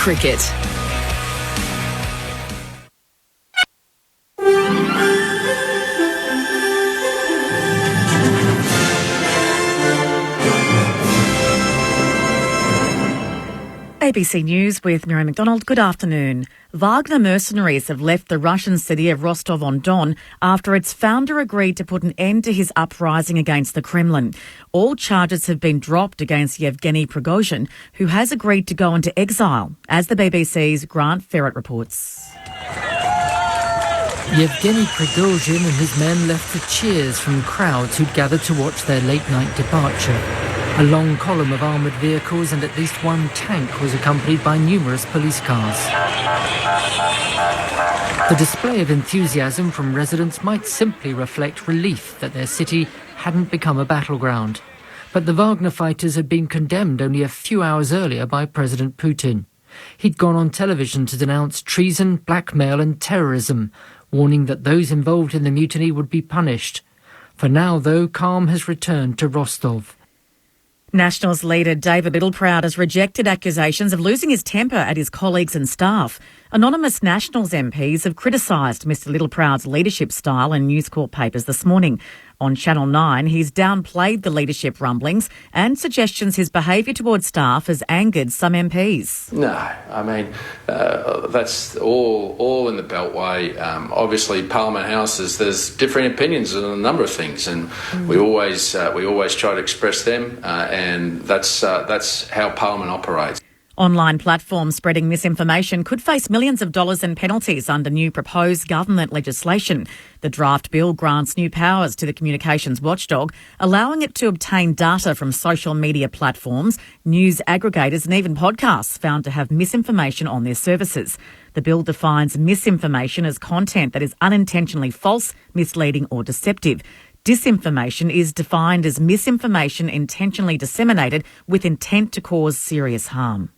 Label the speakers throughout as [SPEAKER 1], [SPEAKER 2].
[SPEAKER 1] cricket.
[SPEAKER 2] ABC News with Miriam McDonald. Good afternoon. Wagner mercenaries have left the Russian city of Rostov-on-Don after its founder agreed to put an end to his uprising against the Kremlin. All charges have been dropped against Yevgeny Prigozhin, who has agreed to go into exile, as the BBC's Grant Ferret reports.
[SPEAKER 3] Yevgeny Prigozhin and his men left to cheers from crowds who'd gathered to watch their late-night departure. A long column of armoured vehicles and at least one tank was accompanied by numerous police cars. The display of enthusiasm from residents might simply reflect relief that their city hadn't become a battleground. But the Wagner fighters had been condemned only a few hours earlier by President Putin. He'd gone on television to denounce treason, blackmail and terrorism, warning that those involved in the mutiny would be punished. For now, though, calm has returned to Rostov.
[SPEAKER 2] Nationals leader David Littleproud has rejected accusations of losing his temper at his colleagues and staff. Anonymous Nationals MPs have criticised Mr Littleproud's leadership style in News Corp papers this morning. On Channel 9, he's downplayed the leadership rumblings and suggestions his behaviour towards staff has angered some MPs.
[SPEAKER 4] No, I mean, that's all in the Beltway. Obviously, Parliament Houses, there's differing opinions on a number of things, and we always try to express them, and that's how Parliament operates.
[SPEAKER 2] Online platforms spreading misinformation could face millions of dollars in penalties under new proposed government legislation. The draft bill grants new powers to the communications watchdog, allowing it to obtain data from social media platforms, news aggregators and even podcasts found to have misinformation on their services. The bill defines misinformation as content that is unintentionally false, misleading or deceptive. Disinformation is defined as misinformation intentionally disseminated with intent to cause serious harm.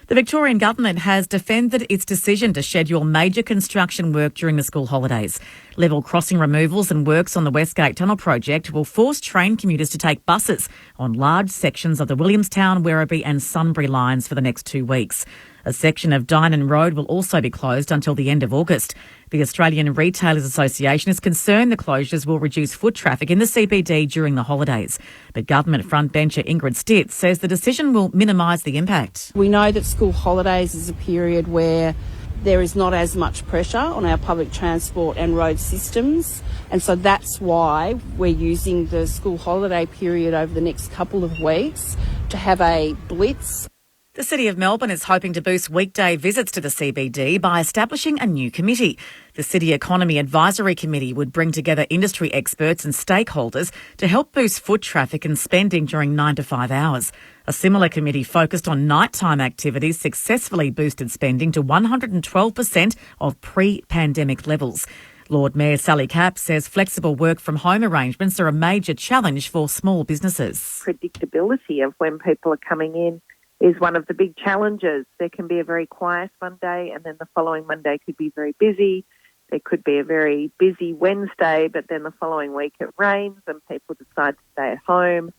[SPEAKER 2] The Victorian Government has defended its decision to schedule major construction work during the school holidays. Level crossing removals and works on the Westgate Tunnel project will force train commuters to take buses on large sections of the Williamstown, Werribee and Sunbury lines for the next 2 weeks. A section of Dynon Road will also be closed until the end of August. The Australian Retailers Association is concerned the closures will reduce foot traffic in the CBD during the holidays. But government frontbencher Ingrid Stitt says the decision will minimise the impact.
[SPEAKER 5] We know that school holidays is a period where there is not as much pressure on our public transport and road systems. And so that's why we're using the school holiday period over the next couple of weeks to have a blitz.
[SPEAKER 2] The City of Melbourne is hoping to boost weekday visits to the CBD by establishing a new committee. The City Economy Advisory Committee would bring together industry experts and stakeholders to help boost foot traffic and spending during 9 to 5 hours. A similar committee focused on nighttime activities successfully boosted spending to 112% of pre-pandemic levels. Lord Mayor Sally Capp says flexible work from home arrangements are a major challenge for small businesses.
[SPEAKER 6] Predictability of when people are coming in is one of the big challenges. There can be a very quiet Monday and then the following Monday could be very busy. There could be a very busy Wednesday, but then the following week it rains and people decide to stay at home.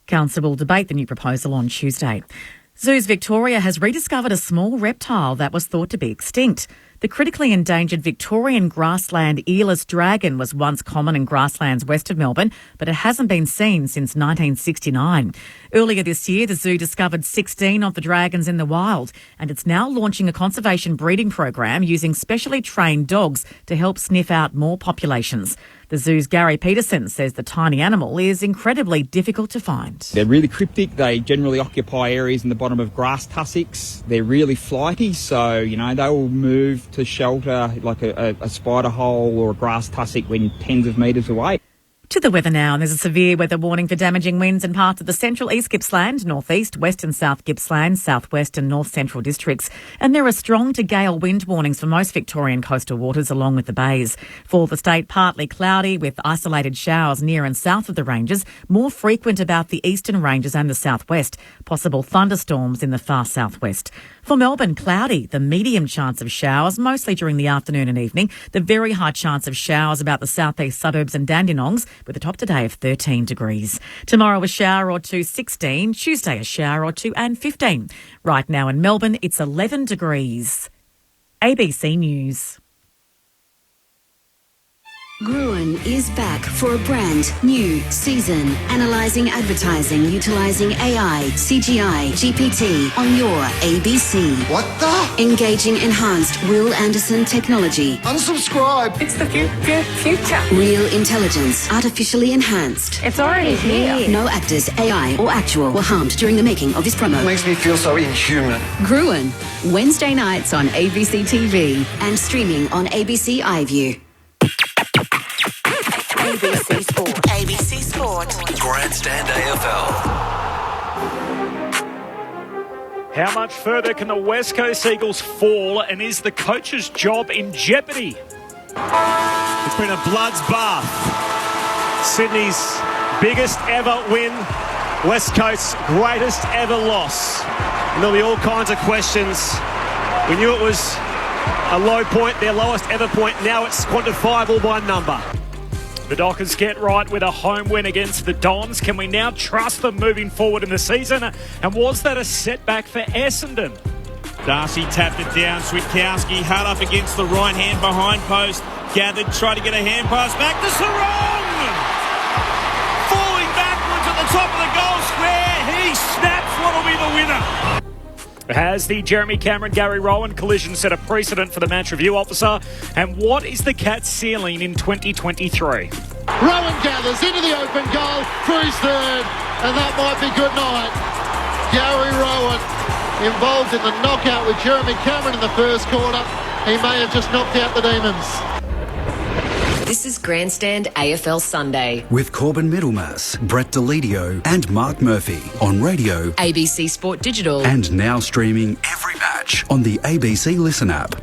[SPEAKER 2] Council will debate the new proposal on Tuesday. Zoos Victoria has rediscovered a small reptile that was thought to be extinct. The critically endangered Victorian grassland earless dragon was once common in grasslands west of Melbourne, but it hasn't been seen since 1969. Earlier this year, the zoo discovered 16 of the dragons in the wild, and it's now launching a conservation breeding program using specially trained dogs to help sniff out more populations. The zoo's Gary Peterson says the tiny animal is incredibly difficult to find.
[SPEAKER 7] They're really cryptic. They generally occupy areas in the bottom of grass tussocks. They're really flighty, so, they will move to shelter like a spider hole or a grass tussock when tens of metres away.
[SPEAKER 2] To the weather now, and there's a severe weather warning for damaging winds in parts of the central East Gippsland, northeast, west and south Gippsland, southwest and north central districts. And there are strong to gale wind warnings for most Victorian coastal waters along with the bays. For the state, partly cloudy with isolated showers near and south of the ranges, more frequent about the eastern ranges and the southwest. Possible thunderstorms in the far southwest. For Melbourne, cloudy, the medium chance of showers, mostly during the afternoon and evening. The very high chance of showers about the southeast suburbs and Dandenongs, with a top today of 13 degrees. Tomorrow, a shower or two, 16. Tuesday, a shower or two and 15. Right now in Melbourne, it's 11 degrees. ABC News.
[SPEAKER 1] Gruen is back for a brand new season, analysing advertising utilising AI, CGI, GPT on your ABC.
[SPEAKER 8] What the?
[SPEAKER 1] Engaging enhanced Will Anderson technology.
[SPEAKER 8] Unsubscribe.
[SPEAKER 9] It's the future.
[SPEAKER 1] Real intelligence, artificially enhanced.
[SPEAKER 9] It's already here.
[SPEAKER 1] No actors, AI or actual were harmed during the making of this promo.
[SPEAKER 8] Makes me feel so inhuman.
[SPEAKER 1] Gruen, Wednesday nights on ABC TV and streaming on ABC iView.
[SPEAKER 10] ABC Sport. ABC Sport.
[SPEAKER 11] Grandstand AFL.
[SPEAKER 12] How much further can the West Coast Eagles fall, and is the coach's job in jeopardy?
[SPEAKER 13] It's been a bloodbath. Sydney's biggest ever win, West Coast's greatest ever loss. And there'll be all kinds of questions. We knew it was a low point, their lowest ever point. Now it's quantifiable by number. The Dockers get right with a home win against the Dons. Can we now trust them moving forward in the season? And was that a setback for Essendon?
[SPEAKER 14] Darcy tapped it down. Switkowski hard up against the right hand behind post. Gathered, tried to get a hand pass back to Sarong. Falling backwards at the top of the goal square. He snaps what'll be the winner.
[SPEAKER 12] Has the Jeremy Cameron-Gary Rowan collision set a precedent for the match review officer? And what is the Cats' ceiling in 2023?
[SPEAKER 15] Rowan gathers into the open goal for his third, and that might be good night. Gary Rowan involved in the knockout with Jeremy Cameron in the first quarter. He may have just knocked out the Demons.
[SPEAKER 10] This is Grandstand AFL Sunday
[SPEAKER 11] With Corbin Middlemass, Brett Deledio and Mark Murphy on radio,
[SPEAKER 10] ABC Sport Digital,
[SPEAKER 11] and now streaming every match on the ABC Listen app.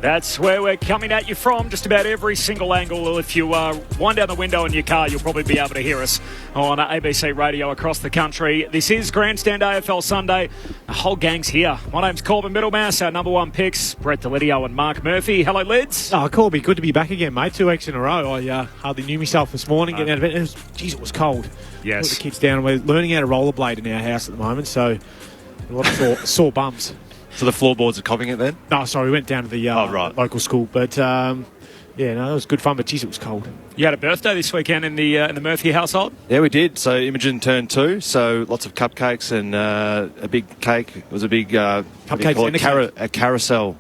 [SPEAKER 12] That's where we're coming at you from, just about every single angle. If you wind down the window in your car, you'll probably be able to hear us on ABC Radio across the country. This is Grandstand AFL Sunday. The whole gang's here. My name's Corbin Middlemass, our number one picks, Brett Deledio and Mark Murphy. Hello, Lids.
[SPEAKER 13] Oh, Corby, good to be back again, mate. 2 weeks in a row. I hardly knew myself this morning getting out of bed. It was cold.
[SPEAKER 12] Yes.
[SPEAKER 13] Put the kids down. We're learning how to rollerblade in our house at the moment, so a lot of sore bums.
[SPEAKER 16] So the floorboards are copying it then?
[SPEAKER 13] No, sorry, we went down to the local school. But, it was good fun, but geez, it was cold.
[SPEAKER 12] You had a birthday this weekend in the Murphy household?
[SPEAKER 16] Yeah, we did. So Imogen turned 2, so lots of cupcakes and a big cake. It was a big
[SPEAKER 13] cupcakes
[SPEAKER 16] a carousel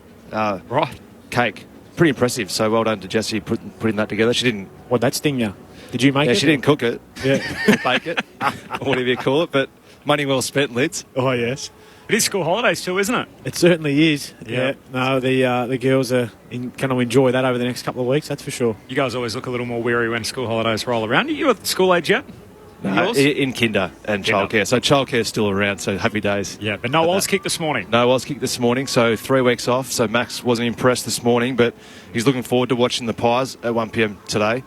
[SPEAKER 16] cake. Pretty impressive. So well done to Jessie putting that together. She didn't...
[SPEAKER 13] What'd that sting you? Did you make it?
[SPEAKER 16] Yeah, she didn't cook it.
[SPEAKER 13] Yeah.
[SPEAKER 16] Bake it. Or whatever you call it. But money well spent, Lids.
[SPEAKER 13] Oh, yes.
[SPEAKER 12] It is school holidays too, isn't it?
[SPEAKER 13] It certainly is. Yeah. No, the girls are going to enjoy that over the next couple of weeks, that's for sure.
[SPEAKER 12] You guys always look a little more weary when school holidays roll around. Are you at school age yet?
[SPEAKER 16] No, in kinder and childcare. So childcare is still around, so happy days.
[SPEAKER 12] Yeah, but no Oz kick this morning.
[SPEAKER 16] No Oz kick this morning, so 3 weeks off. So Max wasn't impressed this morning, but he's looking forward to watching the Pies at 1 p.m. today.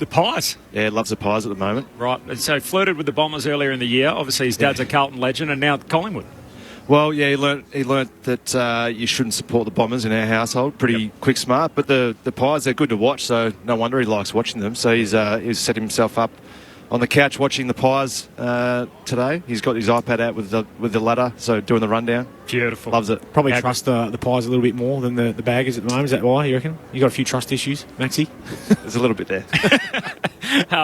[SPEAKER 12] The Pies?
[SPEAKER 16] Yeah, loves the Pies at the moment.
[SPEAKER 12] Right, so flirted with the Bombers earlier in the year. Obviously his dad's a Carlton legend, and now Collingwood.
[SPEAKER 16] Well, yeah, he learnt that you shouldn't support the Bombers in our household. Pretty quick smart, but the Pies, they're good to watch, so no wonder he likes watching them. So he's set himself up on the couch watching the Pies today. He's got his iPad out with the ladder, so doing the rundown.
[SPEAKER 12] Beautiful.
[SPEAKER 16] Loves it.
[SPEAKER 13] Probably trust the Pies a little bit more than the Baggers at the moment. Is that why, you reckon? You got a few trust issues, Maxie?
[SPEAKER 16] There's a little bit there.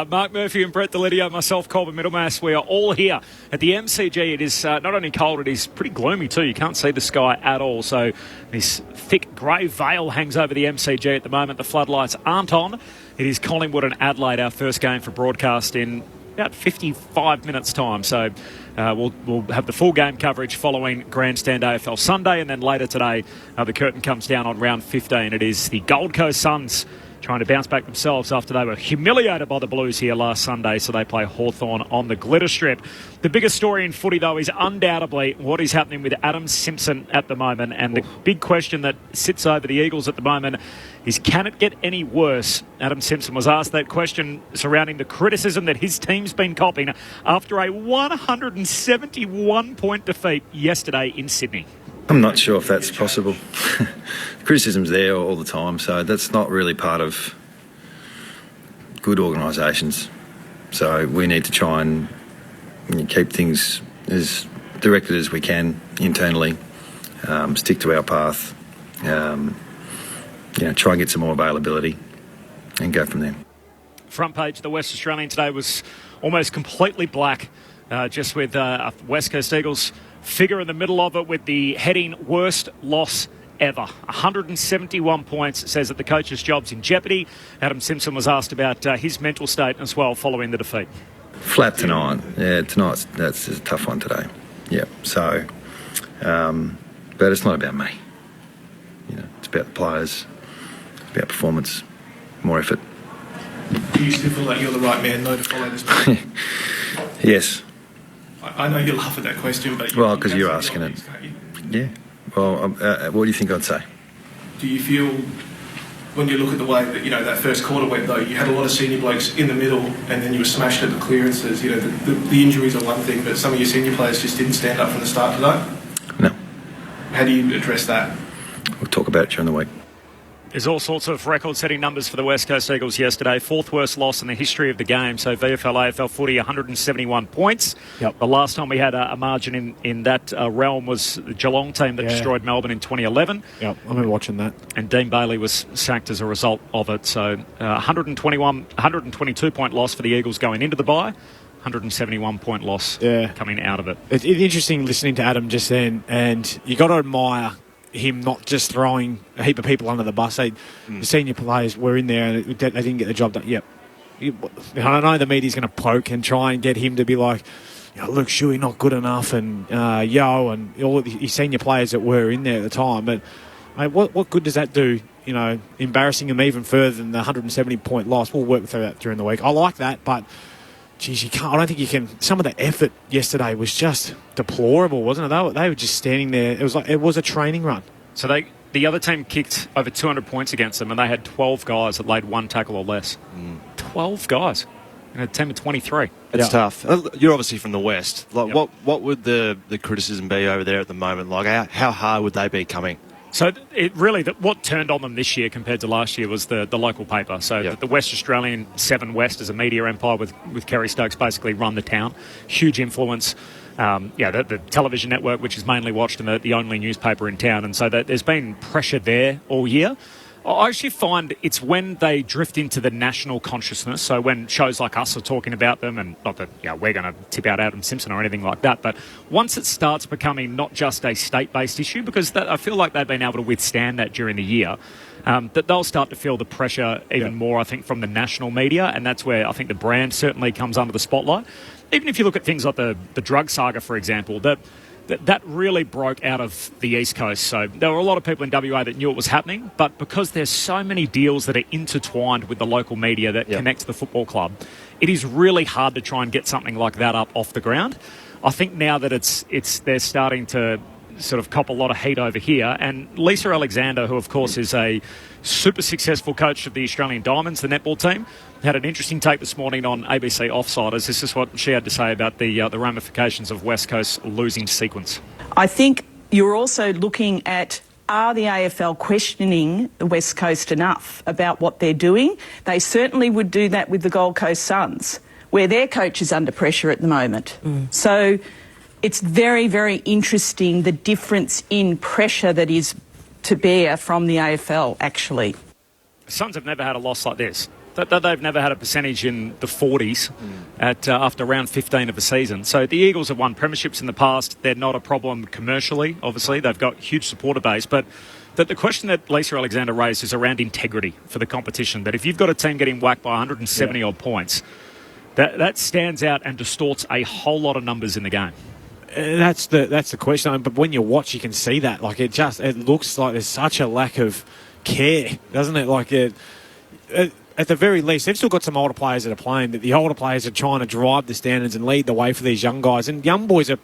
[SPEAKER 12] Mark Murphy and Brett Deledio, myself, Corbin Middlemass, we are all here at the MCG. It is not only cold, it is pretty gloomy too. You can't see the sky at all. So this thick grey veil hangs over the MCG at the moment. The floodlights aren't on. It is Collingwood and Adelaide, our first game for broadcast in about 55 minutes' time. So we'll have the full game coverage following Grandstand AFL Sunday, and then later today the curtain comes down on round 15. It is the Gold Coast Suns trying to bounce back themselves after they were humiliated by the Blues here last Sunday, so they play Hawthorn on the glitter strip. The biggest story in footy, though, is undoubtedly what is happening with Adam Simpson at the moment, and the big question that sits over the Eagles at the moment is, can it get any worse? Adam Simpson was asked that question surrounding the criticism that his team's been copying after a 171-point defeat yesterday in Sydney.
[SPEAKER 17] I'm not sure if that's possible. Criticism's there all the time, so that's not really part of good organisations. So we need to try and keep things as directed as we can internally, stick to our path, try and get some more availability and go from there.
[SPEAKER 12] Front page of the West Australian today was almost completely black, just with West Coast Eagles figure in the middle of it with the heading worst loss ever. 171 points. It says that the coach's job's in jeopardy. Adam Simpson was asked about his mental state as well following the defeat.
[SPEAKER 17] Flat tonight. Yeah, tonight's that's a tough one today. Yeah. So, but it's not about me. It's about the players. It's about performance, more effort.
[SPEAKER 18] Do you still feel like you're the right man, though, to follow this plan?
[SPEAKER 17] Yes.
[SPEAKER 18] I know you laugh at that question, but...
[SPEAKER 17] Well, because you're asking it. Yeah. Well, what do you think I'd say?
[SPEAKER 18] Do you feel, when you look at the way that, that first quarter went, though, you had a lot of senior blokes in the middle and then you were smashed at the clearances. The injuries are one thing, but some of your senior players just didn't stand up from the start today?
[SPEAKER 17] No.
[SPEAKER 18] How do you address that?
[SPEAKER 17] We'll talk about it during the week.
[SPEAKER 12] There's all sorts of record-setting numbers for the West Coast Eagles yesterday. Fourth worst loss in the history of the game. So VFL, AFL footy, 171 points.
[SPEAKER 19] Yep.
[SPEAKER 12] The last time we had a margin in that realm was the Geelong team that destroyed Melbourne in 2011.
[SPEAKER 19] Yep, I remember watching that.
[SPEAKER 12] And Dean Bailey was sacked as a result of it. So 122-point loss for the Eagles going into the bye. 171-point loss coming out of it.
[SPEAKER 19] It's interesting listening to Adam just then, and you got to admire him not just throwing a heap of people under the bus. The senior players were in there and they didn't get the job done. Yep. I know the media's going to poke and try and get him to be like, look, Shuey, not good enough, and Yo, and all the senior players that were in there at the time. But mate, what good does that do? Embarrassing him even further than the 170-point loss. We'll work through that during the week. I like that, but geez, you can't. I don't think you can. Some of the effort yesterday was just deplorable, wasn't it? They were just standing there. It was a training run.
[SPEAKER 12] So the other team kicked over 200 points against them, and they had 12 guys that laid one tackle or less. 12 guys in a team of 23.
[SPEAKER 16] It's tough. You're obviously from the West. What would the criticism be over there at the moment? How hard would they be coming?
[SPEAKER 12] So what turned on them this year compared to last year was the local paper. So the West Australian 7 West as a media empire with Kerry Stokes basically run the town. Huge influence. The television network, which is mainly watched, and the only newspaper in town. And so there's been pressure there all year. I actually find it's when they drift into the national consciousness, so when shows like us are talking about them, and not that we're going to tip out Adam Simpson or anything like that, but once it starts becoming not just a state-based issue, because I feel like they've been able to withstand that during the year, that they'll start to feel the pressure even more, I think, from the national media, and that's where I think the brand certainly comes under the spotlight. Even if you look at things like the drug saga, for example, that really broke out of the East Coast. So there were a lot of people in WA that knew it was happening, but because there's so many deals that are intertwined with the local media that connect to the football club, it is really hard to try and get something like that up off the ground. I think now that they're starting to sort of cop a lot of heat over here, and Lisa Alexander, who of course is a super successful coach of the Australian Diamonds, the netball team, had an interesting take this morning on ABC Offsiders. This is what she had to say about the ramifications of West Coast losing sequence.
[SPEAKER 20] I think you're also looking at, are the AFL questioning the West Coast enough about what they're doing? They certainly would do that with the Gold Coast Suns, where their coach is under pressure at the moment. So it's very, very interesting, the difference in pressure that is to bear from the AFL, actually.
[SPEAKER 12] The Suns have never had a loss like this. They've never had a percentage in the 40s after round 15 of the season. So the Eagles have won premierships in the past. They're not a problem commercially, obviously. They've got a huge supporter base. But the question that Lisa Alexander raised is around integrity for the competition, that if you've got a team getting whacked by 170-odd points, that stands out and distorts a whole lot of numbers in the game.
[SPEAKER 19] That's the question. But when you watch, you can see that. It looks like there's such a lack of care, doesn't it? At the very least, they've still got some older players that are playing, but the older players are trying to drive the standards and lead the way for these young guys. And young boys are,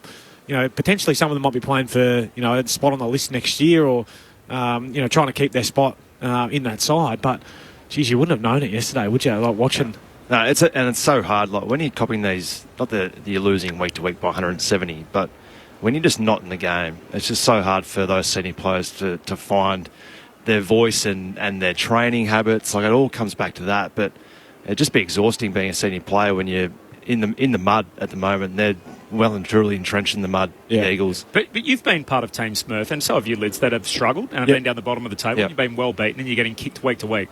[SPEAKER 19] potentially some of them might be playing for, a spot on the list next year, or, trying to keep their spot in that side. But, geez, you wouldn't have known it yesterday, would you? Watching.
[SPEAKER 16] No, it's so hard. When you're copying these, not that you're losing week to week by 170, but when you're just not in the game, it's just so hard for those senior players to find their voice and their training habits. Like, it all comes back to that. But it'd just be exhausting being a senior player when you're in the mud at the moment. They're well and truly entrenched in the mud, the Eagles.
[SPEAKER 12] But you've been part of Team Smurf, and so have you, Lids, that have struggled and have been down the bottom of the table. You've been well beaten and you're getting kicked week to week.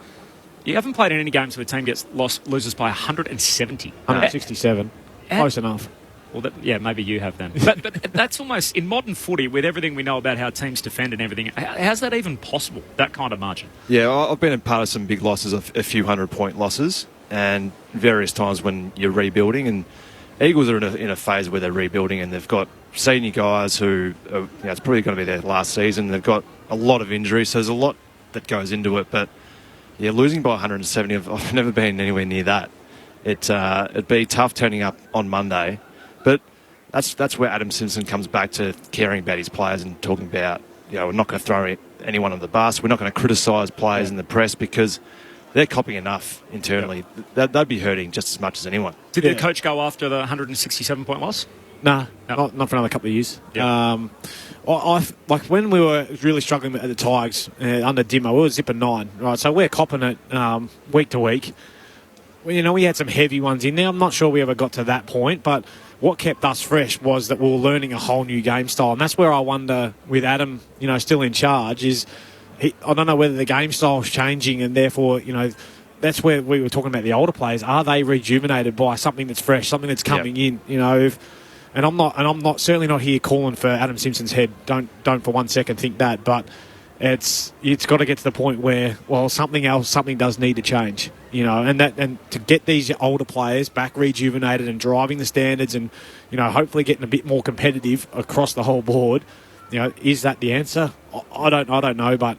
[SPEAKER 12] You haven't played in any games where a team loses by 170.
[SPEAKER 19] 167. Close enough.
[SPEAKER 12] Well, maybe you have then. But that's almost, in modern footy, with everything we know about how teams defend and everything, how's that even possible, that kind of margin?
[SPEAKER 16] Yeah, I've been a part of some big losses, a few 100-point losses, and various times when you're rebuilding. And Eagles are in a phase where they're rebuilding, and they've got senior guys who, it's probably going to be their last season. They've got a lot of injuries, so there's a lot that goes into it. But, losing by 170, I've never been anywhere near that. It'd be tough turning up on Monday. But that's where Adam Simpson comes back to caring about his players and talking about, we're not going to throw anyone on the bus. We're not going to criticise players in the press because they're copying enough internally. They'd be hurting just as much as anyone.
[SPEAKER 12] Did the coach go after the 167-point loss?
[SPEAKER 19] No. Not for another couple of years. I like when we were really struggling at the Tigers under Dimmo, we were zipping 9, right? So we're copping it week to week. Well, we had some heavy ones in there. I'm not sure we ever got to that point, but what kept us fresh was that we were learning a whole new game style. And that's where I wonder, with Adam, still in charge, I don't know whether the game style is changing, and therefore, that's where we were talking about the older players. Are they rejuvenated by something that's fresh, something that's coming in? And I'm not certainly not here calling for Adam Simpson's head. Don't for one second think that, but it's got to get to the point where, something does need to change, and to get these older players back rejuvenated and driving the standards and, hopefully getting a bit more competitive across the whole board. Is that the answer? I don't know, but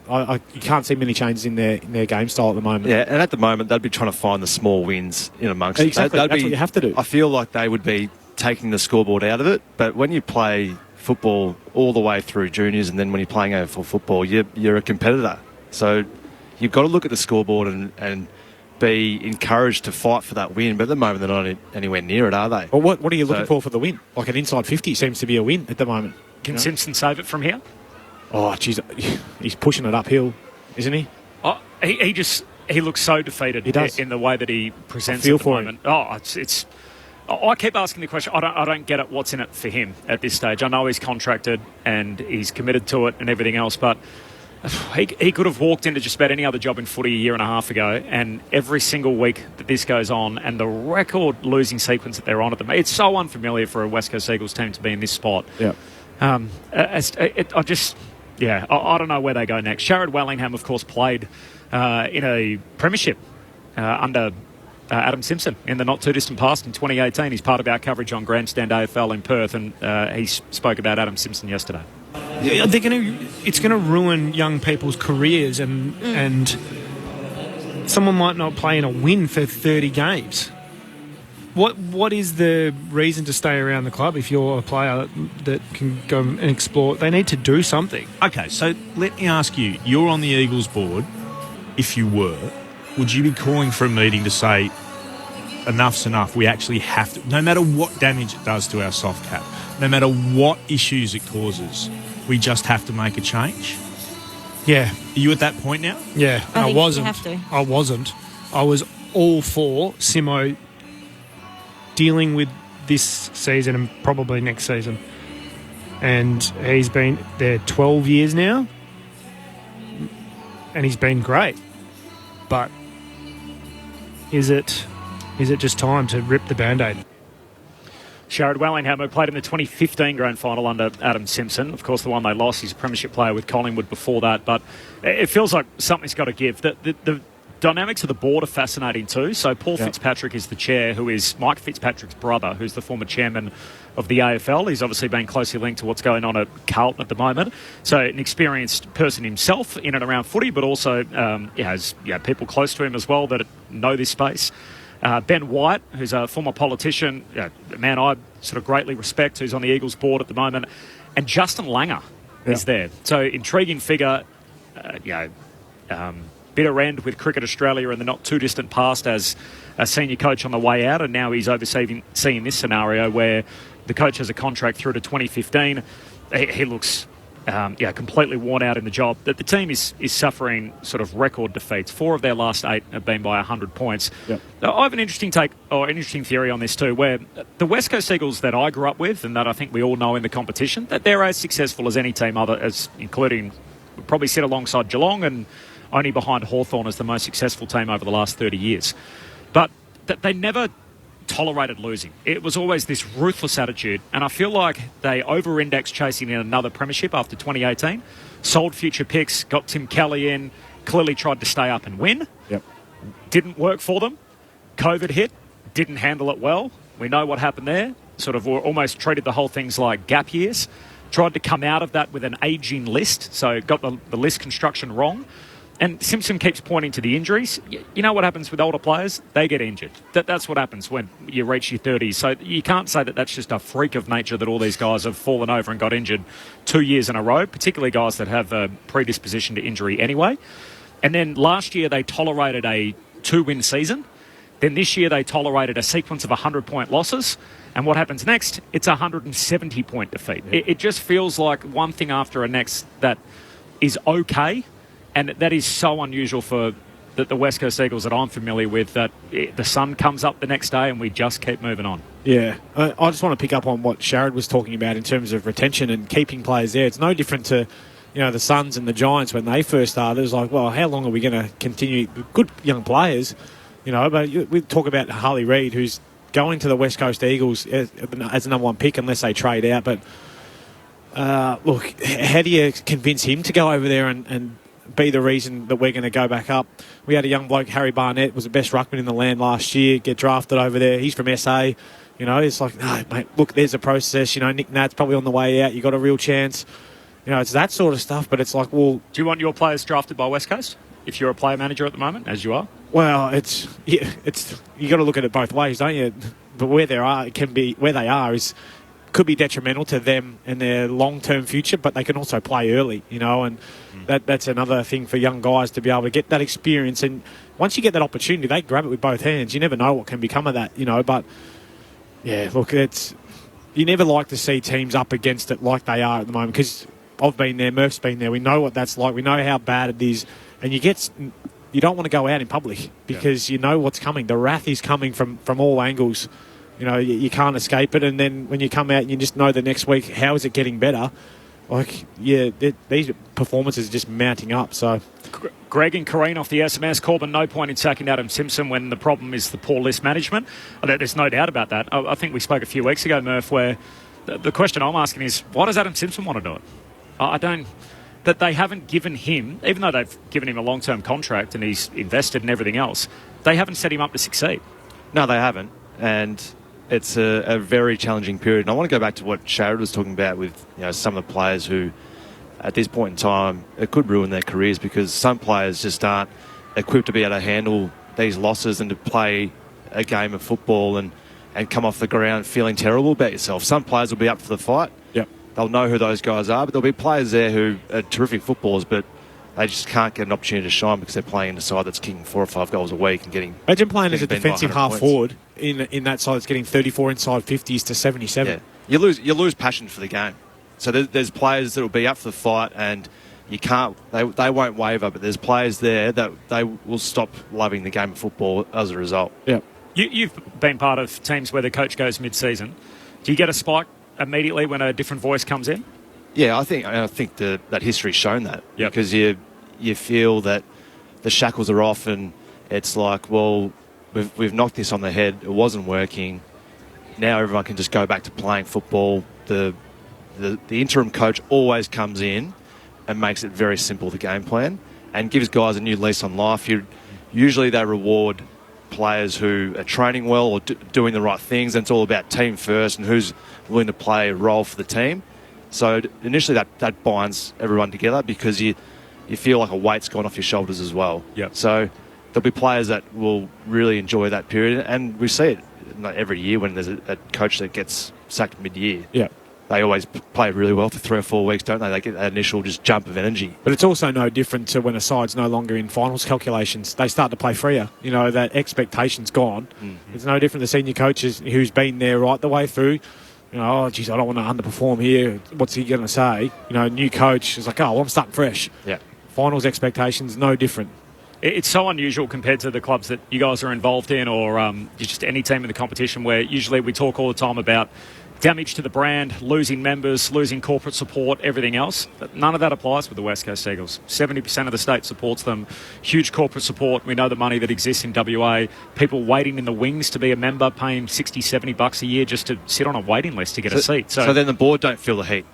[SPEAKER 19] you can't see many changes in their game style at the moment.
[SPEAKER 16] Yeah, and at the moment they'd be trying to find the small wins in amongst it.
[SPEAKER 19] Exactly, that's what you have to do.
[SPEAKER 16] I feel like they would be taking the scoreboard out of it, but when you play football all the way through juniors, and then when you're playing AFL football, you're a competitor. So you've got to look at the scoreboard and be encouraged to fight for that win. But at the moment, they're not anywhere near it, are they?
[SPEAKER 19] Well, what are you looking for the win? Like an inside 50 seems to be a win at the moment.
[SPEAKER 12] Can Simpson save it from here?
[SPEAKER 19] Oh, jeez, he's pushing it uphill, isn't he?
[SPEAKER 12] Oh, he looks so defeated.
[SPEAKER 19] He does.
[SPEAKER 12] In the way that he presents
[SPEAKER 19] at
[SPEAKER 12] the moment. It's. I keep asking the question. I don't get it. What's in it for him at this stage? I know he's contracted and he's committed to it and everything else, but he could have walked into just about any other job in footy a year and a half ago, and every single week that this goes on and the record losing sequence that they're on at the moment, it's so unfamiliar for a West Coast Eagles team to be in this spot.
[SPEAKER 19] Yeah.
[SPEAKER 12] I don't know where they go next. Sharad Wellingham, of course, played in a premiership under Adam Simpson in the not-too-distant past in 2018. He's part of our coverage on Grandstand AFL in Perth, and he spoke about Adam Simpson yesterday.
[SPEAKER 21] It's going to ruin young people's careers, and someone might not play in a win for 30 games. What is the reason to stay around the club if you're a player that can go and explore? They need to do something.
[SPEAKER 22] Okay, so let me ask you, you're on the Eagles board. If you were, would you be calling for a meeting to say, enough's enough, we actually have to, no matter what damage it does to our soft cap, no matter what issues it causes, we just have to make a change?
[SPEAKER 21] Yeah.
[SPEAKER 22] Are you at that point now?
[SPEAKER 21] Yeah,
[SPEAKER 23] I think
[SPEAKER 21] wasn't.
[SPEAKER 23] you have to.
[SPEAKER 21] I wasn't. I was all for Simo dealing with this season and probably next season. And he's been there 12 years now, and he's been great. But is it just time to rip the Band-Aid?
[SPEAKER 12] Sharad Wellingham, who played in the 2015 grand final under Adam Simpson. Of course, the one they lost. He's a premiership player with Collingwood before that. But it feels like something's got to give. The dynamics of the board are fascinating too. So Paul Fitzpatrick is the chair, who is Mike Fitzpatrick's brother, who's the former chairman of the AFL. He's obviously been closely linked to what's going on at Carlton at the moment. So an experienced person himself in and around footy, but also has people close to him as well that know this space. Ben White, who's a former politician, a man I sort of greatly respect, who's on the Eagles board at the moment, and Justin Langer is there. So intriguing figure, bitter end with Cricket Australia in the not-too-distant past as a senior coach on the way out, and now he's overseeing this scenario where The coach has a contract through to 2015. He looks completely worn out in the job. The team is suffering sort of record defeats. 4 of their last 8 have been by 100 points.
[SPEAKER 19] Yep.
[SPEAKER 12] Now, I have an interesting interesting theory on this too, where the West Coast Eagles that I grew up with and that I think we all know in the competition, that they're as successful as any team including probably sit alongside Geelong and only behind Hawthorn as the most successful team over the last 30 years. But that they never tolerated losing. It was always this ruthless attitude, and I feel like they over-indexed chasing in another premiership after 2018, sold future picks, got Tim Kelly in, clearly tried to stay up and win.
[SPEAKER 19] Yep.
[SPEAKER 12] Didn't work for them. COVID hit, didn't handle it well. We know what happened there. Sort of almost treated the whole things like gap years. Tried to come out of that with an ageing list, so got the list construction wrong. And Simpson keeps pointing to the injuries. You know what happens with older players? They get injured. That's what happens when you reach your 30s. So you can't say that that's just a freak of nature that all these guys have fallen over and got injured 2 years in a row, particularly guys that have a predisposition to injury anyway. And then last year they tolerated a 2-win season. Then this year they tolerated a sequence of 100-point losses. And what happens next? It's a 170-point defeat. Yeah. It just feels like one thing after the next that is okay. And that is so unusual for the West Coast Eagles that I'm familiar with, that the sun comes up the next day and we just keep moving on.
[SPEAKER 19] Yeah. I just want to pick up on what Sharad was talking about in terms of retention and keeping players there. It's no different to, the Suns and the Giants when they first started. It was like, well, how long are we going to continue? Good young players, but we talk about Harley Reid, who's going to the West Coast Eagles as the number 1 pick unless they trade out. But, look, how do you convince him to go over there and be the reason that we're going to go back up? We had a young bloke, Harry Barnett, was the best ruckman in the land last year, get drafted over there. He's from SA. It's like, no, mate, look, there's a process. Nick Nat's probably on the way out. You got a real chance. It's that sort of stuff. But it's like, well,
[SPEAKER 12] do you want your players drafted by West Coast if you're a player manager at the moment, as you are?
[SPEAKER 19] Well, you got to look at it both ways, don't you? But where they are could be detrimental to them and their long-term future, but they can also play early, and that's another thing for young guys to be able to get that experience. And once you get that opportunity, they grab it with both hands. You never know what can become of that, but yeah, look, you never like to see teams up against it like they are at the moment, because I've been there, Murph's been there, we know what that's like, we know how bad it is, and you don't want to go out in public because you know what's coming. The wrath is coming from all angles. You can't escape it, and then when you come out and you just know the next week, how is it getting better? These performances are just mounting up. So,
[SPEAKER 12] Greg and Corrine off the SMS. Corbin, no point in sacking Adam Simpson when the problem is the poor list management. There's no doubt about that. I think we spoke a few weeks ago, Murph, where the question I'm asking is, why does Adam Simpson want to do it? That they haven't given him, even though they've given him a long-term contract and he's invested and everything else, they haven't set him up to succeed.
[SPEAKER 16] No, they haven't. And it's a very challenging period. And I want to go back to what Sharad was talking about with some of the players who, at this point in time, it could ruin their careers, because some players just aren't equipped to be able to handle these losses and to play a game of football and come off the ground feeling terrible about yourself. Some players will be up for the fight.
[SPEAKER 19] Yep.
[SPEAKER 16] They'll know who those guys are, but there'll be players there who are terrific footballers, but they just can't get an opportunity to shine because they're playing in a side that's kicking 4 or 5 goals a week and getting...
[SPEAKER 19] Imagine playing as a defensive half forward in that side that's getting 34 inside 50s to 77.
[SPEAKER 16] Yeah. You lose passion for the game. So there's players that will be up for the fight and you can't... They won't waver, but there's players there that they will stop loving the game of football as a result.
[SPEAKER 19] Yeah.
[SPEAKER 12] You've been part of teams where the coach goes mid-season. Do you get a spike immediately when a different voice comes in?
[SPEAKER 16] Yeah, I think that history's shown that.
[SPEAKER 12] Yep.
[SPEAKER 16] Because you feel that the shackles are off and it's like, well, we've knocked this on the head. It wasn't working. Now everyone can just go back to playing football. The interim coach always comes in and makes it very simple, the game plan, and gives guys a new lease on life. Usually they reward players who are training well or doing the right things, and it's all about team first and who's willing to play a role for the team. So initially that binds everyone together because you feel like a weight's gone off your shoulders as well.
[SPEAKER 12] Yep.
[SPEAKER 16] So there'll be players that will really enjoy that period, and we see it every year when there's a coach that gets sacked mid-year.
[SPEAKER 19] Yeah.
[SPEAKER 16] They always play really well for 3 or 4 weeks, don't they? They get that initial just jump of energy.
[SPEAKER 19] But it's also no different to when a side's no longer in finals calculations. They start to play freer. That expectation's gone.
[SPEAKER 16] Mm-hmm.
[SPEAKER 19] It's no different to senior coaches who's been there right the way through. you know, oh, geez, I don't want to underperform here. What's he going to say? You know, new coach is like, oh, well, I'm starting fresh.
[SPEAKER 16] Yeah.
[SPEAKER 19] Finals expectations, no different.
[SPEAKER 12] It's so unusual compared to the clubs that you guys are involved in, or just any team in the competition, where usually we talk all the time about damage to the brand, losing members, losing corporate support, everything else. But none of that applies with the West Coast Eagles. 70% of the state supports them. Huge corporate support. We know the money that exists in WA. People waiting in the wings to be a member, paying $60, $70 a year just to sit on a waiting list to get a seat.
[SPEAKER 16] So then the board don't feel the heat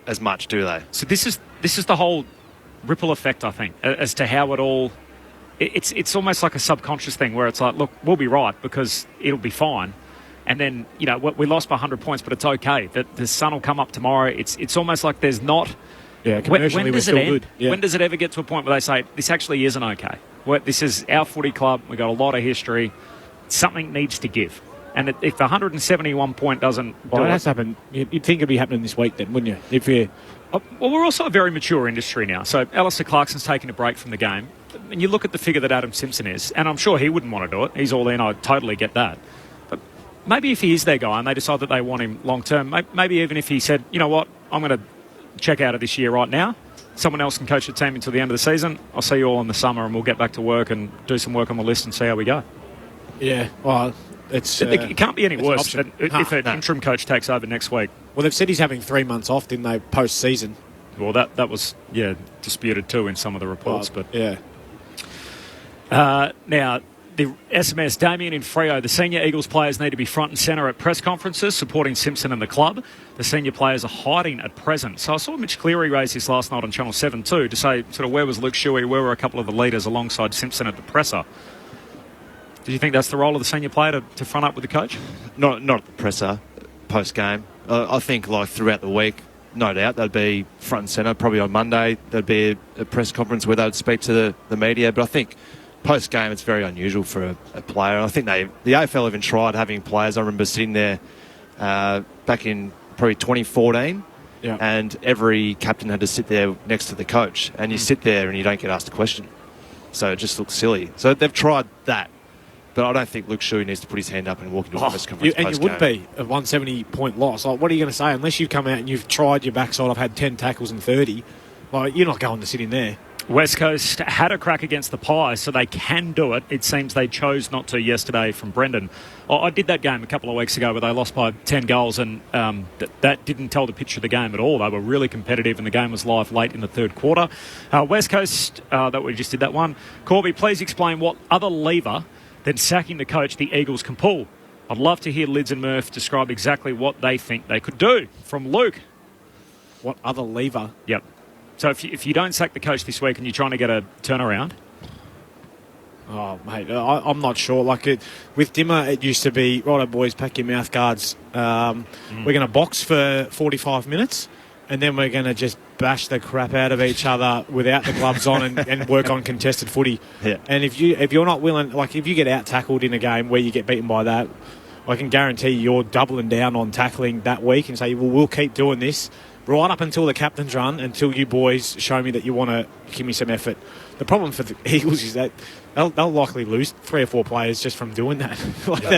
[SPEAKER 16] as much, do they?
[SPEAKER 12] So this is the whole ripple effect, I think, as to how it all... It's almost like a subconscious thing where it's like, look, we'll be right because it'll be fine. And then, you know, we lost by 100 points, but it's okay. The sun will come up tomorrow. It's almost like there's not...
[SPEAKER 19] Yeah, commercially we're still good. Yeah.
[SPEAKER 12] When does it ever get to a point where they say, this actually isn't okay? This is our footy club. We've got a lot of history. Something needs to give. And if the 171 point doesn't...
[SPEAKER 19] Well, that's happened. You'd think it'd be happening this week then, wouldn't you? If you...
[SPEAKER 12] Well, we're also a very mature industry now. So Alistair Clarkson's taking a break from the game. And you look at the figure that Adam Simpson is, and I'm sure he wouldn't want to do it. He's all in. I totally get that. But maybe if he is their guy and they decide that they want him long term, maybe even if he said, you know what, I'm going to check out of this year right now. Someone else can coach the team until the end of the season. I'll see you all in the summer and we'll get back to work and do some work on the list and see how we go.
[SPEAKER 19] Yeah, well,
[SPEAKER 12] it can't be any worse than if an interim coach takes over next week.
[SPEAKER 19] Well, they've said he's having 3 months off, didn't they, post-season?
[SPEAKER 12] Well, that was, disputed too in some of the reports. But
[SPEAKER 19] yeah.
[SPEAKER 12] Now, the SMS, Damien in Freo, the senior Eagles players need to be front and centre at press conferences supporting Simpson and the club. The senior players are hiding at present. So I saw Mitch Cleary raise this last night on Channel 7 too, to say sort of where was Luke Shuey, where were a couple of the leaders alongside Simpson at the presser. Do you think that's the role of the senior player to front up with the coach?
[SPEAKER 16] Not at the presser, post-game. I think like throughout the week, no doubt, they'd be front and centre. Probably on Monday, there'd be a press conference where they'd speak to the media. But I think post-game, it's very unusual for a player. I think the AFL even tried having players. I remember sitting there back in probably 2014, and every captain had to sit there next to the coach. And you sit there and you don't get asked a question. So it just looks silly. So they've tried that. But I don't think Luke Shuey needs to put his hand up and walk into a press conference
[SPEAKER 19] and you would be a 170-point loss. Like, what are you going to say? Unless you've come out and you've tried your backside, I've had 10 tackles and 30, like, you're not going to sit in there.
[SPEAKER 12] West Coast had a crack against the Pies, so they can do it. It seems they chose not to yesterday from Brendan. I did that game a couple of weeks ago where they lost by 10 goals, and that didn't tell the picture of the game at all. They were really competitive, and the game was live late in the third quarter. West Coast, that we just did that one. Corby, please explain what other lever than sacking the coach the Eagles can pull. I'd love to hear Lids and Murph describe exactly what they think they could do. From Luke.
[SPEAKER 19] What other lever?
[SPEAKER 12] Yep. So if you don't sack the coach this week and you're trying to get a turnaround...
[SPEAKER 19] Oh, mate, I'm not sure. With Dimmer, it used to be, righto, boys, pack your mouth guards. We're going to box for 45 minutes and then we're going to just bash the crap out of each other without the gloves on and work on contested footy.
[SPEAKER 16] Yeah.
[SPEAKER 19] And if you're not willing, if you get out-tackled in a game where you get beaten by that, I can guarantee you're doubling down on tackling that week and say, well, we'll keep doing this right up until the captain's run, until you boys show me that you want to give me some effort. The problem for the Eagles is that they'll likely lose 3 or 4 players just from doing that.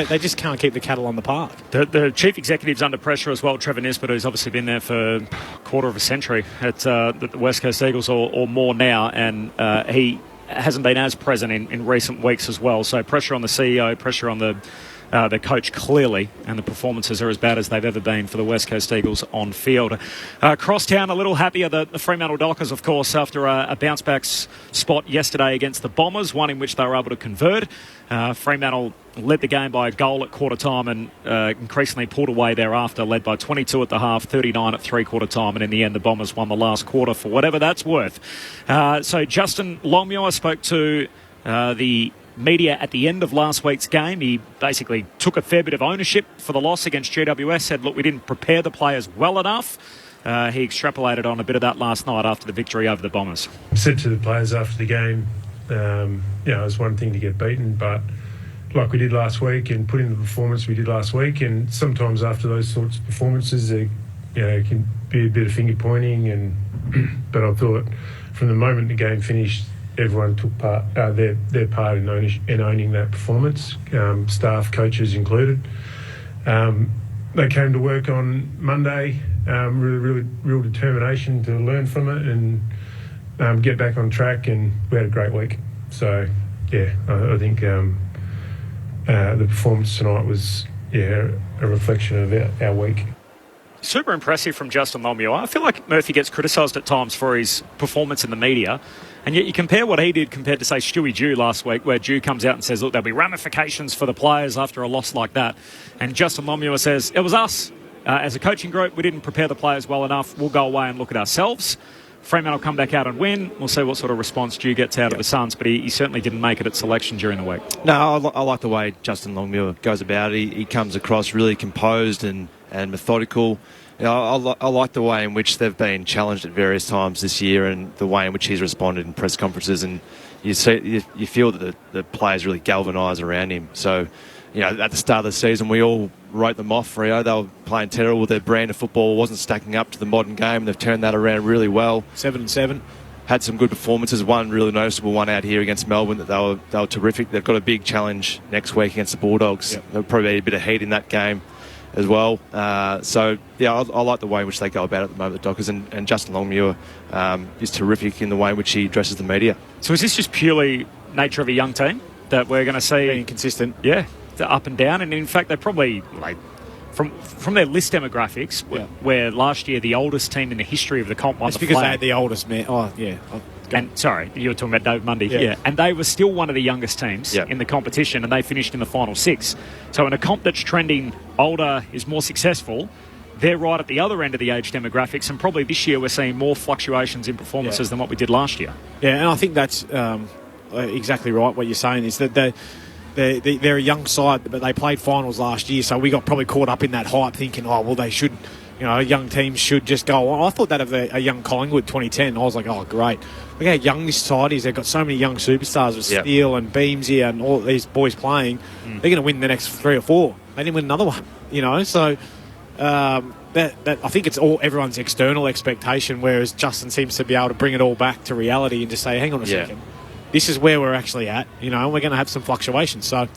[SPEAKER 19] They just can't keep the cattle on the park.
[SPEAKER 12] The chief executive's under pressure as well, Trevor Nisbet, who's obviously been there for a quarter of a century at the West Coast Eagles or more now, and he hasn't been as present in recent weeks as well. So pressure on the CEO, pressure on the coach clearly, and the performances are as bad as they've ever been for the West Coast Eagles on field. Crosstown a little happier, the Fremantle Dockers, of course, after a bounce-back spot yesterday against the Bombers, one in which they were able to convert. Fremantle led the game by a goal at quarter time and increasingly pulled away thereafter, led by 22 at the half, 39 at three-quarter time, and in the end the Bombers won the last quarter for whatever that's worth. So Justin Longmuir spoke to the media at the end of last week's game. He basically took a fair bit of ownership for the loss against GWS, said, look, we didn't prepare the players well enough. He extrapolated on a bit of that last night after the victory over the Bombers.
[SPEAKER 3] I said to the players after the game, it was one thing to get beaten, but like we did last week and put in the performance we did last week, and sometimes after those sorts of performances, it can be a bit of finger pointing, but I thought from the moment the game finished, everyone took part, their part in owning that performance, staff, coaches included. they came to work on Monday, real determination to learn from it and get back on track, and we had a great week. So, yeah, I think the performance tonight was a reflection of our week.
[SPEAKER 12] Super impressive from Justin Longmuir. I feel like Murphy gets criticised at times for his performance in the media, and yet you compare what he did compared to, say, Stewie Dew last week, where Dew comes out and says, look, there'll be ramifications for the players after a loss like that. And Justin Longmuir says, it was us. As a coaching group, we didn't prepare the players well enough. We'll go away and look at ourselves. Fremantle will come back out and win. We'll see what sort of response Dew gets out of the Suns, but he certainly didn't make it at selection during the week.
[SPEAKER 16] No, I like the way Justin Longmuir goes about it. He comes across really composed and methodical. You know, I like the way in which they've been challenged at various times this year, and the way in which he's responded in press conferences. And you feel that the players really galvanise around him. So, you know, at the start of the season, we all wrote them off. Rio, they were playing terrible. Their brand of football wasn't stacking up to the modern game, and they've turned that around really well.
[SPEAKER 19] 7-7.
[SPEAKER 16] Had some good performances. One really noticeable one out here against Melbourne that they were terrific. They've got a big challenge next week against the Bulldogs.
[SPEAKER 19] Yep.
[SPEAKER 16] There'll probably be a bit of heat in that game as well. So, yeah, I like the way in which they go about it at the moment, the Dockers, and Justin Longmuir is terrific in the way in which he addresses the media.
[SPEAKER 12] So is this just purely nature of a young team that we're going to see?
[SPEAKER 19] Being consistent.
[SPEAKER 12] Yeah, the up and down. And in fact, they probably, like, from their list demographics, where last year the oldest team in the history of the comp won the flag.
[SPEAKER 19] It's because they had the oldest man. Oh, yeah.
[SPEAKER 12] And sorry, you were talking about Dave Mundy. Yeah. And they were still one of the youngest teams in the competition, and they finished in the final 6. So in a comp that's trending older is more successful, they're right at the other end of the age demographics, and probably this year we're seeing more fluctuations in performances than what we did last year.
[SPEAKER 19] Yeah, and I think that's exactly right. What you're saying is that they're a young side, but they played finals last year, so we got probably caught up in that hype, thinking, oh, well, they should, you know, young teams should just go on. I thought that of a young Collingwood 2010. I was like, oh, great. Look how young this side is. They've got so many young superstars with Steele and Beamsy and all these boys playing. They're going to win the next 3 or 4. They didn't win another one, you know. So that I think it's all everyone's external expectation, whereas Justin seems to be able to bring it all back to reality and just say, hang on a second. This is where we're actually at, you know, and we're going to have some fluctuations. So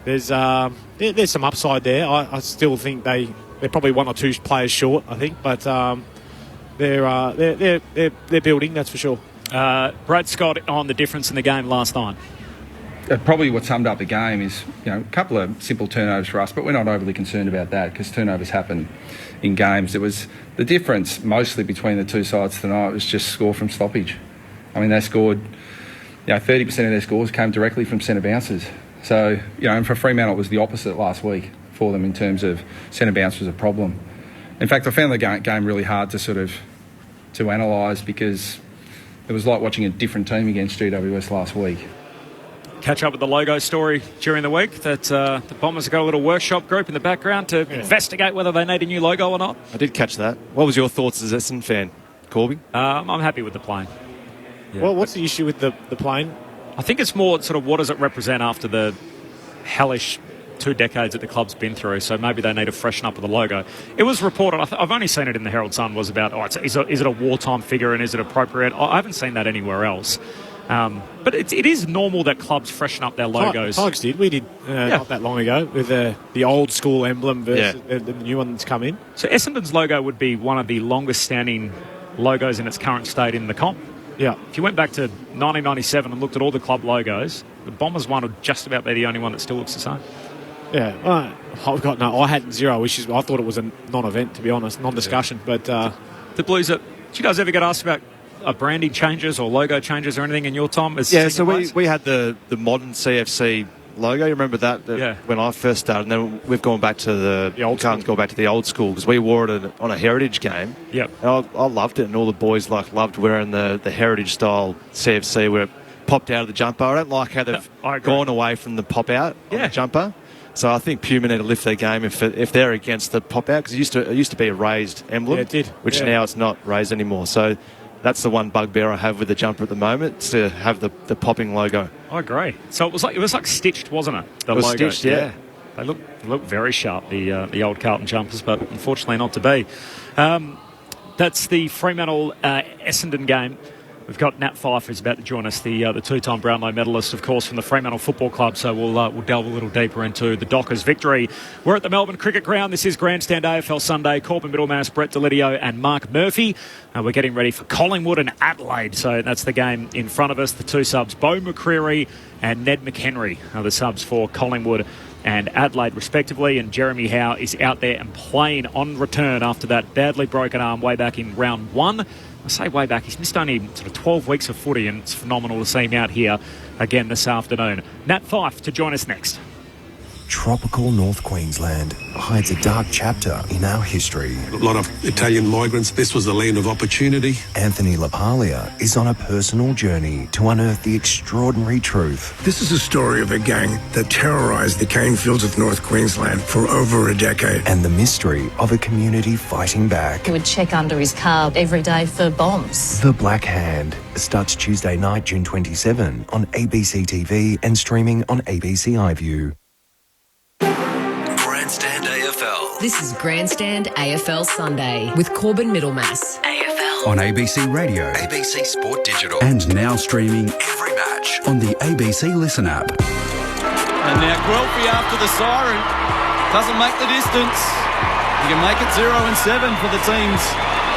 [SPEAKER 19] there's some upside there. I still think they're probably 1 or 2 players short, I think, but they're building, that's for sure.
[SPEAKER 12] Brad Scott on the difference in the game last night.
[SPEAKER 4] Probably what summed up the game is, you know, a couple of simple turnovers for us, but we're not overly concerned about that because turnovers happen in games. It was the difference mostly between the two sides tonight was just score from stoppage. I mean, they scored, you know, 30% of their scores came directly from centre bounces. So, you know, and for Fremantle it was the opposite last week for them in terms of centre bounce was a problem. In fact, I found the game really hard to analyse because it was like watching a different team against GWS last week.
[SPEAKER 12] Catch up with the logo story during the week that the Bombers have got a little workshop group in the background to investigate whether they need a new logo or not.
[SPEAKER 16] I did catch that. What was your thoughts as an Essendon fan, Corby?
[SPEAKER 12] I'm happy with the plane.
[SPEAKER 19] Yeah. Well, what's the issue with the plane?
[SPEAKER 12] I think it's more sort of what does it represent after the hellish 2 decades that the club's been through, so maybe they need to freshen up with the logo. It was reported, I've only seen it in the Herald Sun, was about, is it a wartime figure and is it appropriate? I haven't seen that anywhere else. But it is normal that clubs freshen up their logos.
[SPEAKER 19] Tigers did. We did not that long ago with the old school emblem versus the new one that's come in.
[SPEAKER 12] So Essendon's logo would be one of the longest standing logos in its current state in the comp.
[SPEAKER 19] Yeah.
[SPEAKER 12] If you went back to 1997 and looked at all the club logos, the Bombers one would just about be the only one that still looks the same.
[SPEAKER 19] Yeah, I had zero issues. I thought it was a non-event, to be honest, non-discussion. But
[SPEAKER 12] the Blues, did you guys ever get asked about branding changes or logo changes or anything in your time?
[SPEAKER 16] So we had the modern CFC logo. You remember that when I first started? And then we've gone back to the old school. Go back to the old school because we wore it on a heritage game.
[SPEAKER 12] Yep.
[SPEAKER 16] And I loved it, and all the boys loved wearing the heritage style CFC where it popped out of the jumper. I don't like how they've gone away from the pop out on the jumper. So I think Puma need to lift their game if they're against the pop out because it used to be a raised emblem, which now it's not raised anymore. So that's the one bugbear I have with the jumper at the moment, is to have the popping logo.
[SPEAKER 12] I agree. So it was like stitched, wasn't it?
[SPEAKER 16] It was stitched, yeah.
[SPEAKER 12] They look very sharp, the old Carlton jumpers, but unfortunately not to be. That's the Fremantle Essendon game. We've got Nat Fyfe who's about to join us, the two-time Brownlow medalist, of course, from the Fremantle Football Club. So we'll delve a little deeper into the Dockers' victory. We're at the Melbourne Cricket Ground. This is Grandstand AFL Sunday. Corbin Middlemass, Brett Delidio and Mark Murphy. We're getting ready for Collingwood and Adelaide. So that's the game in front of us. The two subs, Beau McCreery and Ned McHenry, are the subs for Collingwood and Adelaide respectively, and Jeremy Howe is out there and playing on return after that badly broken arm way back in round 1. I say way back, he's missed only sort of 12 weeks of footy, and it's phenomenal to see him out here again this afternoon. Nat Fyfe to join us next.
[SPEAKER 5] Tropical North Queensland hides a dark chapter in our history.
[SPEAKER 6] A lot of Italian migrants. This was the land of opportunity.
[SPEAKER 5] Anthony LaPaglia is on a personal journey to unearth the extraordinary truth.
[SPEAKER 23] This is a story of a gang that terrorised the cane fields of North Queensland for over a decade.
[SPEAKER 5] And the mystery of a community fighting back.
[SPEAKER 24] He would check under his car every day for bombs.
[SPEAKER 5] The Black Hand starts Tuesday night, June 27 on ABC TV and streaming on ABC iView.
[SPEAKER 11] Grandstand AFL.
[SPEAKER 10] This is Grandstand AFL Sunday with Corbin Middlemass. AFL.
[SPEAKER 11] On ABC Radio, ABC Sport Digital, and now streaming every match on the ABC Listen app.
[SPEAKER 25] And now Guelphy after the siren doesn't make the distance. You can make it 0-7 for the teams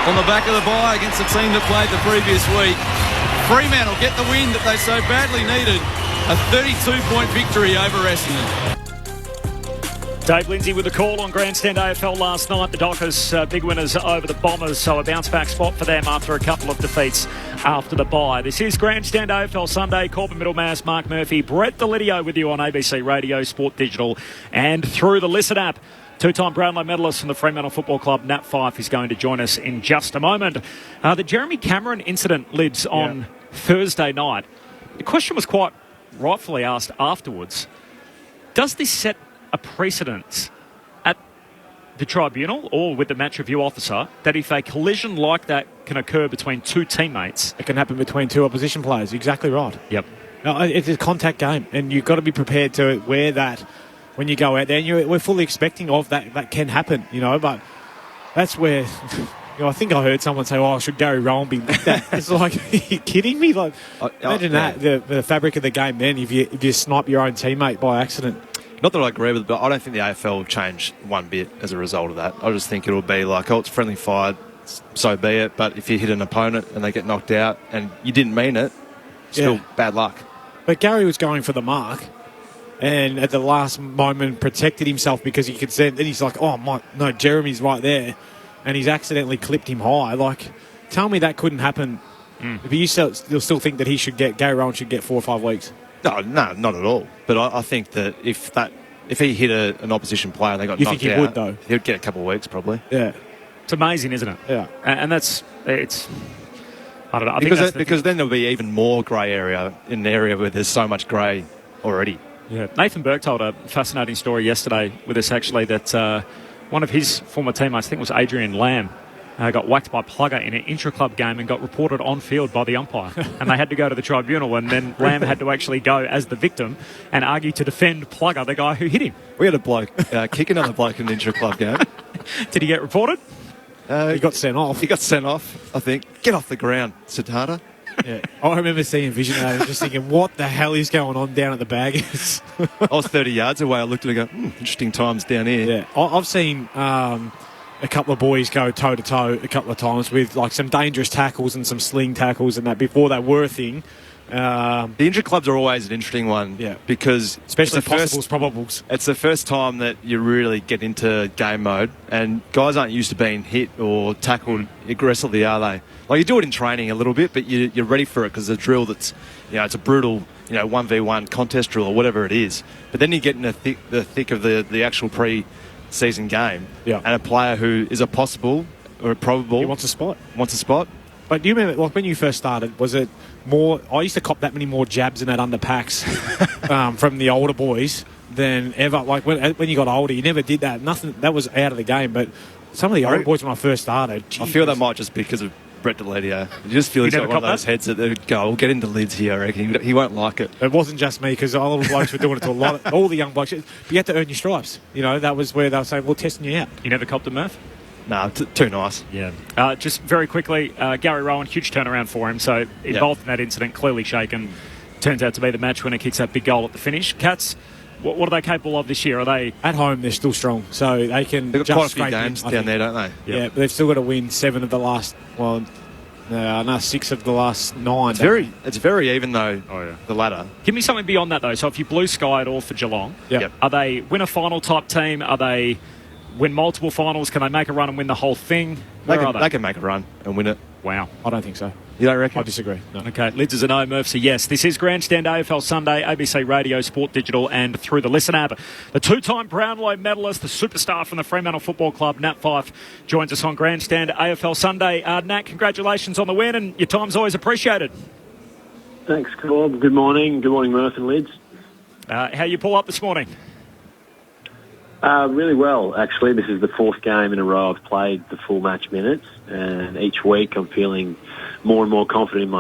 [SPEAKER 25] on the back of the bye against the team that played the previous week. Fremantle get the win that they so badly needed. A 32-point victory over Essendon.
[SPEAKER 12] Dave Lindsay with the call on Grandstand AFL last night. The Dockers big winners over the Bombers, so a bounce-back spot for them after a couple of defeats after the bye. This is Grandstand AFL Sunday. Corbin Middlemass, Mark Murphy, Brett Delidio with you on ABC Radio, Sport Digital and through the Listen app. Two-time Brownlow medalist from the Fremantle Football Club, Nat Fyfe, is going to join us in just a moment. The Jeremy Cameron incident lids on Thursday night. The question was quite rightfully asked afterwards. Does this set a precedent at the tribunal or with the match review officer that if a collision like that can occur between two teammates,
[SPEAKER 21] it can happen between two opposition players? Exactly right.
[SPEAKER 12] Yep.
[SPEAKER 21] No, it's a contact game, and you've got to be prepared to wear that when you go out there. And we're fully expecting of that. That can happen, but that's where. I think I heard someone say, should Gary Rowan be like that? It's like, are you kidding me? Like, imagine that, the fabric of the game then, if you snipe your own teammate by accident.
[SPEAKER 16] Not that I agree with it, but I don't think the AFL will change one bit as a result of that. I just think it'll be like, it's friendly fire, so be it. But if you hit an opponent and they get knocked out and you didn't mean it, still bad luck.
[SPEAKER 21] But Gary was going for the mark and at the last moment protected himself because he could see. Then he's like, no, Jeremy's right there. And he's accidentally clipped him high. Like, tell me that couldn't happen. But you'll still think that Gary Rowan should get 4 or 5 weeks?
[SPEAKER 16] No, not at all. But I think that if he hit an opposition player and they got knocked out,
[SPEAKER 21] you think he would, though?
[SPEAKER 16] He'd get a couple of weeks probably.
[SPEAKER 21] Yeah,
[SPEAKER 12] it's amazing, isn't it?
[SPEAKER 21] Yeah,
[SPEAKER 12] and it's I don't know.
[SPEAKER 16] Because then there'll be even more grey area in an area where there's so much grey already.
[SPEAKER 12] Yeah, Nathan Burke told a fascinating story yesterday with us actually that one of his former teammates, I think it was Adrian Lamb, got whacked by Plugger in an intra-club game and got reported on field by the umpire. And they had to go to the tribunal, and then Lamb had to actually go as the victim and argue to defend Plugger, the guy who hit him.
[SPEAKER 16] We had a bloke kick another bloke in an intra-club game.
[SPEAKER 12] Did he get reported?
[SPEAKER 21] He got sent off.
[SPEAKER 16] He got sent off, I think. Get off the ground, Siddhartha.
[SPEAKER 21] Yeah, I remember seeing vision and I was just thinking, what the hell is going on down at the Baggers?
[SPEAKER 16] I was 30 yards away. I looked at it and go, interesting times down here.
[SPEAKER 21] Yeah, I've seen a couple of boys go toe-to-toe a couple of times with like some dangerous tackles and some sling tackles and that before they were a thing.
[SPEAKER 16] The intra-clubs are always an interesting one because
[SPEAKER 21] especially possibles, probables.
[SPEAKER 16] It's the first time that you really get into game mode and guys aren't used to being hit or tackled aggressively, are they? Like you do it in training a little bit, but you're ready for it because the drill that's, it's a brutal, 1v1 contest drill or whatever it is. But then you get in the thick of the actual pre-season game and a player who is a possible or a probable...
[SPEAKER 21] He wants a spot.
[SPEAKER 16] But
[SPEAKER 21] do you remember, like when you first started, was it more... I used to cop that many more jabs in that underpacks from the older boys than ever. Like when you got older, you never did that. Nothing, that was out of the game. But some of the older boys when I first started...
[SPEAKER 16] I feel that might just be because of Brett Delidio. You just feel he's got one of those heads that would go, we'll get into lids here, I reckon. He won't like it.
[SPEAKER 21] It wasn't just me, because all the blokes were doing it to all the young blokes. But you had to earn your stripes. That was where they were saying, we're testing you out.
[SPEAKER 12] You never copped a Murph?
[SPEAKER 16] No, too nice.
[SPEAKER 12] Yeah. Just very quickly, Gary Rowan, huge turnaround for him. So involved in that incident, clearly shaken. Turns out to be the match winner, kicks that big goal at the finish. Cats, what are they capable of this year? Are they
[SPEAKER 19] at home? They're still strong, so they can.
[SPEAKER 16] They've got quite a few games down there, don't they?
[SPEAKER 19] Yeah, but they've still got to win 7 of the last. Well, no, 6 of the last 9.
[SPEAKER 16] It's very even though.
[SPEAKER 12] Oh yeah.
[SPEAKER 16] The ladder.
[SPEAKER 12] Give me something beyond that though. So if you blue sky it all for Geelong, are they win a final type team? Are they win multiple finals? Can they make a run and win the whole thing?
[SPEAKER 16] They can make a run and win it.
[SPEAKER 12] Wow.
[SPEAKER 19] I don't think so.
[SPEAKER 16] You don't reckon?
[SPEAKER 19] I disagree. No.
[SPEAKER 12] Okay, Lids is a no, Murph's a yes. This is Grandstand AFL Sunday, ABC Radio, Sport Digital and through the Listen app. The 2-time Brownlow medalist, the superstar from the Fremantle Football Club, Nat Fyfe, joins us on Grandstand AFL Sunday. Nat, congratulations on the win and your time's always appreciated.
[SPEAKER 1] Thanks, Corb. Good morning. Good morning, Murph and Lids.
[SPEAKER 12] How you pull up this morning?
[SPEAKER 1] Really well, actually. This is the 4th game in a row I've played the full match minutes, and each week I'm feeling more and more confident in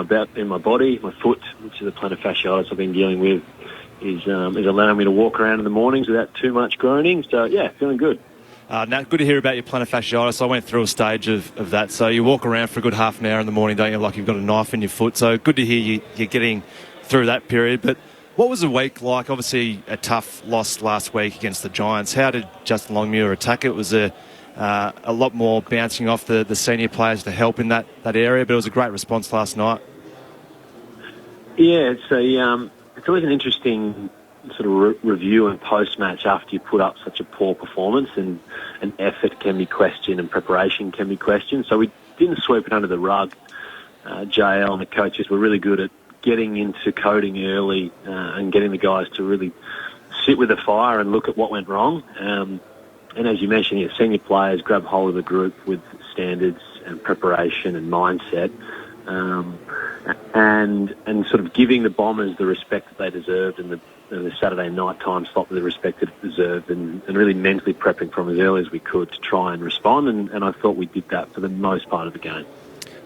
[SPEAKER 1] my body. My foot, which is a plantar fasciitis I've been dealing with, is allowing me to walk around in the mornings without too much groaning. So, yeah, feeling good.
[SPEAKER 16] Nat, good to hear about your plantar fasciitis. I went through a stage of that. So you walk around for a good half an hour in the morning, don't you, like you've got a knife in your foot. So good to hear you're getting through that period. But what was the week like? Obviously, a tough loss last week against the Giants. How did Justin Longmuir attack it? Was there a lot more bouncing off the senior players to help in that area? But it was a great response last night.
[SPEAKER 1] Yeah, it's always an interesting sort of review and post-match after you put up such a poor performance, and effort can be questioned and preparation can be questioned. So we didn't sweep it under the rug. JL and the coaches were really good at getting into coding early and getting the guys to really sit with the fire and look at what went wrong. And as you mentioned, senior players grab hold of the group with standards and preparation and mindset, and sort of giving the Bombers the respect that they deserved in the Saturday night time slot, the respect that it deserved, and really mentally prepping from as early as we could to try and respond. And I thought we did that for the most part of the game.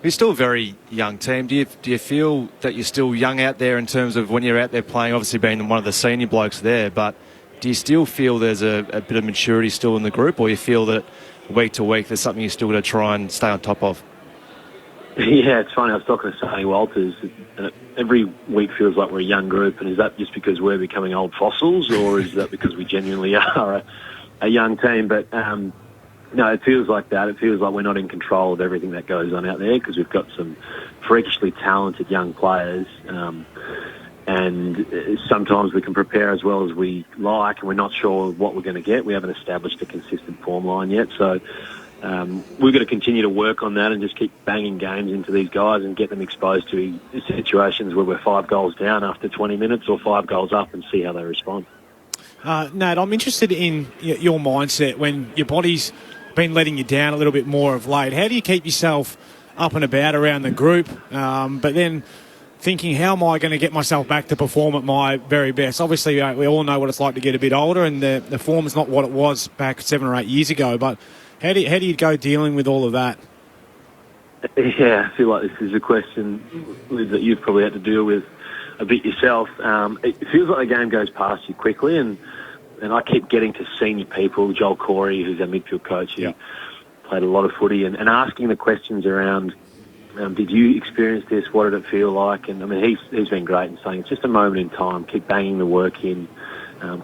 [SPEAKER 16] You're still a very young team. Do you feel that you're still young out there in terms of when you're out there playing, obviously being one of the senior blokes there, but do you still feel there's a bit of maturity still in the group, or you feel that week to week there's something you're still going to try and stay on top of?
[SPEAKER 1] Yeah, it's funny. I was talking to Sonny Walters. Every week feels like we're a young group, and is that just because we're becoming old fossils, or is that because we genuinely are a young team? But no, it feels like that. It feels like we're not in control of everything that goes on out there because we've got some freakishly talented young players. And sometimes we can prepare as well as we like, and we're not sure what we're going to get. We haven't established a consistent form line yet. So we've got to continue to work on that and just keep banging games into these guys and get them exposed to situations where we're 5 goals down after 20 minutes or 5 goals up and see how they respond.
[SPEAKER 19] Nat, I'm interested in your mindset when your body's been letting you down a little bit more of late. How do you keep yourself up and about around the group, but then thinking, how am I going to get myself back to perform at my very best? Obviously, we all know what it's like to get a bit older, and the form is not what it was back 7 or 8 years ago. But how do you go dealing with all of that?
[SPEAKER 1] Yeah, I feel like this is a question, Liz, that you've probably had to deal with a bit yourself. It feels like the game goes past you quickly, and I keep getting to senior people, Joel Corey, who's our midfield coach, who played a lot of footy, and asking the questions around, did you experience this? What did it feel like? And I mean, he's been great in saying it's just a moment in time. Keep banging the work in,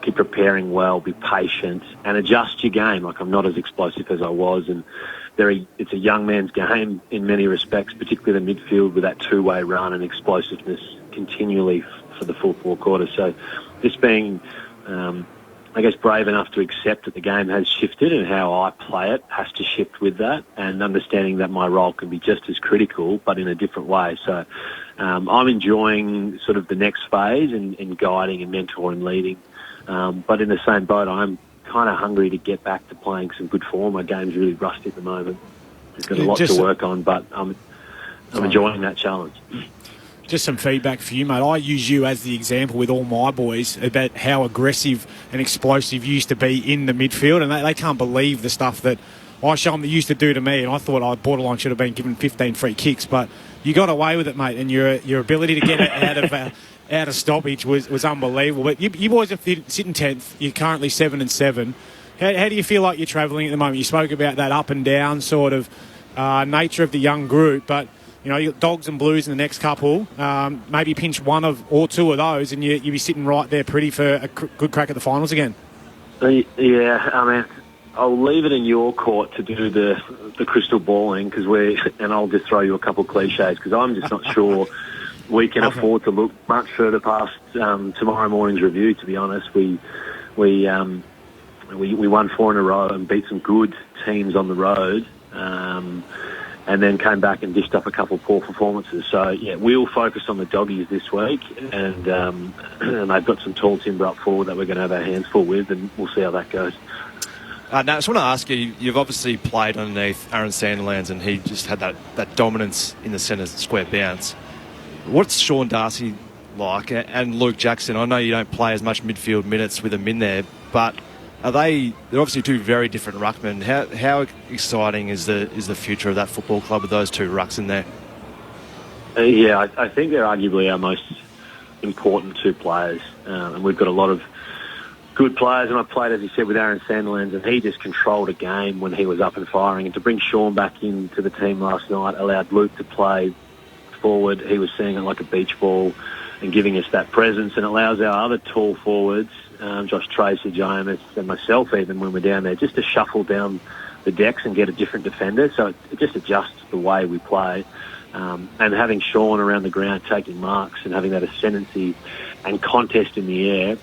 [SPEAKER 1] keep preparing well, be patient, and adjust your game. Like, I'm not as explosive as I was, and it's a young man's game in many respects, particularly the midfield with that two-way run and explosiveness continually for the full 4 quarters. So just being, I guess, brave enough to accept that the game has shifted and how I play it has to shift with that, and understanding that my role can be just as critical but in a different way. So I'm enjoying sort of the next phase in guiding and mentoring, leading, but in the same boat, I'm kind of hungry to get back to playing some good form. My game's really rusty at the moment. There's got a lot to work on, but I'm enjoying that challenge.
[SPEAKER 19] Just some feedback for you, mate. I use you as the example with all my boys about how aggressive and explosive you used to be in the midfield, and they can't believe the stuff that I show them that you used to do to me, and I thought I borderline should have been given 15 free kicks, but you got away with it, mate, and your ability to get it out of stoppage was unbelievable. But you boys are sitting 10th. You're currently 7-7. How do you feel like you're travelling at the moment? You spoke about that up and down sort of nature of the young group, but you know, you got Dogs and Blues in the next couple. Maybe pinch one or two of those, and you'll be sitting right there pretty for a good crack at the finals again.
[SPEAKER 1] Yeah, I mean, I'll leave it in your court to do the crystal balling, and I'll just throw you a couple of cliches because I'm just not sure we can afford to look much further past tomorrow morning's review. To be honest, we won 4 in a row and beat some good teams on the road. And then came back and dished up a couple of poor performances. So, yeah, we'll focus on the doggies this week, and they've got some tall timber up forward that we're going to have our hands full with, and we'll see how that goes.
[SPEAKER 16] Now, I just want to ask you, you've obviously played underneath Aaron Sandilands, and he just had that dominance in the centre square bounce. What's Sean Darcy like, and Luke Jackson? I know you don't play as much midfield minutes with them in there, but they're obviously two very different ruckmen. How exciting is the future of that football club with those two rucks in there?
[SPEAKER 1] Yeah, I think they're arguably our most important two players, and we've got a lot of good players. And I played, as you said, with Aaron Sandilands, and he just controlled a game when he was up and firing. And to bring Sean back into the team last night allowed Luke to play forward. He was seeing it like a beach ball and giving us that presence, and allows our other tall forwards, Josh Tracy, Jonas, and myself even when we're down there, just to shuffle down the decks and get a different defender. So it just adjusts the way we play. And having Sean around the ground taking marks and having that ascendancy and contest in the air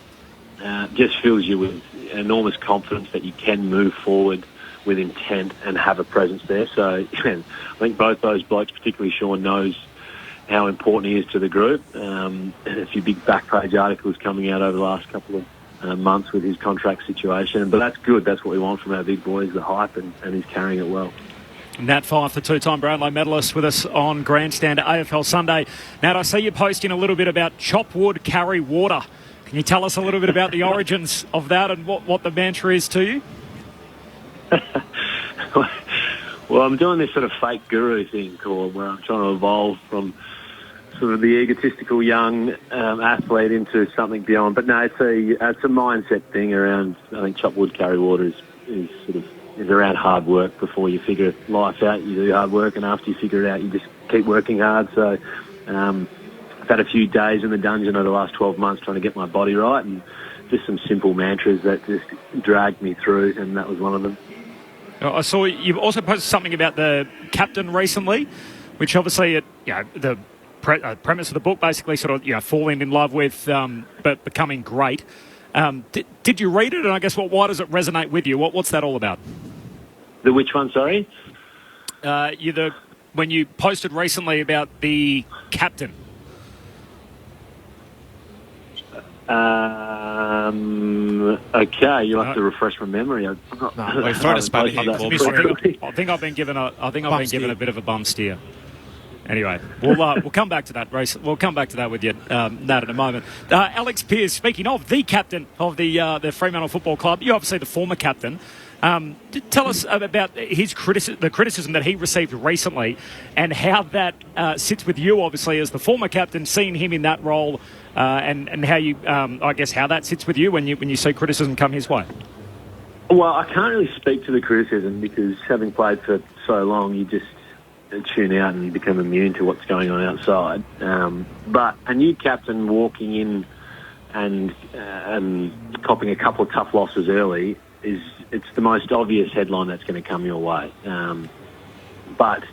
[SPEAKER 1] just fills you with enormous confidence that you can move forward with intent and have a presence there. So I think both those blokes, particularly Sean, knows how important he is to the group. A few big back page articles coming out over the last couple of months with his contract situation, but that's good. That's what we want from our big boys, the hype, and he's carrying it well.
[SPEAKER 12] Nat Fyfe, the two-time Brownlow medalist, with us on Grandstand AFL Sunday. Nat, I see you posting a little bit about chop wood, carry water. Can you tell us a little bit about the origins of that and what the mantra is to you?
[SPEAKER 1] Well, I'm doing this sort of fake guru thing, where I'm trying to evolve from sort of the egotistical young athlete into something beyond. But no, it's a mindset thing around. I think chop wood, carry water is around hard work. Before you figure life out, you do hard work, and after you figure it out, you just keep working hard. So I've had a few days in the dungeon over the last 12 months trying to get my body right, and just some simple mantras that just dragged me through, and that was one of them.
[SPEAKER 12] I saw you've also posted something about the captain recently, which obviously, the premise of the book basically sort of falling in love with, but becoming great. Did you read it? And I guess why does it resonate with you? What's that all about?
[SPEAKER 1] The which one? Sorry.
[SPEAKER 12] When you posted recently about the captain.
[SPEAKER 1] Okay, you'll have to refresh my memory.
[SPEAKER 12] We've thrown a spanner here. I think I've been given a bit of a bum steer. Anyway, we'll come back to that race. We'll come back to that with you, Nat, in a moment. Alex Pearce, speaking of the captain of the Fremantle Football Club, you're obviously the former captain. Tell us about the criticism that he received recently, and how that sits with you, obviously, as the former captain, seeing him in that role, and how you, I guess, how that sits with you when you see criticism come his way.
[SPEAKER 1] Well, I can't really speak to the criticism because having played for so long, you just tune out and you become immune to what's going on outside. But a new captain walking in and copping a couple of tough losses early it's the most obvious headline that's going to come your way. But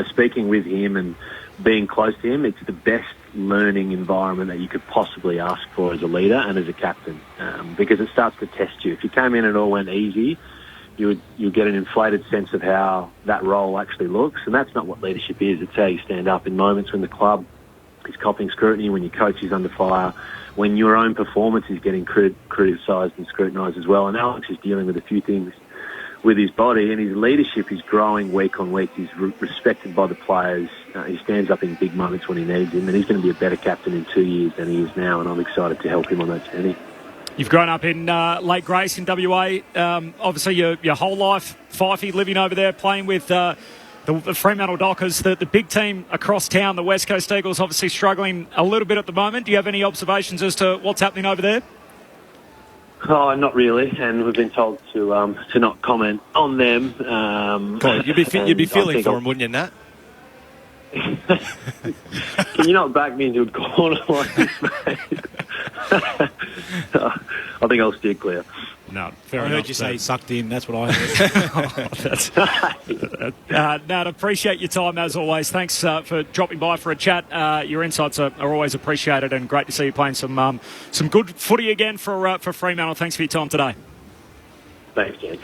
[SPEAKER 1] speaking with him and being close to him, it's the best learning environment that you could possibly ask for as a leader and as a captain, because it starts to test you. If you came in and it all went easy, you get an inflated sense of how that role actually looks, and that's not what leadership is. It's how you stand up in moments when the club is copping scrutiny, when your coach is under fire, when your own performance is getting criticised and scrutinised as well. And Alex is dealing with a few things with his body, and his leadership is growing week on week. He's respected by the players. He stands up in big moments when he needs him, and he's going to be a better captain in 2 years than he is now, and I'm excited to help him on that journey.
[SPEAKER 12] You've grown up in Lake Grace in WA. Obviously, your whole life, Fyfey, living over there, playing with the Fremantle Dockers, the big team across town, the West Coast Eagles, obviously struggling a little bit at the moment. Do you have any observations as to what's happening over there?
[SPEAKER 1] Oh, not really, and we've been told to not comment on them.
[SPEAKER 16] God, you'd be feeling for him, wouldn't you, Nat?
[SPEAKER 1] Can you not back me into a corner like this, mate? I think I'll steer clear.
[SPEAKER 12] No, fair
[SPEAKER 19] I
[SPEAKER 12] enough.
[SPEAKER 19] heard you say he sucked in. That's what I heard.
[SPEAKER 12] Nat, appreciate your time as always. Thanks for dropping by for a chat. Your insights are always appreciated, and great to see you playing some good footy again for Fremantle. Thanks for your time today.
[SPEAKER 1] Thanks, James.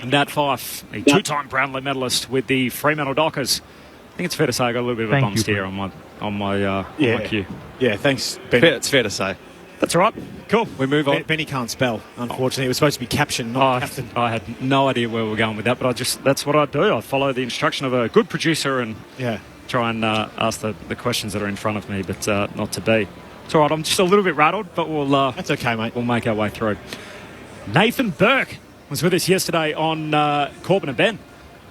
[SPEAKER 12] Nat Fyfe, a two-time Brownlow medalist with the Fremantle Dockers. I think it's fair to say I got a little bit of a bum steer on my cue.
[SPEAKER 19] Yeah, thanks, Ben.
[SPEAKER 16] It's fair to say.
[SPEAKER 12] That's all right. Cool.
[SPEAKER 19] We move on. Benny can't spell, unfortunately. It was supposed to be caption, not captain.
[SPEAKER 12] I had no idea where we were going with that, but that's what I do. I follow the instruction of a good producer and try and ask the questions that are in front of me, but not to be. It's all right. I'm just a little bit rattled, but
[SPEAKER 19] that's okay, mate.
[SPEAKER 12] We'll make our way through. Nathan Burke was with us yesterday on Corbin and Ben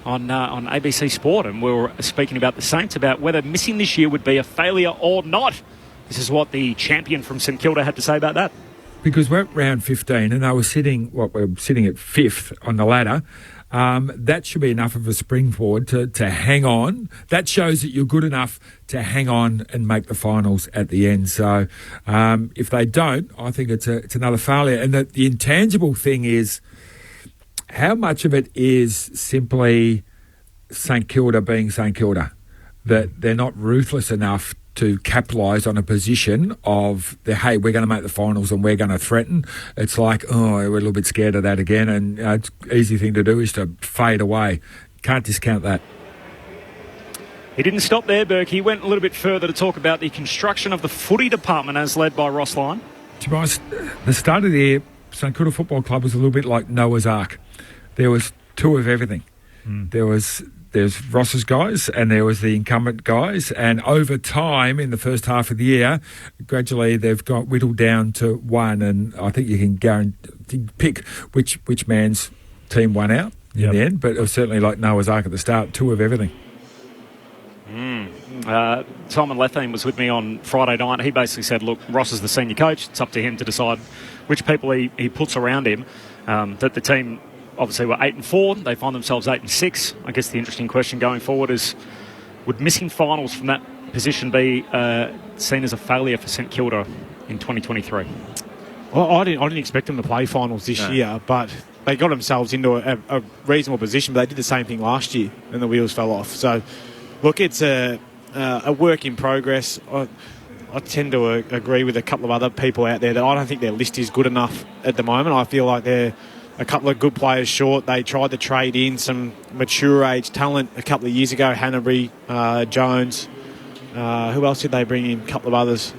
[SPEAKER 12] on ABC Sport, and we were speaking about the Saints, about whether missing this year would be a failure or not. This is what the champion from St Kilda had to say about that.
[SPEAKER 2] Because we're at round 15 and we're sitting at fifth on the ladder. That should be enough of a springboard to hang on. That shows that you're good enough to hang on and make the finals at the end. So if they don't, I think it's another failure. And the intangible thing is, how much of it is simply St Kilda being St Kilda? That they're not ruthless enough to capitalise on a position of, hey, we're going to make the finals and we're going to threaten. It's like, we're a little bit scared of that again, and it's an easy thing to do is to fade away. Can't discount that.
[SPEAKER 12] He didn't stop there, Burke. He went a little bit further to talk about the construction of the footy department as led by Ross Lyon.
[SPEAKER 2] To be honest, the start of the year, St Kilda Football Club was a little bit like Noah's Ark. There was two of everything. There's Ross's guys and there was the incumbent guys, and over time in the first half of the year, gradually they've got whittled down to one, and I think you can pick which man's team won out in the end, but it was certainly like Noah's Ark at the start, two of everything.
[SPEAKER 12] Simon Lethine was with me on Friday night. He basically said, look, Ross is the senior coach. It's up to him to decide which people he puts around him. That the team obviously were 8-4. They find themselves 8-6. I guess the interesting question going forward is, would missing finals from that position be seen as a failure for St Kilda in 2023?
[SPEAKER 19] Well, I didn't expect them to play finals this year, but they got themselves into a reasonable position. But they did the same thing last year, and the wheels fell off. So, look, it's a work in progress. I tend to agree with a couple of other people out there that I don't think their list is good enough at the moment. I feel like they're a couple of good players short. They tried to trade in some mature age talent a couple of years ago. Hanbury, Jones. Who else did they bring in? A couple of others.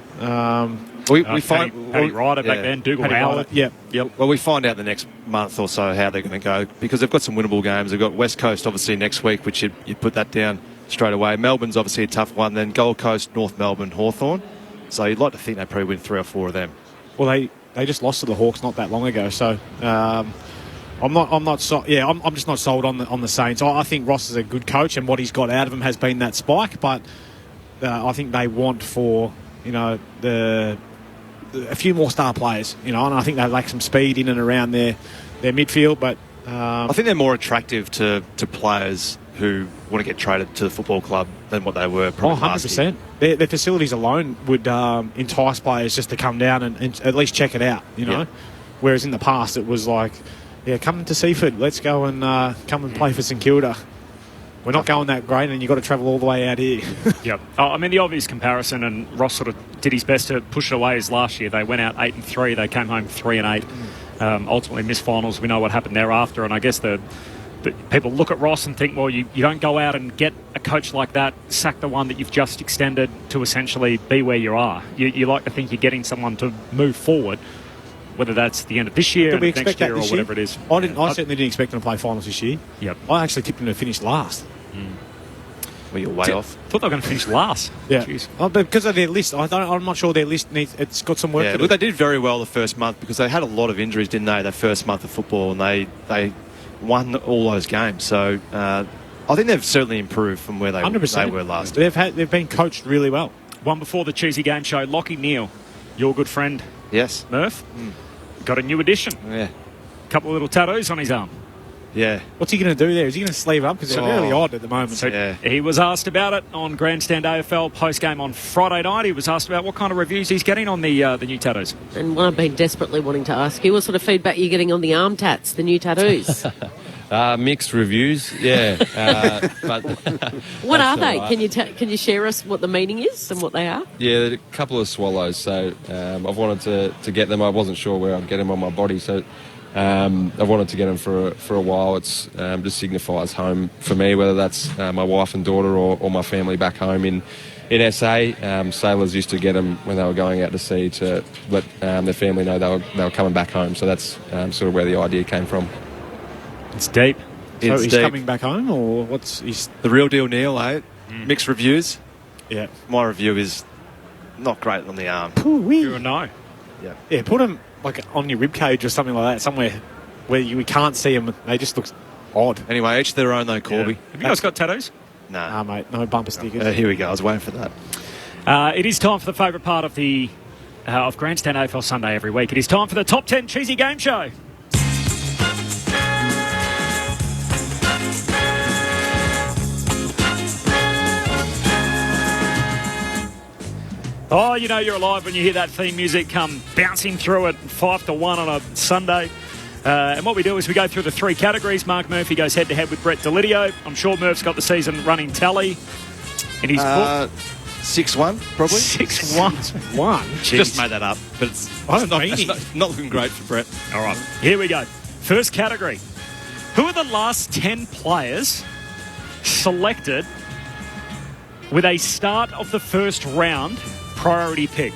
[SPEAKER 16] We find
[SPEAKER 12] Paddy Ryder back then, Dougal Howard.
[SPEAKER 19] Yep.
[SPEAKER 16] Well, we find out the next month or so how they're going to go, because they've got some winnable games. They've got West Coast obviously next week, which you'd put that down straight away. Melbourne's obviously a tough one. Then Gold Coast, North Melbourne, Hawthorn. So you'd like to think they probably win 3 or 4 of them.
[SPEAKER 19] Well, they just lost to the Hawks not that long ago. So I'm just not sold on the Saints. I think Ross is a good coach, and what he's got out of him has been that spike. But I think they want for a few more star players. And I think they lack some speed in and around their midfield. But
[SPEAKER 16] I think they're more attractive to players who want to get traded to the football club than what they were probably
[SPEAKER 19] 100%. Their facilities alone would entice players just to come down and at least check it out, Whereas in the past it was like, come to Seaford, let's go and come and play for St Kilda. We're not going that great, and you've got to travel all the way out here.
[SPEAKER 12] Yep. I mean, the obvious comparison, and Ross sort of did his best to push it away, is last year. They went out 8-3. They came home 3-8. Ultimately missed finals. We know what happened thereafter, and I guess the people look at Ross and think, well, you don't go out and get a coach like that, sack the one that you've just extended to essentially be where you are. You like to think you're getting someone to move forward, whether that's the end of this year, next year, or whatever it is.
[SPEAKER 19] I certainly didn't expect them to play finals this year.
[SPEAKER 12] Yep.
[SPEAKER 19] I actually tipped them to finish last.
[SPEAKER 16] Well, you're way off.
[SPEAKER 12] I thought they were going to finish last.
[SPEAKER 19] Yeah. But because of their list, I'm not sure their list it's got some work to do.
[SPEAKER 16] Look, they did very well the first month because they had a lot of injuries, didn't they, that first month of football, and they won all those games. So I think they've certainly improved from where they were last year.
[SPEAKER 19] They've been coached really well.
[SPEAKER 12] One before the Tuesday game show, Lockie Neal, your good friend.
[SPEAKER 16] Yes.
[SPEAKER 12] Murph. got a new addition.
[SPEAKER 16] Yeah.
[SPEAKER 12] Couple of little tattoos on his arm.
[SPEAKER 16] Yeah.
[SPEAKER 19] What's he going to do there? Is he going to sleeve up? Because it's really odd at the moment.
[SPEAKER 12] So he was asked about it on Grandstand AFL post-game on Friday night. He was asked about what kind of reviews he's getting on the new tattoos.
[SPEAKER 7] And one I've been desperately wanting to ask you, what sort of feedback are you getting on the arm tats, the new tattoos?
[SPEAKER 8] Mixed reviews, yeah. But
[SPEAKER 7] what are they?
[SPEAKER 8] Right.
[SPEAKER 7] Can you share us what the meaning is and what they are?
[SPEAKER 8] Yeah, they're a couple of swallows. So I've wanted to get them. I wasn't sure where I'd get them on my body, so I've wanted to get them for a while. It's just signifies home for me, whether that's my wife and daughter or my family back home in SA. Sailors used to get them when they were going out to sea to let their family know they were coming back home. So that's sort of where the idea came from.
[SPEAKER 12] It's deep.
[SPEAKER 19] So he's coming back home, or he's
[SPEAKER 16] the real deal, Neil, eh? Mixed reviews.
[SPEAKER 19] Yeah.
[SPEAKER 16] My review is not great on the arm.
[SPEAKER 12] You and I.
[SPEAKER 16] Yeah.
[SPEAKER 19] Yeah, put them like on your rib cage or something like that, somewhere where we can't see them. They just look odd.
[SPEAKER 16] Anyway, each their own though, Corby.
[SPEAKER 12] Yeah. Have you guys got tattoos?
[SPEAKER 16] No.
[SPEAKER 19] Mate, no bumper stickers.
[SPEAKER 16] Here we go. I was waiting for that.
[SPEAKER 12] It is time for the favourite part of the of Grandstand AFL Sunday every week. It is time for the Top 10 Cheesy Game Show. Oh, you know you're alive when you hear that theme music come bouncing through at 5 to 1 on a Sunday. And what we do is we go through the three categories. Mark Murphy goes head-to-head with Brett Delidio. I'm sure Murph's got the season running tally in his book.
[SPEAKER 16] 6-1, probably.
[SPEAKER 12] 6-1.
[SPEAKER 16] Just made that up, but it's not looking great for Brett.
[SPEAKER 12] All right, here we go. First category. Who are the last 10 players selected with a start of the first round priority pick?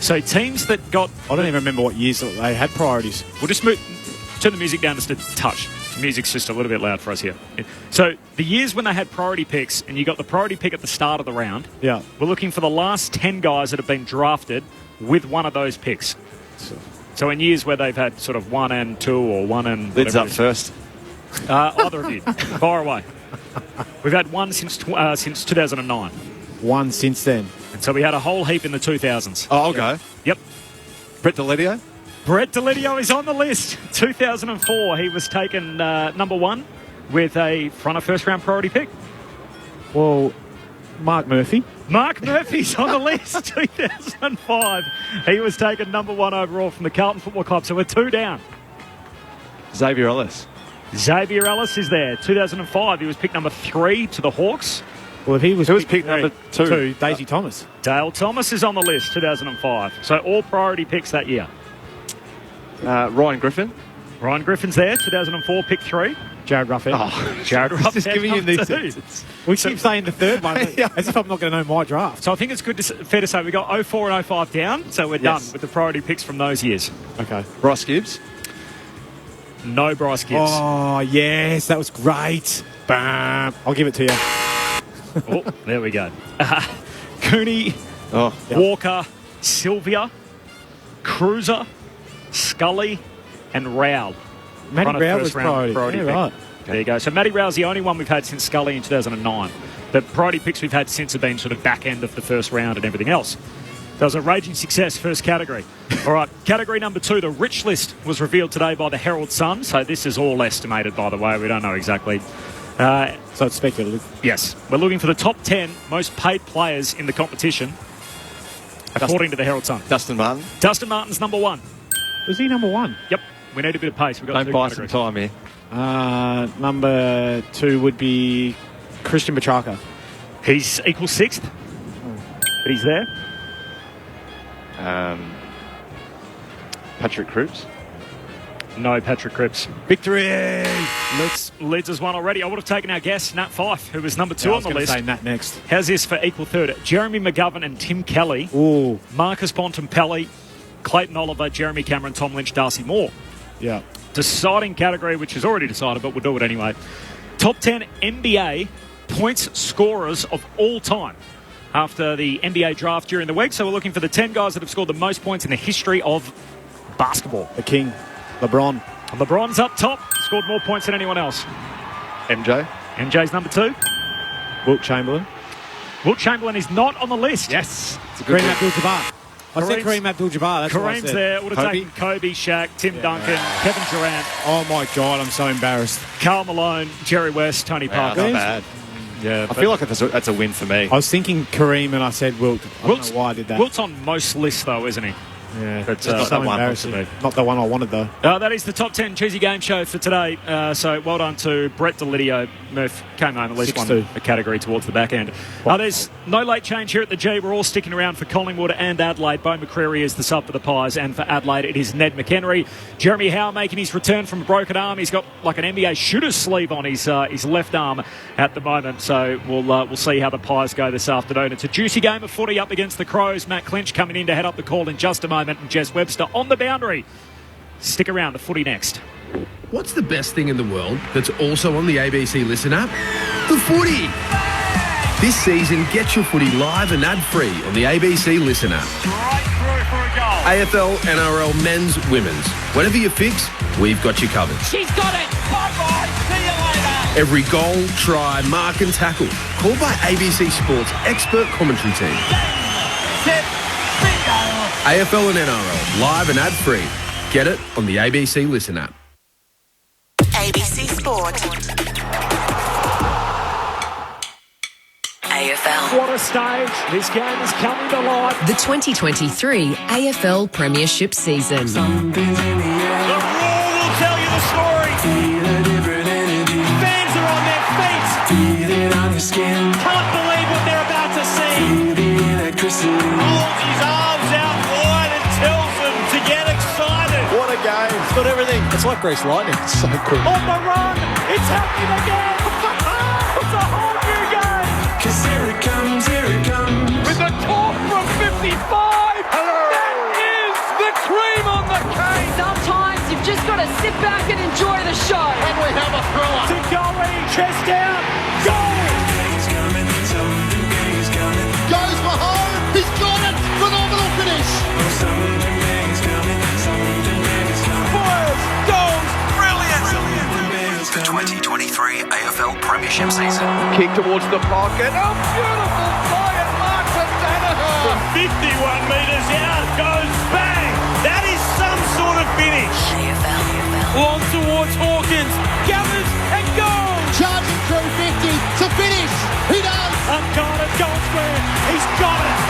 [SPEAKER 12] So teams that got...
[SPEAKER 19] I don't even remember what years they had priorities.
[SPEAKER 12] We'll just turn the music down just a touch. The music's just a little bit loud for us here. So the years when they had priority picks and you got the priority pick at the start of the round,
[SPEAKER 19] yeah,
[SPEAKER 12] we're looking for the last 10 guys that have been drafted with one of those picks. So in years where they've had sort of 1 and 2 or 1 and...
[SPEAKER 16] Lids up first.
[SPEAKER 12] Either of you. Fire away. We've had one since 2009.
[SPEAKER 19] One since then.
[SPEAKER 12] And so we had a whole heap in the 2000s.
[SPEAKER 16] Oh, I'll go.
[SPEAKER 12] Yep.
[SPEAKER 16] Brett Delidio?
[SPEAKER 12] Brett Delidio is on the list. 2004, he was taken number 1 with a front of first round priority pick.
[SPEAKER 19] Well, Mark Murphy.
[SPEAKER 12] Mark Murphy's on the list. 2005, he was taken number 1 overall from the Carlton Football Club. So we're 2 down.
[SPEAKER 16] Xavier Ellis.
[SPEAKER 12] Xavier Ellis is there. 2005, he was picked number 3 to the Hawks.
[SPEAKER 19] Well, if he was
[SPEAKER 16] picked number 2,
[SPEAKER 19] Daisy Thomas.
[SPEAKER 12] Dale Thomas is on the list, 2005. So all priority picks that year.
[SPEAKER 16] Ryan Griffin.
[SPEAKER 12] Ryan Griffin's there, 2004, pick 3.
[SPEAKER 19] Jared Ruffhead.
[SPEAKER 12] Oh, Jared Ruffhead.
[SPEAKER 19] Just giving you these things. We keep saying the third one, as if I'm not going to know my draft.
[SPEAKER 12] So I think it's fair to say we got 04 and 05 down, so we're done with the priority picks from those years.
[SPEAKER 19] Okay.
[SPEAKER 16] Bryce Gibbs.
[SPEAKER 12] No Bryce Gibbs.
[SPEAKER 19] Oh, yes, that was great. Bam. I'll give it to you.
[SPEAKER 12] Oh, there we go. Cooney, Walker, Sylvia, Cruiser, Scully, and Rowell.
[SPEAKER 19] Matty Rowell was priority
[SPEAKER 12] pick.
[SPEAKER 19] Right.
[SPEAKER 12] There you go. So Matty Rowell's the only one we've had since Scully in 2009. The priority picks we've had since have been sort of back end of the first round and everything else. That was a raging success, first category. All right, category number 2, the rich list was revealed today by the Herald Sun. So this is all estimated, by the way. We don't know exactly.
[SPEAKER 19] So it's speculative.
[SPEAKER 12] Yes. We're looking for the top 10 most paid players in the competition, according to the Herald Sun.
[SPEAKER 16] Dustin Martin.
[SPEAKER 12] Dustin Martin's number 1.
[SPEAKER 19] Was he number 1?
[SPEAKER 12] Yep. We need a bit of pace. We've got
[SPEAKER 16] Don't buy some time here.
[SPEAKER 19] Number 2 would be Christian Petrarca.
[SPEAKER 12] He's equal 6th, but he's there.
[SPEAKER 16] Patrick Cripps.
[SPEAKER 12] No Patrick Cripps.
[SPEAKER 19] Victory!
[SPEAKER 12] Leeds has won already. I would have taken our guest, Nat Fyfe, who was number 2 on the list.
[SPEAKER 19] Say Nat next.
[SPEAKER 12] How's this for equal third? Jeremy McGovern and Tim Kelly.
[SPEAKER 19] Ooh.
[SPEAKER 12] Marcus Bontempelli, Clayton Oliver, Jeremy Cameron, Tom Lynch, Darcy Moore.
[SPEAKER 19] Yeah.
[SPEAKER 12] Deciding category, which is already decided, but we'll do it anyway. Top 10 NBA points scorers of all time after the NBA draft during the week. So we're looking for the 10 guys that have scored the most points in the history of basketball.
[SPEAKER 19] The King, LeBron.
[SPEAKER 12] LeBron's up top, scored more points than anyone else.
[SPEAKER 16] MJ.
[SPEAKER 12] MJ's number 2.
[SPEAKER 19] Wilt Chamberlain.
[SPEAKER 12] Wilt Chamberlain is not on the list.
[SPEAKER 19] Yes.
[SPEAKER 16] It's a good
[SPEAKER 19] Abdul-Jabbar. I think Kareem Abdul-Jabbar. That's what I
[SPEAKER 12] Kareem's
[SPEAKER 19] said.
[SPEAKER 12] there. Would have taken Kobe, Shaq, Tim Duncan, Kevin Durant.
[SPEAKER 19] Oh, my God. I'm so embarrassed.
[SPEAKER 12] Karl Malone, Jerry West, Tony Parker.
[SPEAKER 16] Not bad.
[SPEAKER 12] Yeah,
[SPEAKER 16] I feel like that's a win for me.
[SPEAKER 19] I was thinking Kareem and I said Wilt. I don't know why I did that.
[SPEAKER 12] Wilt's on most lists, though, isn't he?
[SPEAKER 19] Yeah,
[SPEAKER 12] but
[SPEAKER 19] so embarrassing. Not the one I wanted, though.
[SPEAKER 12] That is the top 10 cheesy game show for today. So well done to Brett Delidio. Murph came home at least
[SPEAKER 19] 6-2.
[SPEAKER 12] a category towards the back end. There's no late change here at the G. We're all sticking around for Collingwood and Adelaide. Bo McCreary is the sub for the Pies, and for Adelaide it is Ned McHenry. Jeremy Howe making his return from a broken arm. He's got like an NBA shooter's sleeve on his left arm at the moment. So we'll see how the Pies go this afternoon. It's a juicy game of footy up against the Crows. Matt Clinch coming in to head up the call in just a moment, and Jess Webster on the boundary. Stick around, the footy next.
[SPEAKER 9] What's the best thing in the world that's also on the ABC Listen app? The footy! This season, get your footy live and ad-free on the ABC Listen app.
[SPEAKER 12] Right through for a goal.
[SPEAKER 9] AFL, NRL, men's, women's. Whatever you fix, we've got you covered.
[SPEAKER 12] She's got it! Bye-bye! See you later!
[SPEAKER 9] Every goal, try, mark and tackle. Called by ABC Sports' expert commentary team.
[SPEAKER 12] Set, bingo!
[SPEAKER 9] AFL and NRL, live and ad-free. Get it on the ABC Listen app.
[SPEAKER 13] ABC Sport. AFL.
[SPEAKER 12] What a stage. This game is coming to life.
[SPEAKER 10] The 2023 AFL Premiership season.
[SPEAKER 12] The roar will tell you the story. Fans are on their feet. Can't believe what they're about to see. Holds his arms out wide and tells them to get excited.
[SPEAKER 16] What a game. It's got everything. It's like Grease Lightning. It's so cool.
[SPEAKER 12] On the run. It's happening again. It's a whole new game.
[SPEAKER 23] Cause here it comes, here it comes.
[SPEAKER 12] With a talk from 55. Hello. That is the cream on the cake.
[SPEAKER 7] Sometimes you've just got to sit back and enjoy the show.
[SPEAKER 12] And we have a thriller. To Gully, chest down, goal.
[SPEAKER 14] Goes for home. He's got it. Phenomenal finish.
[SPEAKER 12] Fires, goals, brilliant.
[SPEAKER 11] The 2023 AFL Premiership season.
[SPEAKER 15] Kick towards the pocket. Oh, beautiful play at Martin Danaher.
[SPEAKER 12] From 51 metres out goes bang. That is some sort of finish. Long towards Hawkins. Gathers and goes.
[SPEAKER 14] Charging through 50 to finish. He does.
[SPEAKER 12] Unguarded goal square. He's got it.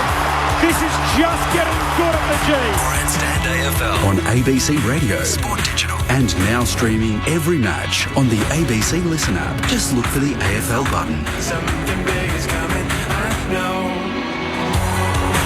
[SPEAKER 12] This is just getting good at the G.
[SPEAKER 11] Grandstand AFL. On ABC Radio. Sport Digital. And now streaming every match on the ABC Listen app. Just look for the AFL button.
[SPEAKER 23] Something big is coming, I know.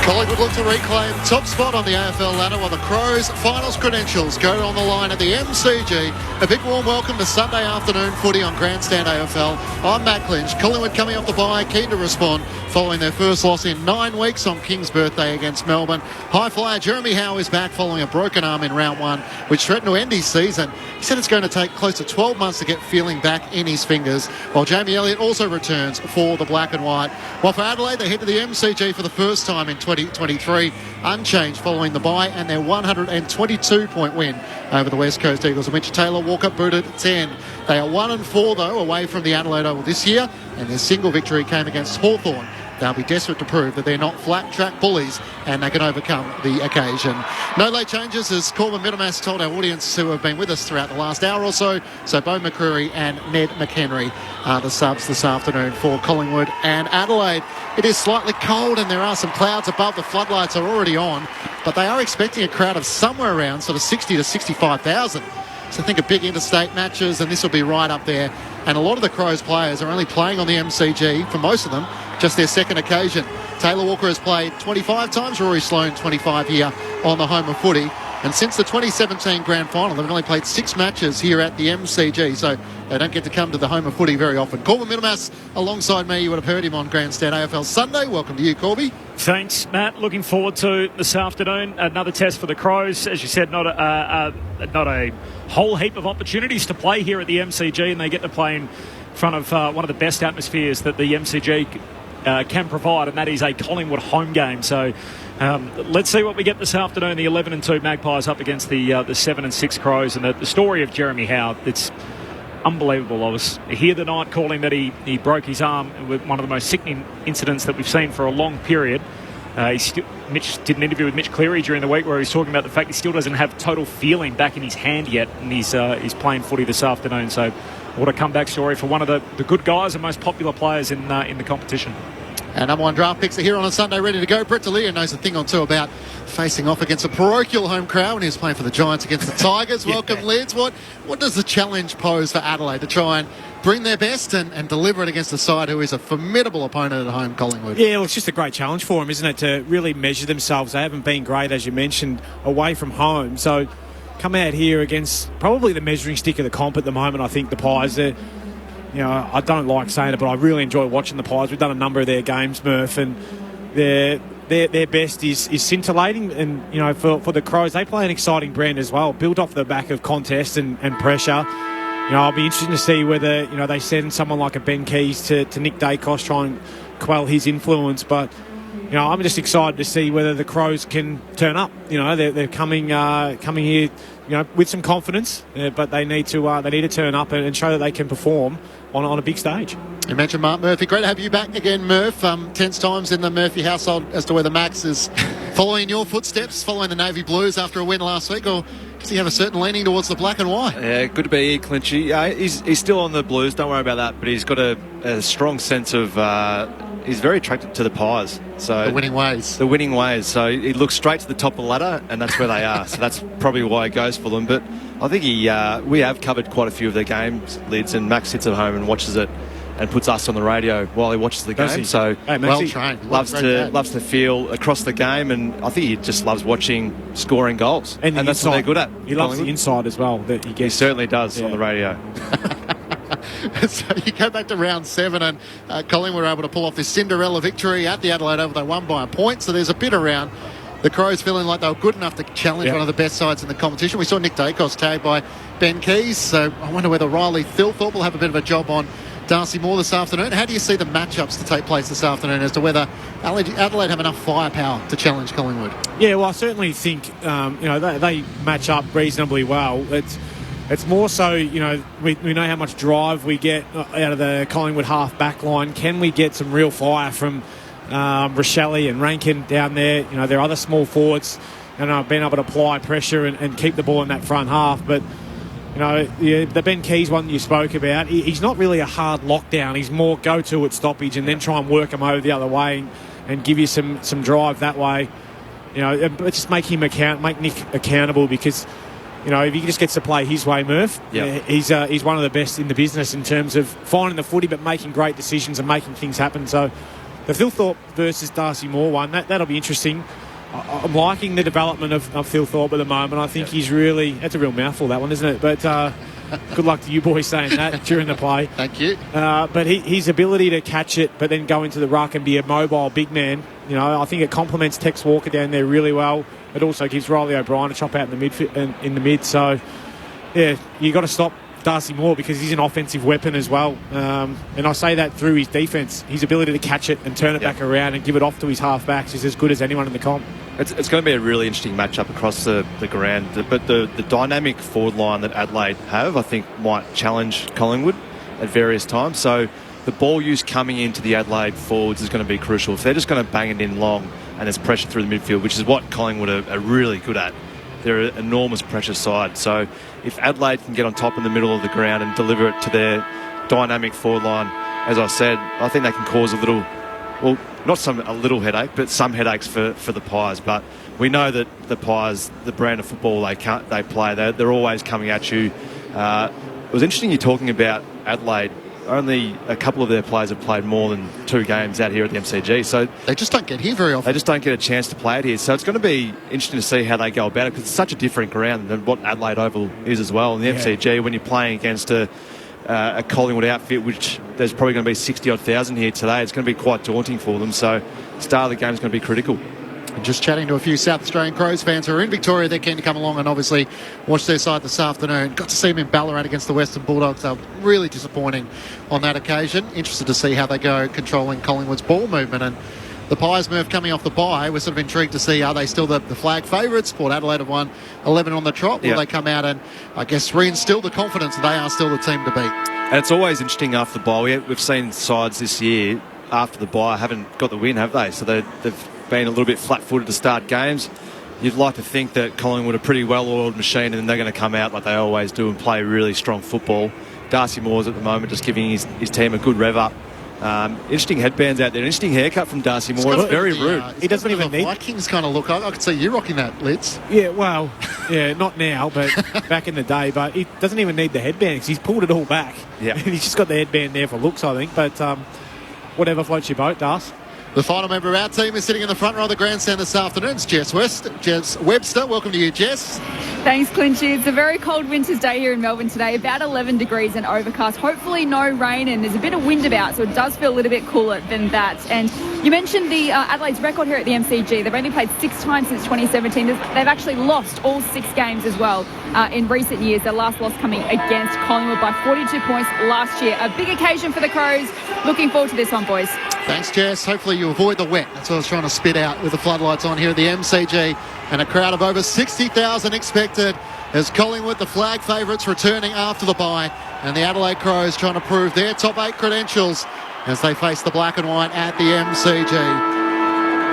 [SPEAKER 14] Collingwood look to reclaim top spot on the AFL ladder while the Crows' finals credentials go on the line at the MCG. A big warm welcome to Sunday afternoon footy on Grandstand AFL. I'm Matt Clinch. Collingwood coming off the bye, keen to respond following their first loss in 9 weeks on King's birthday against Melbourne. High flyer Jeremy Howe is back following a broken arm in round 1, which threatened to end his season. He said it's going to take close to 12 months to get feeling back in his fingers, while Jamie Elliott also returns for the black and white. While for Adelaide, they head to the MCG for the first time in 2023, unchanged following the bye and their 122-point win over the West Coast Eagles. And Mitch Taylor, walk-up booted 10. They are 1-4, though, away from the Adelaide Oval this year, and their single victory came against Hawthorn. They'll be desperate to prove that they're not flat-track bullies and they can overcome the occasion. No late changes, as Corbin Middlemass told our audience who have been with us throughout the last hour or so. So Bo McCreary and Ned McHenry are the subs this afternoon for Collingwood and Adelaide. It is slightly cold and there are some clouds above. The floodlights are already on, but they are expecting a crowd of somewhere around sort of 60 to 65,000. So think of big interstate matches, and this will be right up there. And a lot of the Crows players are only playing on the MCG, for most of them, just their second occasion. Taylor Walker has played 25 times, Rory Sloane 25 here on the home of footy. And since the 2017 Grand Final, they've only played 6 matches here at the MCG, so they don't get to come to the home of footy very often. Corbin Middlemass alongside me. You would have heard him on Grandstand AFL Sunday. Welcome to you, Corby.
[SPEAKER 12] Thanks, Matt. Looking forward to this afternoon. Another test for the Crows. As you said, not a whole heap of opportunities to play here at the MCG, and they get to play in front of one of the best atmospheres that the MCG can provide, and that is a Collingwood home game. So let's see what we get this afternoon. The 11-2 Magpies up against the 7-6 Crows, and the story of Jeremy Howe. It's unbelievable. I was here the night calling that he broke his arm with one of the most sickening incidents that we've seen for a long period. Mitch did an interview with Mitch Cleary during the week where he was talking about the fact he still doesn't have total feeling back in his hand yet, and he's playing footy this afternoon. So what a comeback story for one of the good guys and most popular players in the competition.
[SPEAKER 14] Our number one draft picks are here on a Sunday ready to go. Brett D'Elia knows a thing or two about facing off against a parochial home crowd when he was playing for the Giants against the Tigers. Welcome, Lids. What does the challenge pose for Adelaide to try and bring their best and deliver it against a side who is a formidable opponent at home, Collingwood?
[SPEAKER 19] Yeah, well, it's just a great challenge for them, isn't it, to really measure themselves. They haven't been great, as you mentioned, away from home. So come out here against probably the measuring stick of the comp at the moment. I think the Pies are... I don't like saying it, but I really enjoy watching the Pies. We've done a number of their games, Murph, and their best is scintillating. And, for the Crows, they play an exciting brand as well, built off the back of contest and pressure. I'll be interested to see whether, they send someone like a Ben Keys to Nick Dacos, try and quell his influence. But, I'm just excited to see whether the Crows can turn up. They're coming here, with some confidence, but they need to turn up and show that they can perform on a big stage.
[SPEAKER 14] You mentioned Mark Murphy. Great to have you back again, Murph. Tense times in the Murphy household as to whether Max is following your footsteps, following the Navy Blues after a win last week, or does he have a certain leaning towards the black and white?
[SPEAKER 16] Yeah, good to be here, Clinchy. He's still on the Blues, don't worry about that, but he's got a strong sense of... he's very attracted to the Pies. So
[SPEAKER 14] the winning ways.
[SPEAKER 16] The winning ways. So he looks straight to the top of the ladder, and that's where they are. So that's probably why he goes for them. But I think we have covered quite a few of their games, Lids, and Max sits at home and watches it and puts us on the radio while he watches the game. So
[SPEAKER 14] well trained.
[SPEAKER 16] Loves to feel across the game, and I think he just loves watching scoring goals. And that's what they're good at.
[SPEAKER 19] He loves the inside as well that he gets.
[SPEAKER 16] He certainly does on the radio.
[SPEAKER 14] So you go back to round 7 and Collingwood were able to pull off this Cinderella victory at the Adelaide Oval. They won by a point, so there's a bit around the Crows feeling like they were good enough to challenge one of the best sides in the competition. We saw Nick Dacos tagged by Ben Keys, so I wonder whether Riley Thilthorpe will have a bit of a job on Darcy Moore this afternoon. How do you see the matchups to take place this afternoon as to whether Adelaide have enough firepower to challenge Collingwood?
[SPEAKER 19] Yeah, well, I certainly think they match up reasonably well. It's more so, we know how much drive we get out of the Collingwood half back line. Can we get some real fire from Rochelle and Rankin down there? There are other small forwards and being able to apply pressure and keep the ball in that front half. But, the Ben Keys one you spoke about, he's not really a hard lockdown. He's more go-to at stoppage and then try and work him over the other way and give you some drive that way. Just make Nick accountable because... if he just gets to play his way, Murph, he's one of the best in the business in terms of finding the footy but making great decisions and making things happen. So the Thilthorpe versus Darcy Moore one, that'll be interesting. I'm liking the development of Thilthorpe at the moment. I think he's really... That's a real mouthful, that one, isn't it? But good luck to you boys saying that during the play.
[SPEAKER 14] Thank you.
[SPEAKER 19] But his ability to catch it but then go into the ruck and be a mobile big man, I think it complements Tex Walker down there really well. It also gives Riley O'Brien a chop out in the mid. So, yeah, you got to stop Darcy Moore because he's an offensive weapon as well. And I say that through his defence. His ability to catch it and turn it back around and give it off to his half-backs is as good as anyone in the comp.
[SPEAKER 16] It's going to be a really interesting matchup across the ground. But the dynamic forward line that Adelaide have, I think, might challenge Collingwood at various times. So the ball use coming into the Adelaide forwards is going to be crucial. If they're just going to bang it in long and there's pressure through the midfield, which is what Collingwood are really good at. They're an enormous pressure side. So if Adelaide can get on top in the middle of the ground and deliver it to their dynamic forward line, as I said, I think they can cause a little headache, but some headaches for the Pies. But we know that the Pies, the brand of football they play, they're always coming at you. It was interesting you talking about Adelaide. Only a couple of their players have played more than 2 games out here at the MCG. So
[SPEAKER 14] they just don't get here very often.
[SPEAKER 16] They just don't get a chance to play it here. So it's going to be interesting to see how they go about it because it's such a different ground than what Adelaide Oval is as well. In the MCG, when you're playing against a Collingwood outfit, which there's probably going to be 60-odd thousand here today, it's going to be quite daunting for them. So the start of the game is going to be critical.
[SPEAKER 14] Just chatting to a few South Australian Crows fans who are in Victoria. They're keen to come along and obviously watch their side this afternoon. Got to see them in Ballarat against the Western Bulldogs. They were really disappointing on that occasion. Interested to see how they go controlling Collingwood's ball movement. And the Pies, Murph, coming off the bye, we're sort of intrigued to see, are they still the flag favourites? Port Adelaide have won 11 on the trot. Will they come out and, I guess, reinstill the confidence that they are still the team to beat?
[SPEAKER 16] And it's always interesting after the bye. We've seen sides this year after the bye haven't got the win, have they? So they've been a little bit flat-footed to start games. You'd like to think that Collingwood are a pretty well-oiled machine and they're going to come out like they always do and play really strong football. Darcy Moore's at the moment just giving his team a good rev up. Interesting headbands out there. Interesting haircut from Darcy Moore. It's very rude.
[SPEAKER 14] He doesn't even need Vikings kind of look. I could see you rocking that, Lids.
[SPEAKER 19] Yeah, well, yeah, not now, but back in the day. But he doesn't even need the headband because he's pulled it all back.
[SPEAKER 16] Yeah,
[SPEAKER 19] he's just got the headband there for looks, I think. But whatever floats your boat, Darcy.
[SPEAKER 14] The final member of our team is sitting in the front row of the grandstand this afternoon. It's Jess Webster. Welcome to you, Jess.
[SPEAKER 3] Thanks, Clinchy. It's a very cold winter's day here in Melbourne today, about 11 degrees and overcast. Hopefully no rain, and there's a bit of wind about, so it does feel a little bit cooler than that. And you mentioned the Adelaide's record here at the MCG. They've only played 6 times since 2017. They've actually lost all 6 games as well in recent years. Their last loss coming against Collingwood by 42 points last year. A big occasion for the Crows. Looking forward to this one, boys.
[SPEAKER 14] Thanks, Jess. Hopefully you avoid the wet. That's what I was trying to spit out with the floodlights on here at the MCG. And a crowd of over 60,000 expected as Collingwood, the flag favourites, returning after the bye. And the Adelaide Crows trying to prove their top 8 credentials as they face the black and white at the MCG.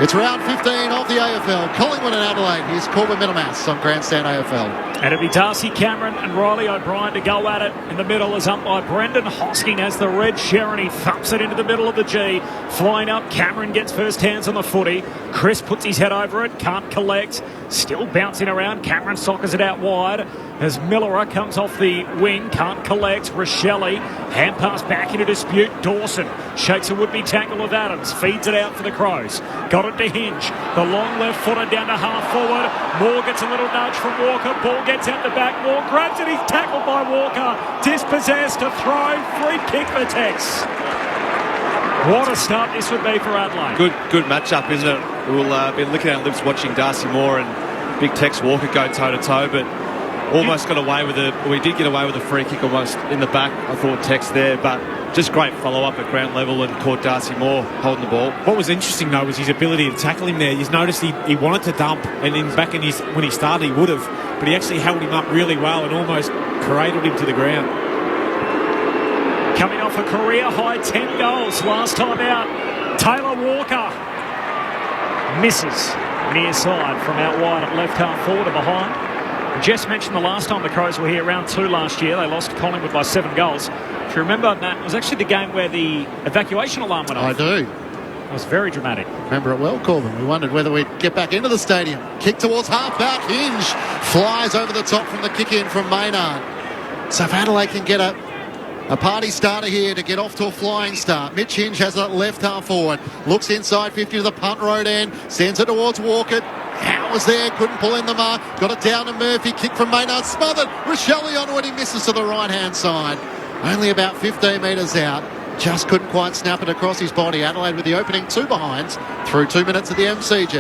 [SPEAKER 14] It's round 15 of the AFL. Collingwood and Adelaide. Here's Corbin Middlemass on Grandstand AFL.
[SPEAKER 12] And it'll be Darcy Cameron and Riley O'Brien to go at it. In the middle is up by Brendan Hosking as the red Sherrini thumps it into the middle of the G. Flying up, Cameron gets first hands on the footy. Chris puts his head over it, can't collect. Still bouncing around. Cameron sockers it out wide as Millerer comes off the wing, can't collect. Rochelle, hand pass back into dispute. Dawson shakes a would-be tackle of Adams, feeds it out for the Crows. Got it to Hinge. The long left footer down to half forward. Moore gets a little nudge from Walker. Ball gets out the back. Moore grabs it. He's tackled by Walker. Dispossessed to throw. Free kick for Tex. What a start this would be for Adelaide.
[SPEAKER 16] Good matchup, isn't it? We'll be licking our lips watching Darcy Moore and Big Tex Walker go toe-to-toe, but almost got away with it. We did get away with a free kick almost in the back, I thought, Tex there, but just great follow-up at ground level and caught Darcy Moore holding the ball.
[SPEAKER 19] What was interesting, though, was his ability to tackle him there. You've noticed he wanted to dump, and when he started, he would have, but he actually held him up really well and almost cradled him to the ground.
[SPEAKER 12] Coming off a career-high 10 goals last time out, Taylor Walker misses near side from out wide at left half forward or behind. Jess mentioned the last time the Crows were here, round 2 last year. They lost to Collingwood by 7 goals. If you remember, Matt, it was actually the game where the evacuation alarm went off.
[SPEAKER 14] I do.
[SPEAKER 12] It was very dramatic.
[SPEAKER 14] Remember it well, Corbin. We wondered whether we'd get back into the stadium. Kick towards half-back. Hinge flies over the top from the kick-in from Maynard. So if Adelaide can get a party starter here to get off to a flying start. Mitch Hinge has it left half forward. Looks inside 50 to the punt road end. Sends it towards Walker. Howe was there. Couldn't pull in the mark. Got it down to Murphy. Kick from Maynard. Smothered. Rochelle onto it. He misses to the right-hand side. Only about 15 metres out. Just couldn't quite snap it across his body. Adelaide with the opening 2 behinds through 2 minutes at the MCG.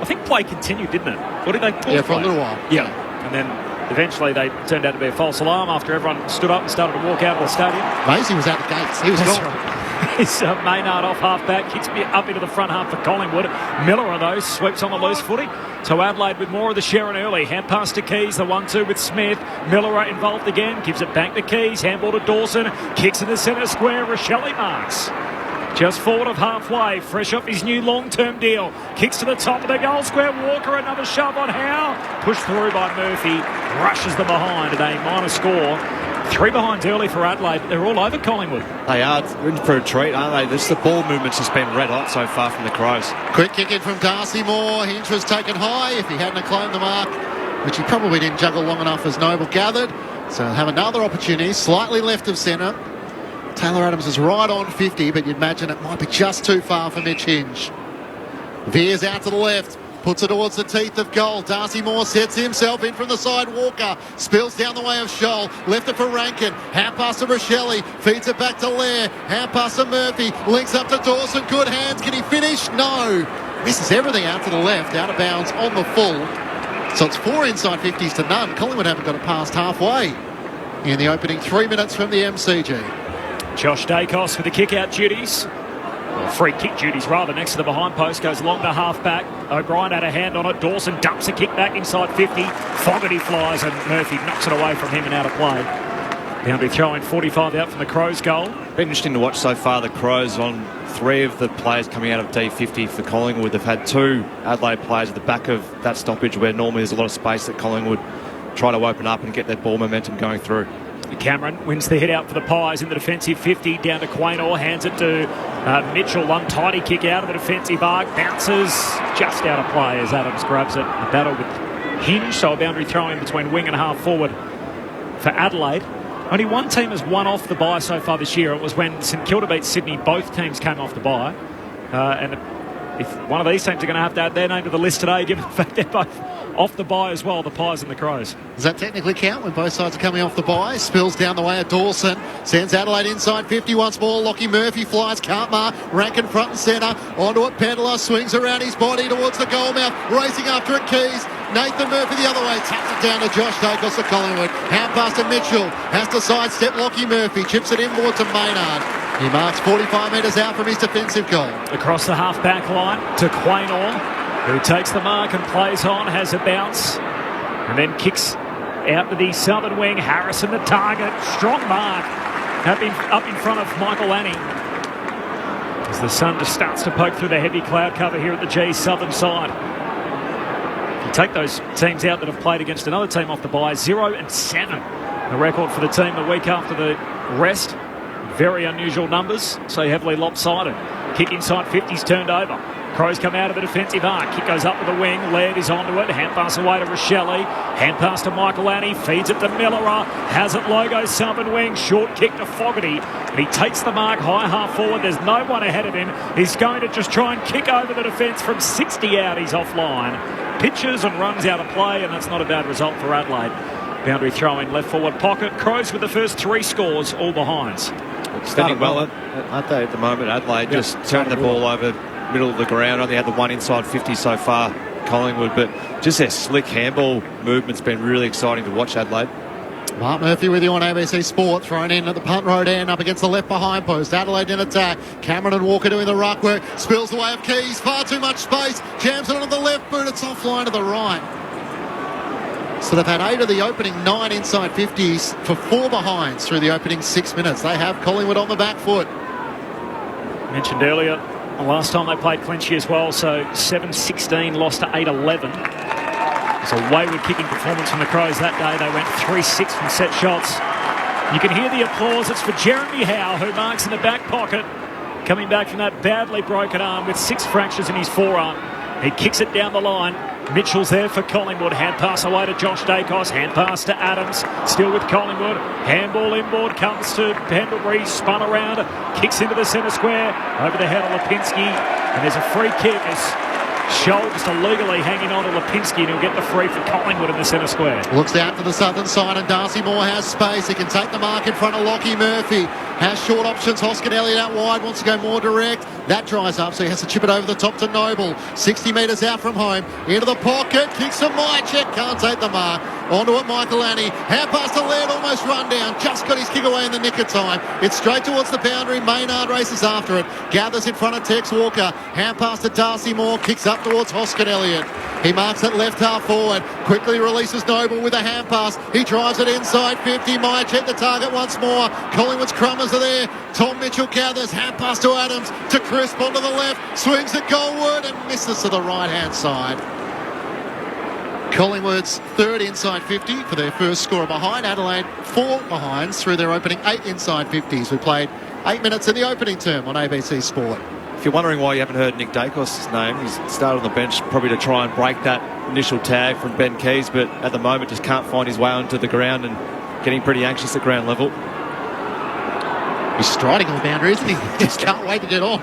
[SPEAKER 12] I think play continued, didn't it? Or did they pause?
[SPEAKER 14] Yeah, for a little while.
[SPEAKER 12] Yeah. And then eventually they turned out to be a false alarm after everyone stood up and started to walk out of the stadium.
[SPEAKER 14] Maisie was out the gates. He was gone.
[SPEAKER 12] Right. It's Maynard off half-back, kicks me up into the front half for Collingwood. Miller, though, sweeps on the loose footy. So Adelaide with more of the Sharon early. Hand pass to Keys, the 1-2 with Smith. Miller involved again, gives it back to Keys. Handball to Dawson, kicks in the centre square. Rochelle marks. Just forward of halfway, fresh off his new long-term deal. Kicks to the top of the goal square. Walker, another shove on Howe. Pushed through by Murphy. Rushes them behind at a minor score. 3 behinds early for Adelaide. They're all over Collingwood.
[SPEAKER 16] They are in for a treat, aren't they? The ball movement's just been red hot so far from the Crows.
[SPEAKER 14] Quick kick in from Darcy Moore. Hinge was taken high if he hadn't claimed the mark, which he probably didn't juggle long enough, as Noble gathered. So he'll have another opportunity, slightly left of centre. Taylor Adams is right on 50, but you'd imagine it might be just too far for Mitch Hinge. Veers out to the left, puts it towards the teeth of goal. Darcy Moore sets himself in from the side. Walker spills down the way of Scholl. Left it for Rankin. Hand pass to Rochelle. Feeds it back to Lair. Hand pass to Murphy. Links up to Dawson. Good hands. Can he finish? No. Misses everything out to the left. Out of bounds on the full. So it's 4 inside 50s to none. Collingwood haven't got it past halfway in the opening 3 minutes from the MCG.
[SPEAKER 12] Josh Dacos with the kick-out duties. Or free kick duties, rather, next to the behind post. Goes long to half-back. O'Brien had a hand on it. Dawson dumps a kick back inside 50. Fogarty flies and Murphy knocks it away from him and out of play. Boundary throw-in, 45 out from the Crows' goal.
[SPEAKER 16] Been interesting to watch so far. The Crows on 3 of the players coming out of D50 for Collingwood. They've had 2 Adelaide players at the back of that stoppage where normally there's a lot of space that Collingwood try to open up and get their ball momentum going through.
[SPEAKER 12] Cameron wins the hit out for the Pies in the defensive 50, down to Quaynor, hands it to Mitchell. Untidy kick out of the defensive arc, bounces just out of play as Adams grabs it. A battle with Hinge, so a boundary throw in between wing and half forward for Adelaide. Only one team has won off the bye so far this year. It was when St Kilda beat Sydney. Both teams came off the bye. And if one of these teams are going to have to add their name to the list today, given the fact they're both off the bye as well, the Pies and the Crows.
[SPEAKER 14] Does that technically count when both sides are coming off the bye? Spills down the way of Dawson. Sends Adelaide inside 50 once more. Lockie Murphy flies. Can't mark. Rankin front and centre. Onto it. Pedler swings around his body towards the goal mouth. Racing after it. Keys. Nathan Murphy the other way. Taps it down to Josh Dacos to Collingwood. Hand pass to Mitchell. Has to sidestep Lockie Murphy. Chips it inboard to Maynard. He marks 45 metres out from his defensive goal.
[SPEAKER 12] Across the half-back line to Quaynor, who takes the mark and plays on, has a bounce, and then kicks out to the southern wing. Harrison the target. Strong mark up in front of Michael Annie. As the sun just starts to poke through the heavy cloud cover here at the G southern side. If you take those teams out that have played against another team off the bye, 0-7. The record for the team the week after the rest. Very unusual numbers, so heavily lopsided. Kick inside 50's turned over. Crows come out of the defensive arc. Kick goes up with the wing. Laird is onto it. Hand pass away to Rochelle. Hand pass to Michael Annie. Feeds it to Millerer. Has it Logo southern wing. Short kick to Fogarty. And he takes the mark high half forward. There's no one ahead of him. He's going to just try and kick over the defence from 60 out. He's offline. Pitches and runs out of play, and that's not a bad result for Adelaide. Boundary throw in left forward pocket. Crows with the first 3 scores, all behinds.
[SPEAKER 16] Standing well, aren't they, at the moment? Adelaide just turning the ball over middle of the ground. Only had the one inside 50 so far, Collingwood, but just their slick handball movement's been really exciting to watch, Adelaide.
[SPEAKER 14] Mark Murphy with you on ABC Sport, thrown in at the punt road end up against the left behind post. Adelaide in attack. Cameron and Walker doing the ruck work. Spills the way of Keys. Far too much space. Jams it onto the left boot. It's offline to the right. So they've had 8 of the opening 9 inside 50s for 4 behinds through the opening 6 minutes. They have Collingwood on the back foot.
[SPEAKER 12] Mentioned earlier, the last time they played Clinchie as well, so 7-16, lost to 8-11. It's a wayward kicking performance from the Crows that day. They went 3-6 from set shots. You can hear the applause. It's for Jeremy Howe, who marks in the back pocket, coming back from that badly broken arm with 6 fractures in his forearm. He kicks it down the line. Mitchell's there for Collingwood. Hand pass away to Josh Dacos. Hand pass to Adams. Still with Collingwood. Handball inboard comes to Pendlebury. Spun around. Kicks into the centre square. Over the head of Lipinski. And there's a free kick as Scholl just illegally hanging on to Lipinski, and he'll get the free for Collingwood in the centre square.
[SPEAKER 14] Looks out to the southern side, and Darcy Moore has space. He can take the mark in front of Lockie Murphy. Has short options. Hoskin Elliott out wide, wants to go more direct. That dries up, so he has to chip it over the top to Noble. 60 metres out from home. Into the pocket. Kicks to Mychek. Can't take the mark. Onto it, Michael Annie. Hand pass to Laird, almost run down. Just got his kick away in the nick of time. It's straight towards the boundary. Maynard races after it. Gathers in front of Tex Walker. Hand pass to Darcy Moore. Kicks up towards Hoskin Elliott. He marks it left half forward. Quickly releases Noble with a hand pass. He drives it inside 50. Mychek the target once more. Collingwood's crummers are there. Tom Mitchell gathers. Hand pass to Adams. To Crisp onto the left. Swings at goalward and misses to the right-hand side. Collingwood's 3rd inside 50 for their first score behind. Adelaide 4 behinds through their opening 8 inside 50s. We played 8 minutes in the opening term on ABC Sport.
[SPEAKER 16] If you're wondering why you haven't heard Nick Dacos' name, he's started on the bench probably to try and break that initial tag from Ben Keys, but at the moment just can't find his way onto the ground and getting pretty anxious at ground level.
[SPEAKER 14] He's striding on the boundary, isn't he? Just can't wait to get on.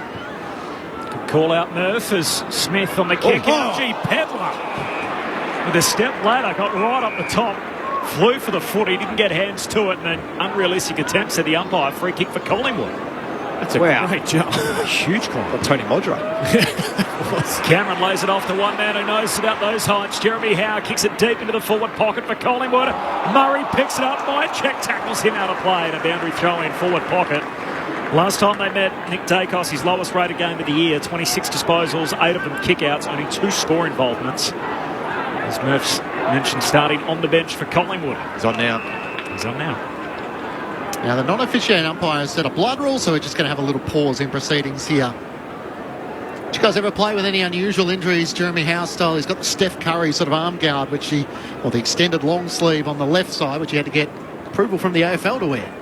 [SPEAKER 12] Good call out, Murph, as Smith on the kick. Gee, Pedler with a step ladder, got right up the top, flew for the foot. He didn't get hands to it, and an unrealistic attempt, said the umpire. Free kick for Collingwood.
[SPEAKER 19] That's a great jump.
[SPEAKER 12] Huge call.
[SPEAKER 16] Like Tony Modra.
[SPEAKER 12] Cameron lays it off to one man who knows about those heights. Jeremy Howe kicks it deep into the forward pocket for Collingwood. Murray picks it up. Mychek tackles him out of play, and a boundary throw in forward pocket. Last time they met, Nick Dacos, his lowest rated game of the year, 26 disposals, 8 of them kick-outs, only 2 score involvements. As Murph's mentioned, starting on the bench for Collingwood.
[SPEAKER 16] He's on now.
[SPEAKER 14] Now, the non-officiating umpire has set a blood rule, so we're just going to have a little pause in proceedings here. Did you guys ever play with any unusual injuries? Jeremy Howe style, he's got the Steph Curry sort of arm guard, the extended long sleeve on the left side, which he had to get approval from the AFL to wear.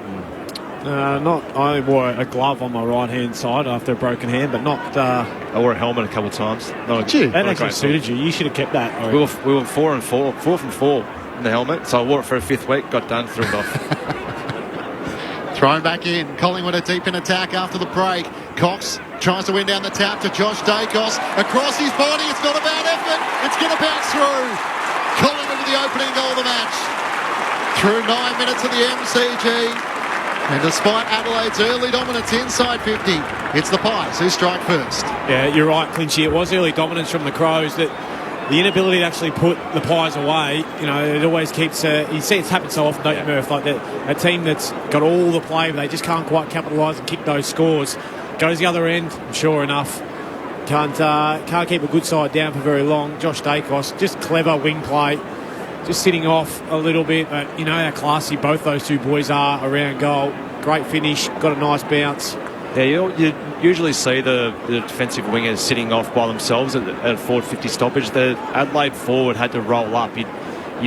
[SPEAKER 19] I wore a glove on my right-hand side after a broken hand, but not...
[SPEAKER 16] I wore a helmet a couple of times.
[SPEAKER 19] That actually suited you. You should have kept that.
[SPEAKER 16] We were 4 from 4 in the helmet, so I wore it for a 5th week, got done, threw it off.
[SPEAKER 14] Thrown back in. Collingwood are deep in attack after the break. Cox tries to win down the tap to Josh Dacos. Across his body, it's not a bad effort. It's going to bounce through. Collingwood with the opening goal of the match. Through 9 minutes of the MCG. And despite Adelaide's early dominance inside 50, it's the Pies who strike first.
[SPEAKER 19] Yeah, you're right, Clinchy. It was early dominance from the Crows. That the inability to actually put the Pies away, it always keeps... you see it's happened so often, don't you, Murph? Like a team that's got all the play, but they just can't quite capitalise and kick those scores. Goes the other end, sure enough. Can't keep a good side down for very long. Josh Dacos, just clever wing play. Just sitting off a little bit, but how classy both those two boys are around goal. Great finish, got a nice bounce.
[SPEAKER 16] Yeah, you usually see the defensive wingers sitting off by themselves at forward 50 stoppage. The Adelaide forward had to roll up. You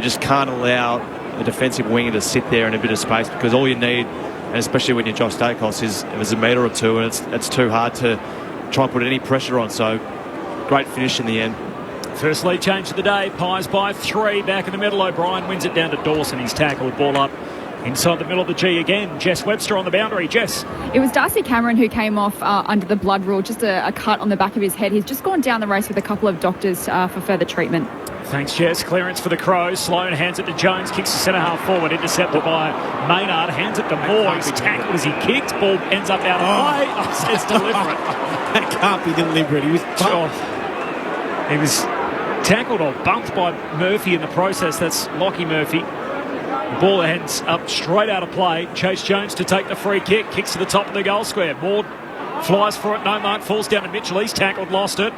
[SPEAKER 16] just can't allow a defensive winger to sit there in a bit of space, because all you need, and especially when you're Josh Dacos, is a metre or two, and it's too hard to try and put any pressure on. So great finish in the end.
[SPEAKER 12] First lead change of the day. Pies by 3. Back in the middle. O'Brien wins it down to Dawson. He's tackled. Ball up inside the middle of the G again. Jess Webster on the boundary. Jess.
[SPEAKER 3] It was Darcy Cameron who came off under the blood rule. Just a cut on the back of his head. He's just gone down the race with a couple of doctors for further treatment.
[SPEAKER 12] Thanks, Jess. Clearance for the Crows. Sloan hands it to Jones. Kicks the centre half forward. Intercepted by Maynard. Hands it to Moore. He's tackled as he kicked. Ball ends up out of play. Oh, it's deliberate.
[SPEAKER 19] That can't be deliberate. He was
[SPEAKER 12] He was tackled or bumped by Murphy in the process. That's Lockie Murphy. The ball ends up straight out of play. Chase Jones to take the free kick. Kicks to the top of the goal square. Moore flies for it. No mark. Falls down to Mitchell. He's tackled. Lost it.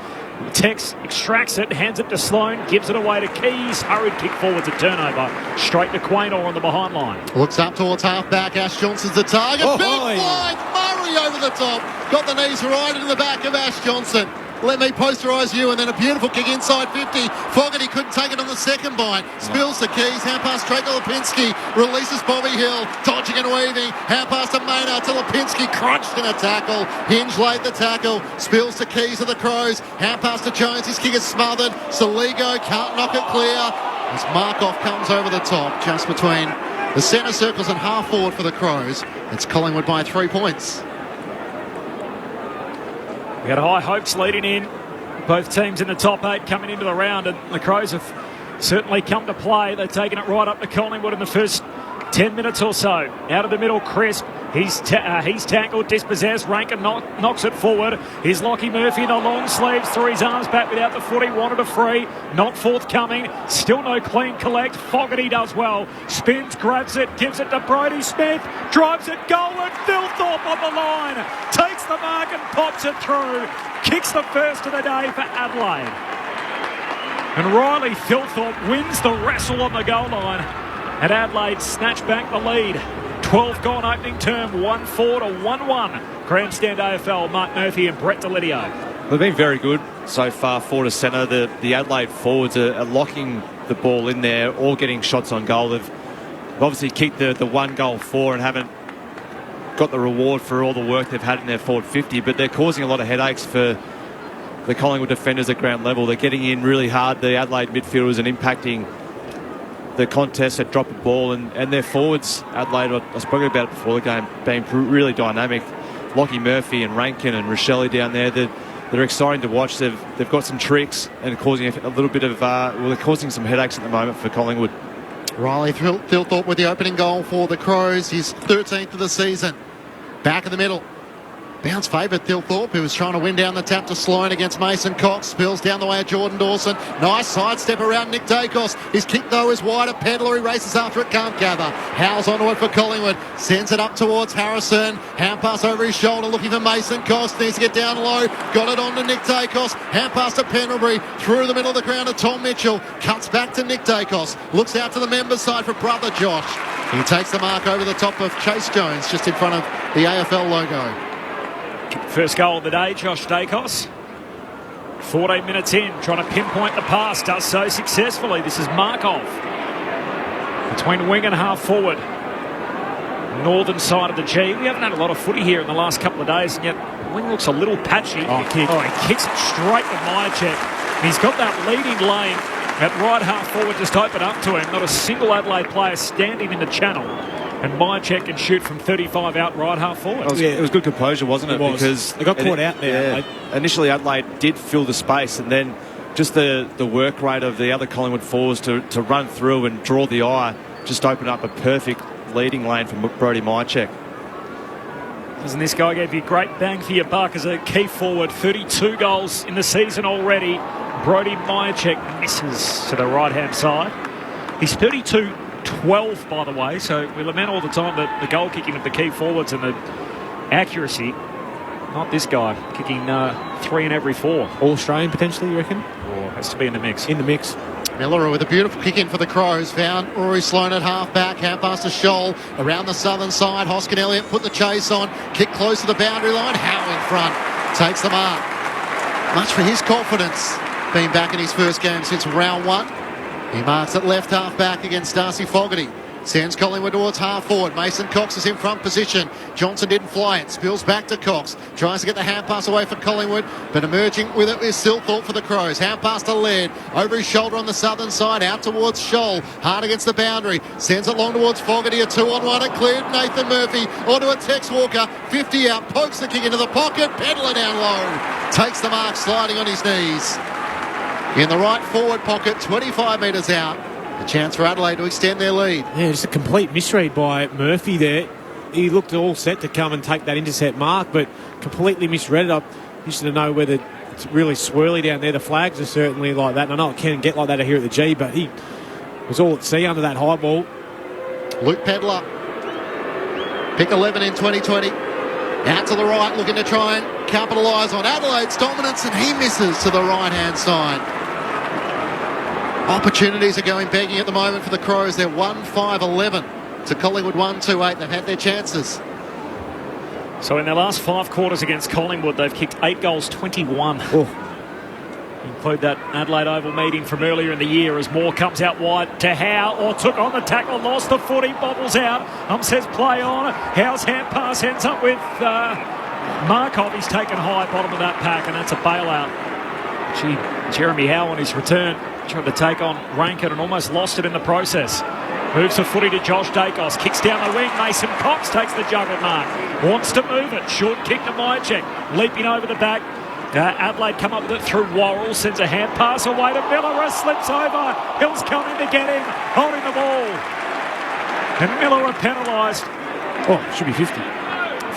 [SPEAKER 12] Tex extracts it. Hands it to Sloan. Gives it away to Keys. Hurried kick forward to turnover. Straight to Quaynor on the behind line.
[SPEAKER 14] Looks up towards half back. Ash Johnson's the target. Big fly. Murray over the top. Got the knees right into the back of Ash Johnson. Let me posterise you, and then a beautiful kick inside 50. Fogarty couldn't take it on the second bite. Spills the Keys. Hand pass straight to Lipinski. Releases Bobby Hill. Dodging and weaving. Hand pass to Maynard to Lipinski. Crunched in a tackle. Hinge laid the tackle. Spills the Keys to the Crows. Hand pass to Jones. His kick is smothered. Saligo can't knock it clear. As Markov comes over the top, just between the centre circles and half forward for the Crows. It's Collingwood by 3 points.
[SPEAKER 12] We had high hopes leading in. Both teams in the top 8 coming into the round, and the Crows have certainly come to play. They've taken it right up to Collingwood in the first 10 minutes or so. Out of the middle, Crisp. He's tackled, dispossessed. Rankin knocks it forward. Here's Lockie Murphy in the long sleeves. Threw his arms back without the footy. Wanted a free. Not forthcoming. Still no clean collect. Fogarty does well. Spins, grabs it, gives it to Brodie Smith. Drives it goal, and Thilthorpe on the line. Takes the mark and pops it through. Kicks the first of the day for Adelaide. And Riley Thilthorpe wins the wrestle on the goal line. And Adelaide snatch back the lead. 12 gone opening term, 1-4 to 1-1. Grandstand AFL, Mark Murphy and Brett Delidio.
[SPEAKER 16] They've been very good so far, forward to centre. The Adelaide forwards are locking the ball in there, all getting shots on goal. They've obviously kicked the 1 goal for and haven't got the reward for all the work they've had in their forward 50, but they're causing a lot of headaches for the Collingwood defenders at ground level. They're getting in really hard, the Adelaide midfielders, and impacting the contest at drop of ball, and their forwards, Adelaide, I spoke about it before the game, being really dynamic. Lockie Murphy and Rankin and Rochelle down there, they're exciting to watch. They've got some tricks and causing a little bit of they're causing some headaches at the moment for Collingwood.
[SPEAKER 14] Riley Thilthorpe with the opening goal for the Crows, his 13th of the season. Back in the middle. Bounce favourite Thilthorpe, who was trying to win down the tap to Sloan against Mason Cox. Spills down the way of Jordan Dawson. Nice sidestep around Nick Dacos. His kick, though, is wide. Pedler, he races after it, can't gather. Howes onto it for Collingwood. Sends it up towards Harrison. Hand pass over his shoulder, looking for Mason Cox. Needs to get down low. Got it on to Nick Dacos. Hand pass to Pendlebury. Through the middle of the ground to Tom Mitchell. Cuts back to Nick Dacos. Looks out to the members' side for brother Josh. He takes the mark over the top of Chase Jones, just in front of the AFL logo.
[SPEAKER 12] First goal of the day, Josh Dacos. 14 minutes in, trying to pinpoint the pass, does so successfully. This is Markov between wing and half forward. Northern side of the G. We haven't had a lot of footy here in the last couple of days, and yet the wing looks a little patchy. He kicks it straight to Myercheck. He's got that leading lane at right half forward just open up to him. Not a single Adelaide player standing in the channel. And Myercheck can shoot from 35 out right half forward.
[SPEAKER 16] It was good composure, wasn't it?
[SPEAKER 19] Because they got caught out there.
[SPEAKER 16] Initially, Adelaide did fill the space, and then just the work rate of the other Collingwood forwards to run through and draw the eye just opened up a perfect leading lane for Brodie Myercheck.
[SPEAKER 12] Doesn't this guy give you great bang for your buck as a key forward? 32 goals in the season already. Brodie Myercheck misses to the right-hand side. He's 32-12, by the way, so we lament all the time that the goal kicking of the key forwards and the accuracy. Not this guy, kicking 3 in every 4.
[SPEAKER 19] All-Australian potentially, you reckon?
[SPEAKER 12] Or has to be in the mix.
[SPEAKER 19] In the mix.
[SPEAKER 14] Miller with a beautiful kick in for the Crows. Found Rory Sloane at half-back. Hand pass to Scholl. Around the southern side, Hoskin Elliott put the chase on. Kick close to the boundary line. Howe in front. Takes the mark. Much for his confidence. Been back in his first game since round 1. He marks at left half-back against Darcy Fogarty. Sends Collingwood towards half-forward. Mason Cox is in front position. Johnson didn't fly it. Spills back to Cox. Tries to get the hand pass away for Collingwood, but emerging with it is Silthorpe for the Crows. Hand pass to Laird. Over his shoulder on the southern side. Out towards Scholl. Hard against the boundary. Sends it long towards Fogarty. A 2-on-1 and cleared. Nathan Murphy onto a Tex Walker. 50 out. Pokes the kick into the pocket. Pedler down low. Takes the mark sliding on his knees. In the right forward pocket. 25 metres out. A chance for Adelaide to extend their lead.
[SPEAKER 19] Yeah, just a complete misread by Murphy there. He looked all set to come and take that intercept mark, but completely misread it. I'm interested to know whether it's really swirly down there. The flags are certainly like that. And I know it can get like that here at the G, but he was all at sea under that high ball.
[SPEAKER 14] Luke Pedler. Pick 11 in 2020. Out to the right, looking to try and capitalise on Adelaide's dominance, and he misses to the right-hand side. Opportunities are going begging at the moment for the Crows. They're 1-5-11 to Collingwood 1-2-8. They've had their chances.
[SPEAKER 12] So in their last 5 quarters against Collingwood, they've kicked 8 goals, 21. Include that Adelaide Oval meeting from earlier in the year as Moore comes out wide to Howe, or took on the tackle, lost the footy, bobbles out. Says play on. Howe's hand pass ends up with Markov. He's taken high, bottom of that pack, and that's a bailout. Jeremy Howe on his return tried to take on Rankin and almost lost it in the process. Moves the footy to Josh Dacos. Kicks down the wing. Mason Cox takes the juggle mark. Wants to move it. Short kick to Myercheck. Leaping over the back. Adelaide come up with it through Worrell. Sends a hand pass away to Miller. Slips over. Hill's coming to get him. Holding the ball. And Miller penalised.
[SPEAKER 19] Should be 50.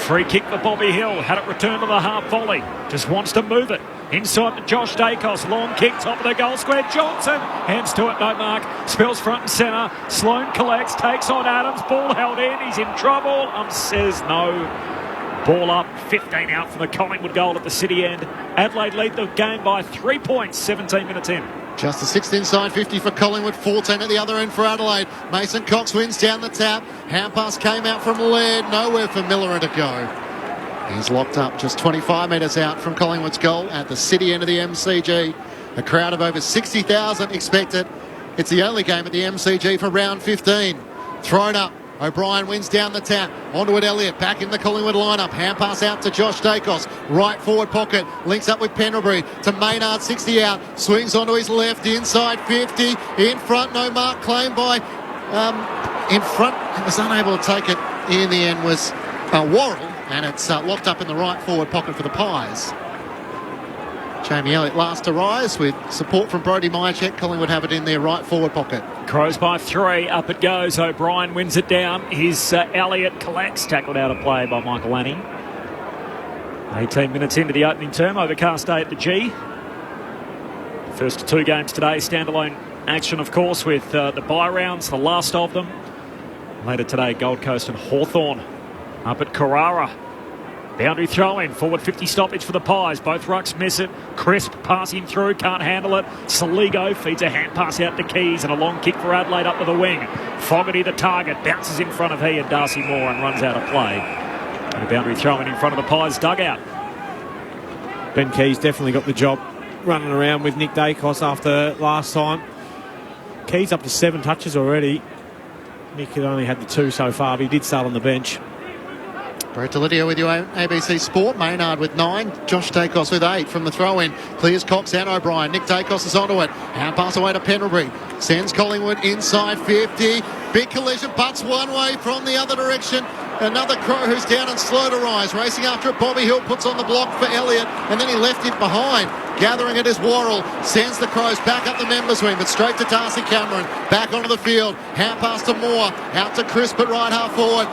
[SPEAKER 12] Free kick for Bobby Hill. Had it returned to the half volley. Just wants to move it. Inside to Josh Dacos. Long kick, top of the goal square. Johnson. Hands to it, no mark. Spills front and centre. Sloane collects, takes on Adams. Ball held in. He's in trouble. Says no. Ball up. 15 out from the Collingwood goal at the City end. Adelaide lead the game by 3 points, 17 minutes in.
[SPEAKER 14] Just a 6th inside 50 for Collingwood, 14 at the other end for Adelaide. Mason Cox wins down the tap. Hand pass came out from Laird. Nowhere for Miller to go. He's locked up just 25 metres out from Collingwood's goal at the City end of the MCG. A crowd of over 60,000 expected. It's the only game at the MCG for round 15. Thrown up. O'Brien wins down the tap. Onto it, Elliott. Back in the Collingwood lineup. Hand pass out to Josh Dacos. Right forward pocket. Links up with Pendlebury to Maynard, 60 out. Swings onto his left. Inside 50. In front. No mark claimed by... in front. Was unable to take it. In the end was Worrell. And it's locked up in the right forward pocket for the Pies. Jamie Elliott last to rise with support from Brodie Myercheck. Collingwood have it in their right forward pocket.
[SPEAKER 12] Crows by 3. Up it goes. O'Brien wins it down. His Elliott collects. Tackled out of play by Michael Annie. 18 minutes into the opening term. Overcast day at the G. First of 2 games today. Standalone action, of course, with the bye rounds, the last of them. Later today, Gold Coast and Hawthorn. Up at Carrara. Boundary throw in, forward 50 stoppage for the Pies. Both rucks miss it. Crisp passing through, can't handle it. Saligo feeds a hand pass out to Keys and a long kick for Adelaide up to the wing. Fogarty the target, bounces in front of he and Darcy Moore and runs out of play. And a boundary throw in front of the Pies dugout.
[SPEAKER 19] Ben Keys definitely got the job running around with Nick Dacos after last time. Keys up to 7 touches already. Nick had only had the 2 so far, but he did start on the bench.
[SPEAKER 14] Brett Delidio with you, ABC Sport. Maynard with 9. Josh Dacos with 8 from the throw-in. Clears Cox and O'Brien. Nick Dacos is onto it. Hand pass away to Pendlebury. Sends Collingwood inside 50. Big collision, butts one way from the other direction. Another Crow who's down and slow to rise. Racing after it, Bobby Hill puts on the block for Elliott, and then he left it behind. Gathering it is Worrell. Sends the Crows back up the members wing, but straight to Darcy Cameron. Back onto the field. Hand pass to Moore. Out to Crisp at right half forward.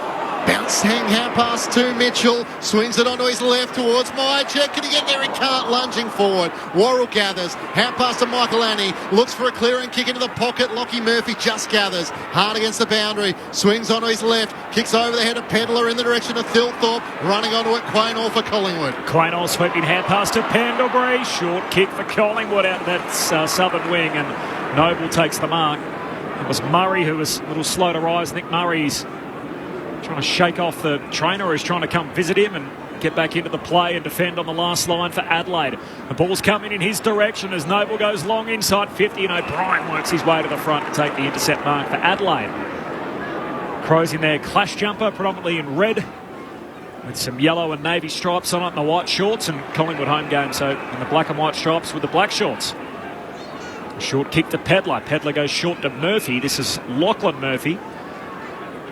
[SPEAKER 14] Bouncing hand pass to Mitchell. Swings it onto his left towards Myercheck. Can he get there? He can't. Lunging forward. Worrell gathers. Hand pass to Michael Annie. Looks for a clearing kick into the pocket. Lockie Murphy just gathers. Hard against the boundary. Swings onto his left. Kicks over the head of Pedler in the direction of Thilthorpe. Running onto it, Quaynor for Collingwood.
[SPEAKER 12] Quaynor sweeping hand pass to Pendlebury. Short kick for Collingwood out of that southern wing, and Noble takes the mark. It was Murray who was a little slow to rise. Nick Murray's trying to shake off the trainer who's trying to come visit him and get back into the play and defend on the last line for Adelaide. The ball's coming in his direction as Noble goes long inside 50 and O'Brien works his way to the front to take the intercept mark for Adelaide. Crows in their clash jumper, predominantly in red, with some yellow and navy stripes on it and the white shorts, and Collingwood home game, so in the black and white stripes with the black shorts. A short kick to Pedler. Pedler goes short to Murphy. This is Lachlan Murphy.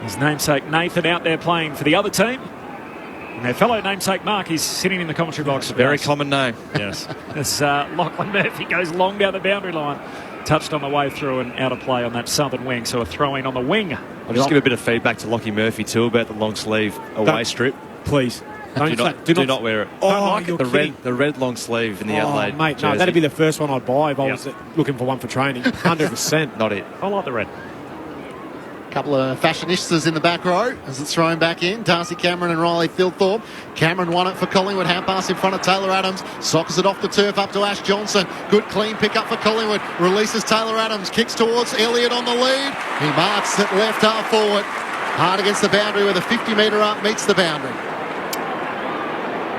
[SPEAKER 12] His namesake Nathan out there playing for the other team. And their fellow namesake Mark is sitting in the commentary box.
[SPEAKER 16] Very common name.
[SPEAKER 12] Yes. As Lachlan Murphy goes long down the boundary line. Touched on the way through and out of play on that southern wing. So a throw-in on the wing.
[SPEAKER 16] I'll just give a bit of feedback to Lockie Murphy too about the long sleeve away strip.
[SPEAKER 19] Please.
[SPEAKER 16] Do not wear it.
[SPEAKER 19] Like
[SPEAKER 16] the red long sleeve in the Adelaide
[SPEAKER 19] mate,
[SPEAKER 16] jersey.
[SPEAKER 19] no, that'd be the first one I'd buy if I was looking for one for training. 100%.
[SPEAKER 16] Not it.
[SPEAKER 12] I like the red.
[SPEAKER 14] Couple of fashionistas in the back row as it's thrown back in. Darcy Cameron and Riley Thilthorpe. Cameron won it for Collingwood. Hand pass in front of Taylor Adams. Sockers it off the turf up to Ash Johnson. Good clean pick up for Collingwood. Releases Taylor Adams. Kicks towards Elliott on the lead. He marks it left half forward. Hard against the boundary where the 50-metre up meets the boundary.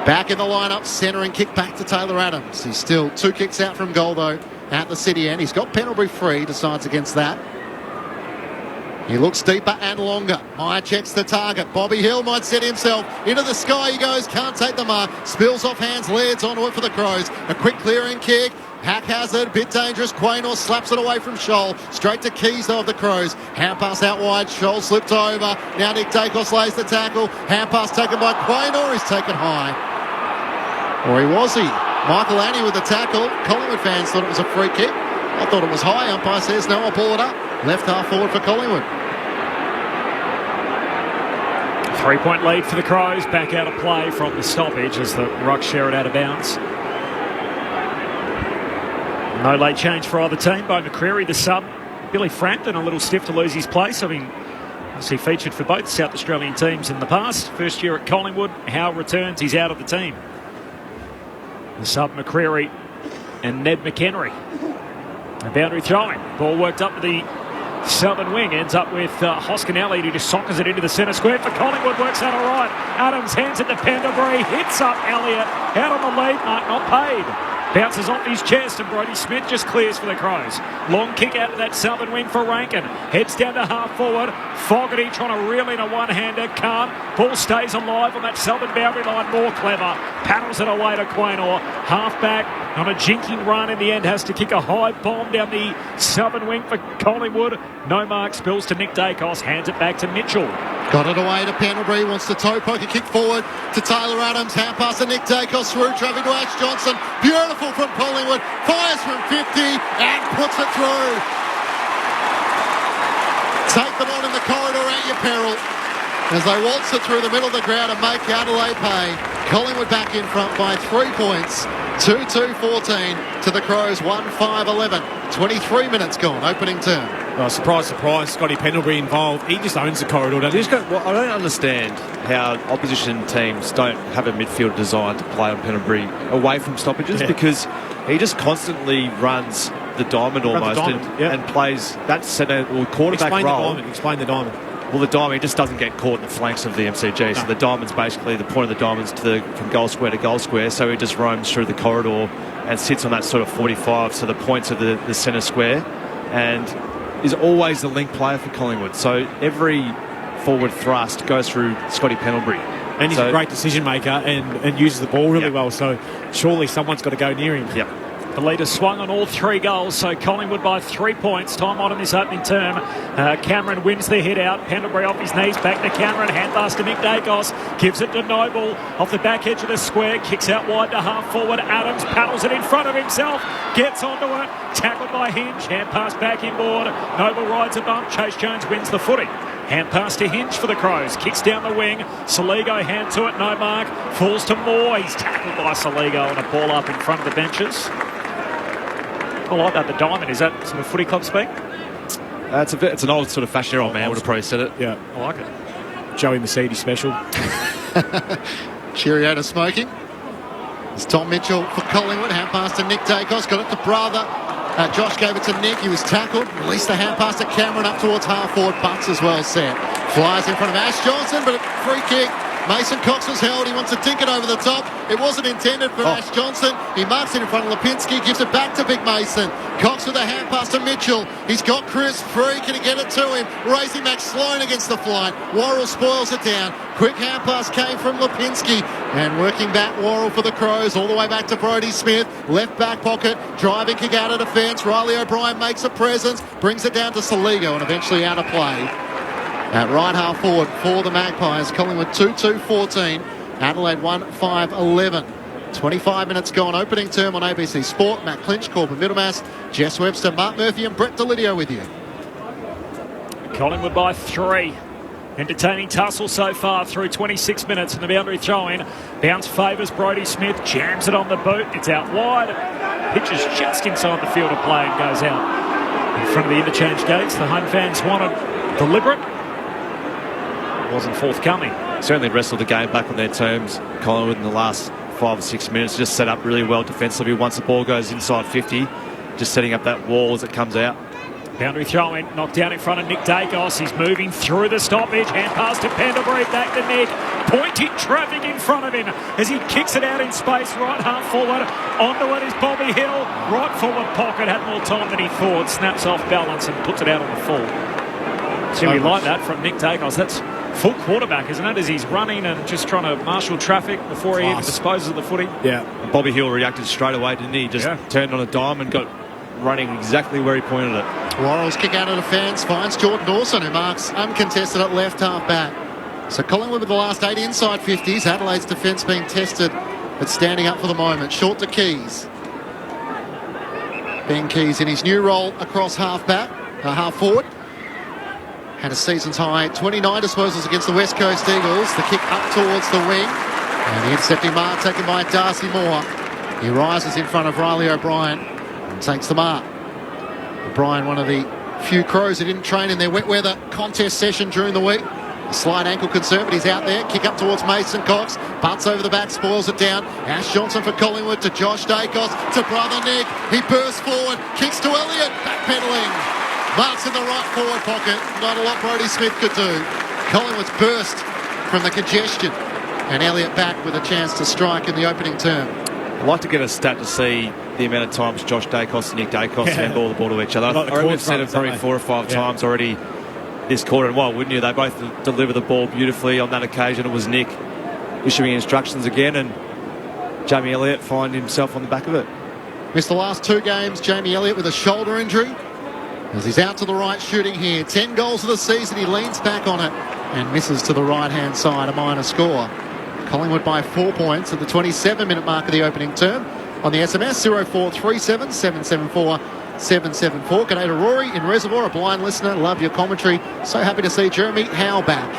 [SPEAKER 14] Back in the lineup, centering kick back to Taylor Adams. He's still 2 kicks out from goal though at the city end. He's got Pendlebury free, decides against that. He looks deeper and longer. Meyer checks the target. Bobby Hill might set himself. Into the sky he goes. Can't take the mark. Spills off hands. Laird's onto it for the Crows. A quick clearing kick. Haphazard. Bit dangerous. Quaynor slaps it away from Scholl. Straight to Keys though of the Crows. Hand pass out wide. Scholl slipped over. Now Nick Dacos lays the tackle. Hand pass taken by Quaynor. He's taken high. Or was he? Michael Annie with the tackle. Collingwood fans thought it was a free kick. I thought it was high. Umpire says no, I'll pull it up. Left half forward for Collingwood.
[SPEAKER 12] 3-point lead for the Crows. Back out of play from the stoppage as the ruck share it out of bounds. No late change for either team. By McCreary, the sub. Billy Frampton a little stiff to lose his place. I mean, as he featured for both South Australian teams in the past. First year at Collingwood. Howe returns. He's out of the team. The sub McCreary and Ned McHenry. A boundary throwing. Ball worked up to the southern wing. Ends up with Hoskinelli who just sockers it into the centre square for Collingwood. Works out all right. Adams hands it to Pendlebury. Hits up Elliott. Out on the lead mark. Not paid. Bounces off his chest and Brodie Smith just clears for the Crows. Long kick out to that southern wing for Rankin. Heads down to half forward. Fogarty trying to reel in a one-hander. Can't. Ball stays alive on that southern boundary line. More clever. Paddles it away to Quaynor. Half back on a jinking run in the end. Has to kick a high bomb down the southern wing for Collingwood. No mark. Spills to Nick Dacos. Hands it back to Mitchell.
[SPEAKER 14] Got it away to Pendlebury. Wants to toe poke a kick forward to Taylor Adams. Hand pass to Nick Dacos through traffic to Ash Johnson. Beautiful from Collingwood. Fires from 50 and puts it through. Take them on in the corridor at your peril as they waltz it through the middle of the ground and make Adelaide pay. Collingwood back in front by 3 points. 2-2-14 to the Crows. 1-5-11. 23 minutes gone. Opening term.
[SPEAKER 19] Well, surprise, surprise, Scotty Pendlebury involved. He just owns the corridor, doesn't he?
[SPEAKER 16] I don't understand how opposition teams don't have a midfield designed to play on Pendlebury away from stoppages, because he just constantly runs the diamond almost and plays that centre or quarterback role.
[SPEAKER 19] Explain the diamond.
[SPEAKER 16] Well, the diamond, he just doesn't get caught in the flanks of the MCG. So the diamond's basically the point of the diamond's from goal square to goal square. So he just roams through the corridor and sits on that sort of 45, so the points of the centre square, and is always the link player for Collingwood. So every forward thrust goes through Scotty Pendlebury.
[SPEAKER 19] And he's a great decision maker and uses the ball really well. So surely someone's got to go near him.
[SPEAKER 16] Yep.
[SPEAKER 12] The leader swung on all 3 goals, so Collingwood by 3 points. Time on in this opening term. Cameron wins the hit out. Pendlebury off his knees, back to Cameron. Hand pass to Nick Dacos. Gives it to Noble. Off the back edge of the square. Kicks out wide to half forward. Adams paddles it in front of himself. Gets onto it. Tackled by Hinge. Hand pass back inboard. Noble rides a bump. Chase Jones wins the footy. Hand pass to Hinge for the Crows. Kicks down the wing. Saligo hand to it. No mark. Falls to Moore. He's tackled by Saligo and a ball up in front of the benches. I like that. The diamond, is that sort of footy club speak?
[SPEAKER 16] It's an old sort of fashion old man would have probably said it.
[SPEAKER 19] Yeah,
[SPEAKER 12] I like it.
[SPEAKER 19] Joey Mercedes special.
[SPEAKER 14] Cheerio to smoking. It's Tom Mitchell for Collingwood. Hand pass to Nick Dacos. Got it to brother. Josh gave it to Nick. He was tackled. Released the hand pass to Cameron up towards half forward. Butts as well set. Flies in front of Ash Johnson, but a free kick. Mason Cox was held. He wants to dink it over the top. It wasn't intended for Ash Johnson. He marks it in front of Lipinski. Gives it back to Big Mason. Cox with a hand pass to Mitchell. He's got Chris free. Can he get it to him? Racing back Sloan against the flight. Worrell spoils it down. Quick hand pass came from Lipinski. And working back Worrell for the Crows. All the way back to Brodie Smith. Left back pocket. Driving kick out of defence. Riley O'Brien makes a presence. Brings it down to Saligo and eventually out of play. At right half forward for the Magpies. Collingwood 2-2-14. Adelaide 1-5-11. 25 minutes gone. Opening term on ABC Sport. Matt Clinch, Corbin Middlemass, Jess Webster, Mark Murphy and Brett Delidio with you.
[SPEAKER 12] Collingwood by 3. Entertaining tussle so far through 26 minutes in the boundary throw-in. Bounce favours Brodie Smith. Jams it on the boot. It's out wide. Pitches just inside the field of play and goes out in front of the interchange gates. The home fans wanted deliberate. Wasn't forthcoming.
[SPEAKER 16] Certainly wrestled the game back on their terms. Collingwood in the last 5 or 6 minutes just set up really well defensively. Once the ball goes inside 50, just setting up that wall as it comes out.
[SPEAKER 12] Boundary throw-in, knocked down in front of Nick Dacos. He's moving through the stoppage. Hand pass to Pendlebury, back to Nick. Pointing traffic in front of him as he kicks it out in space. Right half forward. Onto it is Bobby Hill. Right forward pocket. Had more time than he thought. Snaps off balance and puts it out on the full. So we like that from Nick Dacos. That's full quarterback, isn't it? As he's running and just trying to marshal traffic before he even disposes of the footy.
[SPEAKER 16] Yeah. And Bobby Hill reacted straight away, didn't he? Just turned on a dime and got running exactly where he pointed it.
[SPEAKER 14] Worrell's kick out of defence finds Jordan Dawson, who marks uncontested at left half back. So Collingwood with the last 8 inside 50s. Adelaide's defence being tested, but standing up for the moment. Short to Keys. Ben Keys in his new role across half forward. Had a season's high 29 disposals against the West Coast Eagles. The kick up towards the wing. And the intercepting mark taken by Darcy Moore. He rises in front of Riley O'Brien and takes the mark. O'Brien, one of the few Crows who didn't train in their wet weather contest session during the week. A slight ankle concern, but he's out there. Kick up towards Mason Cox. Butts over the back, spoils it down. Ash Johnson for Collingwood to Josh Dacos to brother Nick. He bursts forward, kicks to Elliott, backpedaling. Marks in the right forward pocket. Not a lot Brodie Smith could do. Collingwood's burst from the congestion. And Elliott back with a chance to strike in the opening term.
[SPEAKER 16] I'd like to get a stat to see the amount of times Josh Dacos and Nick Dacos handball the ball to each other. I reckon we've said it probably 4 or 5 times already this quarter. And why wouldn't you? They both deliver the ball beautifully. On that occasion, it was Nick issuing instructions again. And Jamie Elliott find himself on the back of it.
[SPEAKER 14] Missed the last 2 games. Jamie Elliott with a shoulder injury. As he's out to the right shooting here. 10 goals of the season. He leans back on it and misses to the right-hand side. A minor score. Collingwood by 4 points at the 27-minute mark of the opening term. On the SMS, 0437 774 774. G'day to Rory in Reservoir, a blind listener. Love your commentary. So happy to see Jeremy Howe back.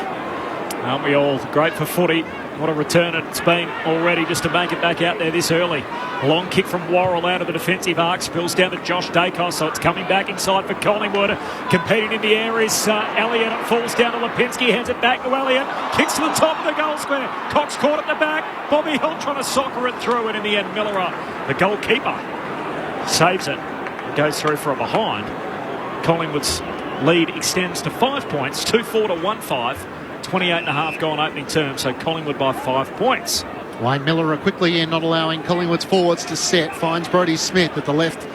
[SPEAKER 12] Aren't we all? Great for footy. What a return it's been already just to make it back out there this early. Long kick from Worrell out of the defensive arc. Spills down to Josh Dacos, so it's coming back inside for Collingwood. Competing in the air is Elliott. It falls down to Lipinski. Hands it back to Elliott. Kicks to the top of the goal square. Cox caught at the back. Bobby Hill trying to soccer it through, and in the end, Miller, the goalkeeper, saves it. It goes through from behind. Collingwood's lead extends to 5 points, 2-4 to 1-5. 28.5 gone opening term, so Collingwood by 5 points.
[SPEAKER 14] Wayne Miller quickly in, not allowing Collingwood's forwards to set. Finds Brodie Smith at the left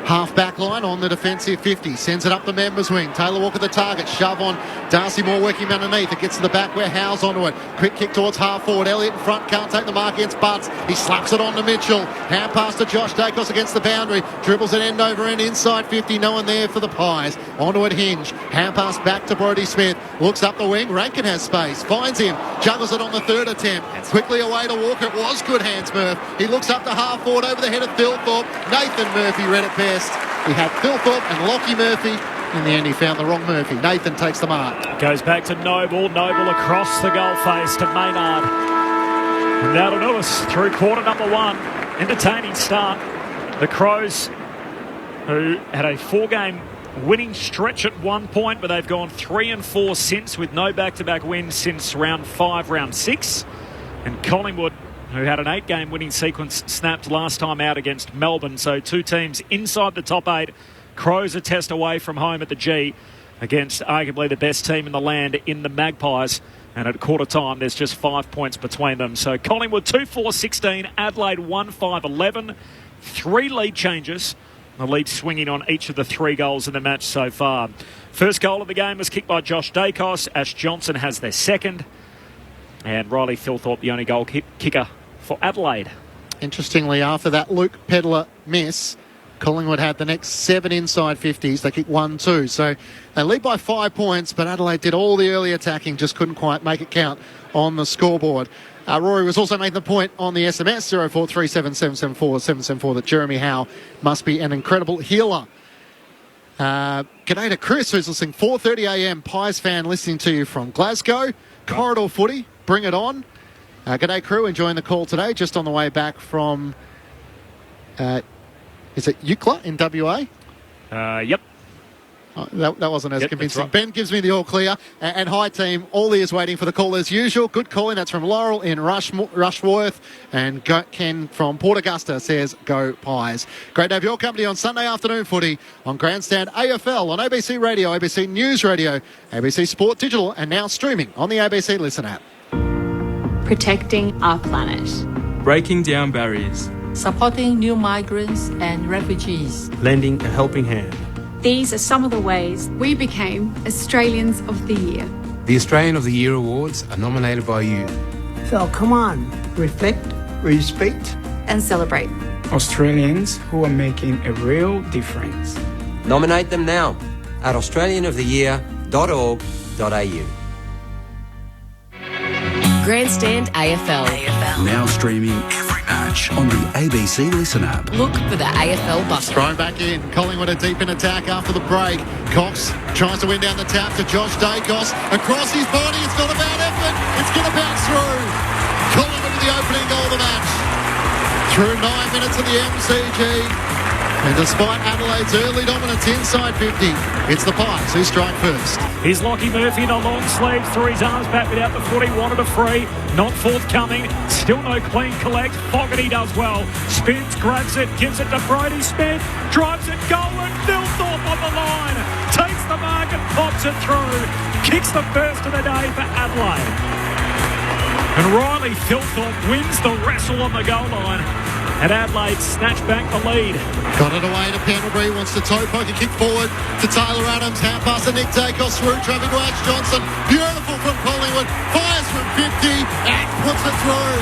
[SPEAKER 14] half-back line on the defensive 50. Sends it up the members' wing. Taylor Walker the target. Shove on. Darcy Moore working underneath. It gets to the back where Howe's onto it. Quick kick towards half-forward. Elliott in front. Can't take the mark against Butts. He slaps it on to Mitchell. Hand pass to Josh Dacos against the boundary. Dribbles it end over end inside 50. No one there for the Pies. Onto it Hinge. Hand pass back to Brodie Smith. Looks up the wing. Rankin has space. Finds him. Juggles it on the third attempt. Quickly away to Walker. It was good hands, Murph. He looks up to half-forward over the head of Thilthorpe. Nathan Murphy read it best. He had Thilthorpe and Lockie Murphy. In the end, he found the wrong Murphy. Nathan takes the mark.
[SPEAKER 12] Goes back to Noble. Noble across the goal face to Maynard. And now to Lewis through quarter number one. Entertaining start. The Crows, who had a 4-game winning stretch at one point, but they've gone 3-4 since, with no back-to-back wins since round 5, round 6. And Collingwood, who had an 8-game winning sequence, snapped last time out against Melbourne. So two teams inside the top 8. Crows a test away from home at the G against arguably the best team in the land in the Magpies. And at quarter time, there's just 5 points between them. So Collingwood 2-4-16, Adelaide 1-5-11. 3 lead changes. The lead swinging on each of the 3 goals in the match so far. First goal of the game was kicked by Josh Dacos. Ash Johnson has their second. And Riley Thilthorpe, the only goal kicker for Adelaide.
[SPEAKER 14] Interestingly, after that Luke Pedler miss, Collingwood had the next 7 inside 50s. They kicked 1-2. So they lead by 5 points, but Adelaide did all the early attacking, just couldn't quite make it count on the scoreboard. Rory was also making the point on the SMS, 0437774774, that Jeremy Howe must be an incredible healer. G'day to Chris, who's listening, 4:30am, Pies fan listening to you from Glasgow. Corridor footy, bring it on. G'day crew, enjoying the call today, just on the way back from, is it Eucla in WA?
[SPEAKER 12] Yep.
[SPEAKER 14] Oh, that wasn't as convincing.
[SPEAKER 12] Right.
[SPEAKER 14] Ben gives me the all clear. And hi team, all ears waiting for the call as usual. Good calling, that's from Laurel in Rushworth. And Ken from Port Augusta says, go Pies. Great to have your company on Sunday afternoon footy on Grandstand AFL on ABC Radio, ABC News Radio, ABC Sport Digital, and now streaming on the ABC Listen app.
[SPEAKER 4] Protecting our planet.
[SPEAKER 17] Breaking down barriers.
[SPEAKER 4] Supporting new migrants and refugees.
[SPEAKER 17] Lending a helping hand.
[SPEAKER 18] These are some of the ways we became Australians of the Year.
[SPEAKER 20] The Australian of the Year awards are nominated by you.
[SPEAKER 22] So come on, reflect, respect,
[SPEAKER 18] and celebrate
[SPEAKER 22] Australians who are making a real difference.
[SPEAKER 26] Nominate them now at australianoftheyear.org.au.
[SPEAKER 10] Grandstand AFL.
[SPEAKER 11] Now streaming every match on the ABC Listen app.
[SPEAKER 10] Look for the AFL button.
[SPEAKER 14] Thrown back in. Collingwood are deep in attack after the break. Cox tries to win down the tap to Josh Dacos. Across his body. It's not a bad effort. It's going to bounce through. Collingwood with the opening goal of the match. Through 9 minutes of the MCG. And despite Adelaide's early dominance inside 50, it's the Pies who strike first.
[SPEAKER 12] Here's Lockie Murphy in a long sleeve, threw his arms back without the footy, wanted a free, not forthcoming, still no clean collect. Fogarty does well, spins, grabs it, gives it to Brodie Smith, drives it, goal, and Thilthorpe on the line, takes the mark and pops it through, kicks the first of the day for Adelaide. And Riley Thilthorpe wins the wrestle on the goal line. And Adelaide snatched back the lead.
[SPEAKER 14] Got it away to Pendlebury, wants to toe poke a kick forward to Taylor Adams. Hand pass to Nick Dacos through traffic to Ash Johnson. Beautiful from Collingwood. Fires from 50 and puts it through.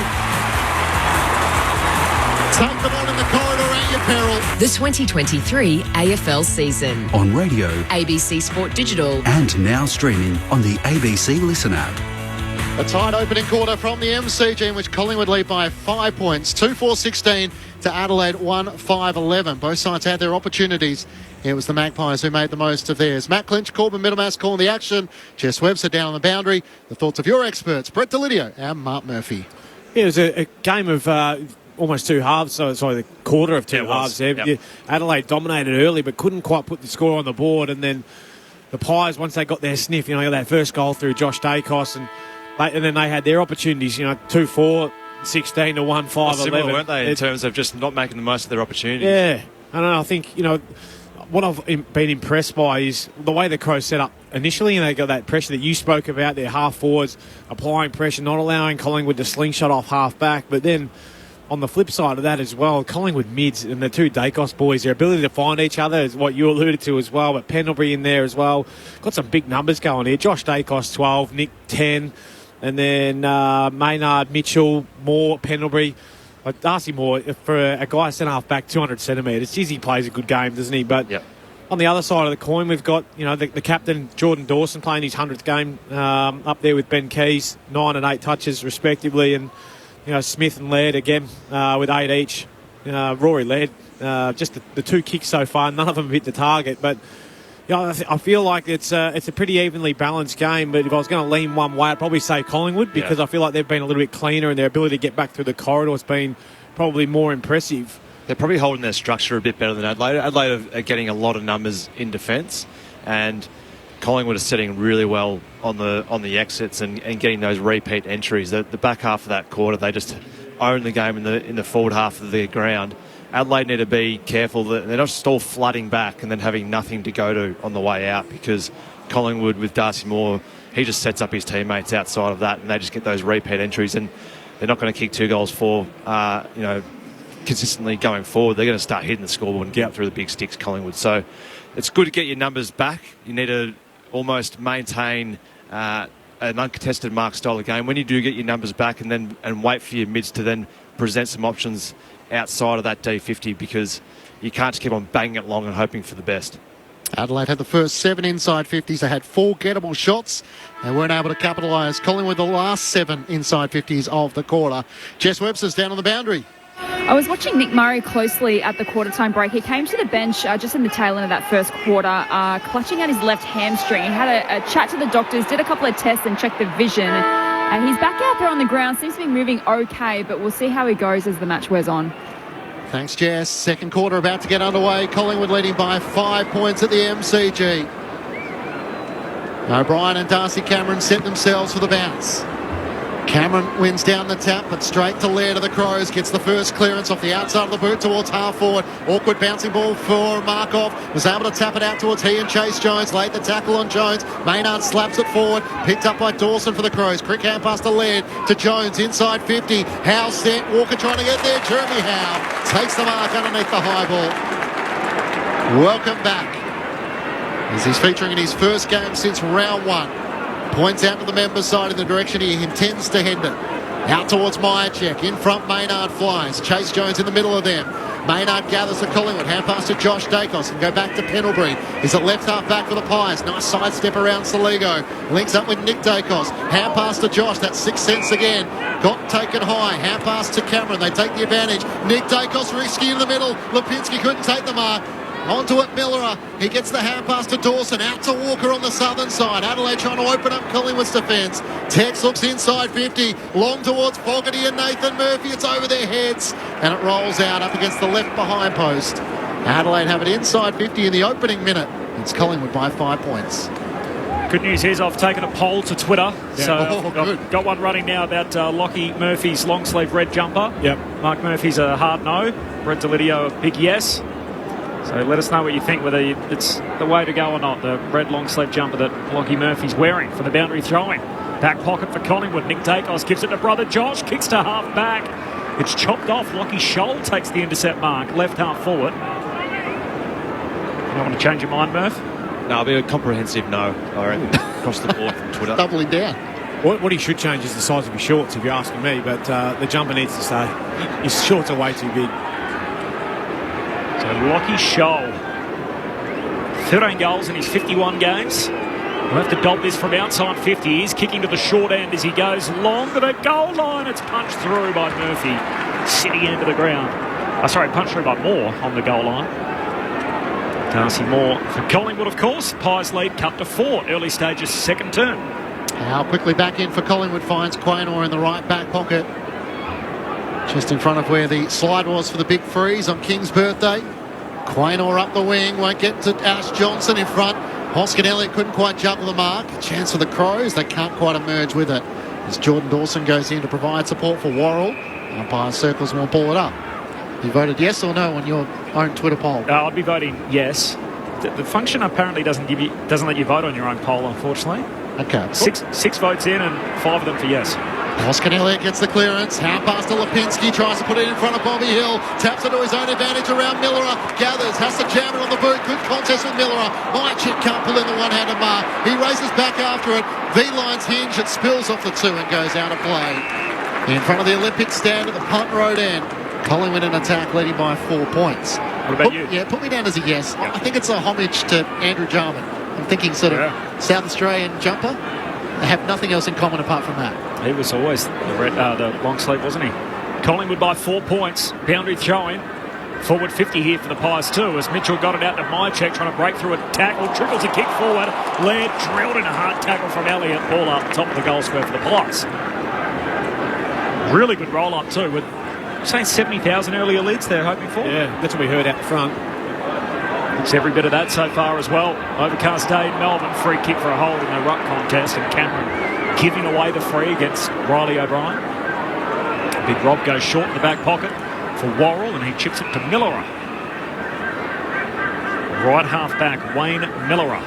[SPEAKER 14] Take them on in the corridor at your peril.
[SPEAKER 10] The 2023 AFL season.
[SPEAKER 11] On radio,
[SPEAKER 10] ABC Sport Digital,
[SPEAKER 11] and now streaming on the ABC Listen app. A
[SPEAKER 14] tight opening quarter from the MCG in which Collingwood lead by 5 points. 2-4-16 to Adelaide 1-5-11. Both sides had their opportunities. It was the Magpies who made the most of theirs. Matt Clinch, Corbin Middlemass calling the action. Jess Webster down on the boundary. The thoughts of your experts, Brett Delidio and Mark Murphy.
[SPEAKER 19] Yeah, it was a game of almost two halves, the quarter of two halves there.
[SPEAKER 16] Yep.
[SPEAKER 19] Yeah, Adelaide dominated early but couldn't quite put the score on the board, and then the Pies, once they got their sniff, got that first goal through Josh Dacos, and then they had their opportunities, 2-4, 16 to 1, 5-11.
[SPEAKER 16] Similar, weren't they, in terms of just not making the most of their opportunities?
[SPEAKER 19] Yeah, I think, what I've been impressed by is the way the Crows set up initially, and they got that pressure that you spoke about, their half forwards applying pressure, not allowing Collingwood to slingshot off half back. But then on the flip side of that as well, Collingwood mids and the two Dacos boys, their ability to find each other is what you alluded to as well. But Pendlebury in there as well. Got some big numbers going here. Josh Dacos 12, Nick 10, and then Maynard, Mitchell, Moore, Pendlebury. Like Darcy Moore, for a guy centre half back, 200 centimetres. Geez, he plays a good game, doesn't he? But on the other side of the coin, we've got the captain Jordan Dawson playing his 100th game up there with Ben Keys, 9 and 8 touches respectively, and Smith and Laird again with 8 each. Rory Laird, just the two kicks so far, none of them hit the target, but. I feel like it's a pretty evenly balanced game, but if I was going to lean one way, I'd probably say Collingwood, because I feel like they've been a little bit cleaner and their ability to get back through the corridor has been probably more impressive.
[SPEAKER 16] They're probably holding their structure a bit better than Adelaide. Adelaide are getting a lot of numbers in defence, and Collingwood are setting really well on the exits and getting those repeat entries. The back half of that quarter, they just own the game in the forward half of the ground. Adelaide need to be careful that they're not just all flooding back and then having nothing to go to on the way out, because Collingwood with Darcy Moore, he just sets up his teammates outside of that and they just get those repeat entries, and they're not going to kick 2 goals for, consistently going forward. They're going to start hitting the scoreboard and get through the big sticks, Collingwood. So it's good to get your numbers back. You need to almost maintain an uncontested mark style of game when you do get your numbers back, and wait for your mids to then present some options outside of that D50, because you can't just keep on banging it long and hoping for the best.
[SPEAKER 14] Adelaide had the first 7 inside 50s. They had 4 gettable shots. They weren't able to capitalise. Collingwood the last 7 inside 50s of the quarter. Jess Webster's down on the boundary.
[SPEAKER 3] I was watching Nick Murray closely at the quarter-time break. He came to the bench just in the tail end of that first quarter, clutching at his left hamstring. He had a chat to the doctors, did a couple of tests and checked the vision. He's back out there on the ground, seems to be moving okay, but we'll see how he goes as the match wears on.
[SPEAKER 14] Thanks, Jess. Second quarter about to get underway. Collingwood leading by 5 points at the MCG. O'Brien and Darcy Cameron set themselves for the bounce. Cameron wins down the tap, but straight to Laird of the Crows. Gets the first clearance off the outside of the boot towards half forward. Awkward bouncing ball for Markov. Was able to tap it out towards he and Chase Jones. Laid the tackle on Jones. Maynard slaps it forward. Picked up by Dawson for the Crows. Quick hand pass to Laird. To Jones inside 50. Howe sent. Walker trying to get there. Jeremy Howe takes the mark underneath the high ball. Welcome back, as he's featuring in his first game since round 1. Points out to the members' side in the direction he intends to head it. Out towards Myercheck. In front, Maynard flies. Chase Jones in the middle of them. Maynard gathers to Collingwood. Hand pass to Josh Dacos and go back to Pendlebury. He's a left half back for the Pies. Nice sidestep around Saligo. Links up with Nick Dacos. Hand pass to Josh. That's 6 cents again. Got taken high. Hand pass to Cameron. They take the advantage. Nick Dacos risky in the middle. Lipinski couldn't take the mark. Onto it, Millerer. He gets the hand pass to Dawson. Out to Walker on the southern side. Adelaide trying to open up Collingwood's defence. Tex looks inside 50. Long towards Fogarty and Nathan Murphy. It's over their heads. And it rolls out up against the left behind post. Adelaide have it inside 50 in the opening minute. It's Collingwood by 5 points.
[SPEAKER 12] Good news is I've taken a poll to Twitter.
[SPEAKER 14] Yeah.
[SPEAKER 12] So
[SPEAKER 14] I've
[SPEAKER 12] got one running now about Lockie Murphy's long sleeve red jumper.
[SPEAKER 19] Yep.
[SPEAKER 12] Mark Murphy's a hard no. Brett Delidio a big yes. So let us know what you think, whether it's the way to go or not. The red long sleeve jumper that Lockie Murphy's wearing for the boundary throwing. Back pocket for Collingwood. Nick Dacos gives it to brother Josh. Kicks to half back. It's chopped off. Lockie Scholl takes the intercept mark. Left half forward. You don't want to change your mind, Murph?
[SPEAKER 16] No, it'll be a comprehensive no, I reckon, across the board from Twitter.
[SPEAKER 14] Doubling down.
[SPEAKER 19] What he should change is the size of his shorts, if you're asking me, but the jumper needs to stay. His shorts are way too big.
[SPEAKER 12] So Lockie Scholl, 13 goals in his 51 games. We'll have to dob this from outside 50. He's kicking to the short end as he goes long to the goal line. It's punched through by Murphy. City end of the ground. Punched through by Moore on the goal line. Darcy Moore for Collingwood, of course. Pies lead cut to 4, early stages, second term.
[SPEAKER 14] Now quickly back in for Collingwood, finds Quaynor in the right back pocket. Just in front of where the slide was for the big freeze on King's birthday. Quaynor up the wing, won't get to Ash Johnson in front. Hoskin Elliott couldn't quite juggle the mark. A chance for the Crows, they can't quite emerge with it. As Jordan Dawson goes in to provide support for Worrell. Umpire circles won't ball it up. You voted yes or no on your own Twitter poll?
[SPEAKER 12] I'd be voting yes. The function apparently doesn't let you vote on your own poll, unfortunately.
[SPEAKER 14] Okay.
[SPEAKER 12] Six votes in and 5 of them for yes.
[SPEAKER 14] Hoskin Elliott gets the clearance. Hand pass to Lipinski. Tries to put it in front of Bobby Hill. Taps it to his own advantage around Millerer. Gathers. Has to jam it on the boot. Good contest with Millerer. Mychik can't pull in the one-handed mark. He races back after it. V-line's hinge. It spills off the 2 and goes out of play. In front of the Olympic stand at the punt road end. Collingwood in attack leading by 4 points.
[SPEAKER 12] What about you?
[SPEAKER 14] Yeah, put me down as a yes. Yep. I think it's a homage to Andrew Jarman. I'm thinking sort of South Australian jumper. They have nothing else in common apart from that.
[SPEAKER 12] He was always the long sleeve, wasn't he? Collingwood by 4 points. Boundary throw-in. Forward 50 here for the Pies too, as Mitchell got it out to Mychek, trying to break through a tackle. Trickles a kick forward. Laird drilled in a hard tackle from Elliott. Ball up top of the goal square for the Pies. Really good roll-up too, with saying 70,000 earlier leads they're hoping for.
[SPEAKER 19] Yeah, that's what we heard out the front.
[SPEAKER 12] It's every bit of that so far as well. Overcast day in Melbourne. Free kick for a hold in the ruck contest, and Cameron giving away the free against Riley O'Brien. Big Rob goes short in the back pocket for Worrell, and he chips it to Millerer. Right half back, Wayne Millerer.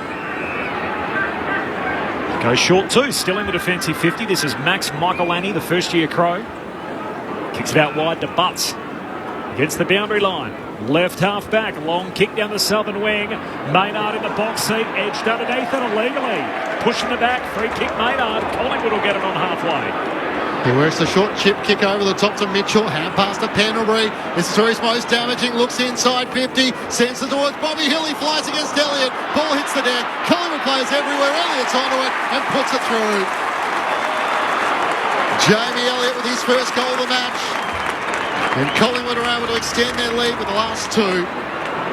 [SPEAKER 12] Goes short too, still in the defensive 50. This is Max Michaelani, the first-year Crow. Kicks it out wide to Butts. Gets the boundary line. Left half back, long kick down the southern wing. Maynard in the box seat, edged underneath it illegally. Pushing the back, free kick Maynard. Collingwood will get it on halfway.
[SPEAKER 14] He works the short chip kick over the top to Mitchell. Hand pass to Pendlebury. This is where he's most damaging. Looks inside 50. Sends it towards Bobby Hill. He flies against Elliott. Ball hits the deck. Collingwood plays everywhere. Elliott's onto it and puts it through. Jamie Elliott with his first goal of the match. And Collingwood are able to extend their lead with the last 2.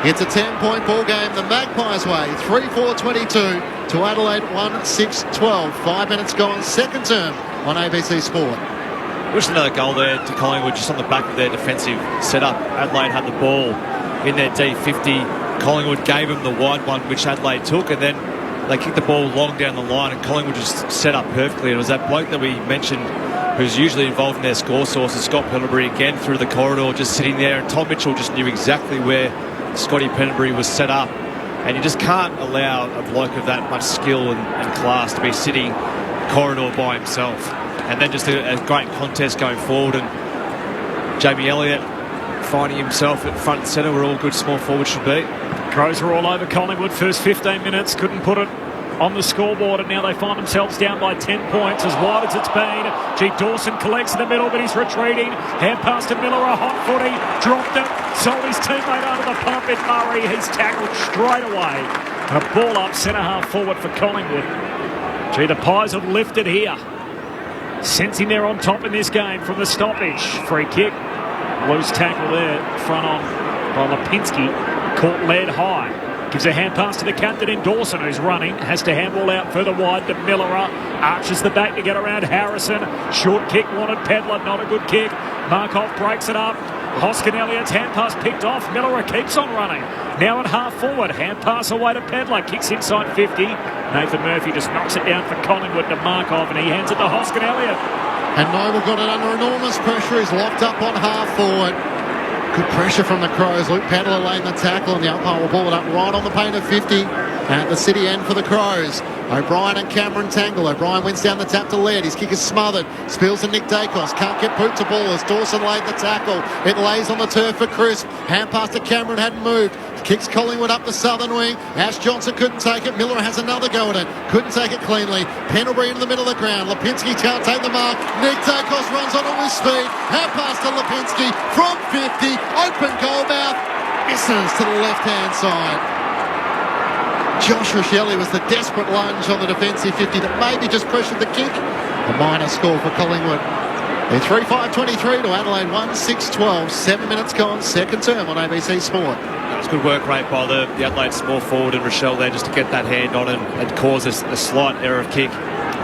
[SPEAKER 14] It's a 10-point ball game the Magpies way. 3-4-22 to Adelaide 1-6-12. 5 minutes gone, second term on ABC Sport.
[SPEAKER 1] Wish another goal there to Collingwood just on the back of their defensive setup. Adelaide had the ball in their D50. Collingwood gave them the wide one, which Adelaide took, and then they kicked the ball long down the line, and Collingwood just set up perfectly. It was that bloke that we mentioned who's usually involved in their score sources, Scott Pendlebury, again through the corridor, just sitting there, and Tom Mitchell just knew exactly where Scotty Pendlebury was set up. And you just can't allow a bloke of that much skill and class to be sitting corridor by himself. And then just a great contest going forward, and Jamie Elliott finding himself at front and centre where all good small forwards should be.
[SPEAKER 12] Crows are all over Collingwood. First 15 minutes, couldn't put it on the scoreboard, and now they find themselves down by 10 points, as wide as it's been. Dawson collects in the middle, but he's retreating. Hand pass to Miller, a hot footy, dropped it, sold his teammate under the pump in Murray. He's tackled straight away. A ball up, centre half forward for Collingwood. The Pies have lifted here, sensing they're on top in this game from the stoppage. Free kick, loose tackle there, front on by Lipinski, caught Laird high. Gives a hand pass to the captain in Dawson, who's running. Has to handball out further wide to Millerer. Arches the back to get around Harrison. Short kick wanted Pedler, not a good kick. Markov breaks it up. Hoskin Elliott's hand pass picked off. Millerer keeps on running. Now at half forward. Hand pass away to Pedler. Kicks inside 50. Nathan Murphy just knocks it down for Collingwood to Markov, and he hands it to Hoskin Elliott.
[SPEAKER 14] And Noble got it under enormous pressure. He's locked up on half forward. Good pressure from the Crows. Luke Pedler laying the tackle, and the umpire will ball it up right on the paint of 50 at the city end for the Crows. O'Brien and Cameron tangle. O'Brien wins down the tap to Laird. His kick is smothered. Spills to Nick Dacos. Can't get boot to ball as Dawson laid the tackle. It lays on the turf for Crisp. Hand pass to Cameron, hadn't moved. Kicks Collingwood up the southern wing. Ash Johnson couldn't take it. Miller has another go at it. Couldn't take it cleanly. Pendlebury in the middle of the ground. Lipinski can't take the mark. Nick Dacos runs on with speed. Hand pass to Lipinski from 50. Open goal mouth. Misses to the left-hand side. Josh Rochelli was the desperate lunge on the defensive 50 that maybe just pressured the kick. A minor score for Collingwood. They're 3-5-23 to Adelaide 1-6-12. 7 minutes gone, second term on ABC Sport.
[SPEAKER 1] That was good work rate by the Adelaide small forward and Rochelle there just to get that hand on and cause a slight error of kick.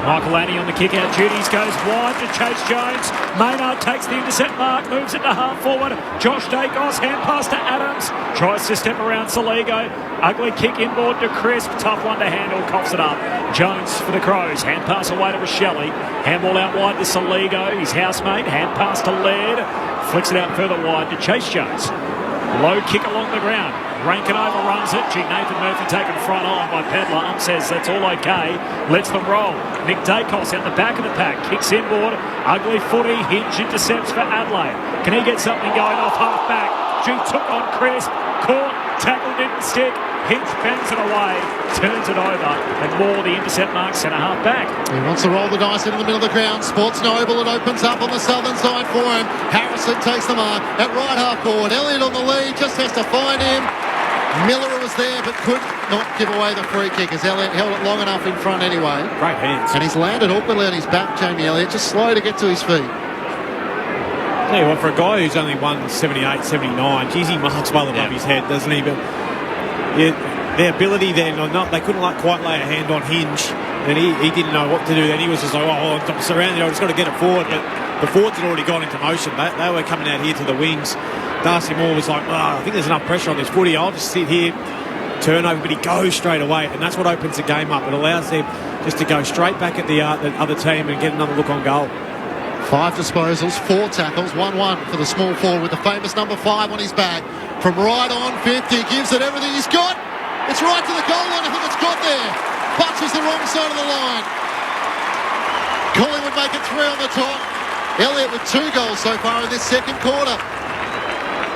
[SPEAKER 12] Michael Annie on the kick-out duties, goes wide to Chase Jones. Maynard takes the intercept mark, moves it to half-forward. Josh Dacos, hand pass to Adams. Tries to step around Saligo. Ugly kick inboard to Crisp. Tough one to handle, coughs it up. Jones for the Crows. Hand pass away to Rochelle. Handball out wide to Saligo, his housemate. Hand pass to Laird. Flicks it out further wide to Chase Jones. Low kick along the ground. Rankin overruns it. Nathan Murphy taken front on by Pedler. Says that's all okay. Lets them roll. Nick Dacos out the back of the pack. Kicks inboard. Ugly footy. Hinge intercepts for Adelaide. Can he get something going off half back? G took on Crisp. Caught. Tackle didn't stick. Hinge bends it away. Turns it over. And Moore, the intercept mark, centre half back.
[SPEAKER 14] He wants to roll the dice into the middle of the ground. Sports Noble. It opens up on the southern side for him. Harrison takes the mark at right half forward. Elliott on the lead. Just has to find him. Miller was there but could not give away the free kick as Elliott held it long enough in front anyway.
[SPEAKER 19] Great hands.
[SPEAKER 14] And he's landed awkwardly on his back, Jamie Elliott, just slow to get to his feet.
[SPEAKER 19] Tell you what, for a guy who's only 178, 79, geez, he marks well above his head, doesn't he? But their ability then, they couldn't quite lay a hand on Hinge, and he didn't know what to do then. He was just like, I'm surrounded, I've just got to get it forward. But the forwards had already gone into motion. They were coming out here to the wings. Darcy Moore was like, I think there's enough pressure on this footy. I'll just sit here, turn over, but he goes straight away, and that's what opens the game up. It allows them just to go straight back at the other team and get another look on goal.
[SPEAKER 14] 5 disposals, 4 tackles, 1-1 for the small forward with the famous number 5 on his back. From right on 50, gives it everything he's got. It's right to the goal line. I think it's got there. Punches the wrong side of the line. Collingwood make it 3 on the top. Elliott with 2 goals so far in this second quarter,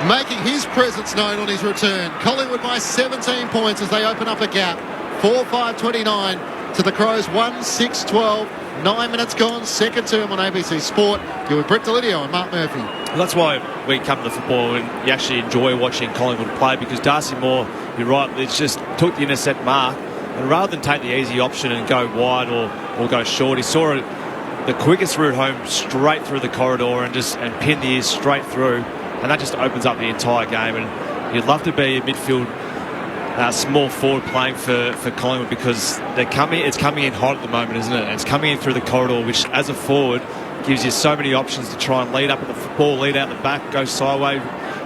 [SPEAKER 14] making his presence known on his return. Collingwood by 17 points as they open up a gap. 4-5-29 to the Crows, 1-6-12. 9 minutes gone, second term on ABC Sport. You're with Brett Delidio and Mark Murphy.
[SPEAKER 1] Well, that's why we come to football and you actually enjoy watching Collingwood play, because Darcy Moore, you're right, it's just took the intercept mark, and rather than take the easy option and go wide or go short, he saw the quickest route home straight through the corridor and pinned the ears straight through. And that just opens up the entire game. And you'd love to be a midfield small forward playing for Collingwood, because it's coming in hot at the moment, isn't it? And it's coming in through the corridor, which as a forward gives you so many options to try and lead up at the football, lead out the back, go sideways.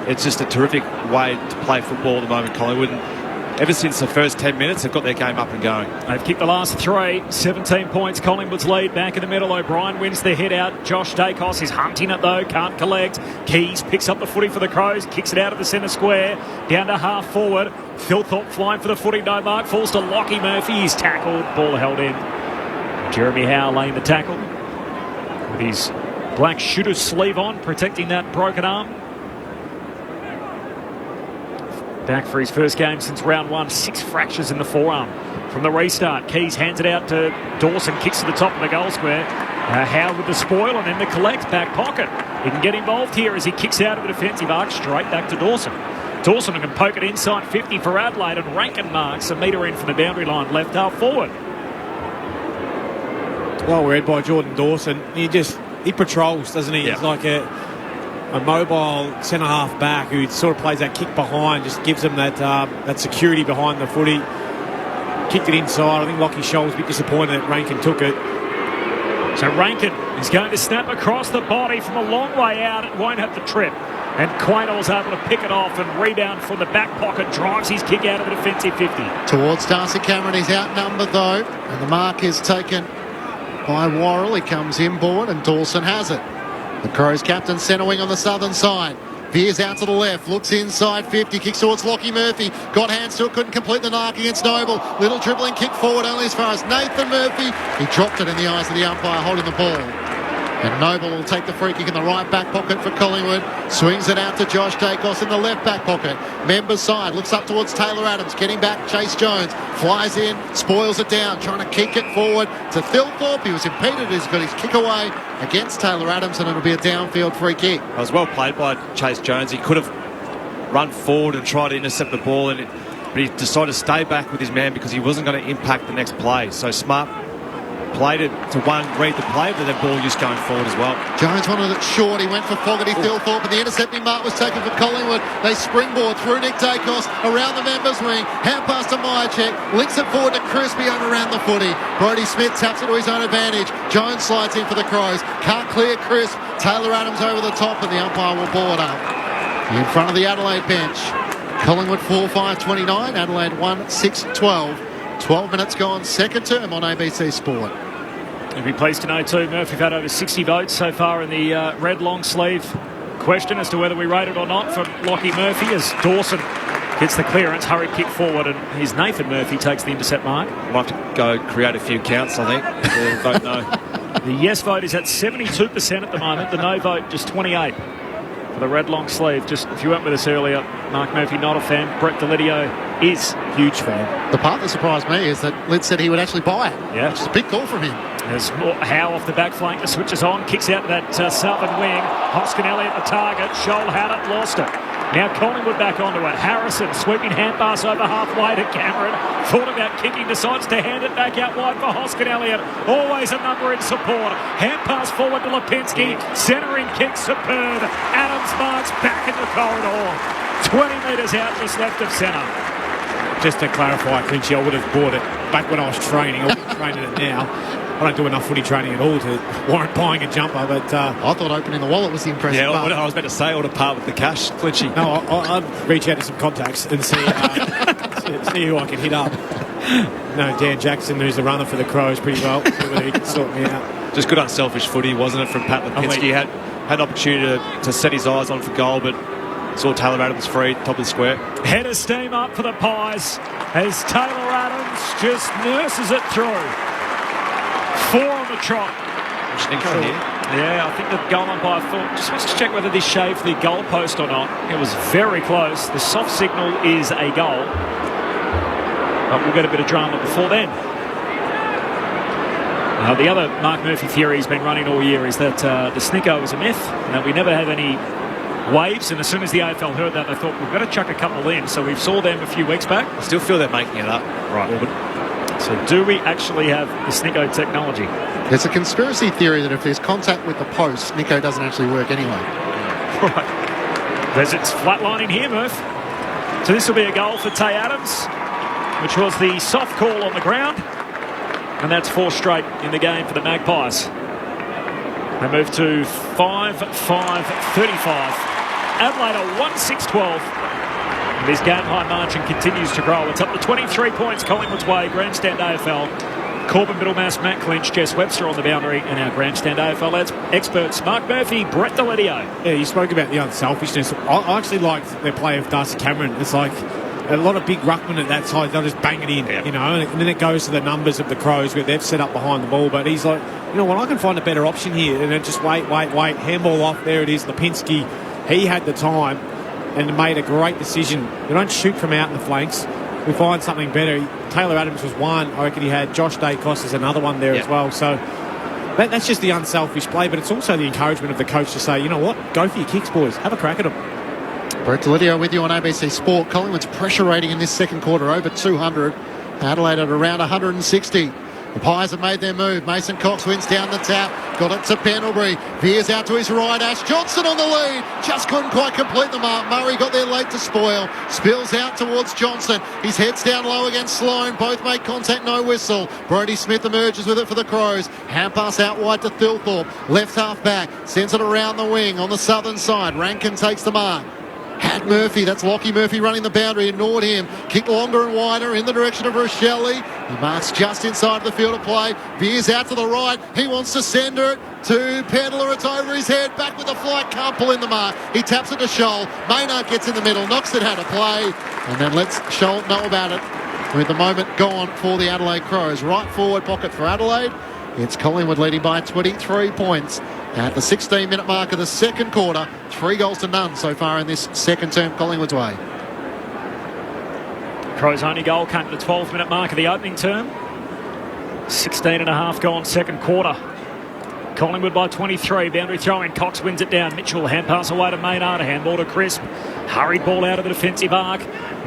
[SPEAKER 1] It's just a terrific way to play football at the moment, Collingwood. And ever since the first 10 minutes, they've got their game up and going.
[SPEAKER 12] They've kicked the last 3, 17 points. Collingwood's lead back in the middle. O'Brien wins the head out. Josh Dacos is hunting it though, can't collect. Keys picks up the footy for the Crows, kicks it out of the centre square, down to half forward. Phil Thorpe flying for the footy, no mark, falls to Lockie Murphy. He's tackled, ball held in. Jeremy Howe laying the tackle with his black shooter's sleeve on, protecting that broken arm. Back for his first game since round 1, 6 fractures in the forearm. From the restart, Keys hands it out to Dawson, kicks to the top of the goal square. Howe with the spoil and then the collect, back pocket. He can get involved here as he kicks out of the defensive arc straight back to Dawson. Dawson can poke it inside 50 for Adelaide, and Rankin marks a metre in from the boundary line, left half forward.
[SPEAKER 19] Well read by Jordan Dawson. He patrols, doesn't he?
[SPEAKER 1] Yeah.
[SPEAKER 19] He's like a mobile centre-half back who sort of plays that kick behind, just gives them that security behind the footy. Kicked it inside. I think Lockie Scholl was a bit disappointed that Rankin took it.
[SPEAKER 12] So Rankin is going to snap across the body from a long way out. It won't have the trip. And Quaynell's able to pick it off and rebound from the back pocket, drives his kick out of the defensive 50.
[SPEAKER 14] Towards Darcy Cameron, he's outnumbered though, and the mark is taken by Worrell. He comes inboard and Dawson has it. The Crows captain centre wing on the southern side. Veers out to the left, looks inside 50, kicks towards Lockie Murphy. Got hands to it, couldn't complete the mark against Noble. Little dribbling kick forward only as far as Nathan Murphy. He dropped it in the eyes of the umpire holding the ball. And Noble will take the free kick in the right back pocket for Collingwood. Swings it out to Josh Dacos in the left back pocket. Member side, looks up towards Taylor Adams. Getting back, Chase Jones. Flies in, spoils it down, trying to kick it forward to Phil Thorpe. He was impeded, he's got his kick away against Taylor Adams, and it'll be a downfield free kick.
[SPEAKER 1] It was well played by Chase Jones. He could have run forward and tried to intercept the ball, but he decided to stay back with his man because he wasn't going to impact the next play. So smart play to one, read the play, but the ball just going forward as well.
[SPEAKER 14] Jones wanted it short. He went for Fogarty Thilthorpe, but the intercepting mark was taken for Collingwood. They springboard through Nick Dacos around the members' wing. Hand pass to Myercheck. Links it forward to Crispy on around the footy. Brodie Smith taps it to his own advantage. Jones slides in for the Crows. Can't clear Crisp. Taylor Adams over the top, and the umpire will ball it up. In front of the Adelaide bench. Collingwood 4-5-29. Adelaide 1-6-12. 12 minutes gone, second term on ABC Sport.
[SPEAKER 12] You'll be pleased to know too, Murph, we've had over 60 votes so far in the red long sleeve question as to whether we rate it or not from Lockie Murphy as Dawson gets the clearance, hurried kick forward, and here's Nathan Murphy takes the intercept mark.
[SPEAKER 1] We'll have to go create a few counts, I think. The vote no.
[SPEAKER 12] The yes vote is at 72% at the moment, the no vote just 28 for the red long sleeve. Just if you weren't with us earlier, Mark Murphy not a fan, Brett Delidio is huge fan.
[SPEAKER 14] The part that surprised me is that Lid said he would actually buy it.
[SPEAKER 12] Yeah.
[SPEAKER 14] Which is a big call from him.
[SPEAKER 12] There's Howe off the back flank, the switches on, kicks out that southern wing. Hoskinelli at the target, Scholl had it, lost it. Now Collingwood back onto it. Harrison sweeping hand pass over halfway to Cameron. Thought about kicking, decides to hand it back out wide for Hoskinelli. Always a number in support. Hand pass forward to Lipinski. Centering kick superb. Adams marks back in the corridor. 20 metres out, just left of centre.
[SPEAKER 19] Just to clarify, Clinchy, I would have bought it back when I was training. I wouldn't train it now. I don't do enough footy training at all to warrant buying a jumper, but...
[SPEAKER 14] I thought opening the wallet was the impressive
[SPEAKER 1] Yeah,
[SPEAKER 14] part.
[SPEAKER 1] I was about to say, or to part with the cash, Clinchy.
[SPEAKER 19] No, I'd reach out to some contacts and see who I can hit up. No, Dan Jackson, who's the runner for the Crows, pretty well. See whether he can sort me out.
[SPEAKER 1] Just good unselfish footy, wasn't it, from Pat Lipinski? He had an opportunity to set his eyes on for goal, but saw Taylor Adams free, top of the square.
[SPEAKER 12] Head of steam up for the Pies as Taylor Adams just nurses it through. 4 on the trot. Yeah, I think the goal umpire just wants to check whether this shaved the goal post or not. It was very close. The soft signal is a goal. But we'll get a bit of drama before then. The other Mark Murphy theory he's been running all year is that the snicko was a myth, and that we never have any waves, and as soon as the AFL heard that, they thought, we've got to chuck a couple in. So we saw them a few weeks back.
[SPEAKER 1] I still feel they're making it up.
[SPEAKER 12] Right. So do we actually have the snicko technology?
[SPEAKER 14] There's a conspiracy theory that if there's contact with the post, snicko doesn't actually work anyway.
[SPEAKER 12] Right. It's flatlining here, Murph. So this will be a goal for Tay Adams, which was the soft call on the ground. And that's 4 straight in the game for the Magpies. They move to 5-5-35. Adelaide are 1-6-12. This game high margin continues to grow. It's up to 23 points Collingwood's way. Grandstand AFL. Corbin Middlemass, Matt Clinch, Jess Webster on the boundary, and our Grandstand AFL experts Mark Murphy, Brett Delidio.
[SPEAKER 19] Yeah, you spoke about the unselfishness. I actually liked their play of Darcy Cameron. It's like a lot of big ruckmen at that side. They'll just bang it in, you know, and then it goes to the numbers of the Crows where they've set up behind the ball. But he's like, you know what, I can find a better option here. And then just wait. Handball off. There it is. Lipinski. He had the time and made a great decision. You don't shoot from out in the flanks. We find something better. Taylor Adams was one. I reckon he had Josh Dacos as another one there as well. So that's just the unselfish play, but it's also the encouragement of the coach to say, you know what, go for your kicks, boys. Have a crack at them.
[SPEAKER 14] Brett Delidio with you on ABC Sport. Collingwood's pressure rating in this second quarter over 200. Adelaide at around 160. The Pies have made their move. Mason Cox wins down the tap. Got it to Pendlebury. Veers out to his right. Ash Johnson on the lead. Just couldn't quite complete the mark. Murray got there late to spoil. Spills out towards Johnson. His head's down low against Sloane. Both make contact, no whistle. Brodie Smith emerges with it for the Crows. Hand pass out wide to Thilthorpe. Left half back. Sends it around the wing on the southern side. Rankin takes the mark. Had Murphy, that's Lockie Murphy running the boundary, ignored him. Kick longer and wider in the direction of Rochelle. He marks just inside the field of play. Veers out to the right. He wants to send it to Pedler. It's over his head. Back with the flight. Can't pull in the mark. He taps it to Scholl. Maynard gets in the middle. Knocks it out of play. And then lets Scholl know about it. With the moment gone for the Adelaide Crows. Right forward pocket for Adelaide. It's Collingwood leading by 23 points. At the 16-minute mark of the second quarter, 3 goals to none so far in this second term Collingwood's way.
[SPEAKER 12] Crows' only goal came at the 12-minute mark of the opening term. 16 and a half gone second quarter. Collingwood by 23. Boundary throwing. Cox wins it down. Mitchell hand pass away to Maynard. Handball to Crisp. Hurried ball out of the defensive arc.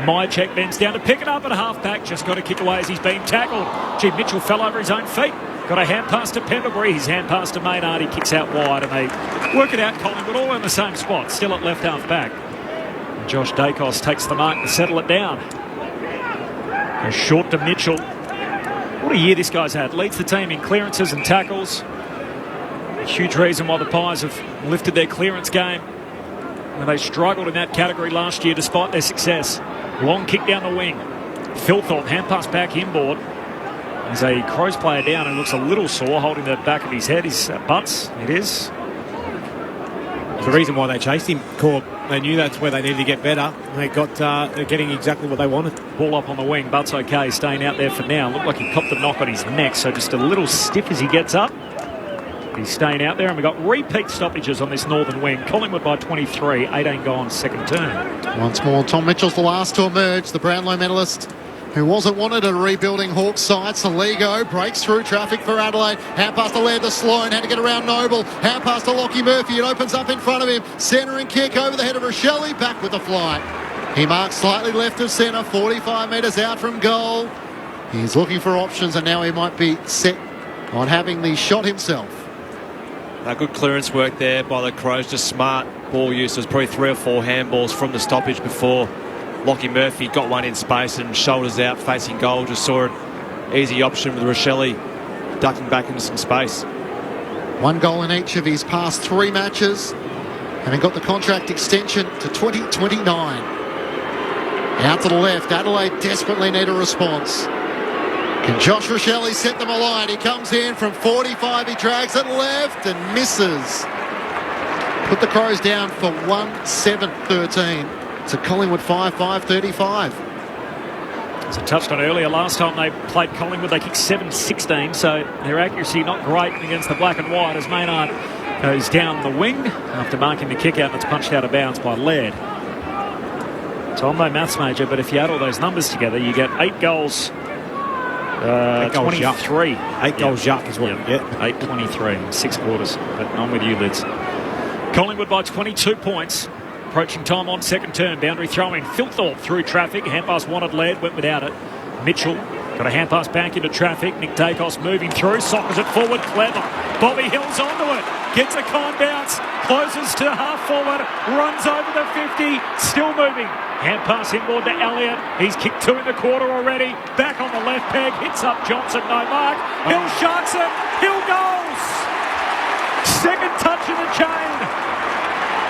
[SPEAKER 12] Myercheck bends down to pick it up at half back. Just got to kick away as he's been tackled. Gee, Mitchell fell over his own feet. Got a hand pass to Pendlebury. His hand pass to Maynard. He kicks out wide, and they work it out. Collingwood all in the same spot, still at left half back. And Josh Dacos takes the mark to settle it down. Goes short to Mitchell. What a year this guy's had. Leads the team in clearances and tackles. A huge reason why the Pies have lifted their clearance game. And they struggled in that category last year despite their success. Long kick down the wing. Philthorpe, hand pass back inboard. There's a Crows player down and looks a little sore, holding the back of his head. His butts, it is.
[SPEAKER 19] The reason why they chased him, Corb, they knew that's where they needed to get better. They're getting exactly what they wanted.
[SPEAKER 12] Ball up on the wing. Butts okay, staying out there for now. Looked like he copped a knock on his neck, so just a little stiff as he gets up. He's staying out there, and we've got repeat stoppages on this northern wing. Collingwood by 23, 18 gone, second turn.
[SPEAKER 14] Once more, Tom Mitchell's the last to emerge, the Brownlow medalist who wasn't wanted at a rebuilding Hawks side. Saligo breaks through traffic for Adelaide. Hand pass to Laird to Sloan, had to get around Noble. Hand pass to Lockie Murphy, it opens up in front of him. Centre and kick over the head of Rochelle, back with the flight. He marks slightly left of centre, 45 metres out from goal. He's looking for options, and now he might be set on having the shot himself.
[SPEAKER 1] Good clearance work there by the Crows, just smart ball use. There's probably 3 or 4 handballs from the stoppage before Lockie Murphy got one in space and shoulders out facing goal. Just saw an easy option with Rochelle ducking back into some space.
[SPEAKER 14] 1 goal in each of his past 3 matches, having got the contract extension to 2029. Out to the left, Adelaide desperately need a response. Can Josh Rochelle set them alight? He comes in from 45, he drags it left and misses. Put the Crows down for 1-7-13. It's a Collingwood 5-5-35.
[SPEAKER 12] As I touched on earlier, last time they played Collingwood, they kicked 7-16, so their accuracy not great against the black and white as Maynard goes down the wing after marking the kick out, and it's punched out of bounds by Laird. So I'm no maths major, but if you add all those numbers together, you get 8 goals. 23.
[SPEAKER 19] 8 goals yuck is what you get.
[SPEAKER 12] 8-23 in 6 quarters. But I'm with you, Lids. Collingwood by 22 points. Approaching time on second turn. Boundary throwing. Philthorpe through traffic. Hand pass wanted Laird. Went without it. Mitchell got a hand pass back into traffic. Nick Dacos moving through. Sockers it forward. Clever. Bobby Hill's onto it. Gets a con bounce. Closes to half forward. Runs over the 50. Still moving. Hand pass inboard to Elliott. He's kicked 2 in the quarter already. Back on the left peg. Hits up Johnson. No mark. Hill sharks it. Hill goes. Second touch in the chain.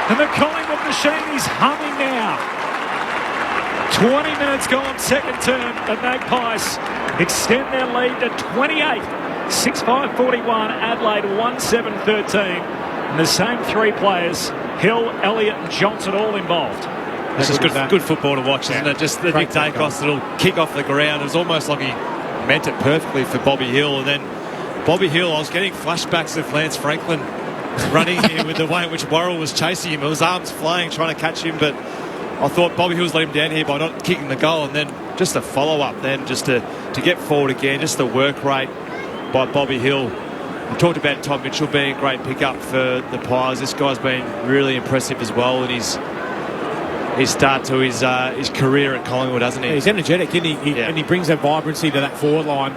[SPEAKER 12] And the Collingwood machine is humming now. 20 minutes gone, second term. The Magpies extend their lead to 28. 6-5-41. Adelaide 1-7-13. And the same 3 players, Hill, Elliott and Johnson, all involved.
[SPEAKER 1] This is good football to watch, isn't it? Just the Nick Dacos little kick off the ground. It was almost like he meant it perfectly for Bobby Hill. And then Bobby Hill, I was getting flashbacks of Lance Franklin running here with the way in which Worrell was chasing him. His arms flying, trying to catch him, but I thought Bobby Hill's let him down here by not kicking the goal, and then just a follow-up then just to get forward again, just the work rate by Bobby Hill. We talked about Tom Mitchell being a great pickup for the Pies. This guy's been really impressive as well in his start to his career at Collingwood, hasn't he?
[SPEAKER 19] Yeah, he's energetic, isn't he? And he brings a vibrancy to that forward line.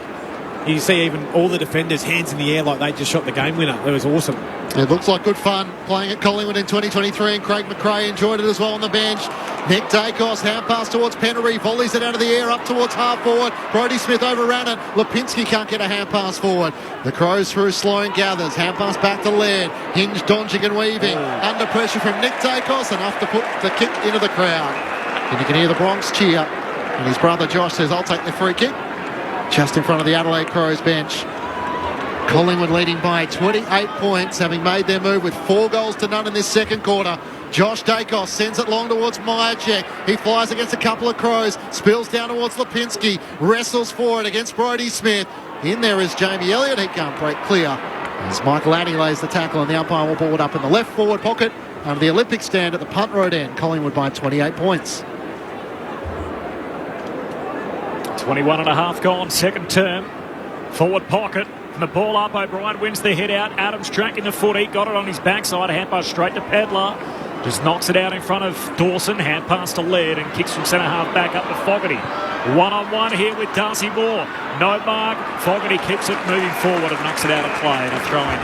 [SPEAKER 19] You see even all the defenders hands in the air like they just shot the game winner. It was awesome.
[SPEAKER 14] It looks like good fun playing at Collingwood in 2023, and Craig McRae enjoyed it as well on the bench. Nick Dacos, hand pass towards Pennery, volleys it out of the air up towards half forward. Brodie Smith overran it. Lipinski can't get a hand pass forward. The Crows through Sloan gathers. Hand pass back to Laird. Hinge dodging and weaving. Under pressure from Nick Dacos, enough to put the kick into the crowd. And you can hear the Bronx cheer. And his brother Josh says, "I'll take the free kick." Just in front of the Adelaide Crows bench. Collingwood leading by 28 points, having made their move with 4-0 in this second quarter. Josh Dacos sends it long towards Myercheck. He flies against a couple of Crows, spills down towards Lipinski, wrestles forward against Brodie Smith. In there is Jamie Elliott. He can't break clear as Michael Addy lays the tackle, and the umpire will ball it up in the left forward pocket under the Olympic stand at the punt road end. Collingwood by 28 points.
[SPEAKER 12] 21.5 gone, second term. Forward pocket. And the ball up, O'Brien wins the head out. Adams tracking the footy, got it on his backside. Hand pass straight to Pedler. Just knocks it out in front of Dawson. Hand pass to Laird and kicks from centre half back up to Fogarty. One-on-one here with Darcy Moore. No mark. Fogarty keeps it moving forward and knocks it out of play and a throw-in.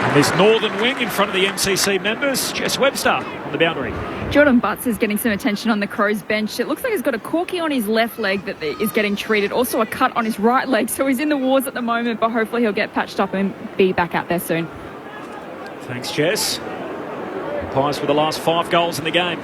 [SPEAKER 12] And this northern wing in front of the MCC members. Jess Webster on the boundary.
[SPEAKER 3] Jordan Butts is getting some attention on the Crows bench. It looks like he's got a corky on his left leg that is getting treated. Also a cut on his right leg. So he's in the wars at the moment, but hopefully he'll get patched up and be back out there soon.
[SPEAKER 12] Thanks, Jess. Pies with the last 5 goals in the game.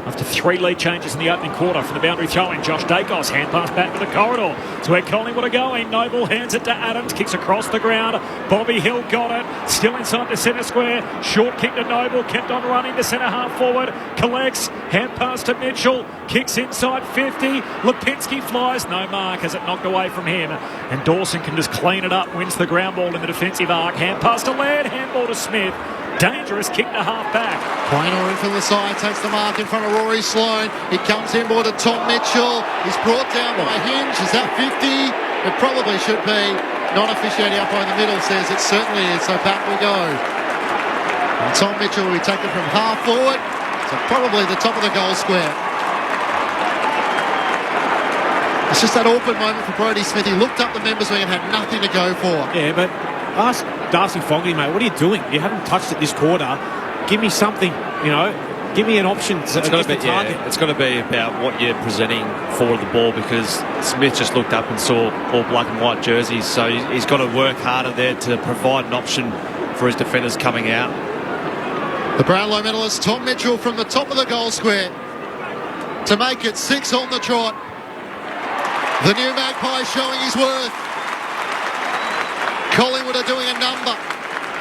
[SPEAKER 12] After 3 lead changes in the opening quarter from the boundary throw-in, Josh Dacos hand pass back to the corridor. To where Collingwood are going. Noble hands it to Adams, kicks across the ground. Bobby Hill got it. Still inside the centre square. Short kick to Noble, kept on running to centre half forward. Collects, hand pass to Mitchell. Kicks inside 50. Lipinski flies, no mark, has it knocked away from him. And Dawson can just clean it up, wins the ground ball in the defensive arc. Hand pass to Laird, handball to Smith. Dangerous kick to half back.
[SPEAKER 14] Pointer in from the side, takes the mark in front of Rory Sloane. He comes inboard to Tom Mitchell. He's brought down by Hinge. Is that 50? It probably should be. Non-officiating umpire in the middle says it certainly is, so back we go. And Tom Mitchell will be taken from half forward, so probably the top of the goal square. It's just that awkward moment for Brodie Smith. He looked up the members wing and had nothing to go for.
[SPEAKER 19] Yeah, but ask Darcy Fogarty, mate, what are you doing? You haven't touched it this quarter. Give me something, give me an option.
[SPEAKER 1] It's got to be about what you're presenting for the ball, because Smith just looked up and saw all black and white jerseys, so he's got to work harder there to provide an option for his defenders coming out.
[SPEAKER 14] The Brownlow medalist Tom Mitchell from the top of the goal square to make it 6 on the trot. The new Magpie showing his worth. Collingwood are doing a number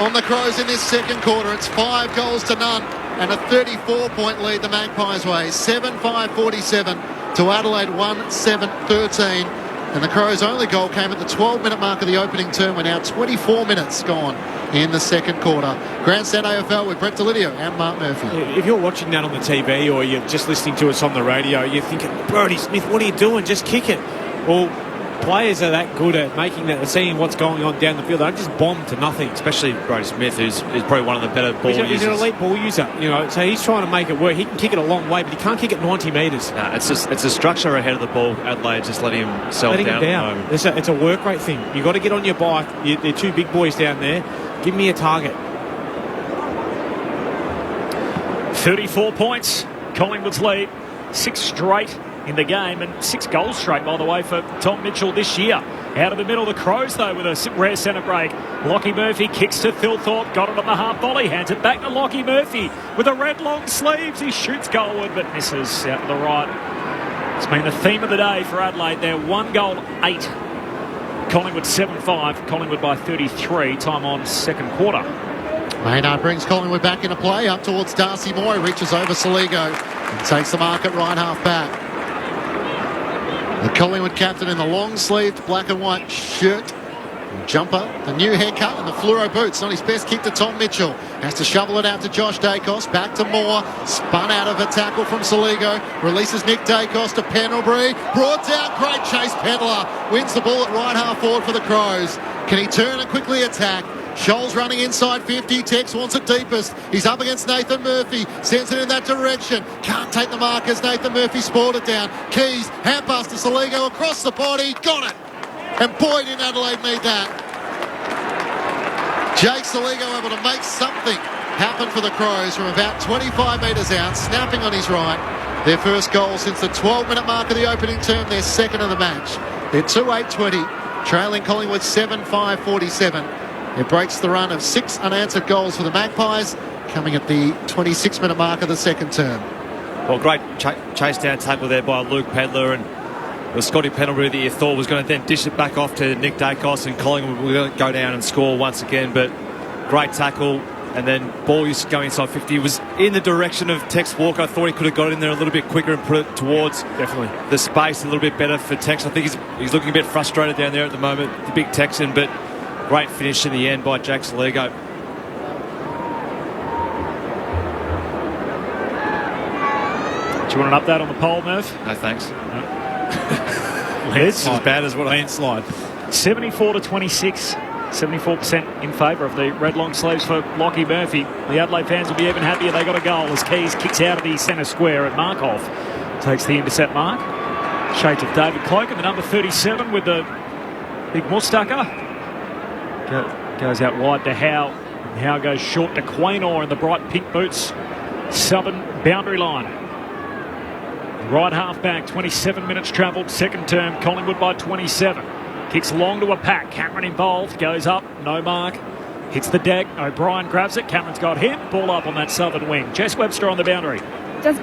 [SPEAKER 14] on the Crows in this second quarter. It's 5 goals to none and a 34-point lead the Magpies way. 7-5-47 to Adelaide 1-7-13. And the Crows' only goal came at the 12-minute mark of the opening term. We're now 24 minutes gone in the second quarter. Grandstand AFL with Brett Delidio and Mark Murphy.
[SPEAKER 19] If you're watching that on the TV or you're just listening to us on the radio, you're thinking, Brodie Smith, what are you doing? Just kick it. Well, players are that good at making that, seeing what's going on down the field. They just bomb to nothing.
[SPEAKER 1] Especially Brodie Smith, who's probably one of the better ball users.
[SPEAKER 19] He's an elite ball user, so he's trying to make it work. He can kick it a long way, but he can't kick it 90 metres.
[SPEAKER 1] No, it's the structure ahead of the ball. Adelaide just letting himself down. At the moment.
[SPEAKER 19] It's a work rate thing. You've got to get on your bike. They're 2 big boys down there. Give me a target.
[SPEAKER 12] 34 points, Collingwood's lead. 6 straight in the game, and 6 goals straight, by the way, for Tom Mitchell this year. Out of the middle, the Crows, though, with a rare centre break. Lockie Murphy kicks to Thilthorpe, got it on the half volley, hands it back to Lockie Murphy with the red long sleeves. He shoots goalward, but misses out to the right. It's been the theme of the day for Adelaide. They're 1 goal, 8. Collingwood 7-5, Collingwood by 33, time on second quarter.
[SPEAKER 14] Maynard brings Collingwood back into play, up towards Darcy Moore, reaches over Saligo and takes the mark at right half back. The Collingwood captain in the long-sleeved black and white shirt, jumper, the new haircut and the fluoro boots. Not his best kick to Tom Mitchell. Has to shovel it out to Josh Dacos. Back to Moore. Spun out of a tackle from Saligo. Releases Nick Dacos to Pendlebury. Brought down. Great chase. Pedler wins the ball at right half forward for the Crows. Can he turn and quickly attack? Scholes running inside 50. Tex wants it deepest. He's up against Nathan Murphy. Sends it in that direction. Can't take the mark as Nathan Murphy spoiled it down. Keys, hand pass to Saligo across the body. Got it. And boy, did Adelaide need that. Jake Saligo able to make something happen for the Crows from about 25 metres out, snapping on his right. Their first goal since the 12-minute mark of the opening term, their second of the match. They're 2-8-20, trailing Collingwood 7-5-47. It breaks the run of 6 unanswered goals for the Magpies, coming at the 26-minute mark of the second term.
[SPEAKER 1] Well, great chase down tackle there by Luke Pedler, and it was Scotty Pendlebury that you thought was going to then dish it back off to Nick Dacos, and Collingwood were going to go down and score once again, but great tackle, and then ball used to go inside 50. It was in the direction of Tex Walker. I thought he could have got it in there a little bit quicker and put it towards the space a little bit better for Tex. I think he's looking a bit frustrated down there at the moment, the big Texan, but great finish in the end by Jake Saligo.
[SPEAKER 12] Do you want an update on the poll, Murph?
[SPEAKER 1] No, thanks.
[SPEAKER 12] No.
[SPEAKER 1] It's as bad as what I...
[SPEAKER 19] Landslide.
[SPEAKER 12] 74 to 26. 74% in favour of the red long sleeves for Lockie Murphy. The Adelaide fans will be even happier they got a goal as Keys kicks out of the centre square and Markov takes the intercept mark. Shades of David Cloak and the number 37 with the big mustacher. Goes out wide to Howe. And Howe goes short to Quaynor in the bright pink boots. Southern boundary line. Right half back, 27 minutes travelled, second term, Collingwood by 27. Kicks long to a pack, Cameron involved, goes up, no mark. Hits the deck, O'Brien grabs it, Cameron's got him, ball up on that southern wing. Jess Webster on the boundary.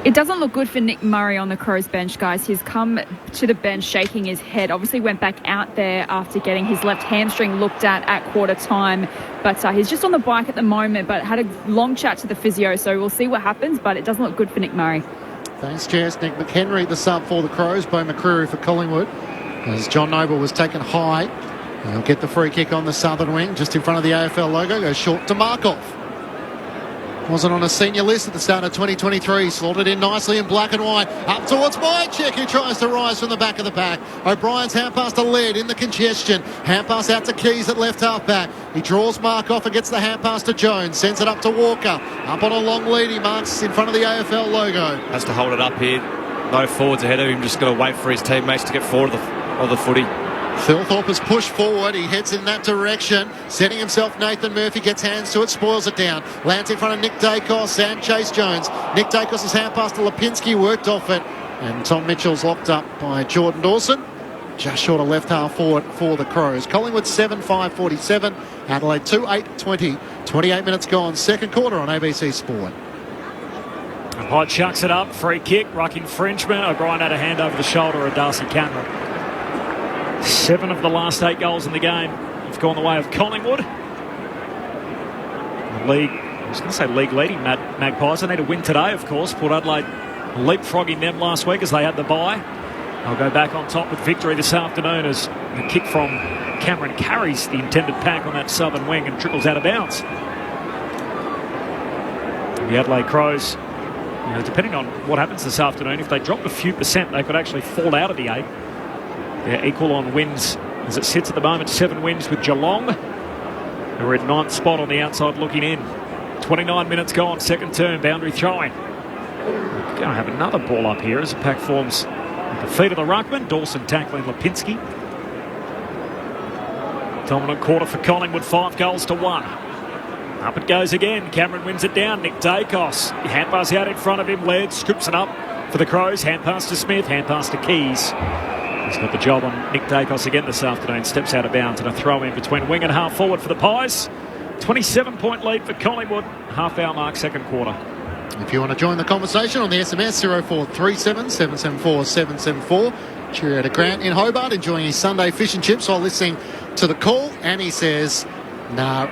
[SPEAKER 3] It doesn't look good for Nick Murray on the Crows bench, guys. He's come to the bench shaking his head. Obviously went back out there after getting his left hamstring looked at quarter time. But he's just on the bike at the moment, but had a long chat to the physio, so we'll see what happens, but it doesn't look good for Nick Murray.
[SPEAKER 14] Thanks, Jess. Nick McHenry, the sub for the Crows. Bo McCreary for Collingwood. As John Noble was taken high. And he'll get the free kick on the southern wing, just in front of the AFL logo. Goes short to Markov. Wasn't on a senior list at the start of 2023. Slotted in nicely in black and white. Up towards Mychek, who tries to rise from the back of the pack. O'Brien's hand pass to Laird in the congestion. Hand pass out to Keys at left half back. He draws Mark off and gets the hand pass to Jones. Sends it up to Walker. Up on a long lead. He marks in front of the AFL logo.
[SPEAKER 1] Has to hold it up here. No forwards ahead of him. Just got to wait for his teammates to get forward of the footy.
[SPEAKER 14] Thilthorpe has pushed forward. He heads in that direction. Setting himself, Nathan Murphy gets hands to it, spoils it down. Lands in front of Nick Dacos and Chase Jones. Nick Dacos' hand pass to Lipinski, worked off it. And Tom Mitchell's locked up by Jordan Dawson. Just short of left half forward for the Crows. Collingwood 7-5-47. Adelaide 2-8-20. 28 minutes gone. Second quarter on ABC Sport.
[SPEAKER 12] And Hyde chucks it up. Free kick. Ruck infringement. O'Brien had a hand over the shoulder of Darcy Cameron. 7 of the last 8 goals in the game have gone the way of Collingwood. The league, I was going to say league leading Magpies. They need a win today, of course. Port Adelaide leapfrogging them last week as they had the bye. They'll go back on top with victory this afternoon as the kick from Cameron carries the intended pack on that southern wing and trickles out of bounds. The Adelaide Crows, depending on what happens this afternoon, if they drop a few percent, they could actually fall out of the 8. They're equal on wins as it sits at the moment. 7 wins with Geelong. They're at 9th spot on the outside looking in. 29 minutes gone, second term, boundary throwing. We're going to have another ball up here as the pack forms at the feet of the ruckman. Dawson tackling Lipinski. Dominant quarter for Collingwood, 5 goals to 1. Up it goes again. Cameron wins it down. Nick Dacos. Hand pass out in front of him. Laird strips it up for the Crows. Hand pass to Smith. Hand pass to Keys. He's got the job on Nick Dacos again this afternoon. Steps out of bounds and a throw in between wing and half forward for the Pies. 27-point lead for Collingwood. Half hour mark, second quarter.
[SPEAKER 14] If you want to join the conversation on the SMS, 0437 774 774. Cheerio to Grant in Hobart, enjoying his Sunday fish and chips while listening to the call. And he says, nah,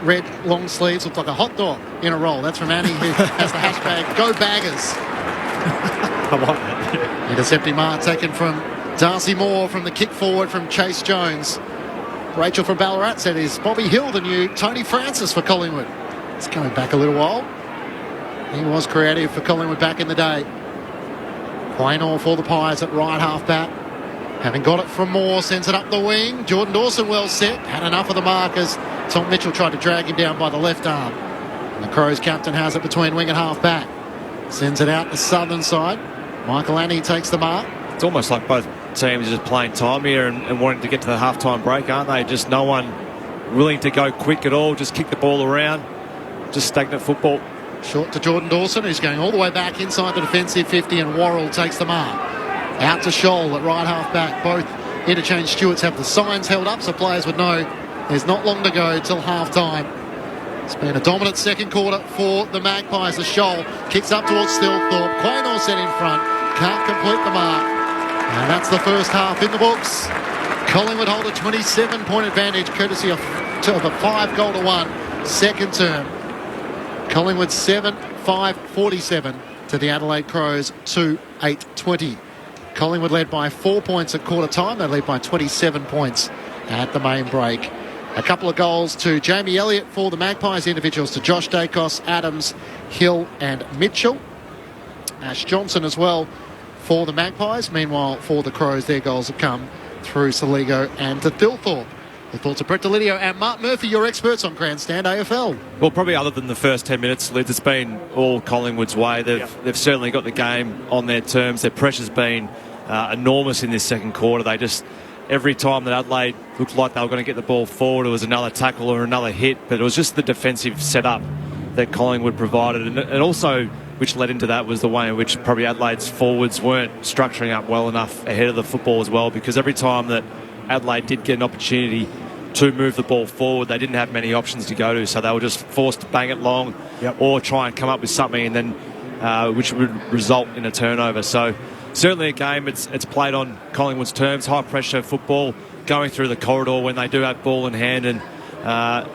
[SPEAKER 14] red long sleeves look like a hot dog in a roll. That's from Annie, who has the hashtag Go Baggers.
[SPEAKER 1] I like that.
[SPEAKER 14] Intercepting mark taken from Darcy Moore from the kick forward from Chase Jones. Rachel from Ballarat said, is Bobby Hill the new Tony Francis for Collingwood? It's going back a little while. He was creative for Collingwood back in the day. Quaynor for the Pies at right half back. Having got it from Moore, sends it up the wing. Jordan Dawson well set. Had enough of the markers. Tom Mitchell tried to drag him down by the left arm. And the Crows captain has it between wing and half back. Sends it out the southern side. Michael Annie takes the mark.
[SPEAKER 1] It's almost like both teams are just playing time here and wanting to get to the half-time break, aren't they? Just no one willing to go quick at all, just kick the ball around. Just stagnant football.
[SPEAKER 14] Short to Jordan Dawson, who's going all the way back inside the defensive 50, and Worrell takes the mark. Out to Scholl at right half-back. Both interchange stewards have the signs held up so players would know there's not long to go till half-time. It's been a dominant second quarter for the Magpies. The Scholl kicks up towards Thilthorpe. Quaynor set in front. Can't complete the mark. And that's the first half in the books. Collingwood hold a 27-point advantage courtesy of a 5-goal to 1 second term. Collingwood 7-5-47 to the Adelaide Crows 2-8-20. Collingwood led by 4 points at quarter time. They lead by 27 points at the main break. A couple of goals to Jamie Elliott for the Magpies, individuals to Josh Dacos, Adams, Hill and Mitchell. Ash Johnson as well for the Magpies. Meanwhile, for the Crows, their goals have come through Saligo and to Thilthorpe. The thoughts of Brett Delidio and Mark Murphy, your experts on Grandstand AFL.
[SPEAKER 16] Well, probably other than the first 10 minutes, Liz, it's been all Collingwood's way. They've certainly got the game on their terms. Their pressure's been enormous in this second quarter. They just, every time that Adelaide looked like they were going to get the ball forward, it was another tackle or another hit, but it was just the defensive setup that Collingwood provided. And also, which led into that, was the way in which probably Adelaide's forwards weren't structuring up well enough ahead of the football as well, because every time that Adelaide did get an opportunity to move the ball forward, they didn't have many options to go to, so they were just forced to bang it long or try and come up with something, and then which would result in a turnover. So certainly a game, it's played on Collingwood's terms, high pressure football, going through the corridor when they do have ball in hand, and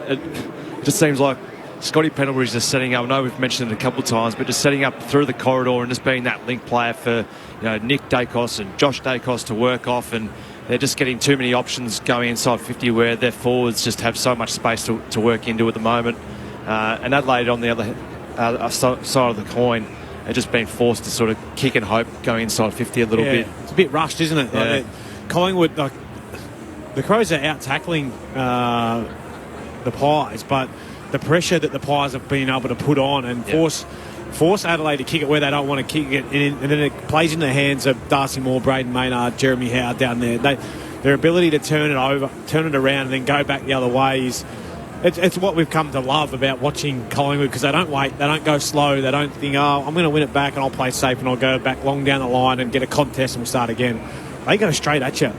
[SPEAKER 16] it just seems like Scotty Pendlebury's just setting up. I know we've mentioned it a couple of times, but just setting up through the corridor and just being that link player for Nick Dacos and Josh Dacos to work off, and they're just getting too many options going inside 50 where their forwards just have so much space to work into at the moment. And Adelaide, on the other side of the coin, have just been forced to sort of kick and hope going inside 50 a little bit.
[SPEAKER 19] It's a bit rushed, isn't it?
[SPEAKER 16] Yeah.
[SPEAKER 19] Collingwood, the Crows are out tackling the Pies, but the pressure that the Pies have been able to put on and force Adelaide to kick it where they don't want to kick it, and then it plays in the hands of Darcy Moore, Braden Maynard, Jeremy Howe down there. Their ability to turn it around and then go back the other way is it's what we've come to love about watching Collingwood, because they don't wait, they don't go slow, they don't think, oh, I'm going to win it back and I'll play safe and I'll go back long down the line and get a contest and we'll start again. They go straight at you.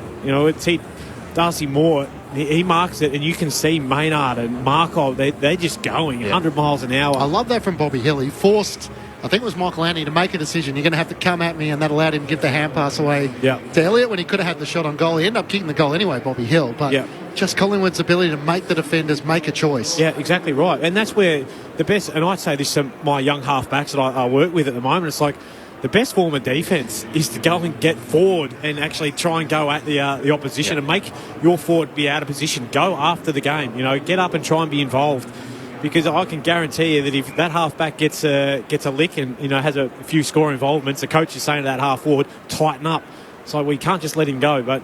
[SPEAKER 19] Darcy Moore, he marks it, and you can see Maynard and Markov, they're just going 100 miles an hour.
[SPEAKER 14] I love that from Bobby Hill. He forced, I think it was Michael Anthony, to make a decision. You're going to have to come at me, and that allowed him to give the hand pass away to Elliott when he could have had the shot on goal. He ended up kicking the goal anyway, Bobby Hill, but just Collingwood's ability to make the defenders make a choice.
[SPEAKER 19] Yeah, exactly right. And that's where the best, and I'd say this to my young halfbacks that I work with at the moment, it's like, the best form of defence is to go and get forward and actually try and go at the opposition and make your forward be out of position. Go after the game. Get up and try and be involved. Because I can guarantee you that if that halfback gets a lick and has a few score involvements, the coach is saying to that half forward, tighten up. So we can't just let him go. But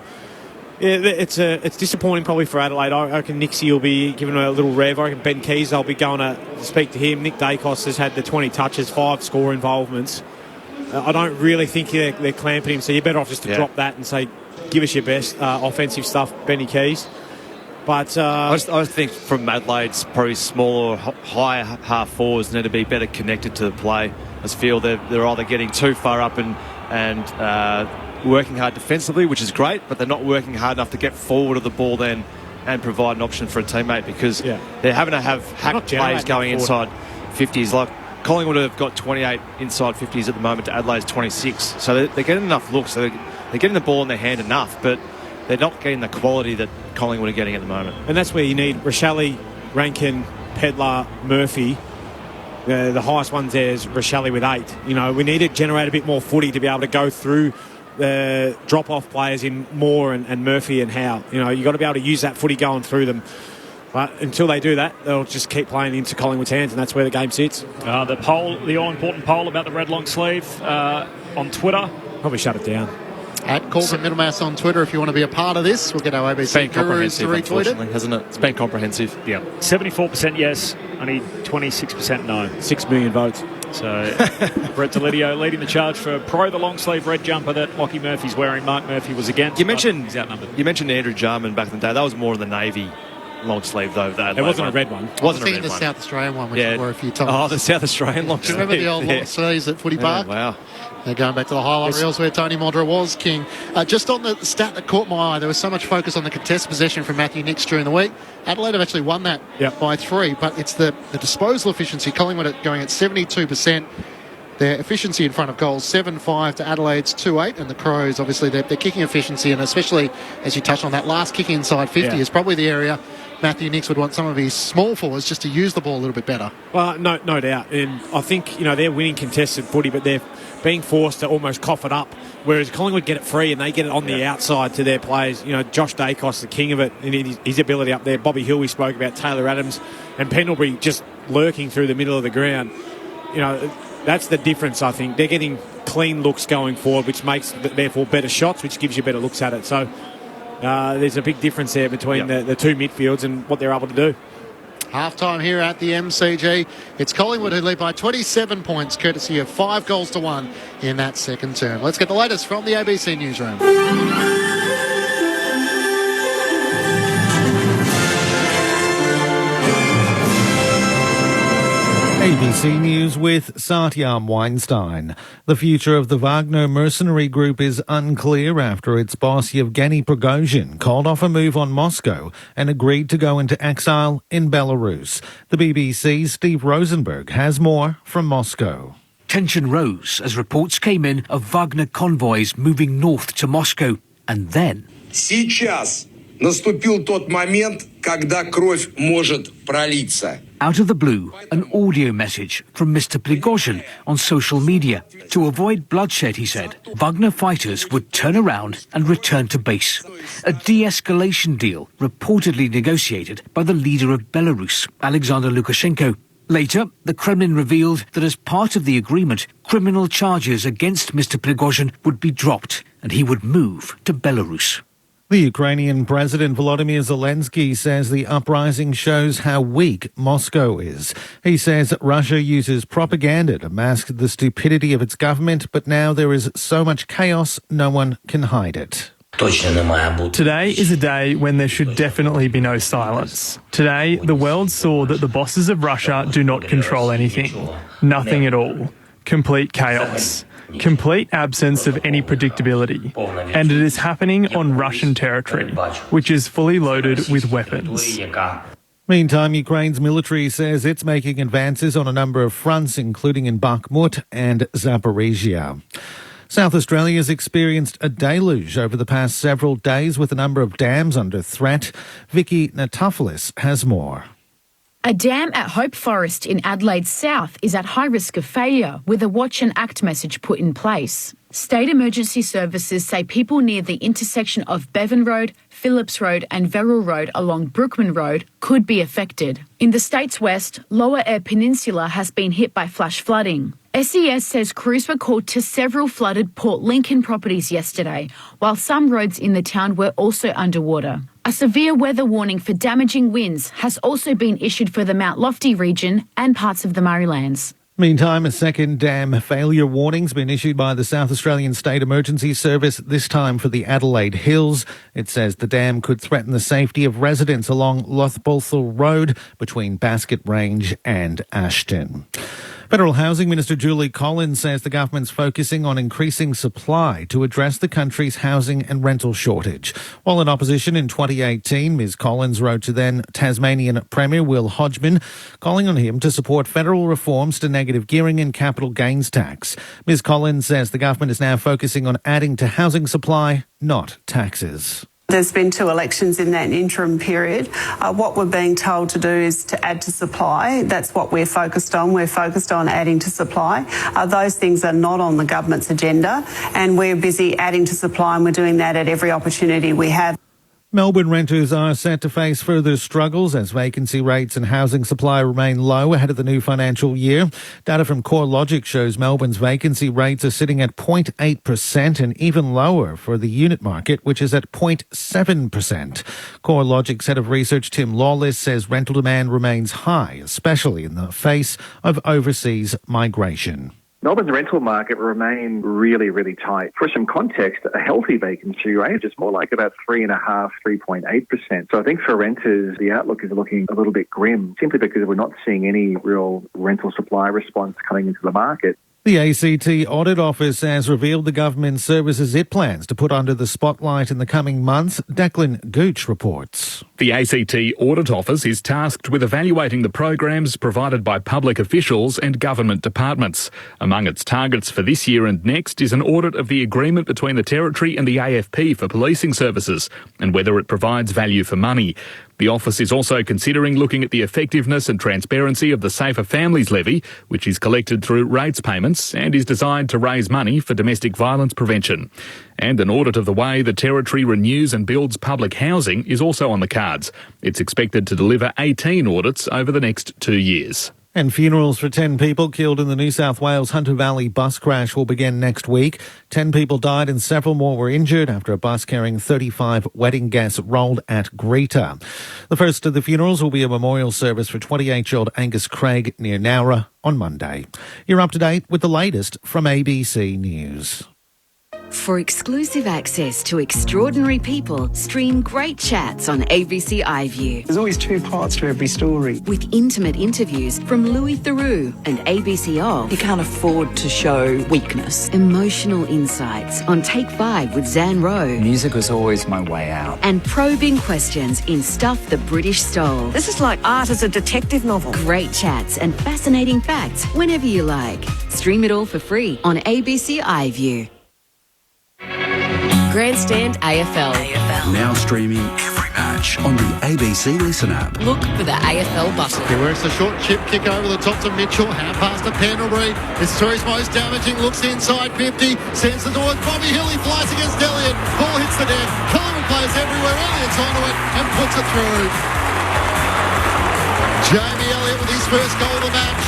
[SPEAKER 19] it's disappointing probably for Adelaide. I reckon Nixie will be giving a little rev. I reckon Ben Keys, I'll be going to speak to him. Nick Dacos has had the 20 touches, 5 score involvements. I don't really think they're clamping him, so you're better off just to drop that and say, give us your best offensive stuff, Benny Keys. But
[SPEAKER 16] I just think from Adelaide's probably smaller, higher half forwards need to be better connected to the play. I just feel they're either getting too far up and working hard defensively, which is great, but they're not working hard enough to get forward of the ball then and provide an option for a temmate, because they're having to have hack plays going inside 50s. Like Collingwood have got 28 inside 50s at the moment to Adelaide's 26. So they're getting enough looks. So they're getting the ball in their hand enough, but they're not getting the quality that Collingwood are getting at the moment.
[SPEAKER 19] And that's where you need Rochelle, Rankin, Pedlar, Murphy. The highest ones there is Rochelle with 8. We need to generate a bit more footy to be able to go through the drop-off players in Moore and Murphy and Howe. You've got to be able to use that footy going through them. But until they do that, they'll just keep playing into Collingwood's hands, and that's where the game sits.
[SPEAKER 12] The all-important poll about the red long sleeve on Twitter.
[SPEAKER 19] Probably shut it down.
[SPEAKER 14] At Corbin Middlemass on Twitter, if you want to be a part of this, we'll get our ABC gurus to retweet it.
[SPEAKER 16] Hasn't it? It's been comprehensive.
[SPEAKER 12] Yeah. 74% yes, only 26% no.
[SPEAKER 19] 6 million votes.
[SPEAKER 12] So Brett Delidio leading the charge for the long sleeve red jumper that Lockie Murphy's wearing. Mark Murphy was against.
[SPEAKER 19] He's outnumbered.
[SPEAKER 16] You mentioned Andrew Jarman back in the day. That was more of the Navy long sleeve, though.
[SPEAKER 19] It wasn't a red one.
[SPEAKER 14] It wasn't a red one. The South Australian one, which you wore a few times.
[SPEAKER 16] Oh, the South Australian long sleeve.
[SPEAKER 14] Remember the old long sleeves at Footy Park?
[SPEAKER 16] Wow.
[SPEAKER 14] They're going back to the highlight reels where Tony Modra was king. Just on the stat that caught my eye, there was so much focus on the contest possession from Matthew Nicks during the week. Adelaide have actually won that by 3, but it's the disposal efficiency. Collingwood are going at 72%. Their efficiency in front of goals, 7-5 to Adelaide's 2-8, and the Crows, obviously, their kicking efficiency, and especially, as you touched on, that last kick inside 50 is probably the area Matthew Nicks would want some of his small forwards just to use the ball a little bit better.
[SPEAKER 19] Well, no doubt. And I think, they're winning contested footy, but they're being forced to almost cough it up, whereas Collingwood get it free and they get it on the outside to their players. Josh Dacos, the king of it, and his ability up there. Bobby Hill, we spoke about, Taylor Adams, and Pendlebury just lurking through the middle of the ground. That's the difference, I think. They're getting clean looks going forward, which makes, therefore, better shots, which gives you better looks at it. So there's a big difference there between the two midfields and what they're able to do.
[SPEAKER 14] Half-time here at the MCG. It's Collingwood who lead by 27 points, courtesy of 5-1 in that second term. Let's get the latest from the ABC newsroom.
[SPEAKER 2] ABC News with Satyam Weinstein. The future of the Wagner mercenary group is unclear after its boss Yevgeny Prigozhin called off a move on Moscow and agreed to go into exile in Belarus. The BBC's Steve Rosenberg has more from Moscow.
[SPEAKER 5] Tension rose as reports came in of Wagner convoys moving north to Moscow. And then...
[SPEAKER 6] Сейчас наступил тот момент, когда кровь может пролиться.
[SPEAKER 5] Out of the blue, an audio message from Mr. Prigozhin on social media. To avoid bloodshed, he said, Wagner fighters would turn around and return to base. A de-escalation deal reportedly negotiated by the leader of Belarus, Alexander Lukashenko. Later, the Kremlin revealed that as part of the agreement, criminal charges against Mr. Prigozhin would be dropped and he would move to Belarus.
[SPEAKER 2] The Ukrainian President Volodymyr Zelensky says the uprising shows how weak Moscow is. He says Russia uses propaganda to mask the stupidity of its government, but now there is so much chaos, no one can hide it.
[SPEAKER 17] Today is a day when there should definitely be no silence. Today, the world saw that the bosses of Russia do not control anything. Nothing at all. Complete chaos. Complete absence of any predictability. And it is happening on Russian territory, which is fully loaded with weapons.
[SPEAKER 2] Meantime, Ukraine's military says it's making advances on a number of fronts, including in Bakhmut and Zaporizhia. South Australia has experienced a deluge over the past several days with a number of dams under threat. Vicky Natopoulos has more.
[SPEAKER 21] A dam at Hope Forest in Adelaide South is at high risk of failure, with a watch and act message put in place. State emergency services say people near the intersection of Bevan Road, Phillips Road and Verrill Road along Brookman Road could be affected. In the state's west, Lower Eyre Peninsula has been hit by flash flooding. SES says crews were called to several flooded Port Lincoln properties yesterday, while some roads in the town were also underwater. A severe weather warning for damaging winds has also been issued for the Mount Lofty region and parts of the Murraylands.
[SPEAKER 2] Meantime, a second dam failure warning's been issued by the South Australian State Emergency Service, this time for the Adelaide Hills. It says the dam could threaten the safety of residents along Lothbothel Road between Basket Range and Ashton. Federal Housing Minister Julie Collins says the government's focusing on increasing supply to address the country's housing and rental shortage. While in opposition in 2018, Ms Collins wrote to then Tasmanian Premier Will Hodgman, calling on him to support federal reforms to negative gearing and capital gains tax. Ms Collins says the government is now focusing on adding to housing supply, not taxes.
[SPEAKER 24] There's been 2 elections in that interim period. What we're being told to do is to add to supply. That's what we're focused on. We're focused on adding to supply. Those things are not on the government's agenda, and we're busy adding to supply, and we're doing that at every opportunity we have.
[SPEAKER 2] Melbourne renters are set to face further struggles as vacancy rates and housing supply remain low ahead of the new financial year. Data from CoreLogic shows Melbourne's vacancy rates are sitting at 0.8% and even lower for the unit market, which is at 0.7%. CoreLogic's head of research, Tim Lawless, says rental demand remains high, especially in the face of overseas migration.
[SPEAKER 25] Melbourne's rental market remained really, really tight. For some context, a healthy vacancy rate is more like about 3.5%, 3.8%. So I think for renters, the outlook is looking a little bit grim, simply because we're not seeing any real rental supply response coming into the market.
[SPEAKER 2] The ACT Audit Office has revealed the government services it plans to put under the spotlight in the coming months. Declan Gooch reports.
[SPEAKER 27] The ACT Audit Office is tasked with evaluating the programs provided by public officials and government departments. Among its targets for this year and next is an audit of the agreement between the Territory and the AFP for policing services and whether it provides value for money. The office is also considering looking at the effectiveness and transparency of the Safer Families Levy, which is collected through rates payments and is designed to raise money for domestic violence prevention. And an audit of the way the Territory renews and builds public housing is also on the cards. It's expected to deliver 18 audits over the next 2 years.
[SPEAKER 2] And funerals for 10 people killed in the New South Wales Hunter Valley bus crash will begin next week. 10 people died and several more were injured after a bus carrying 35 wedding guests rolled at Greta. The first of the funerals will be a memorial service for 28-year-old Angus Craig near Nowra on Monday. You're up to date with the latest from ABC News.
[SPEAKER 4] For exclusive access to extraordinary people, stream great chats on ABC iView.
[SPEAKER 7] There's always two parts to every story.
[SPEAKER 4] With intimate interviews from Louis Theroux and ABC Off.
[SPEAKER 8] You can't afford to show weakness.
[SPEAKER 4] Emotional insights on Take 5 with Zan Rowe.
[SPEAKER 8] Music was always my way out.
[SPEAKER 4] And probing questions in Stuff the British Stole.
[SPEAKER 8] This is like art as a detective novel.
[SPEAKER 4] Great chats and fascinating facts whenever you like. Stream it all for free on ABC iView.
[SPEAKER 10] Grandstand AFL.
[SPEAKER 11] Now streaming every match on the ABC Listen app.
[SPEAKER 10] Look for the AFL button.
[SPEAKER 14] He works a short chip kick over the top to Mitchell. Hand pass to Pendlebury. It's Terry's most damaging. Looks inside 50. Sends it towards Bobby Hill. He flies against Elliott. Ball hits the deck. Collingwood plays everywhere. Elliott's onto it and puts it through. Jamie Elliott with his first goal of the match.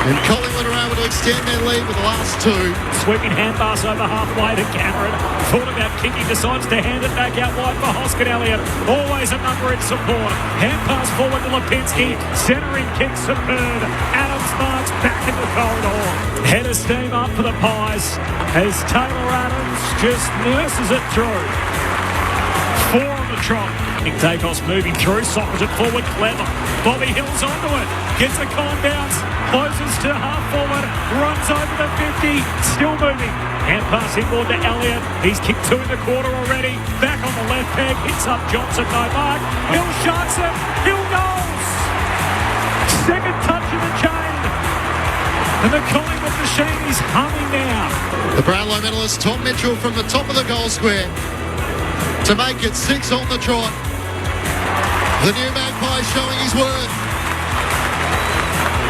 [SPEAKER 14] And Collingwood are able to extend their lead with the last two.
[SPEAKER 12] Sweeping hand pass over halfway to Cameron. Thought about kicking, decides to hand it back out wide for Hoskin Elliott. Always a number in support. Hand pass forward to Lipinski. Centering kick superb. Adams marks back in the corridor. Head of steam up for the Pies as Taylor Adams just nurses it through. 4 on the trot. Nick Dacos moving through, sockets it forward, clever. Bobby Hill's onto it, gets a con bounce, closes to half forward, runs over the 50, still moving. Hand pass inboard to Elliott, he's kicked 2 in the quarter already. Back on the left peg, hits up Johnson, no mark. Hill sharks it, Hill goals! Second touch of the chain. And the Collingwood machine is humming now.
[SPEAKER 14] The Brownlow medalist Tom Mitchell from the top of the goal square to make it 6 on the trot. The new Magpie showing his worth.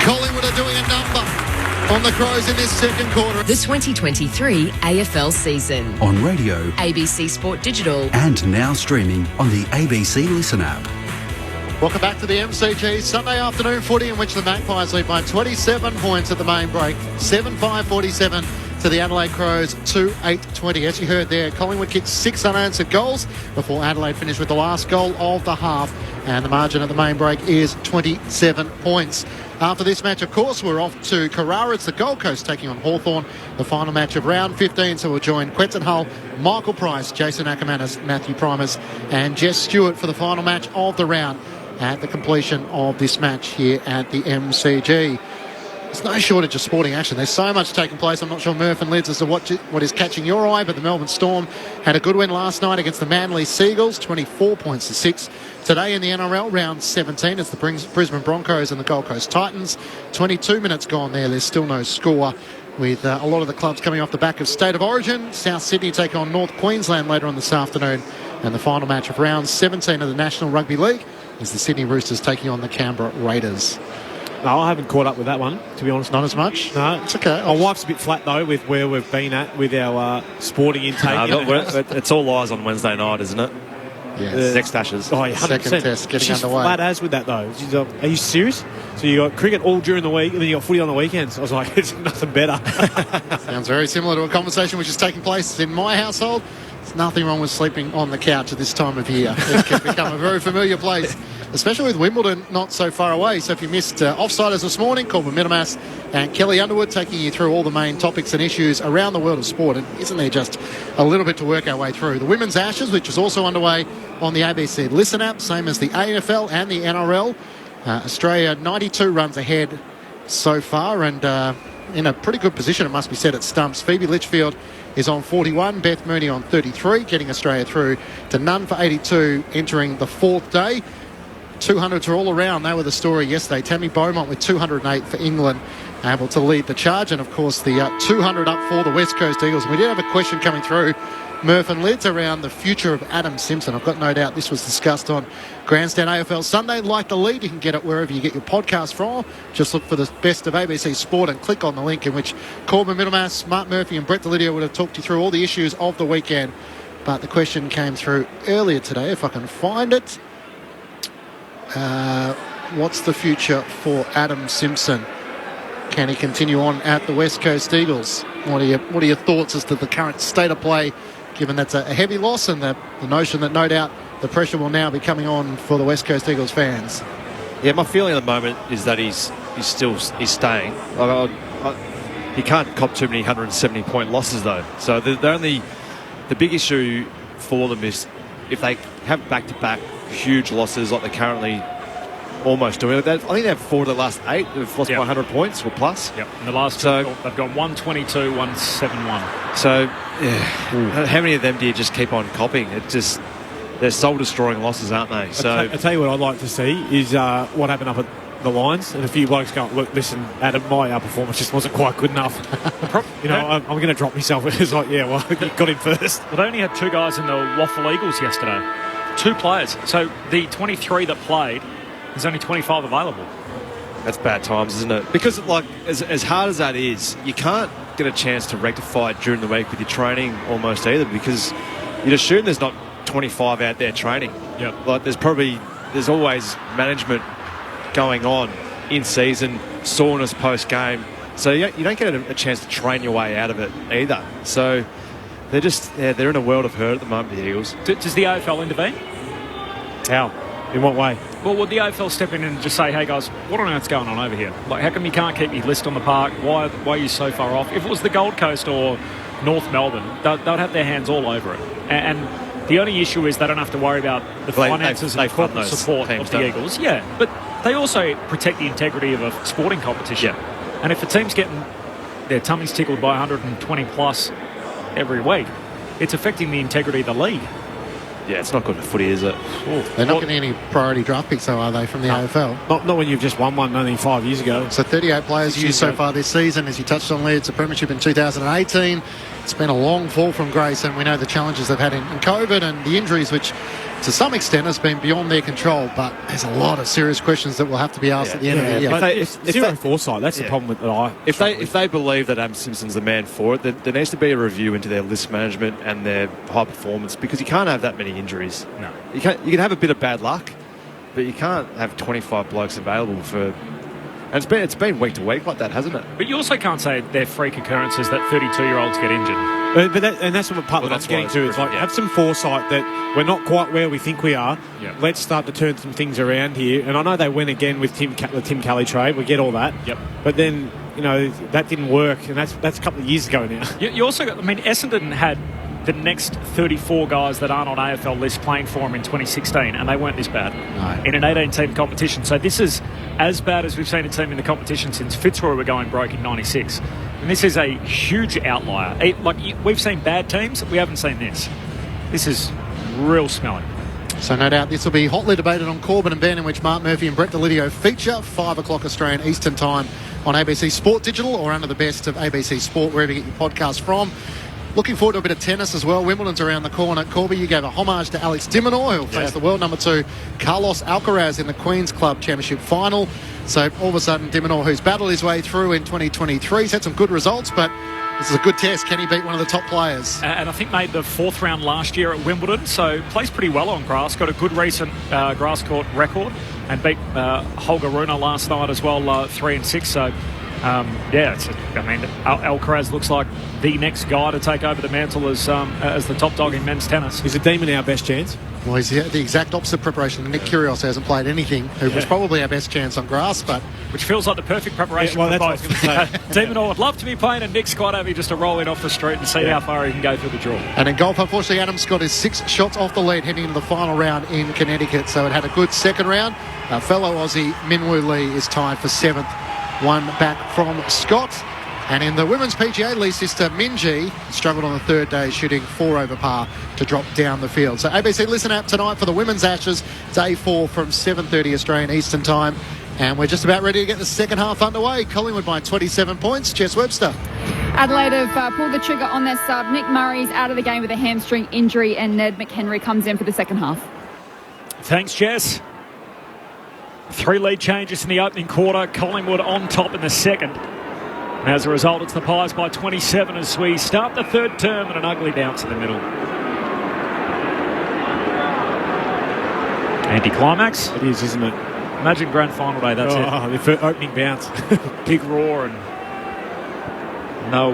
[SPEAKER 14] Collingwood are doing a number on the Crows in this second quarter.
[SPEAKER 10] The 2023 AFL season.
[SPEAKER 11] On radio,
[SPEAKER 10] ABC Sport Digital.
[SPEAKER 11] and now streaming on the ABC Listen app.
[SPEAKER 14] Welcome back to the MCG Sunday afternoon footy, in which the Magpies lead by 27 points at the main break. 7-5-47 to the Adelaide Crows 2-8-20. As you heard there, Collingwood kicked 6 unanswered goals before Adelaide finished with the last goal of the half. And the margin at the main break is 27 points. After this match, of course, we're off to Carrara. It's the Gold Coast taking on Hawthorn, the final match of round 15. So we'll join Quentin Hull, Michael Price, Jason Ackermanis, Matthew Primus and Jess Stewart for the final match of the round at the completion of this match here at the MCG. There's no shortage of sporting action. There's so much taking place. I'm not sure, Murph and Lids, as to what is catching your eye, but the Melbourne Storm had a good win last night against the Manly Seagulls, 24 points to 6. Today in the NRL, round 17, it's the Brisbane Broncos and the Gold Coast Titans. 22 minutes gone there. There's still no score, with a lot of the clubs coming off the back of State of Origin. South Sydney take on North Queensland later on this afternoon. And the final match of round 17 of the National Rugby League is the Sydney Roosters taking on the Canberra Raiders.
[SPEAKER 19] No, I haven't caught up with that one, to be honest.
[SPEAKER 14] Not as much?
[SPEAKER 19] No.
[SPEAKER 14] It's okay.
[SPEAKER 19] My wife's a bit flat, though, with where we've been at with our sporting intake.
[SPEAKER 16] It's all eyes on Wednesday night, isn't it?
[SPEAKER 14] Yes.
[SPEAKER 16] Next Ashes.
[SPEAKER 19] Oh, yeah, 100%.
[SPEAKER 14] Second test getting
[SPEAKER 19] She's
[SPEAKER 14] underway.
[SPEAKER 19] flat as with that, though. She's are you serious? So you got cricket all during the week, and then you got footy on the weekends. I was like, it's nothing better.
[SPEAKER 14] Sounds very similar to a conversation which is taking place in my household. There's nothing wrong with sleeping on the couch at this time of year. It can become a very familiar place, especially with Wimbledon not so far away. So if you missed Offsiders this morning, Corbin Middlemass and Kelly Underwood taking you through all the main topics and issues around the world of sport. And isn't there just a little bit to work our way through? The Women's Ashes, which is also underway on the ABC Listen app, same as the AFL and the NRL. Australia 92 runs ahead so far, and in a pretty good position, it must be said, at stumps. Phoebe Litchfield is on 41, Beth Mooney on 33, getting Australia through to none for 82 entering the fourth day. 200s are all around. They were the story yesterday. Tammy Beaumont with 208 for England, able to lead the charge. And, of course, the 200 up for the West Coast Eagles. We did have a question coming through, Murph and Lids, around the future of Adam Simpson. I've got no doubt this was discussed on Grandstand AFL Sunday. Like the lead, you can get it wherever you get your podcast from. Just look for the best of ABC Sport and click on the link in which Corbin Middlemass, Mark Murphy and Brett Delidio would have talked you through all the issues of the weekend. But the question came through earlier today, if I can find it. what's the future for Adam Simpson? Can he continue on at the West Coast Eagles? What are your thoughts as to the current state of play, given that's a heavy loss, and the notion that no doubt the pressure will now be coming on for the West Coast Eagles fans?
[SPEAKER 16] Yeah, my feeling at the moment is that he's staying. He can't cop too many 170-point losses, though. So the big issue for them is if they have back-to-back huge losses like they're currently almost doing. I think they have 4 of the last 8. They've lost by 100 points or plus.
[SPEAKER 12] Yep. In the last two, they've gone 122, 171.
[SPEAKER 16] So, how many of them do you just keep on copying? They're soul-destroying losses, aren't they? So
[SPEAKER 19] I'll tell you what I'd like to see is what happened up at the Lions, and a few blokes going, look, listen, Adam, my performance just wasn't quite good enough. I'm going to drop myself. It's like, yeah, well, you got him first.
[SPEAKER 12] Well, they only had 2 guys in the Waffle Eagles yesterday. 2 players. So the 23 that played, there's only 25 available.
[SPEAKER 16] That's bad times, isn't it? Because, like, as hard as that is, you can't get a chance to rectify it during the week with your training almost either, because you'd assume there's not 25 out there training.
[SPEAKER 12] Yep.
[SPEAKER 16] Like, there's always management going on in season, soreness post game, so you don't get a chance to train your way out of it either. So they're in a world of hurt at the moment, the Eagles.
[SPEAKER 12] Does the AFL intervene?
[SPEAKER 19] How? In what way?
[SPEAKER 12] Well, would the AFL step in and just say, hey guys, what on earth's going on over here? Like, how come you can't keep your list on the park? Why are you so far off? If it was the Gold Coast or North Melbourne, they'd have their hands all over it. And the only issue is they don't have to worry about the finances and the corporate support of the Eagles. Yeah, but they also protect the integrity of a sporting competition.
[SPEAKER 16] Yeah.
[SPEAKER 12] And if a team's getting their tummies tickled by 120 plus every week, it's affecting the integrity of the league.
[SPEAKER 16] Yeah, it's not good for footy, is it?
[SPEAKER 14] They're not getting any priority draft picks, though, are they, from the AFL?
[SPEAKER 19] Not when you've just won one only 5 years ago.
[SPEAKER 14] So 38 players used so far this season. As you touched on, leads the premiership in 2018. It's been a long fall from grace, and we know the challenges they've had in COVID and the injuries, which to some extent has been beyond their control. But there's a lot of serious questions that will have to be asked at the end of the year.
[SPEAKER 19] If zero foresight, that's the problem with that.
[SPEAKER 16] If they believe that Adam Simpson's the man for it, there needs to be a review into their list management and their high performance, because you can't have that many injuries.
[SPEAKER 12] No,
[SPEAKER 16] you can have a bit of bad luck, but you can't have 25 blokes available for. And it's been week to week like that, hasn't it?
[SPEAKER 12] But you also can't say they're freak occurrences that 32-year-olds get injured.
[SPEAKER 19] That's what part that I'm getting to. It's like, have some foresight that we're not quite where we think we are.
[SPEAKER 12] Yep.
[SPEAKER 19] Let's start to turn some things around here. And I know they went again with the Tim Kelly trade. We get all that.
[SPEAKER 12] Yep.
[SPEAKER 19] But then, that didn't work. And that's a couple of years ago now.
[SPEAKER 12] You also got, Essendon had the next 34 guys that aren't on AFL lists playing for him in 2016, and they weren't this bad in an 18-team competition. So this is as bad as we've seen a team in the competition since Fitzroy were going broke in 96. And this is a huge outlier. We've seen bad teams, we haven't seen this. This is real smelling.
[SPEAKER 14] So no doubt this will be hotly debated on Corbin and Ben, in which Mark Murphy and Brett Delidio feature 5 o'clock Australian Eastern Time on ABC Sport Digital, or under the best of ABC Sport, wherever you get your podcast from. Looking forward to a bit of tennis as well. Wimbledon's around the corner. Corby, you gave a homage to Alex de Minaur, who'll face the world number 2 Carlos Alcaraz in the Queen's Club Championship final. So all of a sudden, de Minaur, who's battled his way through in 2023, he's had some good results, but this is a good test. Can he beat one of the top players?
[SPEAKER 12] And I think made the 4th round last year at Wimbledon, so plays pretty well on grass. Got a good recent grass court record, and beat Holger Rune last night as well, 3-6. So Alcaraz looks like the next guy to take over the mantle as the top dog in men's tennis.
[SPEAKER 19] Is the Demon our best chance?
[SPEAKER 14] Well, he's the exact opposite preparation. Nick Kyrgios hasn't played anything, who was probably our best chance on grass, but
[SPEAKER 12] which feels like the perfect preparation for both. de Minaur would love to be playing, and Nick's quite happy just to roll in off the street and see how far he can go through the draw.
[SPEAKER 14] And in golf, unfortunately, Adam's got his 6 shots off the lead heading into the final round in Connecticut, so it had a good second round. Our fellow Aussie Minwoo Lee is tied for 7th, one back from Scott. And in the women's PGA, Lee's sister Minjee struggled on the 3rd day, shooting 4 over par to drop down the field. So ABC Listen app tonight for the Women's Ashes, day 4 from 7:30 Australian Eastern Time. And we're just about ready to get the second half underway. Collingwood by 27 points. Jess Webster.
[SPEAKER 3] Adelaide have pulled the trigger on their sub. Nick Murray's out of the game with a hamstring injury, and Ned McHenry comes in for the second half.
[SPEAKER 12] Thanks, Jess. 3 lead changes in the opening quarter. Collingwood on top in the second. And as a result, it's the Pies by 27 as we start the 3rd term, and an ugly bounce in the middle. Anticlimax.
[SPEAKER 19] It is, isn't it?
[SPEAKER 12] Imagine grand final day, that's it.
[SPEAKER 19] The opening bounce.
[SPEAKER 12] Big roar and no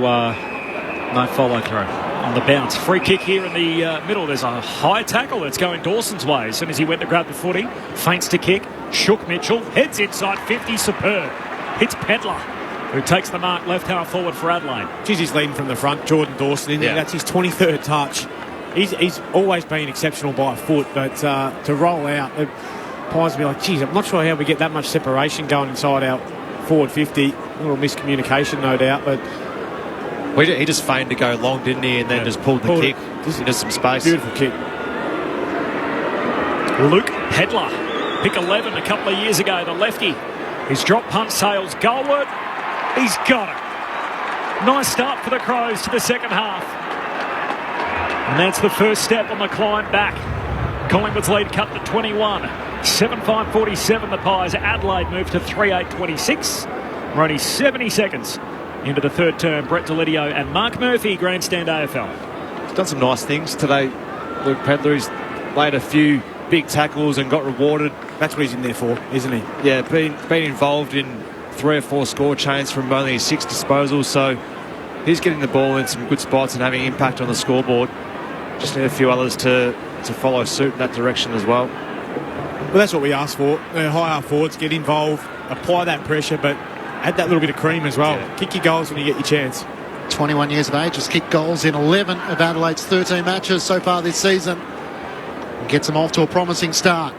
[SPEAKER 12] follow-through on the bounce. Free kick here in the middle. There's a high tackle that's going Dawson's way. As soon as he went to grab the footy, feints to kick, shook Mitchell, heads inside 50, superb. Hits Pedler, who takes the mark left half forward for Adelaide.
[SPEAKER 19] He's leading from the front, Jordan Dawson.
[SPEAKER 12] Yeah.
[SPEAKER 19] That's his 23rd touch. He's always been exceptional by a foot, but to roll out, it Pies will be like, geez, I'm not sure how we get that much separation going inside our forward 50. A little miscommunication, no doubt, but...
[SPEAKER 1] He just feigned to go long, didn't he, and then just pulled the kick into some space.
[SPEAKER 19] Beautiful kick.
[SPEAKER 12] Luke Pedler, pick 11 a couple of years ago, the lefty. His drop punt sails goalward. He's got it. Nice start for the Crows to the second half. And that's the first step on the climb back. Collingwood's lead cut to 21. 7:5:47 the Pies. Adelaide moved to 3:8:26. We're only 70 seconds into the third term. Brett Delidio and Mark Murphy, Grandstand AFL.
[SPEAKER 1] He's done some nice things today, Luke Pedler. He's laid a few big tackles and got rewarded.
[SPEAKER 19] That's what he's in there for, isn't he?
[SPEAKER 1] Yeah, been involved in 3 or 4 score chains from only his 6 disposals, so he's getting the ball in some good spots and having impact on the scoreboard. Just need a few others to follow suit in that direction as well.
[SPEAKER 19] Well, that's what we ask for. High half forwards, get involved, apply that pressure, but add that little bit of cream as well. Yeah. Kick your goals when you get your chance.
[SPEAKER 14] 21 years of age, has kicked goals in 11 of Adelaide's 13 matches so far this season. And gets them off to a promising start.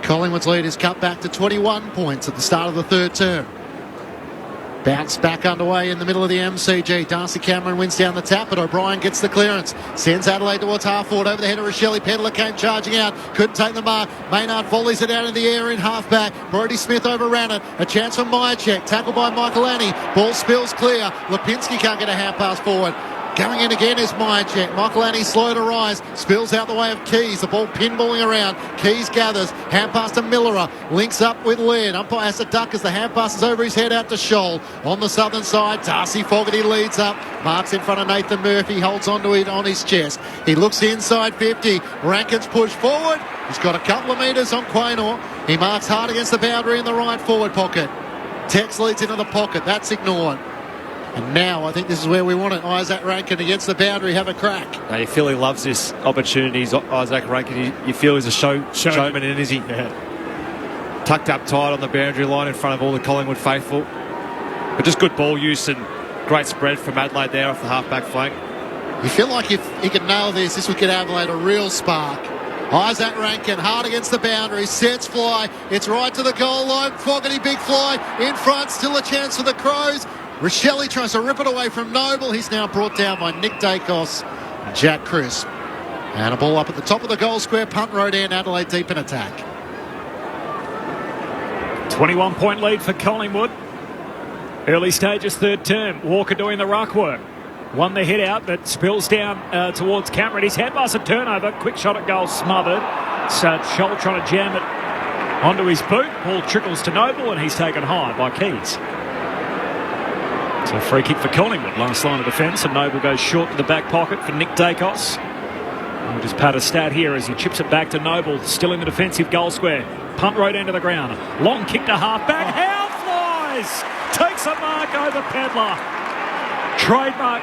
[SPEAKER 14] Collingwood's lead is cut back to 21 points at the start of the third term. Bounce back underway in the middle of the MCG. Darcy Cameron wins down the tap, but O'Brien gets the clearance. Sends Adelaide towards half forward. Over the head of Rochelle. Pedler came charging out. Couldn't take the mark. Maynard volleys it out in the air in half back. Brodie Smith overran it. A chance for Myercheck. Tackled by Michael Annie. Ball spills clear. Lipinski can't get a hand pass forward. Going in again is Myercheck. Michael Annie slow to rise. Spills out the way of Keys. The ball pinballing around. Keys gathers. Hand pass to Millerer. Links up with Laird. Umpire has to duck as the hand passes over his head out to Scholl. On the southern side, Darcy Fogarty leads up. Marks in front of Nathan Murphy. Holds onto it on his chest. He looks inside 50. Rankin's pushed forward. He's got a couple of metres on Quaynor. He marks hard against the boundary in the right forward pocket. Tex leads into the pocket. That's ignored. And now I think this is where we want it. Isaac Rankin against the boundary, have a crack.
[SPEAKER 1] Now you feel he loves this opportunity. Isaac Rankin, you feel he's a showman, is he? Yeah. Tucked up tight on the boundary line in front of all the Collingwood faithful. But just good ball use and great spread from Adelaide there off the half-back flank.
[SPEAKER 14] You feel like if he could nail this would get Adelaide a real spark. Isaac Rankin hard against the boundary, sets fly. It's right to the goal line. Fogarty, big fly in front. Still a chance for the Crows. Rochelle tries to rip it away from Noble. He's now brought down by Nick Dacos and Jack Crisp. And a ball up at the top of the goal square. Punt road in. Adelaide deep in attack.
[SPEAKER 12] 21-point lead for Collingwood. Early stages, third term. Walker doing the ruck work. Won the hit out, but spills down towards Cameron. His head pass a turnover. Quick shot at goal smothered. So Scholl trying to jam it onto his boot. Ball trickles to Noble, and he's taken high by Keys. So a free kick for Collingwood. Last line of defence, and Noble goes short to the back pocket for Nick Dacos. We'll just pat a stat here as he chips it back to Noble, still in the defensive goal square. Punt right into the ground. Long kick to half-back. Howe flies! Takes a mark over Pedler. Trademark.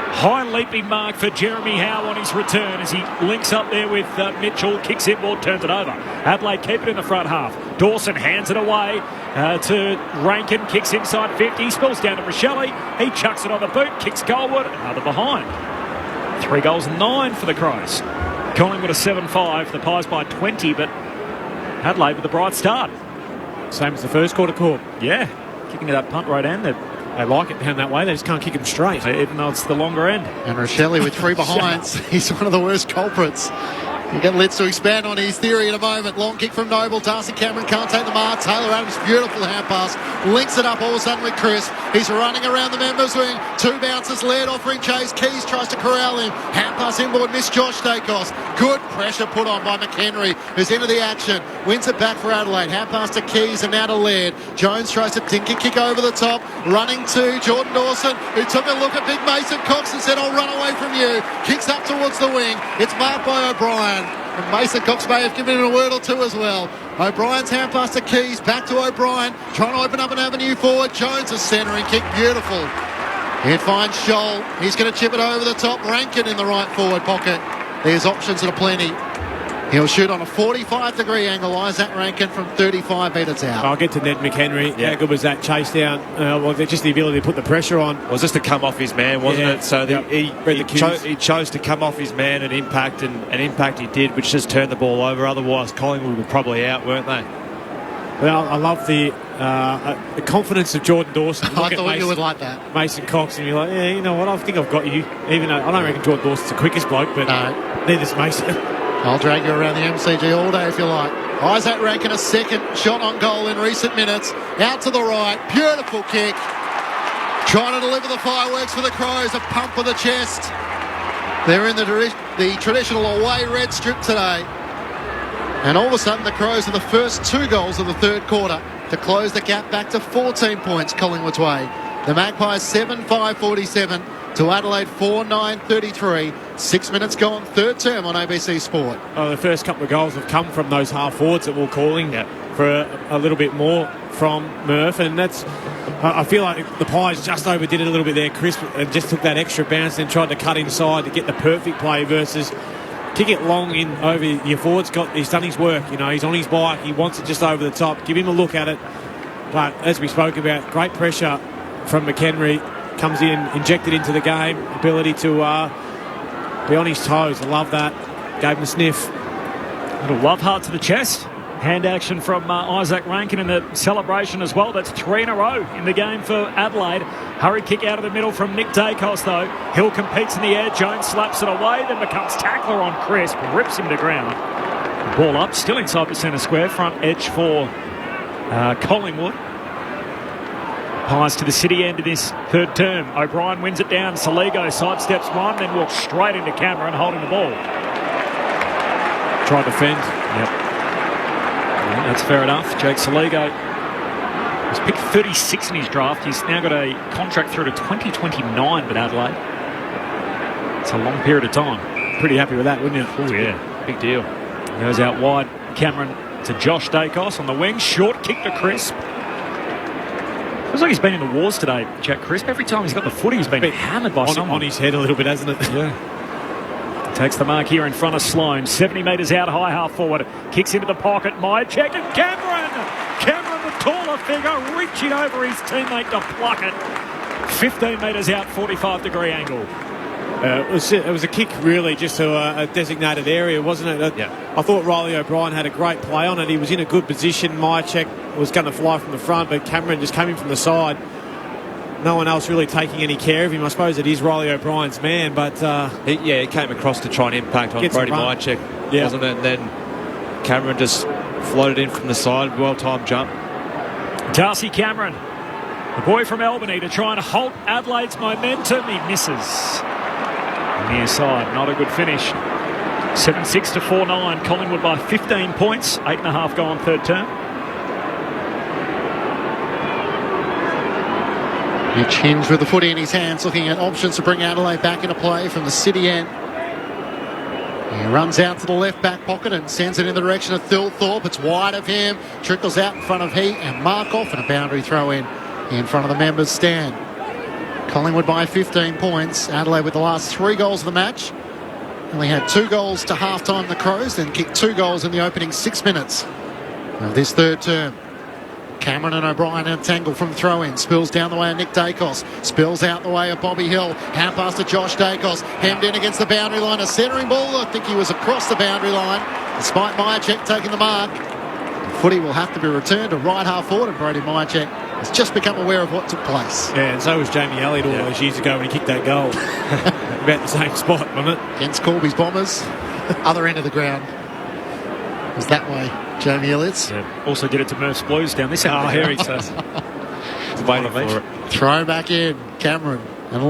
[SPEAKER 12] High leaping mark for Jeremy Howe on his return as he links up there with Mitchell. Kicks it, ball turns it over. Adelaide keep it in the front half. Dawson hands it away to Rankin. Kicks inside 50. Spills down to Rochelle. He chucks it on the boot. Kicks goalward. Another behind. 3 goals, 9 for the Crows. Collingwood a 7-5. The Pies by 20, but Adelaide with a bright start.
[SPEAKER 19] Same as the first quarter, Corp.
[SPEAKER 12] Yeah. Kicking to that punt right end.
[SPEAKER 19] They like it down that way. They just can't kick them straight.
[SPEAKER 12] Even though it's the longer end.
[SPEAKER 14] And Rochelle with 3 behinds. He's one of the worst culprits. We'll get Litz to expand on his theory in a moment. Long kick from Noble. Darcy Cameron can't take the mark. Taylor Adams, beautiful hand pass. Links it up all of a sudden with Chris. He's running around the members wing. 2 bounces. Laird offering chase. Keys tries to corral him. Hand pass inboard. Missed Josh Dacos. Good pressure put on by McHenry, who's into the action. Wins it back for Adelaide. Hand pass to Keys and now to Laird. Jones tries to dink a kick over the top. Running to Jordan Dawson, who took a look at Big Mason Cox and said, I'll run away from you. Kicks up towards the wing. It's marked by O'Brien. And Mason Cox may have given him a word or two as well. O'Brien's hand pass to Keys. Back to O'Brien. Trying to open up an avenue forward. Jones is centering kick. Beautiful. It finds Scholl. He's going to chip it over the top. Rankin in the right forward pocket. There's options that are plenty. He'll shoot on a 45-degree angle. Isaac Rankin from 35 metres out.
[SPEAKER 19] I'll get to Ned McHenry.
[SPEAKER 16] Yeah.
[SPEAKER 19] How good was that chase down? Well, just the ability to put the pressure on.
[SPEAKER 16] It was just to come off his man, wasn't it? So he chose to come off his man and impact, and impact he did, which just turned the ball over. Otherwise, Collingwood were probably out, weren't they?
[SPEAKER 19] Well, I love the confidence of Jordan Dawson.
[SPEAKER 14] I thought you would like that.
[SPEAKER 19] Mason Cox, and you're like, yeah, you know what? I think I've got you. Even though I don't reckon Jordan Dawson's the quickest bloke, but neither's Mason.
[SPEAKER 14] I'll drag you around the MCG all day if you like. Isaac Rankin, a second shot on goal in recent minutes. Out to the right. Beautiful kick. Trying to deliver the fireworks for the Crows. A pump with the chest. They're in the traditional away red strip today. And all of a sudden the Crows are the first 2 goals of the third quarter to close the gap back to 14 points Collingwood's way. The Magpies 7-5-47 to Adelaide 4-9-33. 6 minutes gone, third term on ABC Sport.
[SPEAKER 19] Oh, the first couple of goals have come from those half forwards that we're calling for a little bit more from Murph, and that's. I feel like the Pies just overdid it a little bit there. Chris just took that extra bounce and tried to cut inside to get the perfect play versus kick it long in over your forwards. He's done his work. You know, he's on his bike. He wants it just over the top. Give him a look at it. But as we spoke about, great pressure from McHenry. Comes in, injected into the game. Ability to be on his toes. I love that. Gave him a sniff.
[SPEAKER 12] Little love heart to the chest. Hand action from Isaac Rankin in the celebration as well. That's 3 in a row in the game for Adelaide. Hurry kick out of the middle from Nick Dacos though. Hill competes in the air. Jones slaps it away. Then becomes tackler on Crisp. Rips him to ground. Ball up. Still inside the centre square. Front edge for Collingwood. Pies to the city end of this third term. O'Brien wins it down. Saligo sidesteps one, then walks straight into Cameron holding the ball.
[SPEAKER 19] Try to defend.
[SPEAKER 12] Yep. Yeah, that's fair enough. Jake Saligo was picked 36 in his draft. He's now got a contract through to 2029 with Adelaide. It's a long period of time.
[SPEAKER 19] Pretty happy with that, wouldn't you?
[SPEAKER 12] Oh, yeah.
[SPEAKER 16] Big deal.
[SPEAKER 12] Goes out wide. Cameron to Josh Dacos on the wing. Short kick to Crisp. Feels like he's been in the wars today, Jack Crisp. Every time he's got the footy, he's been hammered by someone.
[SPEAKER 19] On his head a little bit, hasn't it?
[SPEAKER 12] Yeah. Takes the mark here in front of Sloane. 70 metres out, high half forward. Kicks into the pocket. Myercheck and Cameron. Cameron, the taller figure, reaching over his teammate to pluck it. 15 metres out, 45-degree angle.
[SPEAKER 19] It was a kick really just to a designated area, wasn't it? I thought Riley O'Brien had a great play on it. He was in a good position. Myercheck was going to fly from the front, but Cameron just came in from the side. No one else really taking any care of him. I suppose it is Riley O'Brien's man, but...
[SPEAKER 16] he came across to try and impact on Brody Myercheck, wasn't it? And then Cameron just floated in from the side. Well-timed jump.
[SPEAKER 12] Darcy Cameron, the boy from Albany, to try and halt Adelaide's momentum. He misses. Near side, not a good finish. 7-6 to 4-9. Collingwood by 15 points. 8.5 gone third term.
[SPEAKER 14] Mitch Hinge with the footy in his hands, looking at options to bring Adelaide back into play from the city end. He runs out to the left back pocket and sends it in the direction of Thorpe. It's wide of him. Trickles out in front of Heat and Markov, and a boundary throw in front of the members' stand. Collingwood by 15 points. Adelaide with the last 3 goals of the match. Only had 2 goals to half-time the Crows, then kicked 2 goals in the opening 6 minutes of this third term. Cameron and O'Brien entangle from throw-in. Spills down the way of Nick Dacos. Spills out the way of Bobby Hill. Hand pass to Josh Dacos. Hemmed in against the boundary line. A centering ball. I think he was across the boundary line, despite Myercheck taking the mark. The footy will have to be returned to right half forward, and Brody Myercheck has just become aware of what took place.
[SPEAKER 19] Yeah, and so was Jamie Elliott all those years ago when he kicked that goal. About the same spot, wasn't it?
[SPEAKER 14] Against Corby's Bombers. Other end of the ground. It was that way, Jamie Elliott's.
[SPEAKER 12] Yeah. Also did it to Murph's Blues down this end.
[SPEAKER 19] Oh, here he says.
[SPEAKER 16] Waiting for it.
[SPEAKER 14] Throw back in. Cameron and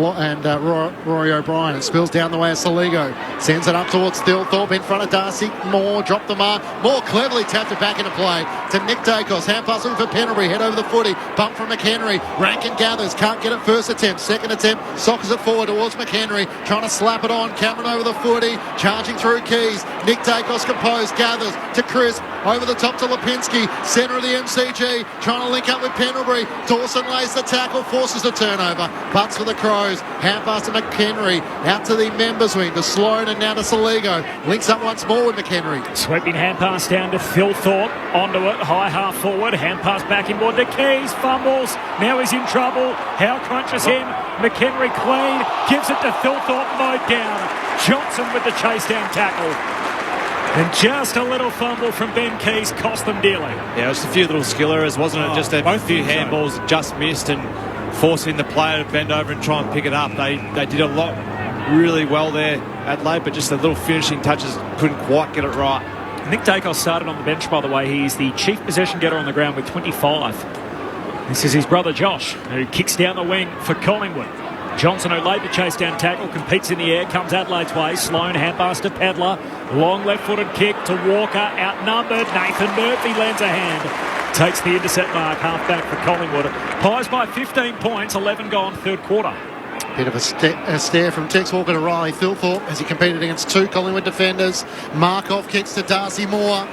[SPEAKER 14] Rory O'Brien. It spills down the way of Saligo. Sends it up towards Thilthorpe in front of Darcy. Moore dropped the mark. Moore cleverly tapped it back into play to Nick Dacos. Hand pass looking for Pendlebury. Head over the footy. Bump from McHenry. Rankin gathers. Can't get it first attempt. Second attempt. Sockers it forward towards McHenry. Trying to slap it on. Cameron over the footy. Charging through Keys. Nick Dacos composed. Gathers to Chris. Over the top to Lipinski. Centre of the MCG. Trying to link up with Pendlebury. Dawson lays the tackle. Forces the turnover. Butts for the Crows. Hand pass to McHenry. Out to the members wing. To Sloan and now to Saligo. Links up once more with McHenry.
[SPEAKER 12] Sweeping hand pass down to Thilthorpe. Onto it. High half forward. Hand pass back inward to Keys. Fumbles. Now he's in trouble. Howe crunches him. McHenry clean. Gives it to Thilthorpe. Mowed down. Johnson with the chase down tackle. And just a little fumble from Ben Keys cost them dearly.
[SPEAKER 1] Yeah, just a few little skill errors, wasn't it? Just a few handballs just missed and forcing the player to bend over and try and pick it up. They did a lot really well there, Adelaide, but just the little finishing touches couldn't quite get it right.
[SPEAKER 12] Nick Dacos started on the bench, by the way. He's the chief possession getter on the ground with 25. This is his brother Josh, who kicks down the wing for Collingwood. Johnson, who laid the chase down tackle, competes in the air, comes Adelaide's way. Sloan, hand pass to Pedler. Long left-footed kick to Walker, outnumbered. Nathan Murphy lends a hand. Takes the intercept mark, half-back for Collingwood. Pies by 15 points, 11 gone, third quarter.
[SPEAKER 14] Bit of a stare from Tex Walker to Riley Thilthorpe as he competed against two Collingwood defenders. Markov kicks to Darcy Moore.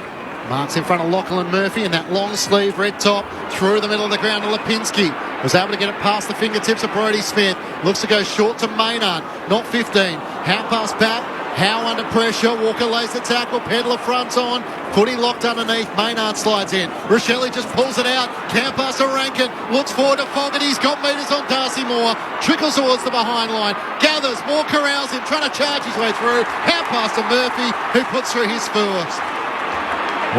[SPEAKER 14] Marks in front of Lachlan Murphy in that long sleeve red top through the middle of the ground to Lipinski. Was able to get it past the fingertips of Brodie Smith. Looks to go short to Maynard. Not 15. Hand pass back. Howe under pressure. Walker lays the tackle. Pedler fronts on. Footy locked underneath. Maynard slides in. Rochelle just pulls it out. Hand pass to Rankin. Looks forward to Fogarty. He's got metres on Darcy Moore. Trickles towards the behind line. Gathers. Moore corrals him. Trying to charge his way through. Hand pass to Murphy, who puts through his first.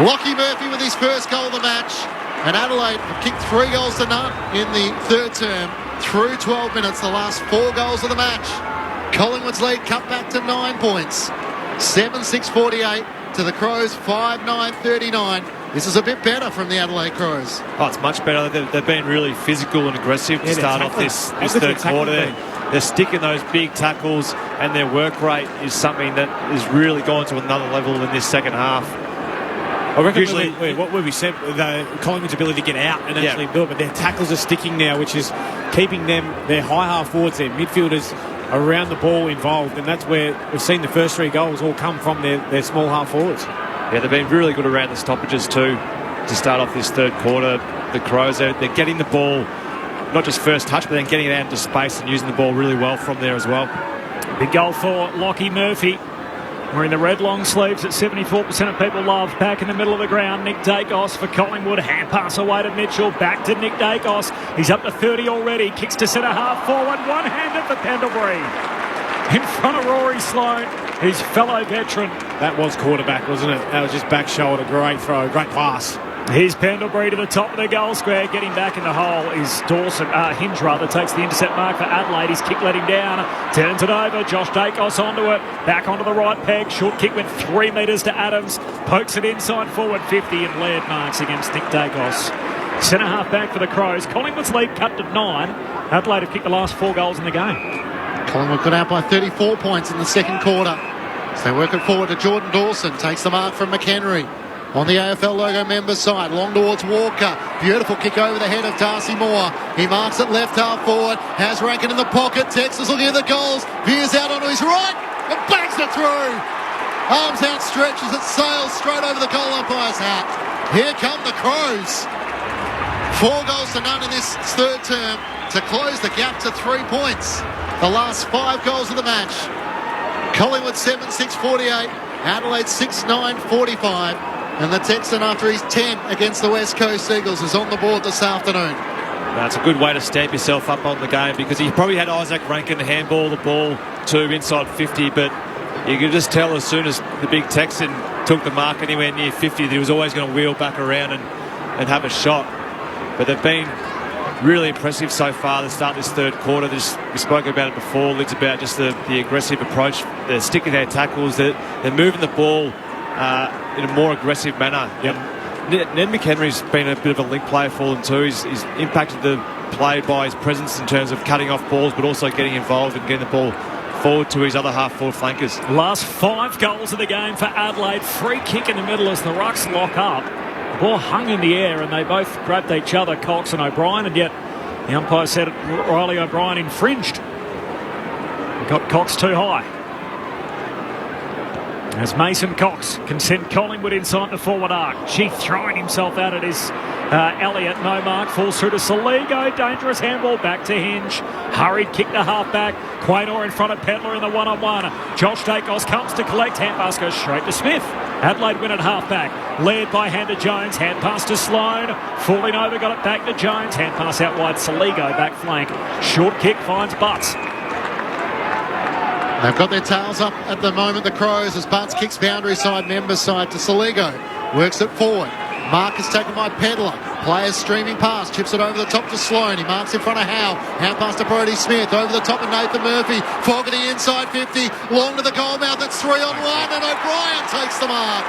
[SPEAKER 14] Lockie Murphy with his first goal of the match. And Adelaide have kicked 3 goals to none in the third term. Through 12 minutes, the last 4 goals of the match. Collingwood's lead cut back to 9 points. 7-6-48 to the Crows, 5-9-39. This is a bit better from the Adelaide Crows.
[SPEAKER 1] Oh, it's much better. They've been really physical and aggressive to start off this third quarter. They're sticking those big tackles, and their work rate is something that is really gone to another level in this second half.
[SPEAKER 19] I reckon usually, what we said, Collingwood's ability to get out and actually build, but their tackles are sticking now, which is keeping them, their high half forwards, their midfielders around the ball involved, and that's where we've seen the first 3 goals all come from their small half forwards.
[SPEAKER 1] Yeah, they've been really good around the stoppages too to start off this third quarter. The Crows, they're getting the ball, not just first touch, but then getting it out into space and using the ball really well from there as well.
[SPEAKER 12] Big goal for Lockie Murphy. Wearing the red long sleeves that 74% of people love. Back in the middle of the ground, Nick Dacos for Collingwood. Hand pass away to Mitchell. Back to Nick Dacos. He's up to 30 already. Kicks to centre half forward. One-handed for Pendlebury. In front of Rory Sloan, his fellow veteran.
[SPEAKER 19] That was quarterback, wasn't it? That was just back shoulder. Great throw. Great pass.
[SPEAKER 12] Here's Pendlebury to the top of the goal square. Getting back in the hole is Dawson. Hinge rather takes the intercept mark for Adelaide. His kick let him down. Turns it over. Josh Dacos onto it. Back onto the right peg. Short kick went 3 metres to Adams. Pokes it inside forward 50 and Laird marks against Nick Dacos. Centre half back for the Crows. Collingwood's lead cut to 9. Adelaide have kicked the last 4 goals in the game.
[SPEAKER 14] Collingwood got out by 34 points in the second quarter. So they work it forward to Jordan Dawson. Takes the mark from McHenry. On the AFL logo members side, long towards Walker. Beautiful kick over the head of Darcy Moore. He marks it left half forward. Has Rankin in the pocket. Texas looking at the goals. Veers out onto his right and bangs it through. Arms outstretched as it sails straight over the goal umpire's hat. Here come the Crows. 4 goals to none in this third term to close the gap to 3 points. The last 5 goals of the match. Collingwood 7-6-48. Adelaide 6-9-45. And the Texan, after his 10 against the West Coast Eagles, is on the board this afternoon.
[SPEAKER 1] That's a good way to stamp yourself up on the game, because he probably had Isaac Rankin handball the ball to inside 50, but you could just tell as soon as the big Texan took the mark anywhere near 50 that he was always going to wheel back around and have a shot. But they've been really impressive so far to start this third quarter. We spoke about it before, Lids, about just the aggressive approach. They're sticking their tackles, they're moving the ball in a more aggressive manner.
[SPEAKER 19] Yep.
[SPEAKER 1] Ned McHenry's been a bit of a link player for them too. He's impacted the play by his presence in terms of cutting off balls, but also getting involved and getting the ball forward to his other half-forward flankers.
[SPEAKER 12] Last 5 goals of the game for Adelaide. Free kick in the middle as the Rucks lock up. The ball hung in the air and they both grabbed each other, Cox and O'Brien, and yet the umpire said Riley O'Brien infringed. He got Cox too high. As Mason Cox can send Collingwood inside the forward arc. Chief throwing himself out at his Elliott. No mark. Falls through to Saligo. Dangerous handball back to Hinge. Hurried kick to half-back. Quaynor in front of Pedler in the one-on-one. Josh Dacos comes to collect. Hand pass goes straight to Smith. Adelaide win at half-back. Led by Hander Jones. Hand pass to Sloane. Falling over. Got it back to Jones. Hand pass out wide. Saligo back flank. Short kick finds Butts.
[SPEAKER 14] They've got their tails up at the moment, the Crows, as Butts kicks boundary side, member side to Saligo. Works it forward. Mark is taken by Pedler. Players streaming past. Chips it over the top to Sloane. He marks in front of Howe. Hand pass to Brodie Smith. Over the top of Nathan Murphy. Fogarty inside 50. Long to the goal mouth. It's 3-on-1 and O'Brien takes the mark.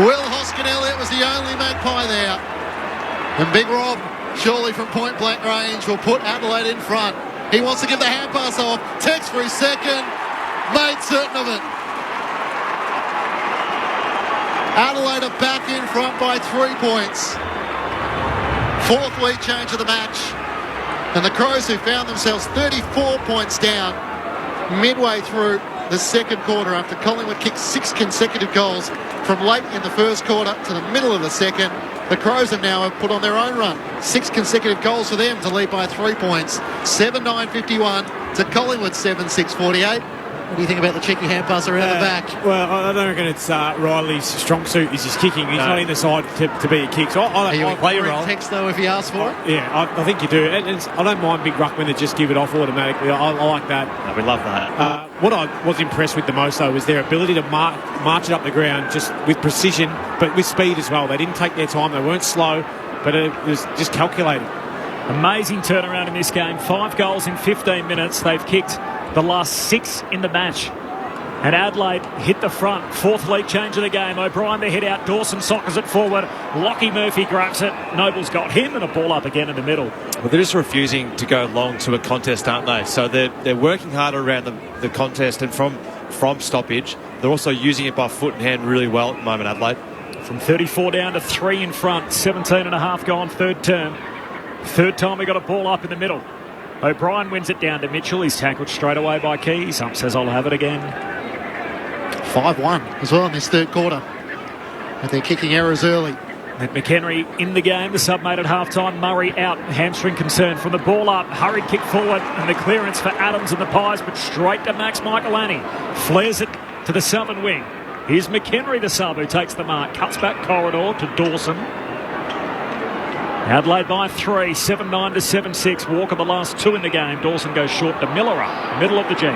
[SPEAKER 14] Will Hoskin-Elliott was the only magpie there. And Big Rob, surely from point blank range, will put Adelaide in front. He wants to give the hand pass off. Tex for his second. Made certain of it. Adelaide are back in front by 3 points. 4th lead change of the match. And the Crows, who found themselves 34 points down midway through the second quarter after Collingwood kicked 6 consecutive goals from late in the first quarter to the middle of the second. The Crows have now put on their own run. 6 consecutive goals for them to lead by 3 points. 7-9-51 to Collingwood 7-6-48. What do you think about the cheeky hand pass around the back?
[SPEAKER 19] Well, I don't reckon it's Riley's strong suit is his kicking. He's not in the side to be a kick. So
[SPEAKER 14] Are you ignoring text, though, if he asks for it?
[SPEAKER 19] Yeah, I think you do. And I don't mind big ruckmen that just give it off automatically. I like that.
[SPEAKER 1] No, we love that.
[SPEAKER 19] What I was impressed with the most, though, was their ability to march it up the ground just with precision, but with speed as well. They didn't take their time. They weren't slow, but it was just calculated.
[SPEAKER 12] Amazing turnaround in this game. 5 goals in 15 minutes. They've kicked the last 6 in the match. And Adelaide hit the front. 4th lead change of the game. O'Brien the hit out. Dawson sockers it forward. Lockie Murphy grabs it. Noble's got him and a ball up again in the middle.
[SPEAKER 1] Well, they're just refusing to go long to a contest, aren't they? So they're working harder around the contest, and from stoppage. They're also using it by foot and hand really well at the moment, Adelaide.
[SPEAKER 12] From 34 down to 3 in front. 17 and a half gone, third term. Third time we got a ball up in the middle. O'Brien wins it down to Mitchell. He's tackled straight away by Keys. Ump says I'll have it again.
[SPEAKER 14] 5-1 as well in this third quarter. But they're kicking errors early.
[SPEAKER 12] And McHenry in the game. The sub made at half-time. Murray out. Hamstring concern from the ball up. Hurried kick forward. And the clearance for Adams and the Pies, but straight to Max Michaelani. Flares it to the southern wing. Here's McHenry, the sub, who takes the mark. Cuts back corridor to Dawson. Adelaide by 3, 7-9 to 7-6. Walker the last 2 in the game. Dawson goes short to Millerer, middle of the G.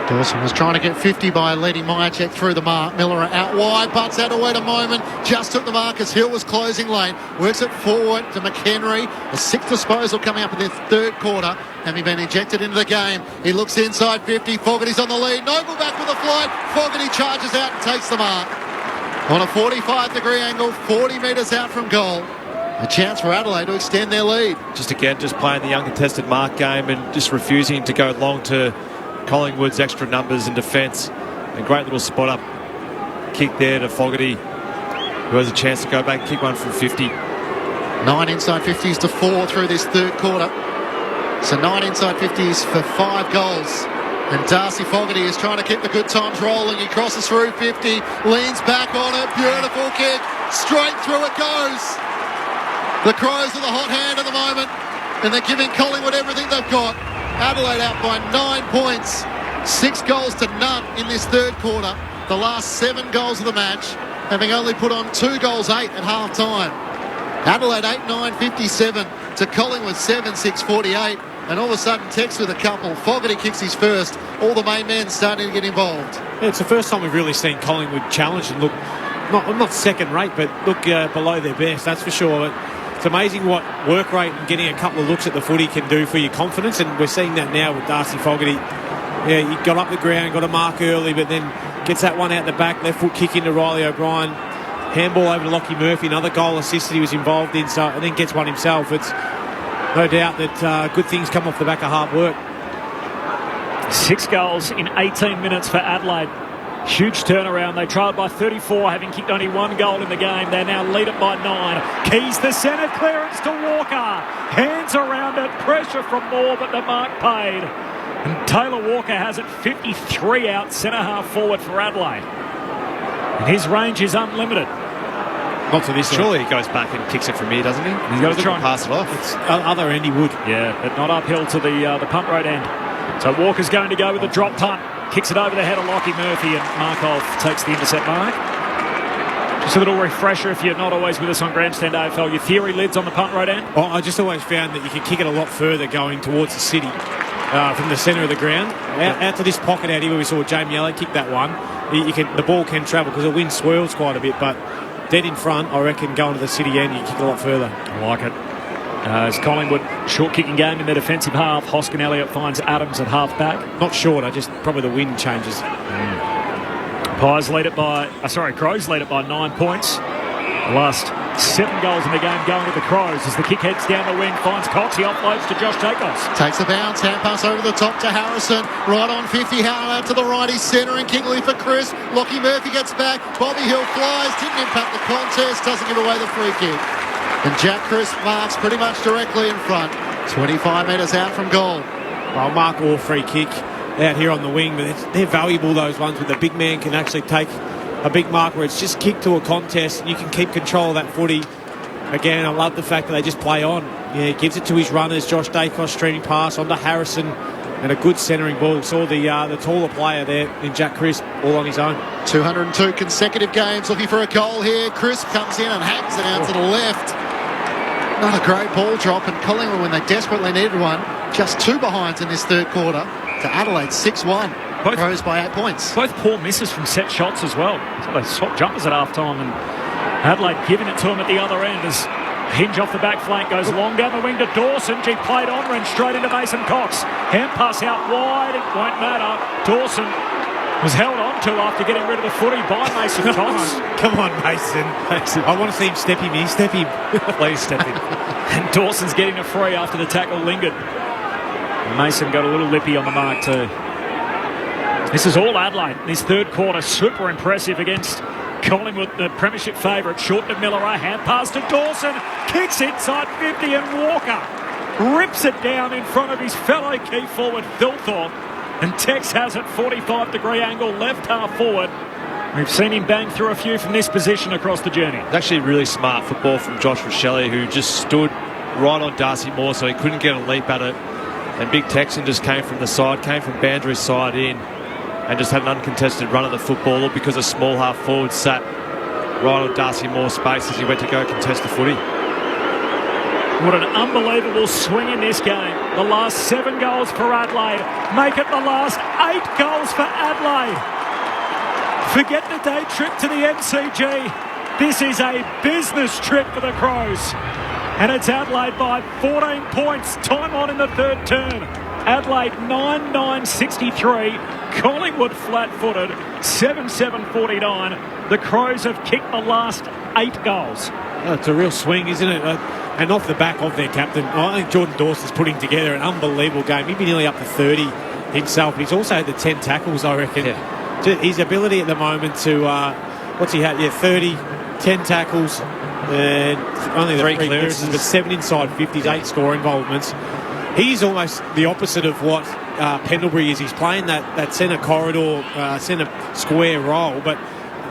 [SPEAKER 14] Dawson was trying to get 50 by letting Myercheck through the mark. Millerer out wide, Butts had to wait a moment. Just took the mark as Hill was closing lane. Works it forward to McHenry. A 6th disposal coming up in the third quarter. Having been injected into the game. He looks inside 50. Fogarty's on the lead. Noble back with a flight. Fogarty charges out and takes the mark. On a 45-degree angle, 40 metres out from goal. A chance for Adelaide to extend their lead.
[SPEAKER 1] Just playing the uncontested mark game and just refusing to go long to Collingwood's extra numbers in defence. A great little spot up kick there to Fogarty, who has a chance to go back and kick one from 50.
[SPEAKER 14] 9 inside 50s to 4 through this third quarter. So 9 inside 50s for 5 goals. And Darcy Fogarty is trying to keep the good times rolling. He crosses through 50, leans back on it. Beautiful kick. Straight through it goes. The Crows are the hot hand at the moment, and they're giving Collingwood everything they've got. Adelaide out by 9 points. 6 goals to none in this third quarter. The last 7 goals of the match, having only put on 2 goals 8 at half-time. Adelaide 8-9-57 to Collingwood 7-6-48. And all of a sudden, Tex with a couple. Fogarty kicks his first. All the main men starting to get involved.
[SPEAKER 19] Yeah, it's the first time we've really seen Collingwood challenge and look, not second-rate, but look below their best, that's for sure. It's amazing what work rate and getting a couple of looks at the footy can do for your confidence, and we're seeing that now with Darcy Fogarty. Yeah, he got up the ground, got a mark early, but then gets that one out the back, left foot kick into Riley O'Brien. handball over to Lockie Murphy, another goal assist that he was involved in, so and then gets one himself. It's no doubt that good things come off the back of hard work.
[SPEAKER 12] 6 goals in 18 minutes for Adelaide. Huge turnaround. They trailed by 34, having kicked only 1 goal in the game. They now lead it by 9. Keys the centre, clearance to Walker. Hands around it, pressure from Moore, but the mark paid. And Taylor Walker has it 53 out, centre half forward for Adelaide. And his range is unlimited.
[SPEAKER 1] Not to this. Surely he goes back and kicks it from here, doesn't he? He's got to try and pass it off.
[SPEAKER 19] It's other end he would.
[SPEAKER 12] Yeah, but not uphill to the punt road end. So Walker's going to go with a drop punt. Kicks it over the head of Lockie Murphy, and Markov takes the intercept mark. Just a little refresher if you're not always with us on Grandstand AFL. Your theory lids on the punt road end?
[SPEAKER 19] Oh, I just always found that you can kick it a lot further going towards the city from the centre of the ground. Out to this pocket out here where we saw Jamie Elliott kick that one. The ball can travel because the wind swirls quite a bit, but dead in front, I reckon going to the city end, you kick it a lot further.
[SPEAKER 12] I like it. As Collingwood, short kicking game in their defensive half. Hoskin Elliott finds Adams at half back.
[SPEAKER 19] Not short, probably the wind changes.
[SPEAKER 12] Crows lead it by 9 points. The last 7 goals in the game going to the Crows as the kick heads down the wing, finds Cox, he offloads to Josh Jacobs.
[SPEAKER 14] Takes a bounce, hand pass over the top to Harrison, right on 50, out to the right, he's centering, Kingley for Chris, Lockie Murphy gets back, Bobby Hill flies, didn't impact the contest, doesn't give away the free kick. And Jack Chris marks pretty much directly in front, 25 metres out from goal.
[SPEAKER 19] Well, mark or free kick out here on the wing, but they're valuable, those ones where the big man can actually take a big mark where it's just kicked to a contest and you can keep control of that footy. Again, I love the fact that they just play on. Yeah, he gives it to his runners, Josh Dacos streaming pass onto Harrison, and a good centering ball. Saw the taller player there in Jack Crisp all on his own.
[SPEAKER 14] 202 consecutive games looking for a goal here. Crisp comes in and hangs it out to the left. Not a great ball drop, and Collingwood, when they desperately needed one, just 2 behinds in this third quarter to Adelaide 6-1. Crows by 8 points.
[SPEAKER 12] Both poor misses from set shots as well. So they swap jumpers at half time, and Adelaide giving it to him at the other end as Hinge off the back flank goes long down the wing to Dawson. He played on and straight into Mason Cox. Hand pass out wide, it won't matter. Dawson was held on to after getting rid of the footy by Mason Cox.
[SPEAKER 19] Come on, Mason. I want to see him step him in. Step him.
[SPEAKER 12] Please step him. And Dawson's getting a free after the tackle lingered. Mason got a little lippy on the mark too. This is all Adelaide. This third quarter, super impressive against Collingwood, the premiership favourite. Short to Miller, a hand pass to Dawson. Kicks inside 50 and Walker rips it down in front of his fellow key forward, Thilthorpe. And Tex has it 45-degree angle, left half forward. We've seen him bang through a few from this position across the journey.
[SPEAKER 1] It's actually really smart football from Josh Rochelle, who just stood right on Darcy Moore so he couldn't get a leap at it. And Big Texan just came from the side, came from Boundary's side in, and just had an uncontested run at the football, all because a small half forward sat right on Darcy Moore's space as he went to go contest the footy.
[SPEAKER 12] What an unbelievable swing in this game. The last 7 goals for Adelaide make it the last 8 goals for Adelaide. Forget the day trip to the MCG. This is a business trip for the Crows. And it's Adelaide by 14 points. Time on in the third term. Adelaide 9-9-63. Collingwood flat-footed 7-7-49. The Crows have kicked the last 8 goals.
[SPEAKER 19] Oh, it's a real swing, isn't it? And off the back of their captain, I think Jordan Dawson's putting together an unbelievable game. He'd be nearly up to 30 himself. He's also had the 10 tackles, I reckon. Yeah. His ability at the moment to, what's he had? Yeah, 30, 10 tackles, and only the 3 clearances, but 7 inside 50s, 8 score involvements. He's almost the opposite of what Pendlebury is. He's playing that centre corridor, centre square role, but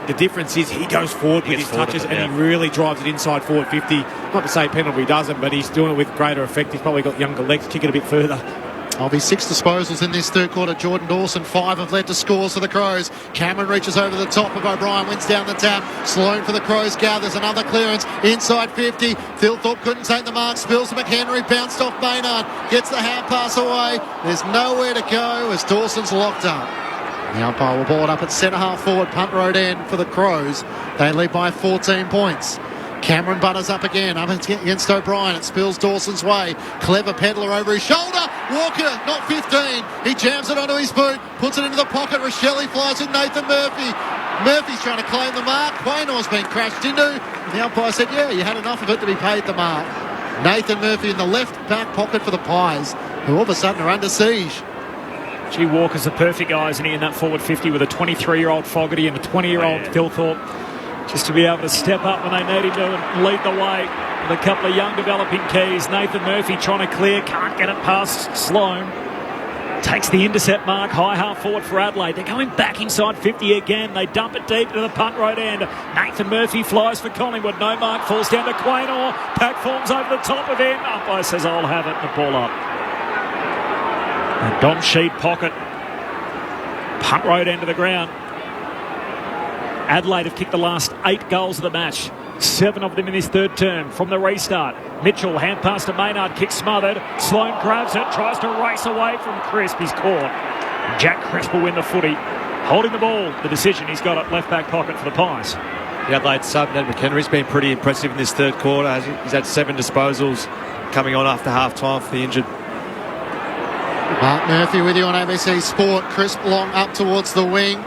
[SPEAKER 19] the difference is he goes forward with his touches and he really drives it inside forward 50. Not to say Pendlebury doesn't, but he's doing it with greater effect. He's probably got younger legs, kick it a bit further.
[SPEAKER 14] I'll be 6 disposals in this third quarter. Jordan Dawson, 5 have led to scores for the Crows. Cameron reaches over the top of O'Brien, wins down the tap. Sloan for the Crows gathers another clearance inside 50. Thilthorpe couldn't take the mark, spills to McHenry, bounced off Maynard, gets the hand pass away. There's nowhere to go as Dawson's locked up. The umpire will ball it up at centre half forward, punt road end for the Crows. They lead by 14 points. Cameron butters up again, up against O'Brien. It spills Dawson's way. Clever peddler over his shoulder. Walker, not 15. He jams it onto his boot, puts it into the pocket. Rochelle flies with Nathan Murphy. Murphy's trying to claim the mark. Quaynor's been crashed into. And the umpire said, yeah, you had enough of it to be paid the mark. Nathan Murphy in the left back pocket for the Pies, who all of a sudden are under siege.
[SPEAKER 12] G. Walker's the perfect guy, isn't he, in that forward 50 with a 23-year-old Fogarty and a 20-year-old Thilthorpe, just to be able to step up when they need him to and lead the way with a couple of young developing keys. Nathan Murphy trying to clear, can't get it past Sloane. Takes the intercept mark, high half forward for Adelaide. They're going back inside 50 again. They dump it deep to the punt road end. Nathan Murphy flies for Collingwood. No mark, falls down to Quaynor. Pack forms over the top of him. Umpire says, I'll have it, and the ball up. A Don Sheed pocket. Punt road end of the ground. Adelaide have kicked the last 8 goals of the match. 7 of them in this third term from the restart. Mitchell, hand pass to Maynard, kick smothered. Sloane grabs it, tries to race away from Crisp. He's caught. Jack Crisp will win the footy. Holding the ball, the decision, he's got it left back pocket for the Pies.
[SPEAKER 1] The Adelaide sub, Ned McHenry's been pretty impressive in this third quarter. He's had 7 disposals coming on after half-time for the injured.
[SPEAKER 14] Mark Murphy with you on ABC Sport. Crisp long up towards the wing.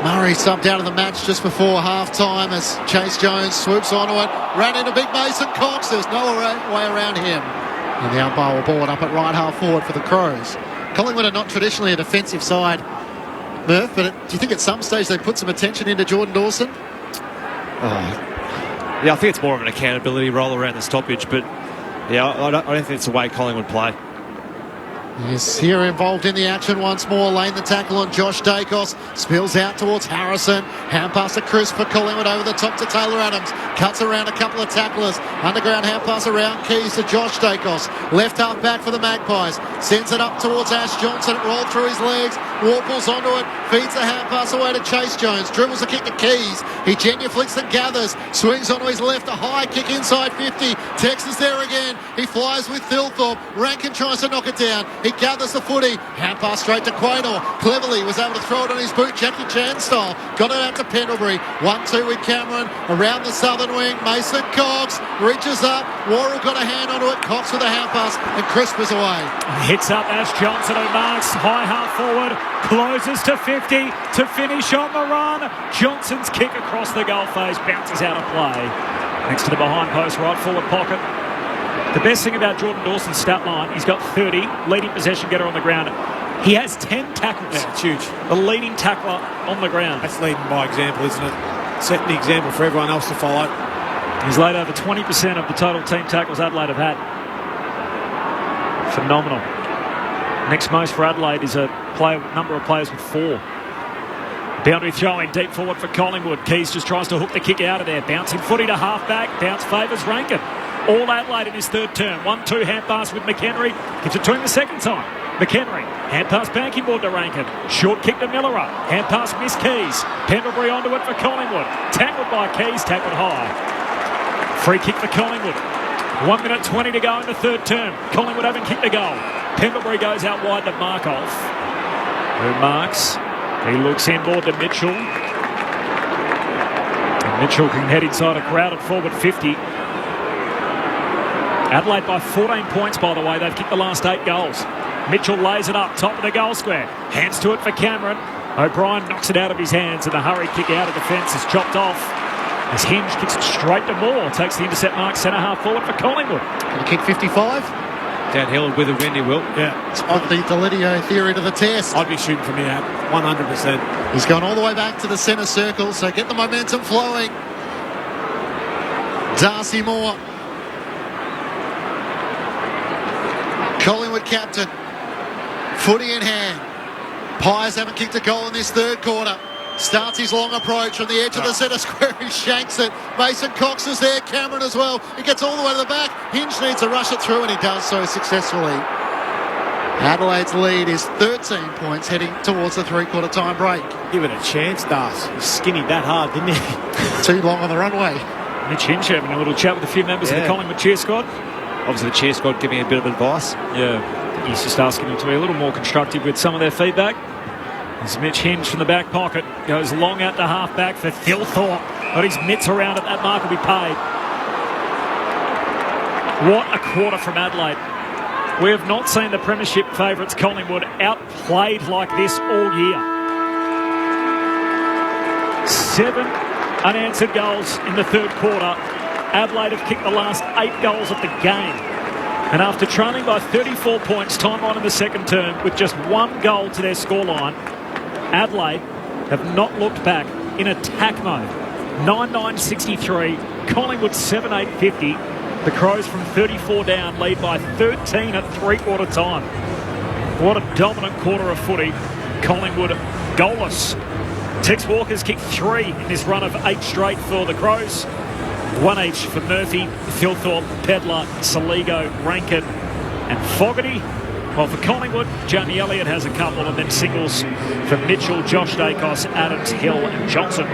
[SPEAKER 14] Murray subbed out of the match just before half-time as Chase Jones swoops onto it. Ran into big Mason Cox. There's no way around him. And the umpire will ball it up at right half forward for the Crows. Collingwood are not traditionally a defensive side, Murph, but do you think at some stage they put some attention into Jordan Dawson?
[SPEAKER 1] Yeah, I think it's more of an accountability role around the stoppage, but yeah, I don't think it's the way Collingwood play.
[SPEAKER 14] Yes, here involved in the action once more. Lane the tackle on Josh Dacos. Spills out towards Harrison. Hand pass to Chris for Collingwood over the top to Taylor Adams. Cuts around a couple of tacklers. Underground hand pass around Keys to Josh Dacos. Left half back for the Magpies. Sends it up towards Ash Johnson. It rolled through his legs. Warples onto it. Feeds the hand pass away to Chase Jones. Dribbles the kick to Keys. He genuflects and gathers. Swings onto his left. A high kick inside 50. Tex is there again. He flies with Thilthorpe. Rankin tries to knock it down. He gathers the footy. Hand pass straight to Quaynor. Cleverly was able to throw it on his boot, Jackie Chan style. Got it out to Pendlebury. 1-2 with Cameron. Around the southern wing. Mason Cox reaches up. Worrell got a hand onto it. Cox with a hand pass. And Crisp is away.
[SPEAKER 12] Hits up Ash Johnson, who marks high half forward. Closes to 50 to finish on the run. Johnson's kick across the goal face. Bounces out of play. Next to the behind post, right forward pocket. The best thing about Jordan Dawson's stat line, he's got 30, leading possession getter on the ground. He has 10 tackles.
[SPEAKER 19] Yeah, it's huge.
[SPEAKER 12] The leading tackler on the ground.
[SPEAKER 19] That's leading by example, isn't it? Setting the example for everyone else to follow.
[SPEAKER 12] He's laid over 20% of the total team tackles Adelaide have had. Phenomenal. Next most for Adelaide is a number of players with 4. Boundary throw in deep forward for Collingwood. Keys just tries to hook the kick out of there. Bouncing footy to half back. Bounce favours Rankin. All Adelaide in his third term. 1-2 hand pass with McHenry. Gives it to him the second time. McHenry. Hand pass banking board to Rankin. Short kick to Millerer. Hand pass miss Keys. Pendlebury onto it for Collingwood. Tackled by Keys. Tackled high. Free kick for Collingwood. 1 minute 20 to go in the third term. Collingwood haven't kicked a goal. Pendlebury goes out wide to Markov. Who marks? He looks inboard to Mitchell. And Mitchell can head inside a crowded forward 50. Adelaide by 14 points, by the way. They've kicked the last 8 goals. Mitchell lays it up, top of the goal square. Hands to it for Cameron. O'Brien knocks it out of his hands, and the hurry kick out of defence is chopped off. As Hinge kicks it straight to Moore. Takes the intercept mark, centre half forward for Collingwood.
[SPEAKER 14] Can he kick 55?
[SPEAKER 1] Downhill with a wind, he will.
[SPEAKER 19] Yeah.
[SPEAKER 14] It's on the Delidio theory to the test.
[SPEAKER 19] I'd be shooting from here, 100%.
[SPEAKER 14] He's gone all the way back to the centre circle, so get the momentum flowing. Darcy Moore. Collingwood captain. Footy in hand. Pies haven't kicked a goal in this third quarter. Starts his long approach from the edge of the centre square. He shanks it. Mason Cox is there. Cameron as well. He gets all the way to the back. Hinge needs to rush it through, and he does so successfully. Adelaide's lead is 13 points heading towards the three-quarter time break.
[SPEAKER 19] Give it a chance, Darcy. He skinnied that hard, didn't he?
[SPEAKER 14] Too long on the runway.
[SPEAKER 12] Mitch Hinge having a little chat with a few members of the Collingwood cheer squad.
[SPEAKER 1] Obviously the cheer squad giving a bit of advice.
[SPEAKER 12] Yeah. He's just asking them to be a little more constructive with some of their feedback. As Mitch Hinge from the back pocket goes long out to half back for Thilthorpe. Got his mitts around it. That mark will be paid. What a quarter from Adelaide. We have not seen the premiership favourites Collingwood outplayed like this all year. 7 unanswered goals in the third quarter. Adelaide have kicked the last 8 goals of the game. And after trailing by 34 points time on in the second term with just 1 goal to their scoreline, Adelaide have not looked back in attack mode. 9-9-63, Collingwood 7-8-50. The Crows from 34 down lead by 13 at three-quarter time. What a dominant quarter of footy. Collingwood goalless. Tex Walker's kicked 3 in this run of 8 straight for the Crows. 1 each for Murphy, Thilthorpe, Pedler, Saligo, Rankin and Fogarty. Well, for Collingwood, Jamie Elliott has a couple, and then singles for Mitchell, Josh Dacos, Adams, Hill and Johnson.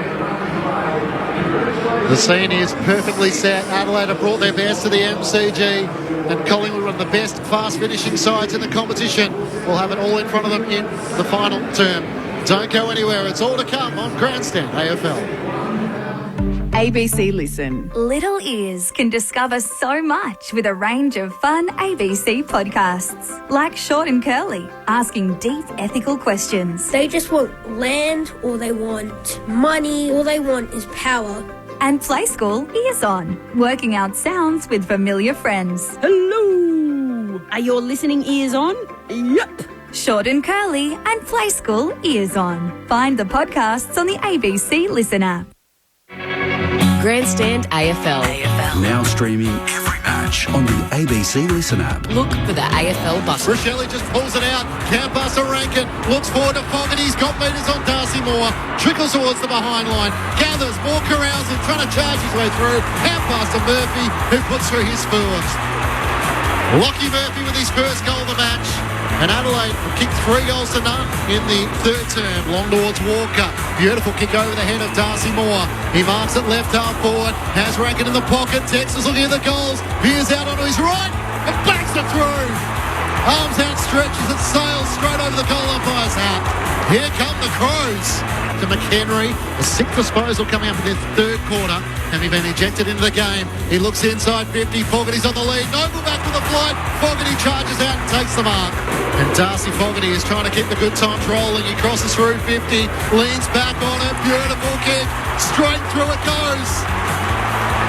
[SPEAKER 14] The scene is perfectly set. Adelaide have brought their best to the MCG, and Collingwood, one of the best fast-finishing sides in the competition, will have it all in front of them in the final term. Don't go anywhere. It's all to come on Grandstand AFL.
[SPEAKER 9] ABC Listen. Little ears can discover so much with a range of fun ABC podcasts, like Short and Curly, asking deep ethical questions.
[SPEAKER 13] They just want land, or they want money, all they want is power.
[SPEAKER 9] And Play School Ears On, working out sounds with familiar friends.
[SPEAKER 13] Hello! Are your listening ears on? Yep.
[SPEAKER 9] Short and Curly and Play School Ears On. Find the podcasts on the ABC Listen app.
[SPEAKER 10] Grandstand AFL.
[SPEAKER 11] Now streaming every match on the ABC Listen app.
[SPEAKER 10] Look for the AFL bus.
[SPEAKER 14] Rochelle just pulls it out. Can't pass to Rankin. Looks forward to Fogarty. He's got meters on Darcy Moore. Trickles towards the behind line. Gathers. More corrals in trying to charge his way through. Out pass to Murphy, who puts through his first. Lockie Murphy with his first goal of the match. And Adelaide kicked 3 goals to none in the third term. Long towards Walker. Beautiful kick over the head of Darcy Moore. He marks it left half forward. Has Rankin in the pocket. Texas looking at the goals. Veers out onto his right and backs it through. Arms outstretched as it sails straight over the goal umpire's hat. Here come the Crows. To McHenry. A 6th disposal coming up in this third quarter. Having been ejected into the game. He looks inside 50. Fogarty's on the lead. Noble back with a flight. Fogarty charges out and takes the mark. And Darcy Fogarty is trying to keep the good times rolling. He crosses through 50. Leans back on it. Beautiful kick. Straight through it goes.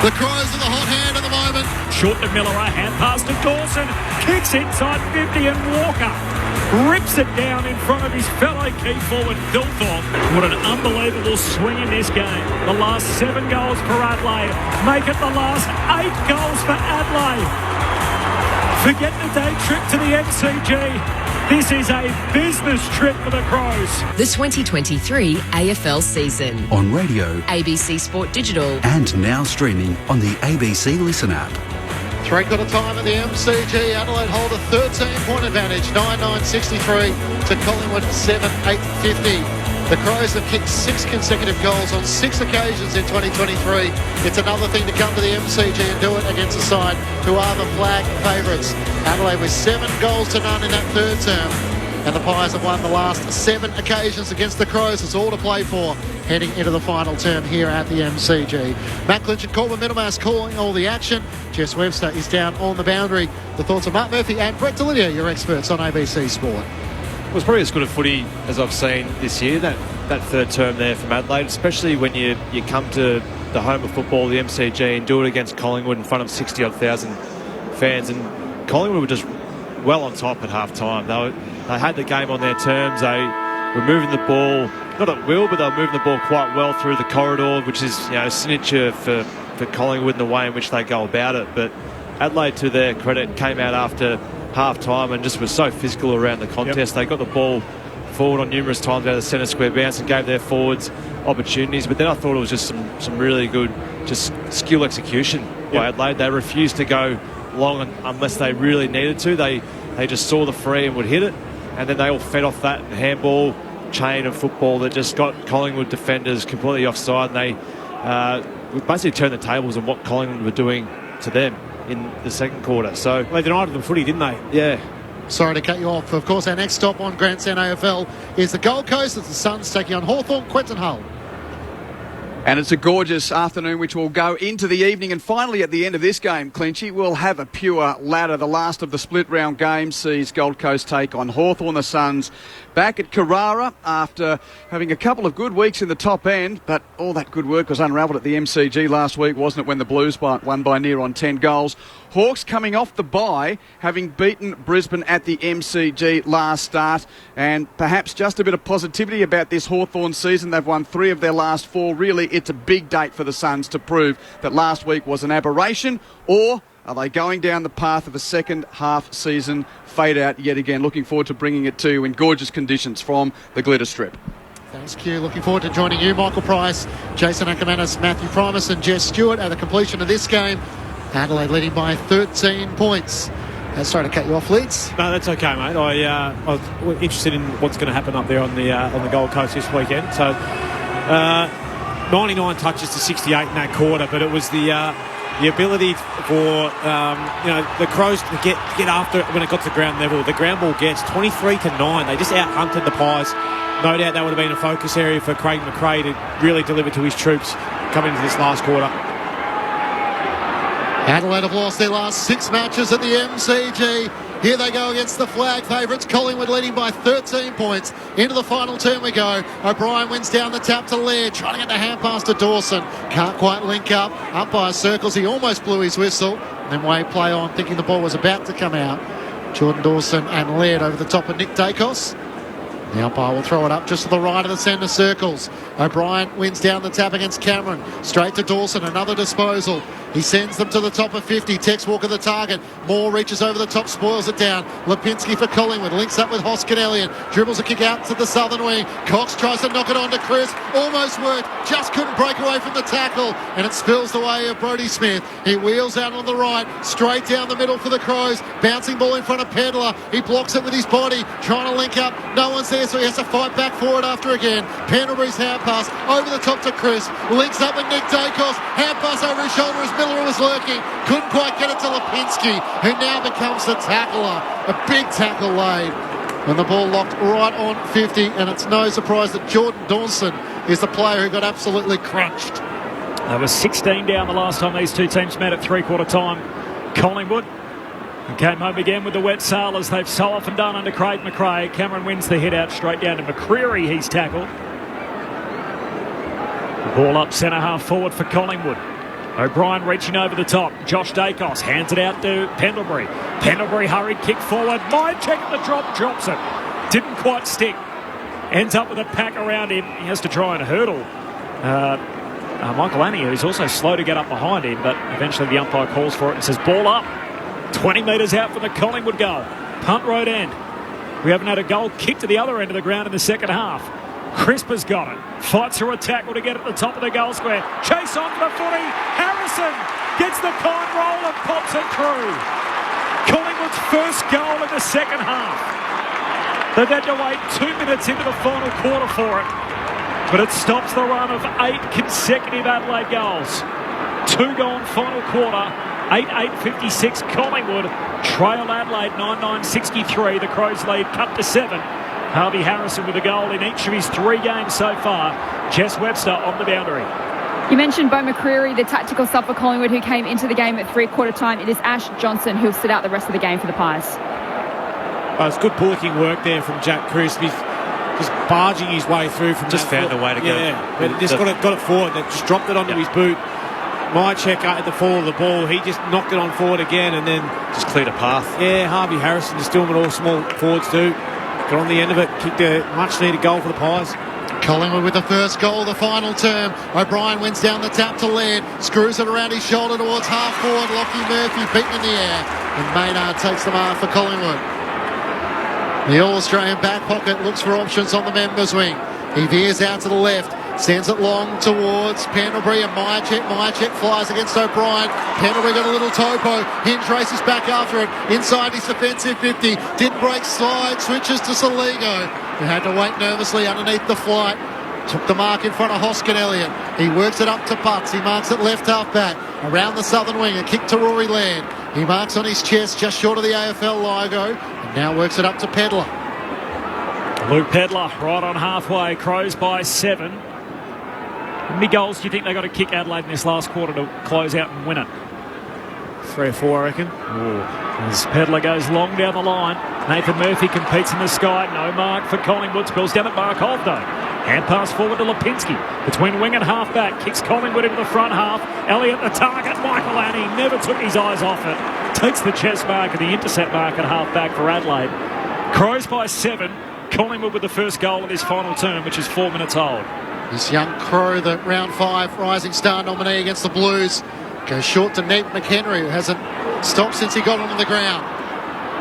[SPEAKER 14] The Crows with a hot hand at the moment.
[SPEAKER 12] Short to Miller, a hand pass to Dawson. Kicks inside 50 and Walker rips it down in front of his fellow key forward, Thilthorpe. What an unbelievable swing in this game. The last 7 goals for Adelaide make it the last 8 goals for Adelaide. Forget the day trip to the MCG. This is a business trip for the Crows.
[SPEAKER 10] The 2023 AFL season.
[SPEAKER 11] On radio,
[SPEAKER 10] ABC Sport Digital.
[SPEAKER 11] And now streaming on the ABC Listen app.
[SPEAKER 14] 3/4 time at the MCG. Adelaide hold a 13-point advantage. 9-9-63 to Collingwood 7-8-50. The Crows have kicked 6 consecutive goals on 6 occasions in 2023. It's another thing to come to the MCG and do it against a side who are the flag favourites. Adelaide with 7 goals to none in that third term. And the Pies have won the last 7 occasions against the Crows. It's all to play for heading into the final term here at the MCG. Matt Lynch and Corbin Middlemass calling all the action. Jess Webster is down on the boundary. The thoughts of Mark Murphy and Brett Delidia, your experts on ABC Sport.
[SPEAKER 16] It was probably as good a footy as I've seen this year, that third term there from Adelaide, especially when you come to the home of football, the MCG, and do it against Collingwood in front of 60-odd thousand fans. And Collingwood were just well on top at half-time. They had the game on their terms. They were moving the ball, not at will, but they were moving the ball quite well through the corridor, which is signature for Collingwood in the way in which they go about it. But Adelaide, to their credit, came out after half-time and just was so physical around the contest. They got the ball forward on numerous times out of the centre square bounce and gave their forwards opportunities. But then I thought it was just some really good just skill execution by Adelaide. They refused to go long unless they really needed to. They just saw the free and would hit it, and then they all fed off that handball chain of football that just got Collingwood defenders completely offside, and they basically turned the tables on what Collingwood were doing to them in the second quarter. So
[SPEAKER 19] they denied them footy, didn't they?
[SPEAKER 16] Yeah.
[SPEAKER 14] Sorry to cut you off. Of course, our next stop on Grandstand AFL is the Gold Coast as the Suns taking on Hawthorn, Quentin Hull.
[SPEAKER 6] And it's a gorgeous afternoon which will go into the evening, and finally at the end of this game, Clinchy, we'll have a pure ladder. The last of the split round games sees Gold Coast take on Hawthorn. The Suns back at Carrara after having a couple of good weeks in the top end, but all that good work was unravelled at the MCG last week, wasn't it, when the Blues won by near on 10 goals. Hawks coming off the bye, having beaten Brisbane at the MCG last start, and perhaps just a bit of positivity about this Hawthorn season. They've won 3 of their last 4. Really, it's a big date for the Suns to prove that last week was an aberration, or are they going down the path of a second half season fade out yet again? Looking forward to bringing it to you in gorgeous conditions from the Glitter Strip.
[SPEAKER 14] Thanks, Q. Looking forward to joining you, Michael Price, Jason Ackermanis, Matthew Primus and Jess Stewart at the completion of this game. Adelaide leading by 13 points. Sorry to cut you off, Leeds.
[SPEAKER 19] No, that's okay, mate. I was interested in what's going to happen up there on the Gold Coast this weekend. So, 99 touches to 68 in that quarter, but it was the ability for the Crows to get after it when it got to ground level. The ground ball gets 23-9. They just out-hunted the Pies. No doubt that would have been a focus area for Craig McRae to really deliver to his troops coming into this last quarter.
[SPEAKER 14] Adelaide have lost their last 6 matches at the MCG. Here they go against the flag favourites. Collingwood leading by 13 points. Into the final turn we go. O'Brien wins down the tap to Laird, trying to get the hand pass to Dawson. Can't quite link up. Umpire circles. He almost blew his whistle. And then Wade play on, thinking the ball was about to come out. Jordan Dawson and Laird over the top of Nick Dacos. The umpire will throw it up just to the right of the centre circles. O'Brien wins down the tap against Cameron. Straight to Dawson, another disposal. He sends them to the top of 50. Tex Walker the target. Moore reaches over the top, spoils it down. Lipinski for Collingwood. Links up with Hoskin Elliott. Dribbles a kick out to the southern wing. Cox tries to knock it on to Chris. Almost worked. Just couldn't break away from the tackle. And it spills the way of Brodie Smith. He wheels out on the right. Straight down the middle for the Crows. Bouncing ball in front of Pedler. He blocks it with his body. Trying to link up. No one's there, so he has to fight back for it after again. Pendlebury's hand pass over the top to Chris. Links up with Nick Dacos. Hand pass over his shoulder as Miller was lurking. Couldn't quite get it to Lipinski, who now becomes the tackler. A big tackle laid. And the ball locked right on 50. And it's no surprise that Jordan Dawson is the player who got absolutely crunched.
[SPEAKER 12] There was 16 down the last time these two teams met at three-quarter time. Collingwood came home again with the wet sail, as they've so often done under Craig McRae. Cameron wins the hit out straight down to McCreery. He's tackled. Ball up centre half forward for Collingwood. O'Brien reaching over the top. Josh Dacos hands it out to Pendlebury. Pendlebury hurried kick forward. Check at the drop, drops it. Didn't quite stick. Ends up with a pack around him. He has to try and hurdle Michael Annie, who's also slow to get up behind him, but eventually the umpire calls for it and says ball up. 20 metres out from the Collingwood goal. Punt road end. We haven't had a goal kick to the other end of the ground in the second half. Crisp has got it. Fights through a tackle to get at the top of the goal square. Chase on for the footy. Harrison gets the kind roll and pops it through. Collingwood's first goal in the second half. They've had to wait 2 minutes into the final quarter for it, but it stops the run of 8 consecutive Adelaide goals. 2 gone final quarter. 8-8-56 Collingwood trail Adelaide 9-9-63. The Crows lead cut to 7. Harvey Harrison with a goal in each of his 3 games so far. Jess Webster on the boundary.
[SPEAKER 3] You mentioned Bo McCreery, the tactical sub for Collingwood, who came into the game at three-quarter time. It is Ash Johnson who'll sit out the rest of the game for the Pies.
[SPEAKER 19] It's good bullocking work there from Jack Crisp. He's just barging his way through from
[SPEAKER 1] just found a way to go.
[SPEAKER 19] Yeah, but just got it forward. Just dropped it onto his boot. Mycheck at the fall of the ball. He just knocked it on forward again and then
[SPEAKER 1] just cleared a path.
[SPEAKER 19] Yeah, Harvey Harrison just doing what all small forwards do. Got on the end of it, kicked a much-needed goal for the Pies.
[SPEAKER 14] Collingwood with the first goal of the final term. O'Brien wins down the tap to Laird. Screws it around his shoulder towards half forward. Lockie Murphy beaten in the air. And Maynard takes the mark for Collingwood. The All-Australian back pocket looks for options on the members' wing. He veers out to the left. Sends it long towards Pendlebury and Myercheck. Myercheck flies against O'Brien. Pendlebury got a little topo. Hinge races back after it. Inside his defensive 50. Didn't break slide. Switches to Saligo, who had to wait nervously underneath the flight. Took the mark in front of Hoskin Elliott. He works it up to Butts. He marks it left half back. Around the southern wing. A kick to Rory Laird. He marks on his chest just short of the AFL logo. And now works it up to Pedler.
[SPEAKER 12] Luke Pedler right on halfway. Crows by 7. How many goals do you think they got to kick Adelaide in this last quarter to close out and win it?
[SPEAKER 19] 3 or 4, I reckon.
[SPEAKER 12] As Pedler goes long down the line. Nathan Murphy competes in the sky. No mark for Collingwood. Spills down at Barkov, though. Hand pass forward to Lipinski. Between wing and half-back. Kicks Collingwood into the front half. Elliott the target. Michael Annie never took his eyes off it. Takes the chest mark and the intercept mark at half-back for Adelaide. Crows by 7. Collingwood with the first goal of his final term, which is 4 minutes old.
[SPEAKER 14] This young Crow, the round 5 Rising Star nominee against the Blues, goes short to Nate McHenry, who hasn't stopped since he got onto the ground.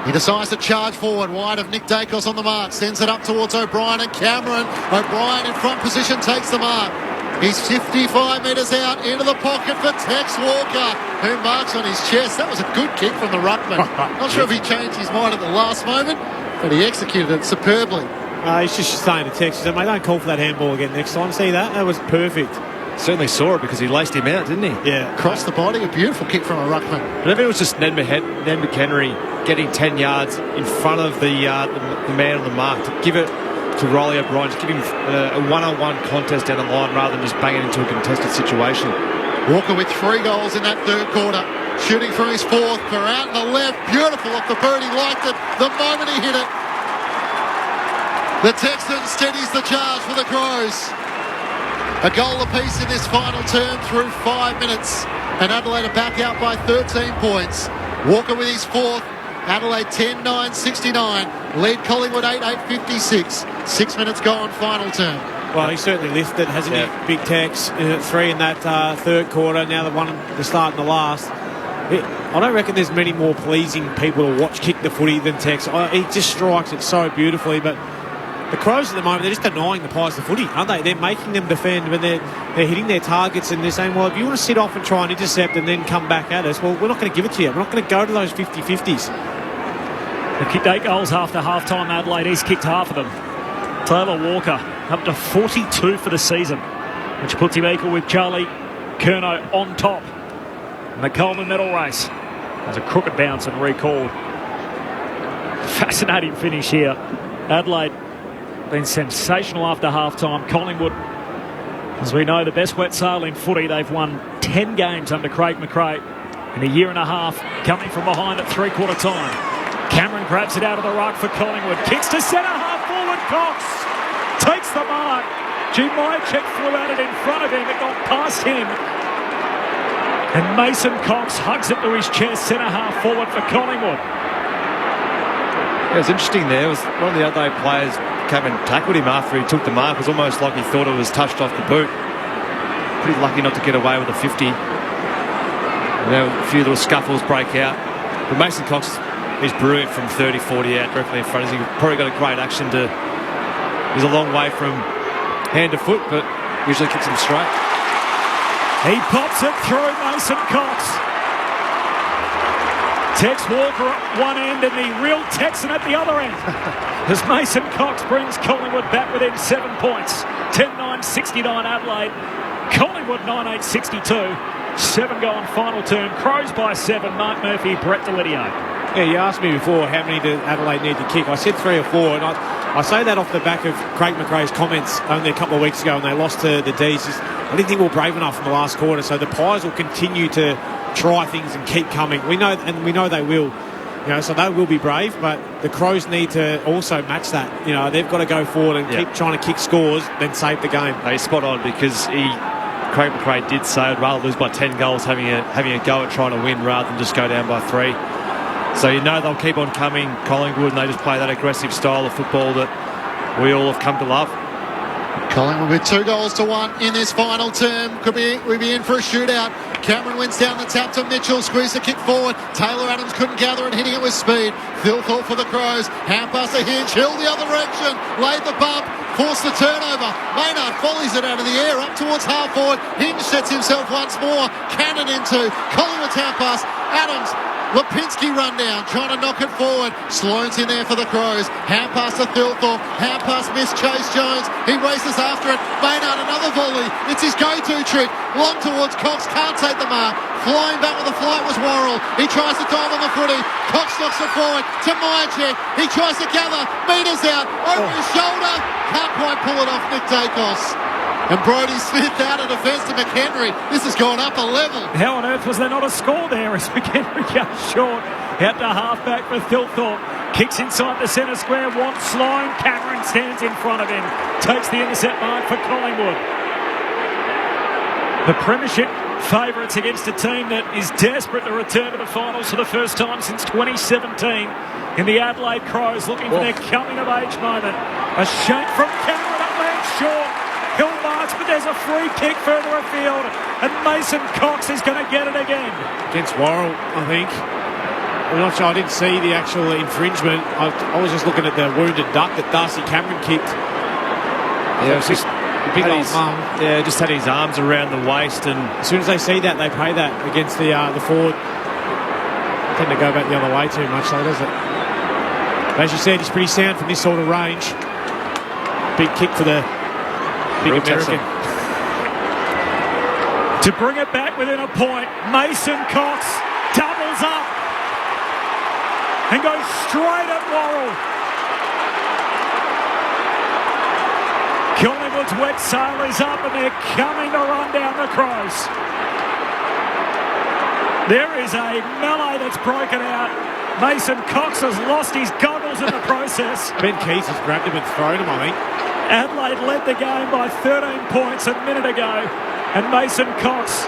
[SPEAKER 14] He decides to charge forward, wide of Nick Dacos on the mark, sends it up towards O'Brien and Cameron. O'Brien in front position takes the mark. He's 55 metres out into the pocket for Tex Walker, who marks on his chest. That was a good kick from the ruckman. Not sure if he changed his mind at the last moment, but he executed it superbly.
[SPEAKER 19] He's just saying to Tex, mate, don't call for that handball again next time. See that? That was perfect.
[SPEAKER 16] Certainly saw it because he laced him out, didn't he?
[SPEAKER 19] Yeah.
[SPEAKER 14] Across the body, a beautiful kick from a ruckman.
[SPEAKER 16] But if it was just Ned McHenry getting 10 yards in front of the man on the mark, to give it to Riley O'Brien, to give him a one-on-one contest down the line rather than just bang it into a contested situation.
[SPEAKER 14] Walker with 3 goals in that third quarter. Shooting for his 4th. For out in the left. Beautiful off the boot. He liked it the moment he hit it. The Texans steadies the charge for the Crows. A goal apiece in this final term through 5 minutes. And Adelaide are back out by 13 points. Walker with his 4th. Adelaide 10-9-69. Lead Collingwood 8-8-56. 6 minutes gone, final term.
[SPEAKER 19] Well, he certainly lifted, hasn't he? Big Tex, 3 in that third quarter. Now the one at the start and the last. I don't reckon there's many more pleasing people to watch kick the footy than Tex. He just strikes it so beautifully, but the Crows at the moment, they're just denying the Pies the footy, aren't they? They're making them defend when they're hitting their targets, and they're saying, well, if you want to sit off and try and intercept and then come back at us, well, we're not going to give it to you. We're not going to go to those 50-50s.
[SPEAKER 12] They kicked 8 goals after half-time. Adelaide East kicked half of them. Taylor Walker up to 42 for the season, which puts him equal with Charlie Curnow on top in the Coleman medal race. There's a crooked bounce and recalled. Fascinating finish here. Adelaide been sensational after half-time. Collingwood, as we know, the best wet sail in footy. They've won 10 games under Craig McRae in a year and a half, coming from behind at three-quarter time. Cameron grabs it out of the ruck for Collingwood. Kicks to centre, half-forward, Cox takes the mark. Majek flew at it in front of him. It got past him. And Mason Cox hugs it to his chest, centre half-forward for Collingwood.
[SPEAKER 16] It was interesting there. It was one of the Adelaide players came and tackled him after he took the mark. It was almost like he thought it was touched off the boot. Pretty lucky not to get away with a 50. And now a few little scuffles break out. But Mason Cox is brilliant from 30, 40 out directly in front of him. He's probably got a great action to... He's a long way from hand to foot, but usually kicks him straight.
[SPEAKER 12] He pops it through, Mason Cox. Tex Walker at one end and the real Texan at the other end. As Mason Cox brings Collingwood back within 7 points. 10-9-69 Adelaide. Collingwood 9-8-62. 7 gone final term. Crows by 7. Mark Murphy, Brett Delidio.
[SPEAKER 19] Yeah, you asked me before how many did Adelaide need to kick. I said 3 or 4, and I say that off the back of Craig McRae's comments only a couple of weeks ago when they lost to the D's. I didn't think we were brave enough in the last quarter, so the Pies will continue to try things and keep coming. We know they will. So they will be brave, but the Crows need to also match that. They've got to go forward and keep trying to kick scores, then save the game.
[SPEAKER 16] He's spot on because Craig McRae did say I'd rather lose by 10 goals having a go at trying to win rather than just go down by 3. So they'll keep on coming, Collingwood, and they just play that aggressive style of football that we all have come to love.
[SPEAKER 14] Collingwood with 2 goals to 1 in this final term. We'll be in for a shootout. Cameron wins down the tap to Mitchell. Squeeze the kick forward. Taylor Adams couldn't gather it, hitting it with speed. Phil Thorpe for the Crows. Hand pass to Hinge. Hill the other direction. Laid the bump. Forced the turnover. Maynard volleys it out of the air up towards half forward. Hinge sets himself once more. Cannon into Collingwood's hand pass. Adams. Lipinski run down, trying to knock it forward. Sloane's in there for the Crows. Hand pass to Thilthorpe. Hand pass missed Chase Jones. He races after it. Maynard another volley. It's his go-to trick. Long towards Cox. Can't take the mark. Flying back with the flight was Worrell. He tries to dive on the footy. Cox knocks it forward to Majek. He tries to gather. Meters out. Over his shoulder. Can't quite pull it off Nick Dacos. And Brodie Smith out of defence to McHenry. This has gone up a level.
[SPEAKER 12] How on earth was there not a score there as McHenry goes short? Out to half-back for Thilthorpe. Kicks inside the centre square. Wants Sloan. Cameron stands in front of him. Takes the intercept mark for Collingwood. The premiership favourites against a team that is desperate to return to the finals for the first time since 2017. In the Adelaide Crows, looking for their coming-of-age moment. A shake from Cameron at lands short. Hill marks, but there's a free kick further afield. And Mason Cox is going to get it again.
[SPEAKER 19] Against Worrell, I think. I'm not sure. I didn't see the actual infringement. I was just looking at the wounded duck that Darcy Cameron kicked.
[SPEAKER 1] Yeah, it was just
[SPEAKER 19] a big old mum.
[SPEAKER 1] Yeah, just had his arms around the waist, and
[SPEAKER 19] as soon as they see that, they pay that against the forward. Tend to go back the other way too much, though, does it? But as you said, he's pretty sound from this sort of range. Big kick for the big American.
[SPEAKER 12] To bring it back within a point, Mason Cox doubles up and goes straight at Worrell. Collingwood's wet sail is up and they're coming to run down the Crows. There is a melee that's broken out. Mason Cox has lost his goggles in the process.
[SPEAKER 19] Ben Keith has grabbed him and thrown him, I think.
[SPEAKER 12] Adelaide led the game by 13 points a minute ago, and Mason Cox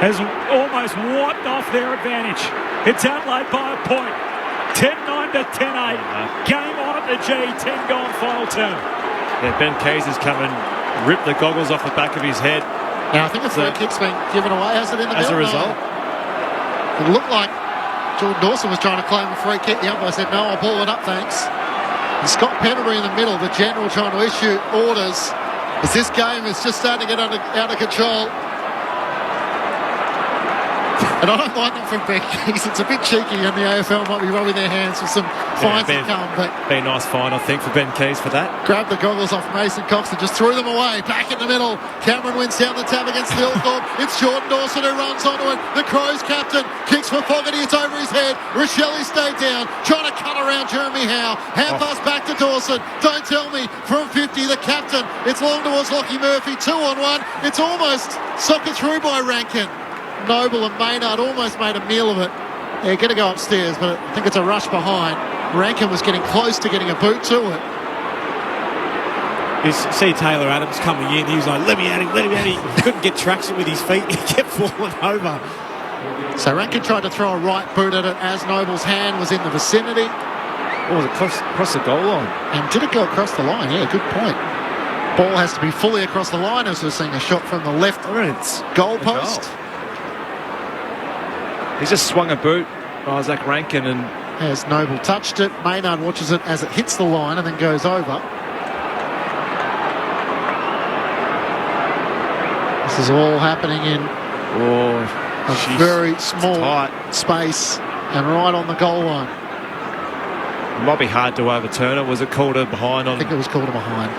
[SPEAKER 12] has almost wiped off their advantage. It's Adelaide by a point. 10-9 to 10-8. Game on at the G. 10 gone final term.
[SPEAKER 1] Yeah, Ben Keys has come and ripped the goggles off the back of his head.
[SPEAKER 14] Now, I think a free kick's been given away, has it, in the
[SPEAKER 1] as
[SPEAKER 14] middle?
[SPEAKER 1] A result.
[SPEAKER 14] It looked like Jordan Dawson was trying to claim a free kick. The umpire said, no, I'll ball it up, thanks. And Scott Pendlebury in the middle, the general trying to issue orders as this game is just starting to get out of control. And I don't mind that from Ben Keys. It's a bit cheeky, and the AFL might be rubbing their hands for some fines to come. But
[SPEAKER 1] be a nice fine, I think, for Ben Keys for that.
[SPEAKER 14] Grabbed the goggles off Mason Cox and just threw them away. Back in the middle. Cameron wins down the tab against Thilthorpe. It's Jordan Dawson who runs onto it. The Crows captain kicks for Fogarty. It's over his head. Rochelle stayed down, trying to cut around Jeremy Howe. Hand pass back to Dawson. Don't tell me from 50, the captain. It's long towards Lockie Murphy. 2-on-1. It's almost soccer through by Rankin. Noble and Maynard almost made a meal of it. They're going to go upstairs, but I think it's a rush behind. Rankin was getting close to getting a boot to it.
[SPEAKER 19] You see Taylor Adams coming in. He was like, let me at him. He couldn't get traction with his feet. He kept falling over.
[SPEAKER 14] So Rankin tried to throw a right boot at it as Noble's hand was in the vicinity.
[SPEAKER 1] Oh, was it across the goal line?
[SPEAKER 14] And did it go across the line? Yeah, good point. Ball has to be fully across the line as we're seeing a shot from the left goal post.
[SPEAKER 1] He's just swung a boot, Isaac Rankin, and
[SPEAKER 14] as Noble touched it, Maynard watches it as it hits the line and then goes over. This is all happening in a very small space and right on the goal line.
[SPEAKER 1] It might be hard to overturn it. Was it called a behind on?
[SPEAKER 14] I think it was called a behind.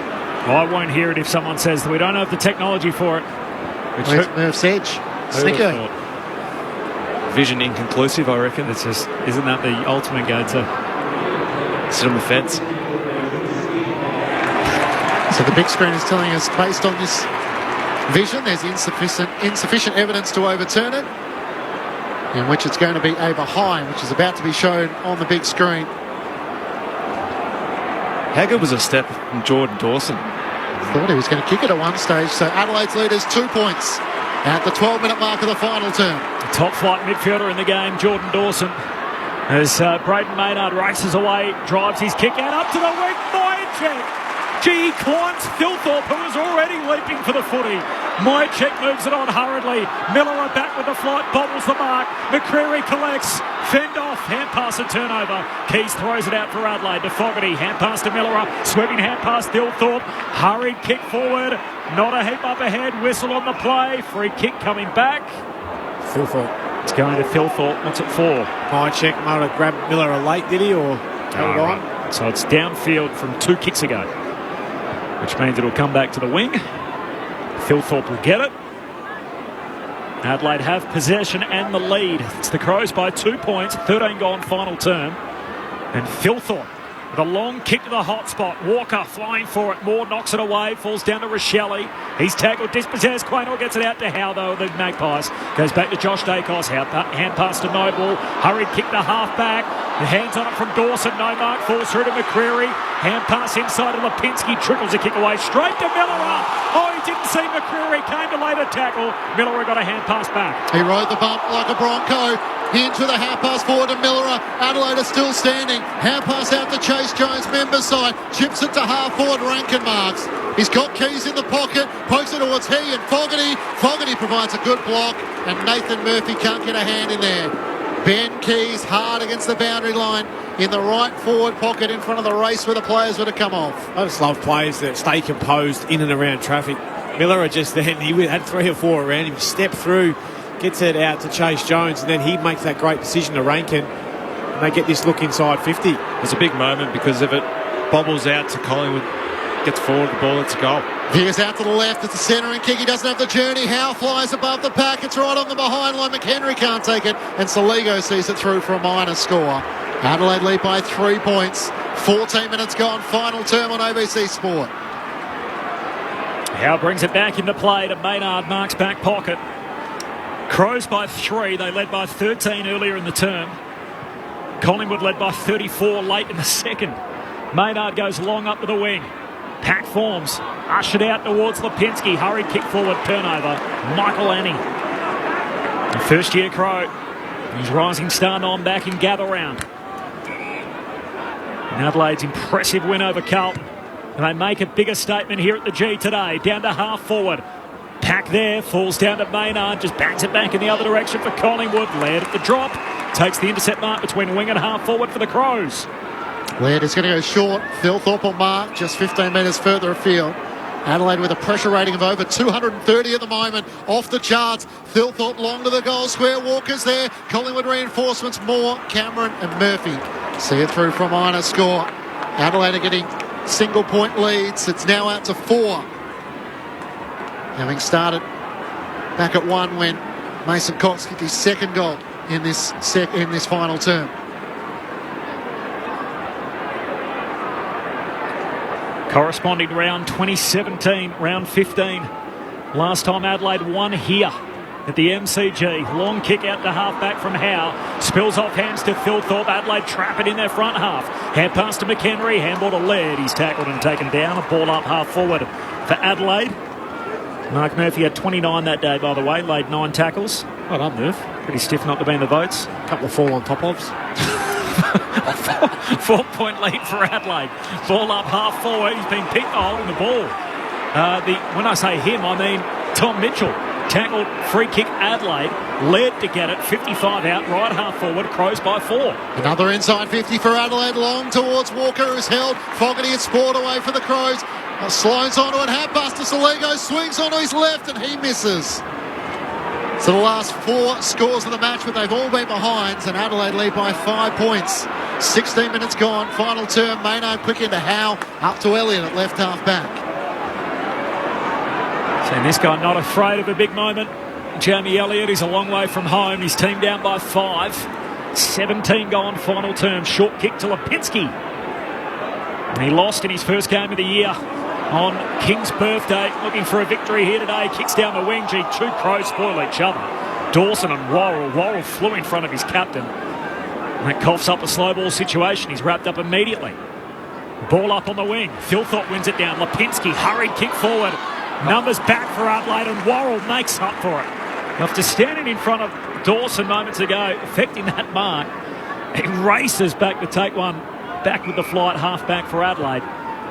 [SPEAKER 12] I won't hear it if someone says that we don't have the technology for it.
[SPEAKER 14] Murph's edge. Snicker.
[SPEAKER 1] Vision inconclusive, I reckon.
[SPEAKER 12] It's just, isn't that the ultimate go-to?
[SPEAKER 1] Sit on the fence.
[SPEAKER 14] So the big screen is telling us, based on this vision, there's insufficient evidence to overturn it, in which it's going to be a behind, which is about to be shown on the big screen.
[SPEAKER 1] How good was a step from Jordan Dawson?
[SPEAKER 14] Thought he was going to kick it at one stage. So Adelaide's lead is 2 points at the 12-minute mark of the final term.
[SPEAKER 12] Top flight midfielder in the game, Jordan Dawson, as Braden Maynard races away, drives his kick out up to the wing. Myercheck. He climbs Thilthorpe, who is already leaping for the footy. Myercheck moves it on hurriedly. Miller back with the flight, bobbles the mark. McCreary collects. Fend off, hand pass and turnover. Keys throws it out for Adelaide to Fogarty. Hand pass to Miller, sweeping hand pass Thilthorpe. Hurried kick forward. Not a heap up ahead. Whistle on the play. Free kick coming back.
[SPEAKER 19] Thilthorpe.
[SPEAKER 12] It's going to Thilthorpe. What's it for?
[SPEAKER 19] Myercheck might have grabbed Miller late, did he? Or held on?
[SPEAKER 12] Right. So it's downfield from 2 kicks ago, which means it'll come back to the wing. Thilthorpe will get it. Adelaide have possession and the lead. It's the Crows by 2 points, 13 gone final term. And Thilthorpe with a long kick to the hot spot. Walker flying for it. Moore knocks it away. Falls down to Rochelle. He's tackled, dispossessed. Quaynor gets it out to Howe, though. The Magpies goes back to Josh Dacos. Hand pass to Noble. Hurried kick to half-back. The hands on it from Dawson. No mark. Falls through to McCreary. Hand pass inside to Lipinski. Trickles a kick away straight to Miller. Oh, he didn't see McCreary. Came to later tackle. Miller got a hand pass back.
[SPEAKER 14] He rode the bump like a Bronco. Into the hand pass forward to Miller. Adelaide is still standing. Hand pass out to Chase Jones, members side. Chips it to half forward, Rankin marks. He's got Keys in the pocket. Pokes it towards he and Fogarty. Fogarty provides a good block. And Nathan Murphy can't get a hand in there. Ben Keys hard against the boundary line in the right forward pocket in front of the race where the players were to come off.
[SPEAKER 19] I just love players that stay composed in and around traffic. Miller just then, he had 3 or 4 around him, step through, gets it out to Chase Jones, and then he makes that great decision to Rankin, and they get this look inside 50.
[SPEAKER 1] It's a big moment because if it bobbles out to Collingwood, gets forward, the ball, it's a goal.
[SPEAKER 14] Veers out to the left, it's a centering kick, he doesn't have the journey. Howe flies above the pack, it's right on the behind line. McHenry can't take it, and Saligo sees it through for a minor score. Adelaide lead by 3 points. 14 minutes gone, final term on ABC Sport.
[SPEAKER 12] Howe brings it back into play to Maynard, Mark's back pocket. Crows by 3. They led by 13 earlier in the term. Collingwood led by 34 late in the second. Maynard goes long up to the wing. Pack forms. Ushered out towards Lipinski. Hurried kick forward, turnover. Michael Annie. The first-year Crow. He's rising star on back in gather round. And Adelaide's impressive win over Carlton. And they make a bigger statement here at the G today. Down to half forward. Pack there, falls down to Maynard, just bangs it back in the other direction for Collingwood. Laird at the drop, takes the intercept mark between wing and half forward for the Crows.
[SPEAKER 14] Laird is going to go short. Philthorpe will mark just 15 metres further afield. Adelaide with a pressure rating of over 230 at the moment. Off the charts. Philthorpe long to the goal square. Walker's there. Collingwood reinforcements. Moore, Cameron and Murphy. See it through for a minor score. Adelaide are getting single point leads. It's now out to 4. Having started back at 1 when Mason Cox kicked his second goal in this final term.
[SPEAKER 12] Corresponding round 2017, round 15. Last time Adelaide won here at the MCG. Long kick out to half-back from Howe. Spills off hands to Philthorpe. Adelaide trap it in their front half. Hand pass to McHenry. Handball to Laird. He's tackled and taken down. A ball up half forward for Adelaide. Mark Murphy had 29 that day, by the way. Laid 9 tackles.
[SPEAKER 19] Well done, Murph.
[SPEAKER 12] Pretty stiff not to be in the votes.
[SPEAKER 19] A couple of fall on top ofs.
[SPEAKER 12] 4-point lead for Adelaide. Ball up half forward. He's been picked holding the ball. When I say him, I mean Tom Mitchell. Tackled, free kick Adelaide. Led to get it. 55 out, right half forward. Crows by 4.
[SPEAKER 14] Another inside 50 for Adelaide. Long towards Walker, who's held. Fogarty has spoiled away for the Crows. Sloan's onto it. Hand pass to Saligo. Swings onto his left and he misses. So the last 4 scores of the match, but they've all been behinds, and Adelaide lead by 5 points. 16 minutes gone. Final term. Maynard quick into Howe. Up to Elliott at left half back.
[SPEAKER 12] So this guy not afraid of a big moment. Jamie Elliott is a long way from home. His team down by 5. 17 gone. Final term. Short kick to Lipinski. And he lost in his first game of the year on King's birthday. Looking for a victory here today. Kicks down the wing. Gee, 2 Crows spoil each other. Dawson and Worrell. Worrell flew in front of his captain. And that coughs up a slow ball situation. He's wrapped up immediately. Ball up on the wing. Philthorpe wins it down. Lipinski, hurried kick forward. Numbers back for Adelaide, and Worrell makes up for it. After standing in front of Dawson moments ago, affecting that mark, he races back to take one back with the flight half back for Adelaide.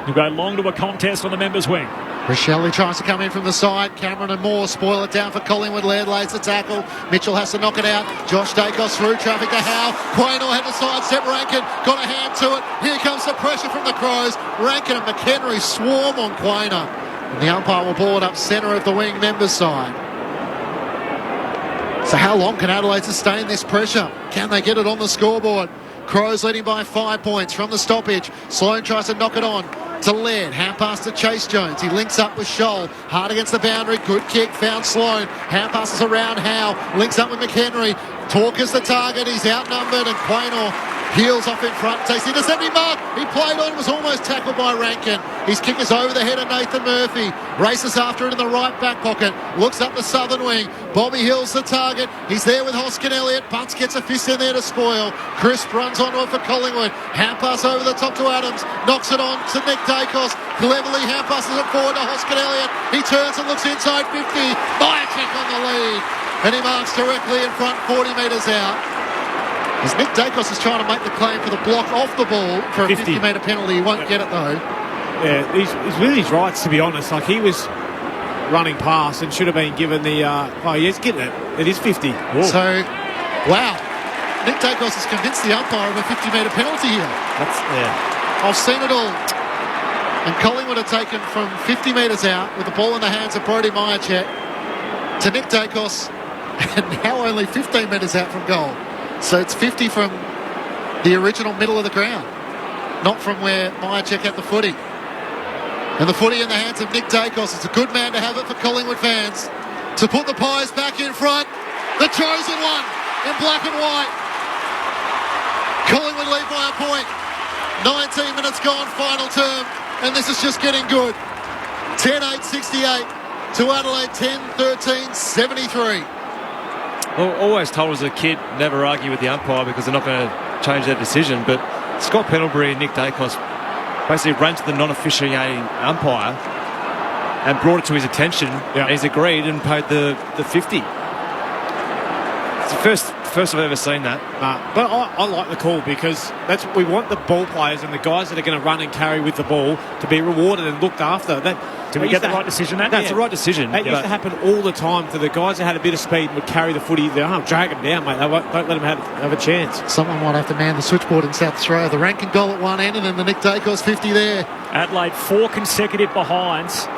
[SPEAKER 12] He'll go long to a contest on the members' wing.
[SPEAKER 14] Rochelle tries to come in from the side. Cameron and Moore spoil it down for Collingwood. Laird lays the tackle. Mitchell has to knock it out. Josh Dacos through traffic to Howe. Quaynor had to sidestep Rankin. Got a hand to it. Here comes the pressure from the Crows. Rankin and McHenry swarm on Quaynor. And the umpire will ball it up centre of the wing members' side. So how long can Adelaide sustain this pressure? Can they get it on the scoreboard? Crows leading by 5 points from the stoppage. Sloan tries to knock it on to Laird. Hand pass to Chase Jones. He links up with Scholl. Hard against the boundary. Good kick. Found Sloan. Hand passes around Howe. Links up with McHenry. Talker's the target. He's outnumbered and Quaynor Heels off in front, takes the intercepting mark. He played on, was almost tackled by Rankin. His kick is over the head of Nathan Murphy. Races after it in the right back pocket. Looks up the southern wing. Bobby Hill's the target. He's there with Hoskin Elliott. Bunce gets a fist in there to spoil. Crisp runs onto it for Collingwood. Hand pass over the top to Adams. Knocks it on to Nick Dacos. Cleverly hand passes it forward to Hoskin Elliott. He turns and looks inside 50. Myercheck on the lead. And he marks directly in front, 40 metres out. As Nick Dacos is trying to make the claim for the block off the ball for a 50-metre penalty. He won't get it, though.
[SPEAKER 19] Yeah, he's within his rights, to be honest. Like, he was running past and should have been given the... he's getting it. It is 50. Whoa.
[SPEAKER 14] So, wow. Nick Dacos has convinced the umpire of a 50-metre penalty here. I've seen it all. And Collingwood are taken from 50 metres out with the ball in the hands of Brodie Myercheck to Nick Dacos, and now only 15 metres out from goal. So it's 50 from the original middle of the ground, not from where Myercheck had the footy. And the footy in the hands of Nick Dacos. It's a good man to have it for Collingwood fans to put the Pies back in front. The chosen one in black and white. Collingwood lead by a point. 19 minutes gone, final term, and this is just getting good. 10-8-68 to Adelaide 10-13-73.
[SPEAKER 16] Always told as a kid, never argue with the umpire because they're not going to change their decision. But Scott Pendlebury and Nick Dacos basically ran to the non-officiating umpire and brought it to his attention. And he's agreed and paid the 50. It's the first I've ever seen that.
[SPEAKER 19] But I like the call because that's what we want, the ball players and the guys that are going to run and carry with the ball to be rewarded and looked after.
[SPEAKER 12] Did we get the right decision?
[SPEAKER 19] That's
[SPEAKER 16] the right decision.
[SPEAKER 19] That used to happen all the time to the guys that had a bit of speed and would carry the footy. Drag them down, mate. Don't let them have a chance.
[SPEAKER 14] Someone might have to man the switchboard in South Australia. The Rankin goal at one end and then the Nick Dacos 50 there.
[SPEAKER 12] Adelaide 4 consecutive behinds.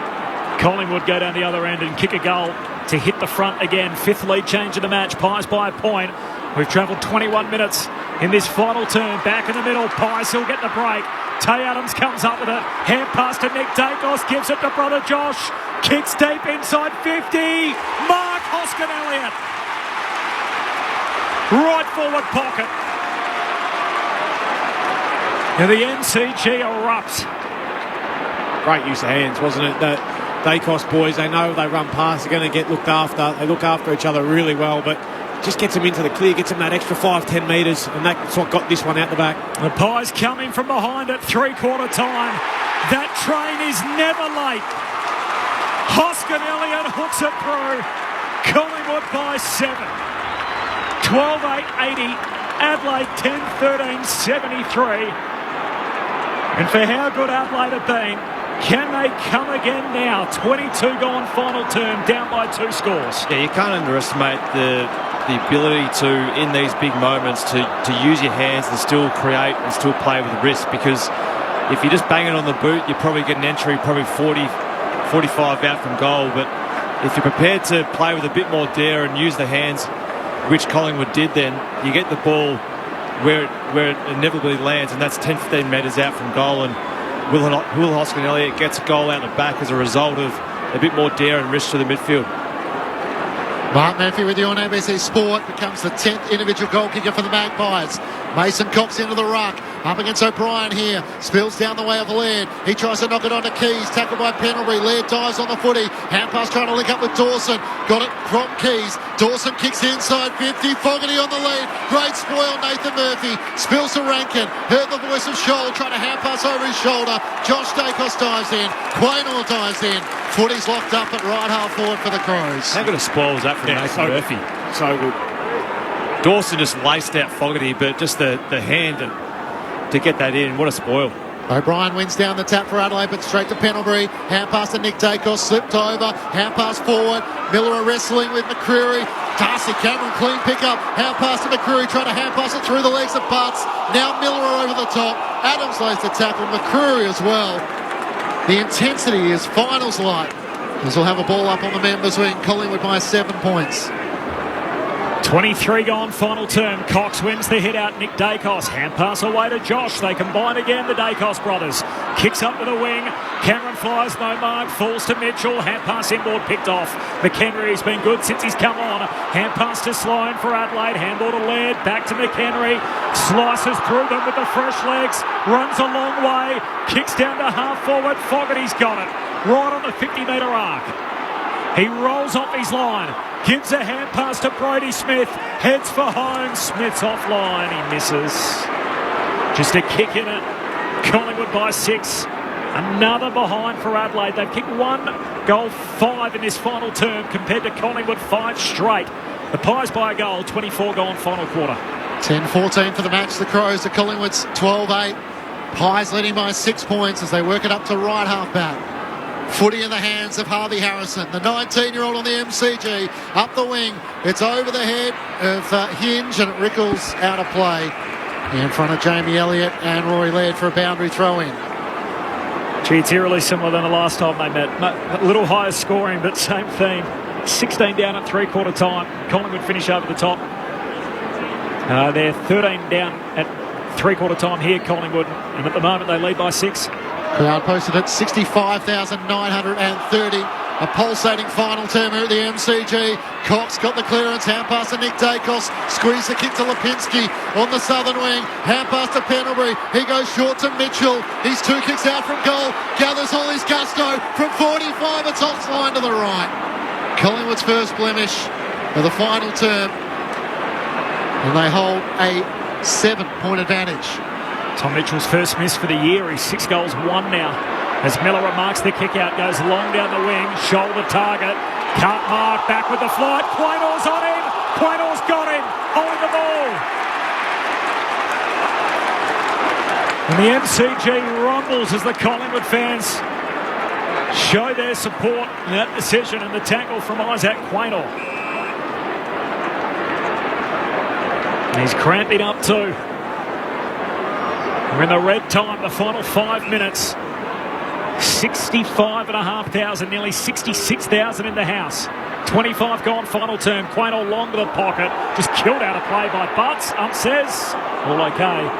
[SPEAKER 12] Collingwood go down the other end and kick a goal to hit the front again. 5th lead change of the match. Pies by a point. We've travelled 21 minutes in this final turn. Back in the middle. Pies will get the break. Tay Adams comes up with it. Hand pass to Nick Dacos. Gives it to brother Josh. Kicks deep inside 50. Mark Hoskin Elliott. Right forward pocket. Now the MCG erupts.
[SPEAKER 19] Great use of hands, wasn't it? The Dacos boys, they know they run past, they're going to get looked after. They look after each other really well, but just gets them into the clear, gets them that extra 5-10 metres, and that's what got this one out the back.
[SPEAKER 12] The Pies coming from behind at three-quarter time. That train is never late. Hoskin Elliott hooks it through. Collingwood by 7. 12-8-80. Adelaide 10-13-73. And for how good Adelaide have been, can they come again now? 22 gone final term, down by 2 scores.
[SPEAKER 16] Yeah, you can't underestimate the ability to, in these big moments, to use your hands and still create and still play with risk, because if you just bang it on the boot, you probably get an entry probably 40, 45 out from goal. But if you're prepared to play with a bit more dare and use the hands, which Collingwood did then, you get the ball where it inevitably lands, and that's 10-15 metres out from goal. And Will Hoskin Elliott gets a goal out the back as a result of a bit more dare and risk to the midfield.
[SPEAKER 14] Mark Murphy with you on ABC Sport. Becomes the 10th individual goal kicker for the Magpies. Mason Cox into the ruck. Up against O'Brien here. Spills down the way of Laird. He tries to knock it onto Keys. Tackled by Pendlebury. Laird dives on the footy. Hand pass trying to link up with Dawson. Got it from Keys. Dawson kicks inside 50. Fogarty on the lead. Great spoil. Nathan Murphy. Spills to Rankin. Heard the voice of Scholl trying to hand pass over his shoulder. Josh Dacos dives in. Quaynor dives in. Footy's locked up at right half forward for the Crows.
[SPEAKER 16] How good a spoil was that from Nathan Murphy?
[SPEAKER 19] So good.
[SPEAKER 16] Dawson just laced out Fogarty, but just the hand to get that in. What a spoil.
[SPEAKER 14] O'Brien wins down the tap for Adelaide, but straight to Pendlebury. Hand pass to Nick Dacos, slipped over. Hand pass forward. Miller wrestling with McCreery. Darcy Cameron, clean pickup. Hand pass to McCreery, trying to hand pass it through the legs of Butts. Now Miller over the top. Adams lays the tackle. McCreery as well. The intensity is finals like, as we'll have a ball up on the members wing. Collingwood by 7 points.
[SPEAKER 12] 23 gone, final term. Cox wins the hit out. Nick Dacos. Hand pass away to Josh. They combine again, the Dacos brothers. Kicks up to the wing. Cameron flies, no mark. Falls to Mitchell. Hand pass inboard picked off. McHenry's been good since he's come on. Hand pass to Sloan for Adelaide. Handball to Laird. Back to McHenry. Slices through them with the fresh legs. Runs a long way. Kicks down to half forward. Fogarty's got it. Right on the 50-metre arc. He rolls off his line. Gives a hand pass to Brodie Smith. Heads for home. Smith's offline. He misses. Just a kick in it. Collingwood by 6. Another behind for Adelaide. They've kicked 1 goal 5 in this final term compared to Collingwood 5 straight. The Pies by a goal. 24 gone final quarter.
[SPEAKER 14] 10-14 for the match. The Crows to Collingwood's 12-8. Pies leading by 6 points as they work it up to right half back. Footy in the hands of Harvey Harrison, the 19-year-old on the MCG. Up the wing, it's over the head of Hinge and it wriggles out of play. In front of Jamie Elliott and Rory Laird for a boundary throw-in.
[SPEAKER 12] Gee, it's eerily similar than the last time they met. A little higher scoring, but same theme. 16 down at three-quarter time. Collingwood finish over the top. They're 13 down at three-quarter time here, Collingwood, and at the moment they lead by 6.
[SPEAKER 14] Crowd posted at 65,930. A pulsating final term here at the MCG. Cox got the clearance. Hand pass to Nick Dacos. Squeeze the kick to Lipinski on the southern wing. Hand pass to Pendlebury. He goes short to Mitchell. He's 2 kicks out from goal. Gathers all his gusto from 45. It's off line to the right. Collingwood's first blemish of the final term. And they hold a 7-point advantage.
[SPEAKER 12] Tom Mitchell's first miss for the year. He's 6 goals 1 now. As Miller remarks, the kick out goes long down the wing. Shoulder target. Can't mark. Back with the flight. Quainor's on him. Quainor's got him. Holding the ball. And the MCG rumbles as the Collingwood fans show their support in that decision and the tackle from Isaac Quainor. And he's cramping up too. We're in the red time, the final 5 minutes. 65,500, nearly 66,000 in the house. 25 gone final term. Quainor long to the pocket. Just killed out of play by Butts. Says, all okay.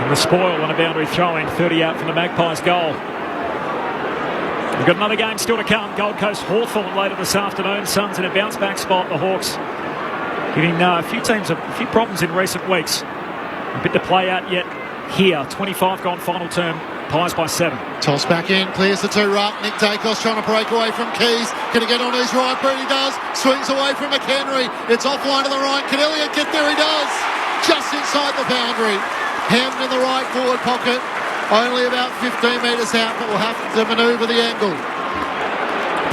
[SPEAKER 12] And the spoil on a boundary throw-in. 30 out from the Magpies goal. We've got another game still to come. Gold Coast Hawthorn later this afternoon. Suns in a bounce-back spot. The Hawks giving a few teams a few problems in recent weeks. A bit to play out yet. Here, 25 gone final term, Pies by 7.
[SPEAKER 14] Toss back in, clears the 2 ruck. Nick Dacos trying to break away from Keys. Going to get on his right, but he does. Swings away from McHenry. It's offline to the right. Can Elliott get there? He does. Just inside the boundary. Hemmed in the right forward pocket. Only about 15 metres out, but we'll have to manoeuvre the angle.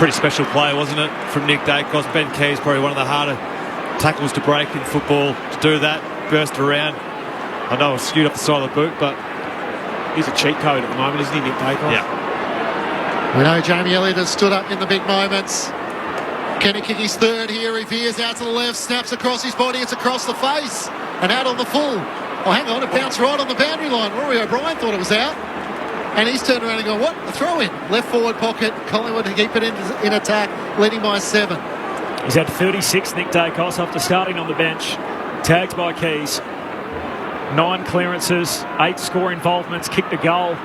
[SPEAKER 1] Pretty special play, wasn't it, from Nick Dacos? Ben Keys, probably one of the harder tackles to break in football. To do that, burst around. I know it's skewed up the side of the boot, but
[SPEAKER 19] he's a cheat code at the moment, isn't he, Nick Dacos?
[SPEAKER 1] Yeah.
[SPEAKER 14] We know Jamie Elliott has stood up in the big moments. Kenny Kicky's third here. He veers out to the left, snaps across his body. It's across the face and out on the full. Oh, hang on, it bounced right on the boundary line. Rory O'Brien thought it was out. And he's turned around and gone, what? A throw-in. Left forward pocket. Collingwood to keep it in attack, leading by 7.
[SPEAKER 12] He's had 36, Nick Dacos, after starting on the bench. Tagged by Keys. 9 clearances, 8 score involvements, kicked a goal.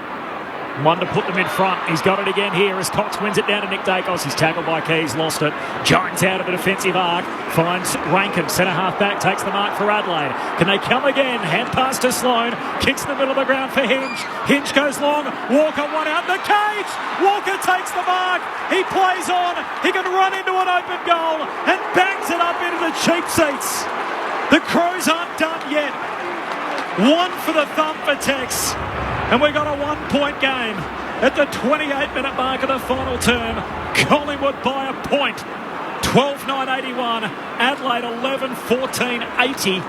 [SPEAKER 12] 1 to put them in front. He's got it again here as Cox wins it down to Nick Dacos. He's tackled by Keys, lost it. Jones out of the defensive arc. Finds Rankin, centre half back, takes the mark for Adelaide. Can they come again? Hand pass to Sloan. Kicks in the middle of the ground for Hinge. Hinge goes long. Walker 1 out the cage. Walker takes the mark. He plays on. He can run into an open goal and bangs it up into the cheap seats. The Crows aren't done yet. 1 for the thumb for Tex. And we got a 1-point game at the 28-minute mark of the final term. Collingwood by a point. 12-9-81. Adelaide 11-14-80.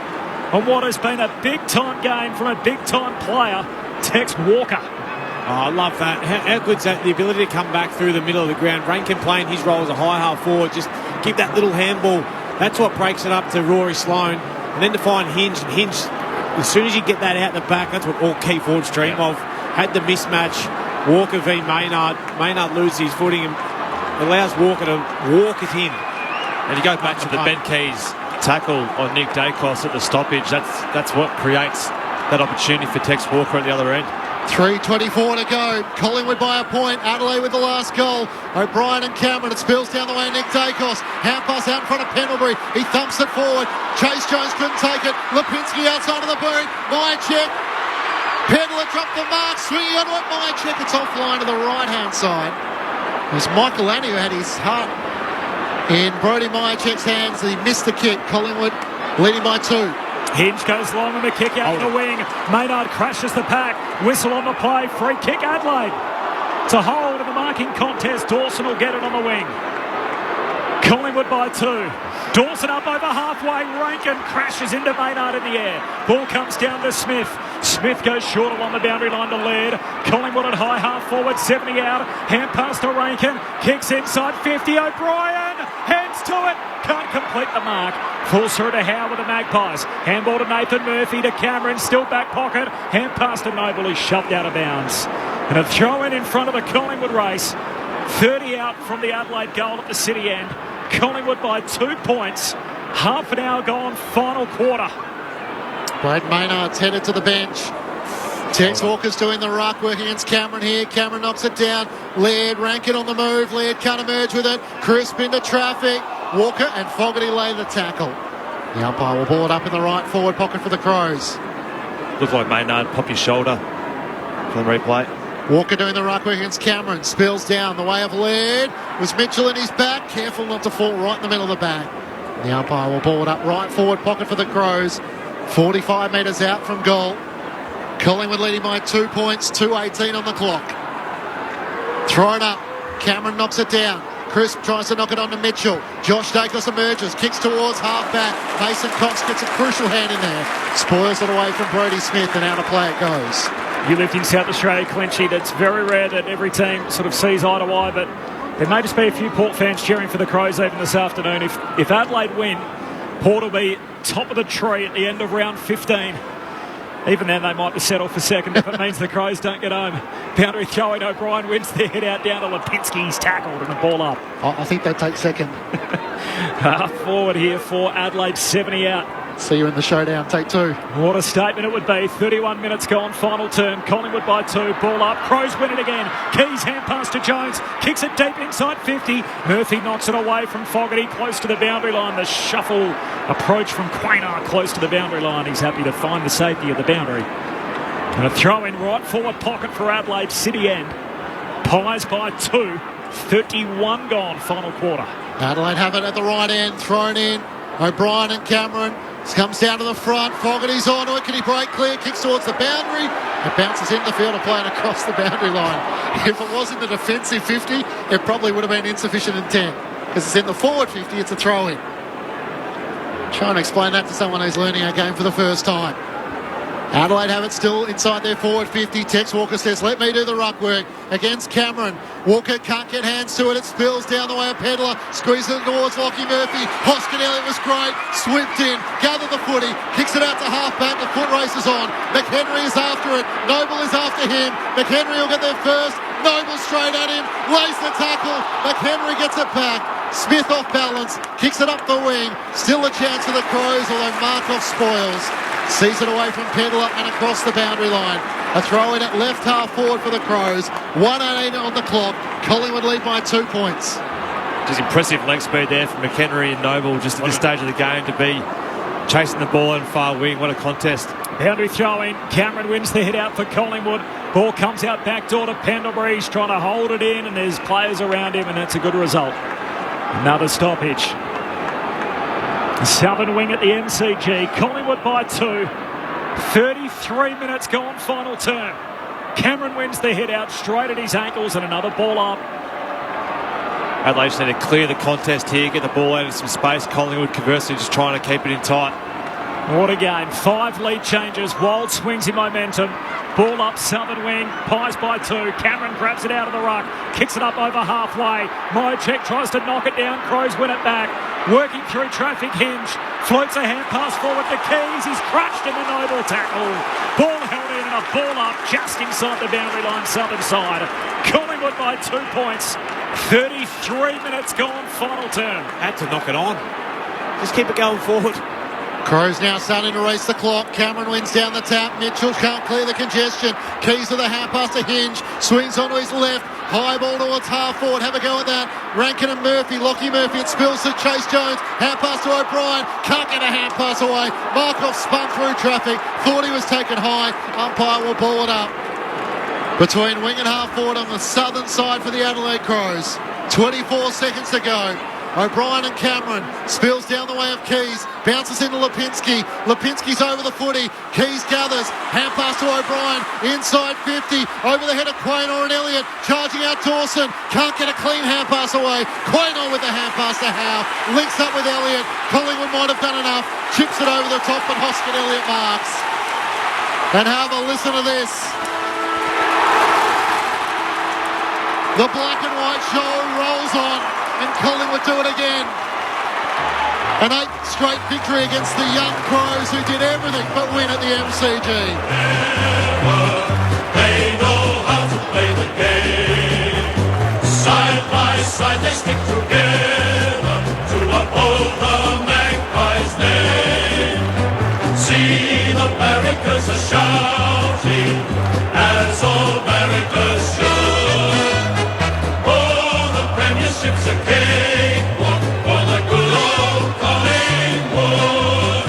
[SPEAKER 12] On what has been a big-time game from a big-time player, Tex Walker.
[SPEAKER 19] Oh, I love that. How good's that? The ability to come back through the middle of the ground. Rankin playing his role as a high half forward. Just give that little handball. That's what breaks it up to Rory Sloan. And then to find Hinge. And Hinge, as soon as you get that out the back, that's what all key forwards dream of. Had the mismatch. Walker v Maynard. Maynard loses his footing and allows Walker to walk it in.
[SPEAKER 1] And you go back to the Ben Keys tackle on Nick Dacos at the stoppage. That's what creates that opportunity for Tex Walker at the other end.
[SPEAKER 14] 3:24 to go. Collingwood by a point. Adelaide with the last goal. O'Brien and Cameron. It spills down the way of Nick Dacos. Hand pass out in front of Pendlebury. He thumps it forward. Chase Jones couldn't take it. Lipinski outside of the boot. Myercheck. Pedler dropped the mark. Swinging onto it. Myercheck. It's offline to the right-hand side. It was Michael Lanny who had his heart in Brodie Myercheck's hands. He missed the kick. Collingwood leading by 2.
[SPEAKER 12] Hinge goes long on the kick out the wing. Maynard crashes the pack. Whistle on the play. Free kick Adelaide. To hold in the marking contest. Dawson will get it on the wing. Collingwood by 2. Dawson up over halfway. Rankin crashes into Maynard in the air. Ball comes down to Smith. Smith goes short along the boundary line to Laird. Collingwood at high half forward. 70 out. Hand pass to Rankin. Kicks inside 50. O'Brien. Hands to it. Can't complete the mark. Falls through to Howe with the Magpies. Handball to Nathan Murphy to Cameron. Still back pocket. Hand pass to Noble. He's shoved out of bounds. And a throw in front of the Collingwood race. 30 out from the Adelaide goal at the city end. Collingwood by 2 points. Half an hour gone. Final quarter.
[SPEAKER 14] Brad Maynard's headed to the bench. Tex Walker's doing the ruck, working against Cameron here. Cameron knocks it down. Laird, Rankin on the move. Laird can't emerge with it. Crisp into traffic. Walker and Fogarty lay the tackle. The umpire will ball it up in the right forward pocket for the Crows.
[SPEAKER 1] Looked like Maynard popped his shoulder from the replay.
[SPEAKER 14] Walker doing the ruck work against Cameron. Spills down the way of Laird. Was Mitchell in his back. Careful not to fall right in the middle of the back. The umpire will ball it up right forward pocket for the Crows. 45 metres out from goal. Collingwood leading by 2 points. 2:18 on the clock. Thrown up. Cameron knocks it down. Crisp tries to knock it on to Mitchell. Josh Dacos emerges, kicks towards half-back. Mason Cox gets a crucial hand in there. Spoils it away from Brodie Smith, and out of play it goes.
[SPEAKER 12] You lived in South Australia, Clinchy. That's very rare that every team sort of sees eye to eye, but there may just be a few Port fans cheering for the Crows even this afternoon. If Adelaide win, Port will be top of the tree at the end of round 15. Even then, they might be settled for second if it means the Crows don't get home. Boundary throwing, O'Brien wins their head out down to Lipinski. He's tackled and the ball up.
[SPEAKER 14] I think they take second.
[SPEAKER 12] Half forward here for Adelaide, 70 out.
[SPEAKER 14] See you in the showdown. Take 2.
[SPEAKER 12] What a statement it would be. 31 minutes gone, final turn. Collingwood by 2. Ball up. Crows win it again. Keys hand pass to Jones. Kicks it deep inside 50. Murphy knocks it away from Fogarty close to the boundary line. The shuffle approach from Quaynar close to the boundary line. He's happy to find the safety of the boundary. And a throw in right forward pocket for Adelaide city end. Pies by 2. 31 gone, final quarter.
[SPEAKER 14] Adelaide have it at the right end. Thrown in. O'Brien and Cameron. Comes down to the front. Fogarty's onto it. Can he break clear? Kicks towards the boundary. It bounces in the field and playing across the boundary line. If it wasn't the defensive 50, it probably would have been insufficient intent. Because it's in the forward 50, it's a throw-in. Trying to explain that to someone who's learning our game for the first time. Adelaide have it still inside their forward 50. Tex Walker says, let me do the ruck work against Cameron. Walker can't get hands to it. It spills down the way of Pedler. Squeezes it towards Lockie Murphy. Hoskin Elliott was great. Swept in. Gathered the footy. Kicks it out to half-back. The foot race is on. McHenry is after it. Noble is after him. McHenry will get there first. Noble straight at him. Lays the tackle. McHenry gets it back. Smith off balance. Kicks it up the wing. Still a chance for the Crows, although Markov spoils. Sees it away from Pedler and across the boundary line. A throw in at left half forward for the Crows. 1:18 on the clock. Collingwood lead by 2 points.
[SPEAKER 1] Just impressive leg speed there from McHenry and Noble just at this stage of the game to be chasing the ball in far wing. What a contest.
[SPEAKER 12] Boundary throw-in. Cameron wins the hit out for Collingwood. Ball comes out backdoor to Pendlebury. He's trying to hold it in and there's players around him and that's a good result. Another stoppage. Southern wing at the MCG. Collingwood by 2. 33 minutes gone, final turn. Cameron wins the hit out straight at his ankles and another ball up.
[SPEAKER 1] Adelaide just need to clear the contest here, get the ball out of some space. Collingwood conversely just trying to keep it in tight.
[SPEAKER 12] What a game. 5 lead changes. Wild swings in momentum. Ball up, Southern wing. Pies by 2. Cameron grabs it out of the ruck. Kicks it up over halfway. Myercheck tries to knock it down. Crows win it back. Working through traffic. Hinge. Floats a hand pass forward to Keys. He's crushed in the Noble tackle. Ball held in and a ball up just inside the boundary line, Southern side. Collingwood by 2 points. 33 minutes gone, final turn.
[SPEAKER 1] Had to knock it on.
[SPEAKER 19] Just keep it going forward.
[SPEAKER 14] Crows now starting to race the clock. Cameron wins down the tap. Mitchell can't clear the congestion. Keys to the hand pass to Hinge. Swings onto his left. High ball towards half forward. Have a go at that. Rankin and Murphy. Lockie Murphy. It spills to Chase Jones. Hand pass to O'Brien. Can't get a hand pass away. Markov spun through traffic. Thought he was taken high. Umpire will ball it up. Between wing and half forward on the southern side for the Adelaide Crows. 24 seconds to go. O'Brien and Cameron spills down the way of Keys, bounces into Lipinski. Lipinski's over the footy. Keys gathers, hand pass to O'Brien, inside 50, over the head of Quaynor and Elliott, charging out Dawson, can't get a clean hand pass away. Quaynor with the hand pass to Howe, links up with Elliott. Collingwood might have done enough, chips it over the top, but Hoskin Elliott marks. And have a listen to this. The black and white show rolls on. And Collingwood do it again. An 8th straight victory against the young Crows who did everything but win at the MCG.
[SPEAKER 5] They know how to play the game. Side by side they stick together to uphold the Magpies' name. See the barricades are shouting as all barricades should. Premiership's a cakewalk for the good old Collingwood.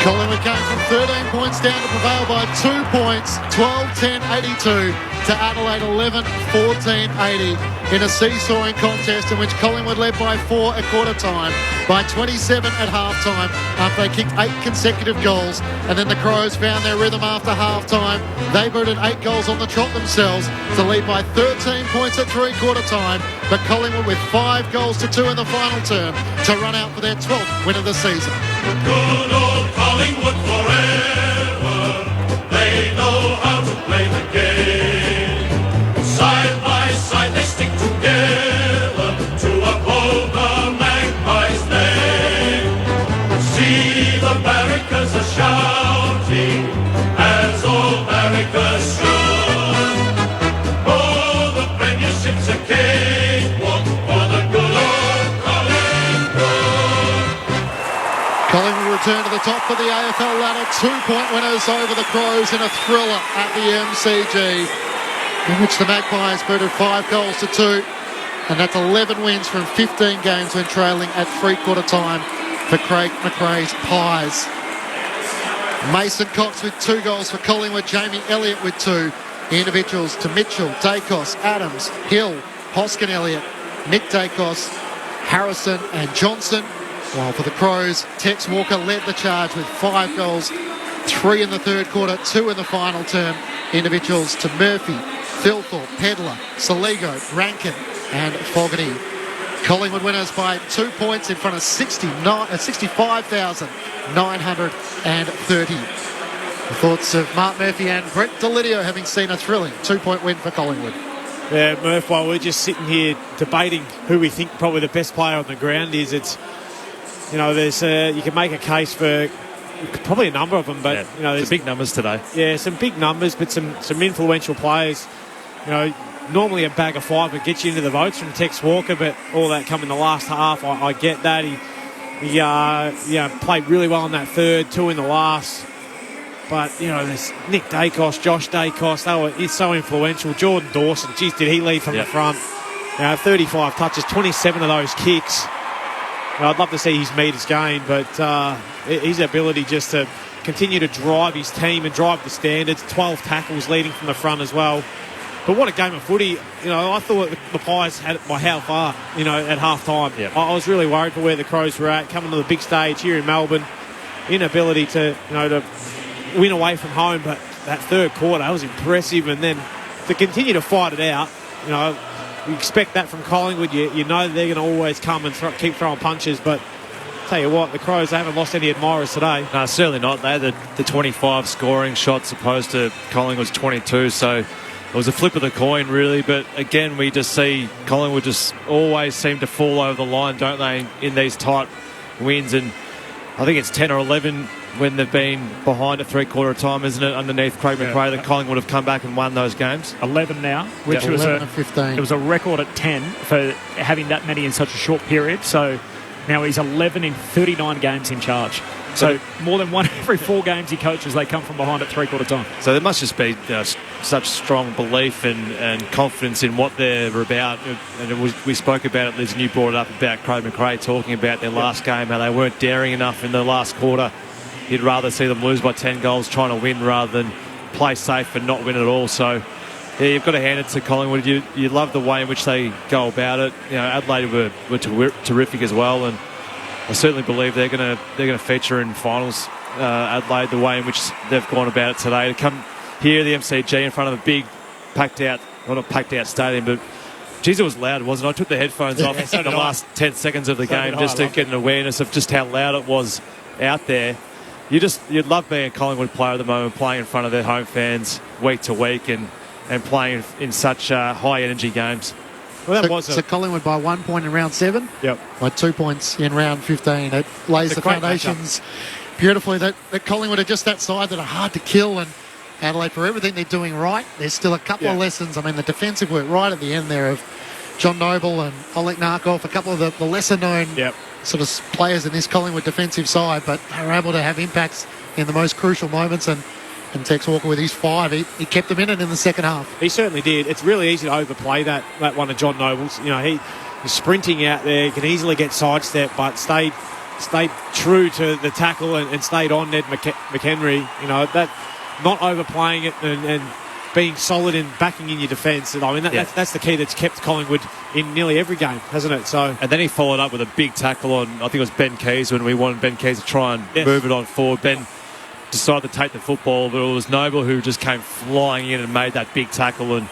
[SPEAKER 14] Collingwood came from 13 points down to prevail by 2 points, 12-10-82 to Adelaide 11-14-80 in a seesawing contest in which Collingwood led by 4 at quarter time, by 27 at half time after they kicked 8 consecutive goals, and then the Crows found their rhythm after half time. They booted 8 goals on the trot themselves to lead by 13 points at 3/4 time, but Collingwood with 5 goals to 2 in the final term to run out for their 12th win of the season.
[SPEAKER 5] Good old Collingwood forever. They know how to play the game. Side by side they stick together to uphold the Magpies' name. See the barricades are shouting as all barricades should. Oh, the Premiership's a cakewalk for the good old Collingwood.
[SPEAKER 14] Collingwood return to the top of the AFL ladder. 2-point winners over the Crows in a thriller at the MCG, in which the Magpies booted 5 goals to 2. And that's 11 wins from 15 games when trailing at 3/4 time for Craig McRae's Pies. Mason Cox with 2 goals for Collingwood. Jamie Elliott with 2. Individuals to Mitchell, Dacos, Adams, Hill, Hoskin Elliott, Nick Dacos, Harrison and Johnson. While for the Crows, Tex Walker led the charge with 5 goals, 3 in the 3rd quarter, 2 in the final term. Individuals to Murphy, Philthorpe, Pedler, Saligo, Rankin and Fogarty. Collingwood winners by 2 points in front of 65,930. The thoughts of Mark Murphy and Brett Delidio having seen a thrilling 2-point win for Collingwood.
[SPEAKER 19] Yeah, Murph, while we're just sitting here debating who we think probably the best player on the ground is, it's, you know, there's you can make a case for probably a number of them, but you know, there's
[SPEAKER 1] big numbers today.
[SPEAKER 19] Yeah, some big numbers, but some influential players. You know, normally a bag of 5 would get you into the votes from Tex Walker, but all that come in the last half. I get that. He played really well in that 3rd, 2 in the last. But, you know, there's Nick Dacos, Josh Dacos, he's so influential. Jordan Dawson, geez, did he lead from the front? 35 touches, 27 of those kicks. I'd love to see his meters gained, but his ability just to continue to drive his team and drive the standards, 12 tackles leading from the front as well. But what a game of footy. You know, I thought the Pies had it by how far, you know, at half-time.
[SPEAKER 1] Yep.
[SPEAKER 19] I was really worried for where the Crows were at, coming to the big stage here in Melbourne. Inability to, you know, to win away from home, but that 3rd quarter, that was impressive. And then to continue to fight it out, you know, you expect that from Collingwood. You know they're going to always come and keep throwing punches, but tell you what, the Crows, they haven't lost any admirers today.
[SPEAKER 1] No, certainly not. They had the 25 scoring shots opposed to Collingwood's 22, so it was a flip of the coin, really. But again, we just see Collingwood just always seem to fall over the line, don't they, in these tight wins. And I think it's 10 or 11 when they've been behind at 3/4 time, isn't it, underneath Craig McRae, that Collingwood have come back and won those games.
[SPEAKER 12] 11 now, which was
[SPEAKER 14] 11 and 15.
[SPEAKER 12] It was a record at 10 for having that many in such a short period. So Now he's 11 in 39 games in charge. So more than one every 4 games he coaches, they come from behind at three-quarter time.
[SPEAKER 1] So there must just be such strong belief and confidence in what they're about. And we spoke about it, Liz, and you brought it up about Craig McRae talking about their last game, how they weren't daring enough in the last quarter. You'd rather see them lose by 10 goals trying to win rather than play safe and not win at all. So yeah, you've got to hand it to Collingwood. You love the way in which they go about it. Adelaide were terrific as well, and I certainly believe they're going to feature in finals. Adelaide, the way in which they've gone about it today, to come here at the MCG in front of a big packed out stadium, but geez, it was loud, wasn't it? I took the headphones off in the last 10 seconds of the game just to get an awareness of just how loud it was out there. You'd love being a Collingwood player at the moment, playing in front of their home fans week to week and playing in such high energy games.
[SPEAKER 14] Well, so Collingwood by 1 point in round 7.
[SPEAKER 12] Yep.
[SPEAKER 14] By 2 points in round 15. It lays the foundations beautifully that Collingwood are just that side that are hard to kill, and Adelaide, for everything they're doing right, there's still a couple of lessons. I mean, the defensive work right at the end there of John Noble and Oleg Narkov, a couple of the lesser-known sort of players in this Collingwood defensive side, but they were able to have impacts in the most crucial moments, and Tex Walker with his 5, he kept them in it in the second half.
[SPEAKER 19] He certainly did. It's really easy to overplay that one of John Noble's. He's sprinting out there, he can easily get sidestepped, but stayed true to the tackle and stayed on Ned McHenry. That not overplaying it and being solid and backing in your defence. I mean, that's the key that's kept Collingwood in nearly every game, hasn't it? So, and
[SPEAKER 1] then he followed up with a big tackle on, I think it was Ben Keys, when we wanted Ben Keys to try and move it on forward. Ben decided to take the football, but it was Noble who just came flying in and made that big tackle, and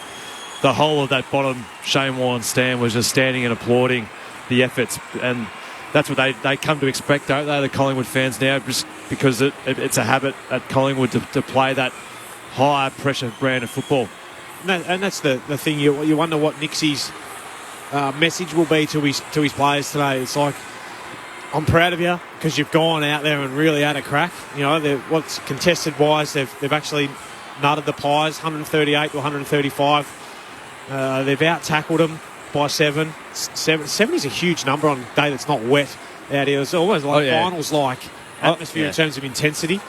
[SPEAKER 1] the whole of that bottom Shane Warne stand was just standing and applauding the efforts, and that's what they come to expect, don't they, the Collingwood fans now, just because it's a habit at Collingwood to play that high pressure brand of football.
[SPEAKER 19] And that's the thing, you wonder what Nixie's message will be to his players today. It's like, I'm proud of you because you've gone out there and really had a crack. What's contested wise, they've actually nutted the Pies 138 to 135. They've out tackled them by 7. 7 is a huge number on a day that's not wet out here. It's almost like finals like atmosphere in terms of intensity.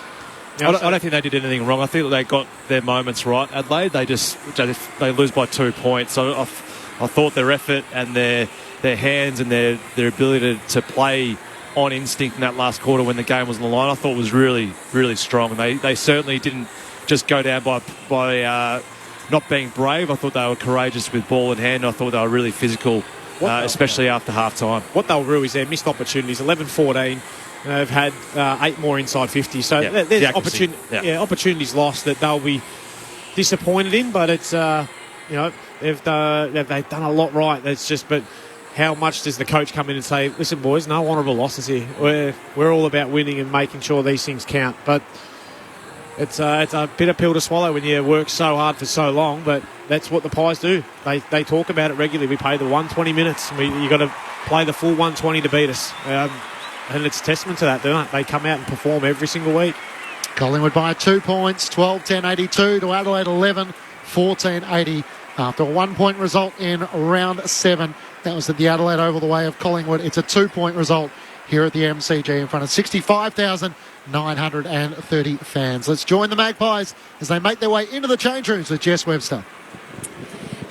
[SPEAKER 1] I don't think they did anything wrong. I think they got their moments right. Adelaide, they lose by 2 points. So I thought their effort and their hands and their ability to play on instinct in that last quarter when the game was on the line, I thought was really, really strong. They certainly didn't just go down by not being brave. I thought they were courageous with ball in hand. I thought they were really physical, especially after half-time.
[SPEAKER 19] What they'll rue is their missed opportunities. 11-14. They've had 8 more inside 50. So there's opportunities lost that they'll be disappointed in, but it's, they've done a lot right. That's just, but how much does the coach come in and say, listen, boys, no honourable losses here. We're all about winning and making sure these things count. But it's a bitter pill to swallow when you work so hard for so long, but that's what the Pies do. They talk about it regularly. We play the 120 minutes. You got to play the full 120 to beat us. And it's a testament to that, don't they? They come out and perform every single week.
[SPEAKER 14] Collingwood by 2 points, 12-10-82 to Adelaide 11-14-80 after a 1 point result in round 7. That was at the Adelaide Oval, the way of Collingwood. It's a 2 point result here at the MCG in front of 65,930 fans. Let's join the Magpies as they make their way into the change rooms with Jess Webster.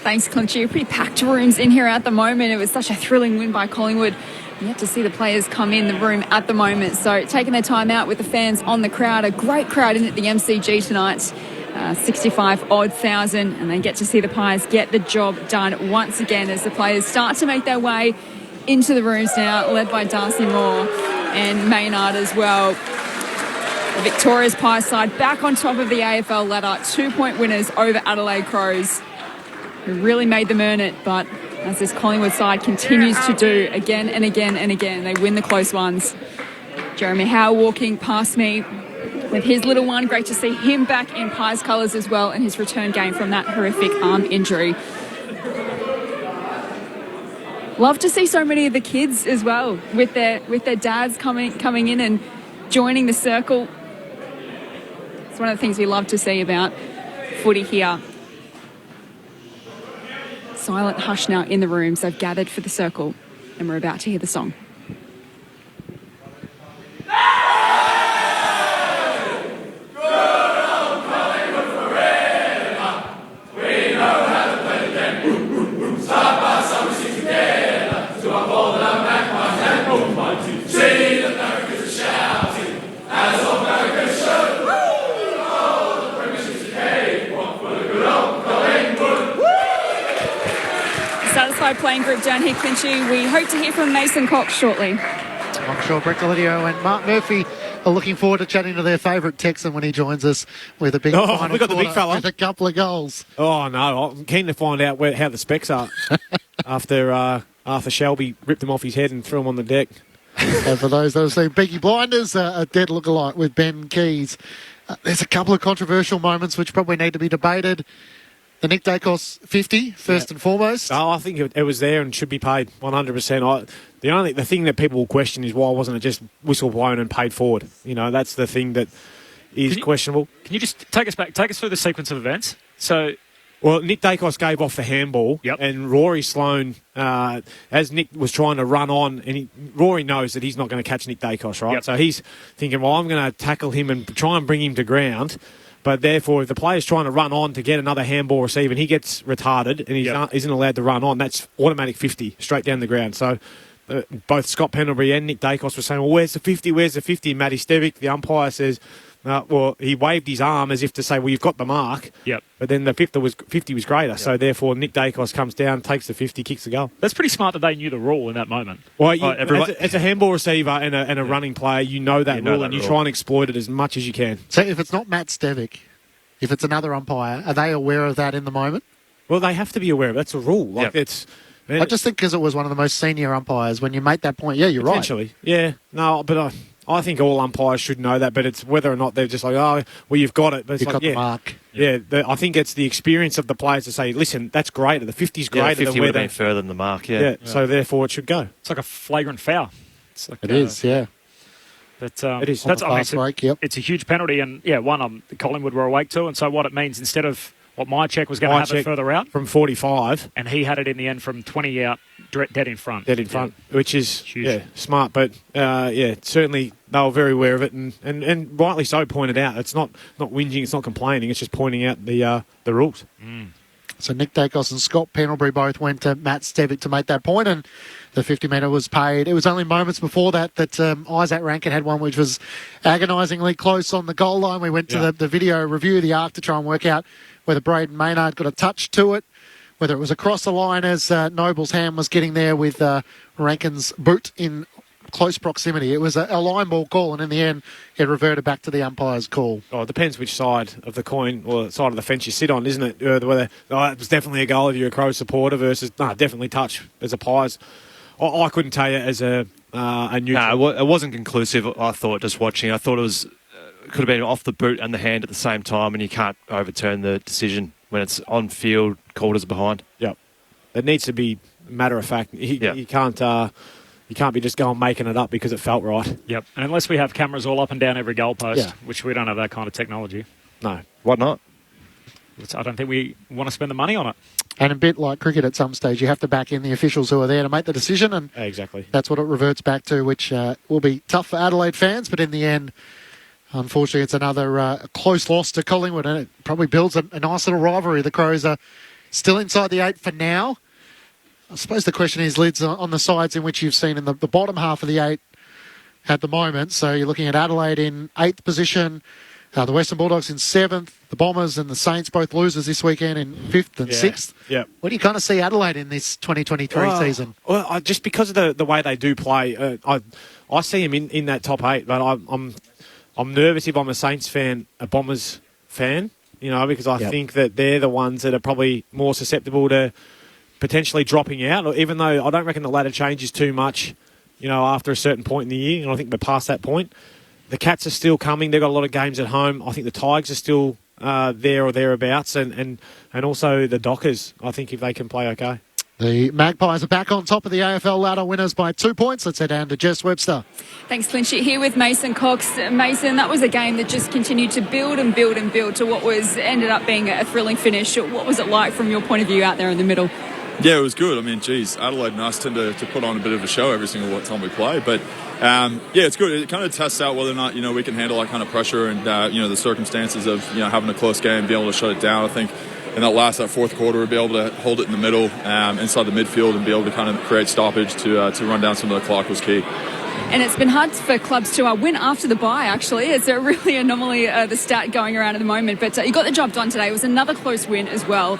[SPEAKER 3] Thanks, Clinchy. Pretty packed rooms in here at the moment. It was such a thrilling win by Collingwood. You have to see the players come in the room at the moment. So taking their time out with the fans on the crowd. A great crowd in at the MCG tonight. 65-odd thousand, and they get to see the Pies get the job done once again as the players start to make their way into the rooms now, led by Darcy Moore and Maynard as well. The victorious Pies side back on top of the AFL ladder. 2 point winners over Adelaide Crows, who really made them earn it, but as this Collingwood side continues to do again and again and again, they win the close ones. Jeremy Howe walking past me with his little one. Great to see him back in Pies colours as well in his return game from that horrific arm injury. Love to see so many of the kids as well with their dads coming in and joining the circle. It's one of the things we love to see about footy here. Silent hush now in the rooms. They've gathered for the circle and we're about to hear the song. side playing group down here, Clinchy. We hope to hear from Mason Cox shortly.
[SPEAKER 14] I'm sure Brett Delidio and Mark Murphy are looking forward to chatting to their favourite Texan when he joins us with a big final
[SPEAKER 19] we got the big
[SPEAKER 14] quarter
[SPEAKER 19] fella
[SPEAKER 14] with a couple of goals.
[SPEAKER 19] Oh, no. I'm keen to find out how the specs are after Shelby ripped him off his head and threw him on the deck.
[SPEAKER 14] And for those that have seen Peaky Blinders, a dead look-alike with Ben Keys. There's a couple of controversial moments which probably need to be debated. The Nick Dacos 50, first and foremost.
[SPEAKER 19] Oh, I think it was there and should be paid 100%. The thing that people will question is why wasn't it just whistle blown and paid forward? You know, that's the thing that is questionable.
[SPEAKER 12] Can you just take us through the sequence of events? So,
[SPEAKER 19] well, Nick Dacos gave off the handball, and Rory Sloane, as Nick was trying to run on, and Rory knows that he's not going to catch Nick Dacos, right? Yep. So he's thinking, well, I'm going to tackle him and try and bring him to ground. But therefore, if the player's trying to run on to get another handball receive and he gets retarded and he isn't allowed to run on, that's automatic 50 straight down the ground. So both Scott Pendlebury and Nick Dacos were saying, well, where's the 50? Where's the 50? Matty Stevic, the umpire, says, well, he waved his arm as if to say, well, you've got the mark.
[SPEAKER 12] Yep.
[SPEAKER 19] But then the 50 was greater. Yep. So therefore, Nick Dacos comes down, takes the 50, kicks the goal.
[SPEAKER 12] That's pretty smart that they knew the rule in that moment.
[SPEAKER 19] Well, as a handball receiver and a running player, you know that rule and you try and exploit it as much as you can.
[SPEAKER 14] So if it's not Matt Stevic, if it's another umpire, are they aware of that in the moment?
[SPEAKER 19] Well, they have to be aware of it. That's a rule. I just think because it was one of the most senior umpires, when you make that point, you're right. Potentially, yeah. No, but I think all umpires should know that, but it's whether or not they're just like, oh, well, you've got it. But
[SPEAKER 14] you've got the mark.
[SPEAKER 19] Yeah, I think it's the experience of the players to say, listen, that's greater. The 50's greater
[SPEAKER 16] the 50
[SPEAKER 19] than
[SPEAKER 16] would have been further than the mark, yeah.
[SPEAKER 19] So therefore it should go.
[SPEAKER 12] It's like a flagrant foul.
[SPEAKER 14] It is, yeah.
[SPEAKER 12] But
[SPEAKER 19] it is.
[SPEAKER 12] It's a huge penalty, and one Collingwood were awake to, and so what it means, instead of what my check was going to have it further out
[SPEAKER 19] from 45,
[SPEAKER 12] and he had it in the end from 20 out, dead in front,
[SPEAKER 19] which is
[SPEAKER 12] huge.
[SPEAKER 19] Smart, but certainly they were very aware of it, and rightly so pointed out. It's not whinging, it's not complaining, it's just pointing out the rules.
[SPEAKER 14] So Nick Dacos and Scott Pendlebury both went to Matt Stevic to make that point, and the 50-metre was paid. It was only moments before that Isaac Rankin had one which was agonisingly close on the goal line. We went to the video review, the ARC, to try and work out whether Braden Maynard got a touch to it, whether it was across the line as Noble's hand was getting there with Rankin's boot in close proximity. It was a line ball call, and in the end, it reverted back to the umpire's call.
[SPEAKER 19] Oh, it depends which side of the coin or side of the fence you sit on, isn't it? Whether it was definitely a goal if you're a Crow supporter versus definitely touch as a Pies. I couldn't tell you as a neutral.
[SPEAKER 16] No, it wasn't conclusive. I thought just watching. I thought it was could have been off the boot and the hand at the same time, and you can't overturn the decision when it's on field called as behind.
[SPEAKER 19] Yep, it needs to be matter of fact. You can't. You can't be just going making it up because it felt right.
[SPEAKER 12] Yep. And unless we have cameras all up and down every goalpost, which we don't have that kind of technology.
[SPEAKER 19] No.
[SPEAKER 16] Why not?
[SPEAKER 12] I don't think we want to spend the money on it.
[SPEAKER 14] And a bit like cricket at some stage, you have to back in the officials who are there to make the decision. And
[SPEAKER 19] exactly.
[SPEAKER 14] That's what it reverts back to, which will be tough for Adelaide fans. But in the end, unfortunately, it's another close loss to Collingwood. And it probably builds a nice little rivalry. The Crows are still inside the 8 for now. I suppose the question is, Lids, on the sides in which you've seen in the bottom half of the 8 at the moment. So you're looking at Adelaide in 8th position, the Western Bulldogs in 7th, the Bombers and the Saints both losers this weekend in 5th and 6th.
[SPEAKER 19] Yeah.
[SPEAKER 14] Where do you kind of see Adelaide in this 2023 season?
[SPEAKER 19] Well, just because of the way they do play, I see them in that top 8, but I'm nervous if I'm a Saints fan, a Bombers fan, because I think that they're the ones that are probably more susceptible to potentially dropping out, even though I don't reckon the ladder changes too much, after a certain point in the year, and I think we're past that point. The Cats are still coming. They've got a lot of games at home. I think the Tigers are still there or thereabouts, and also the Dockers, I think, if they can play okay.
[SPEAKER 14] The Magpies are back on top of the AFL ladder, winners by 2 points. Let's head down to Jess Webster.
[SPEAKER 3] Thanks, Clinchy. Here with Mason Cox. Mason, that was a game that just continued to build and build and build to what ended up being a thrilling finish. What was it like from your point of view out there in the middle?
[SPEAKER 15] Yeah, it was good. I mean, Adelaide and us tend to put on a bit of a show every single time we play. But, it's good. It kind of tests out whether or not, we can handle that kind of pressure and, the circumstances of, having a close game, being able to shut it down. I think in that fourth quarter, we'll be able to hold it in the middle, inside the midfield, and be able to kind of create stoppage to run down some of the clock was key.
[SPEAKER 3] And it's been hard for clubs to win after the bye, actually. It's a really anomaly, the stat going around at the moment. But you got the job done today. It was another close win as well.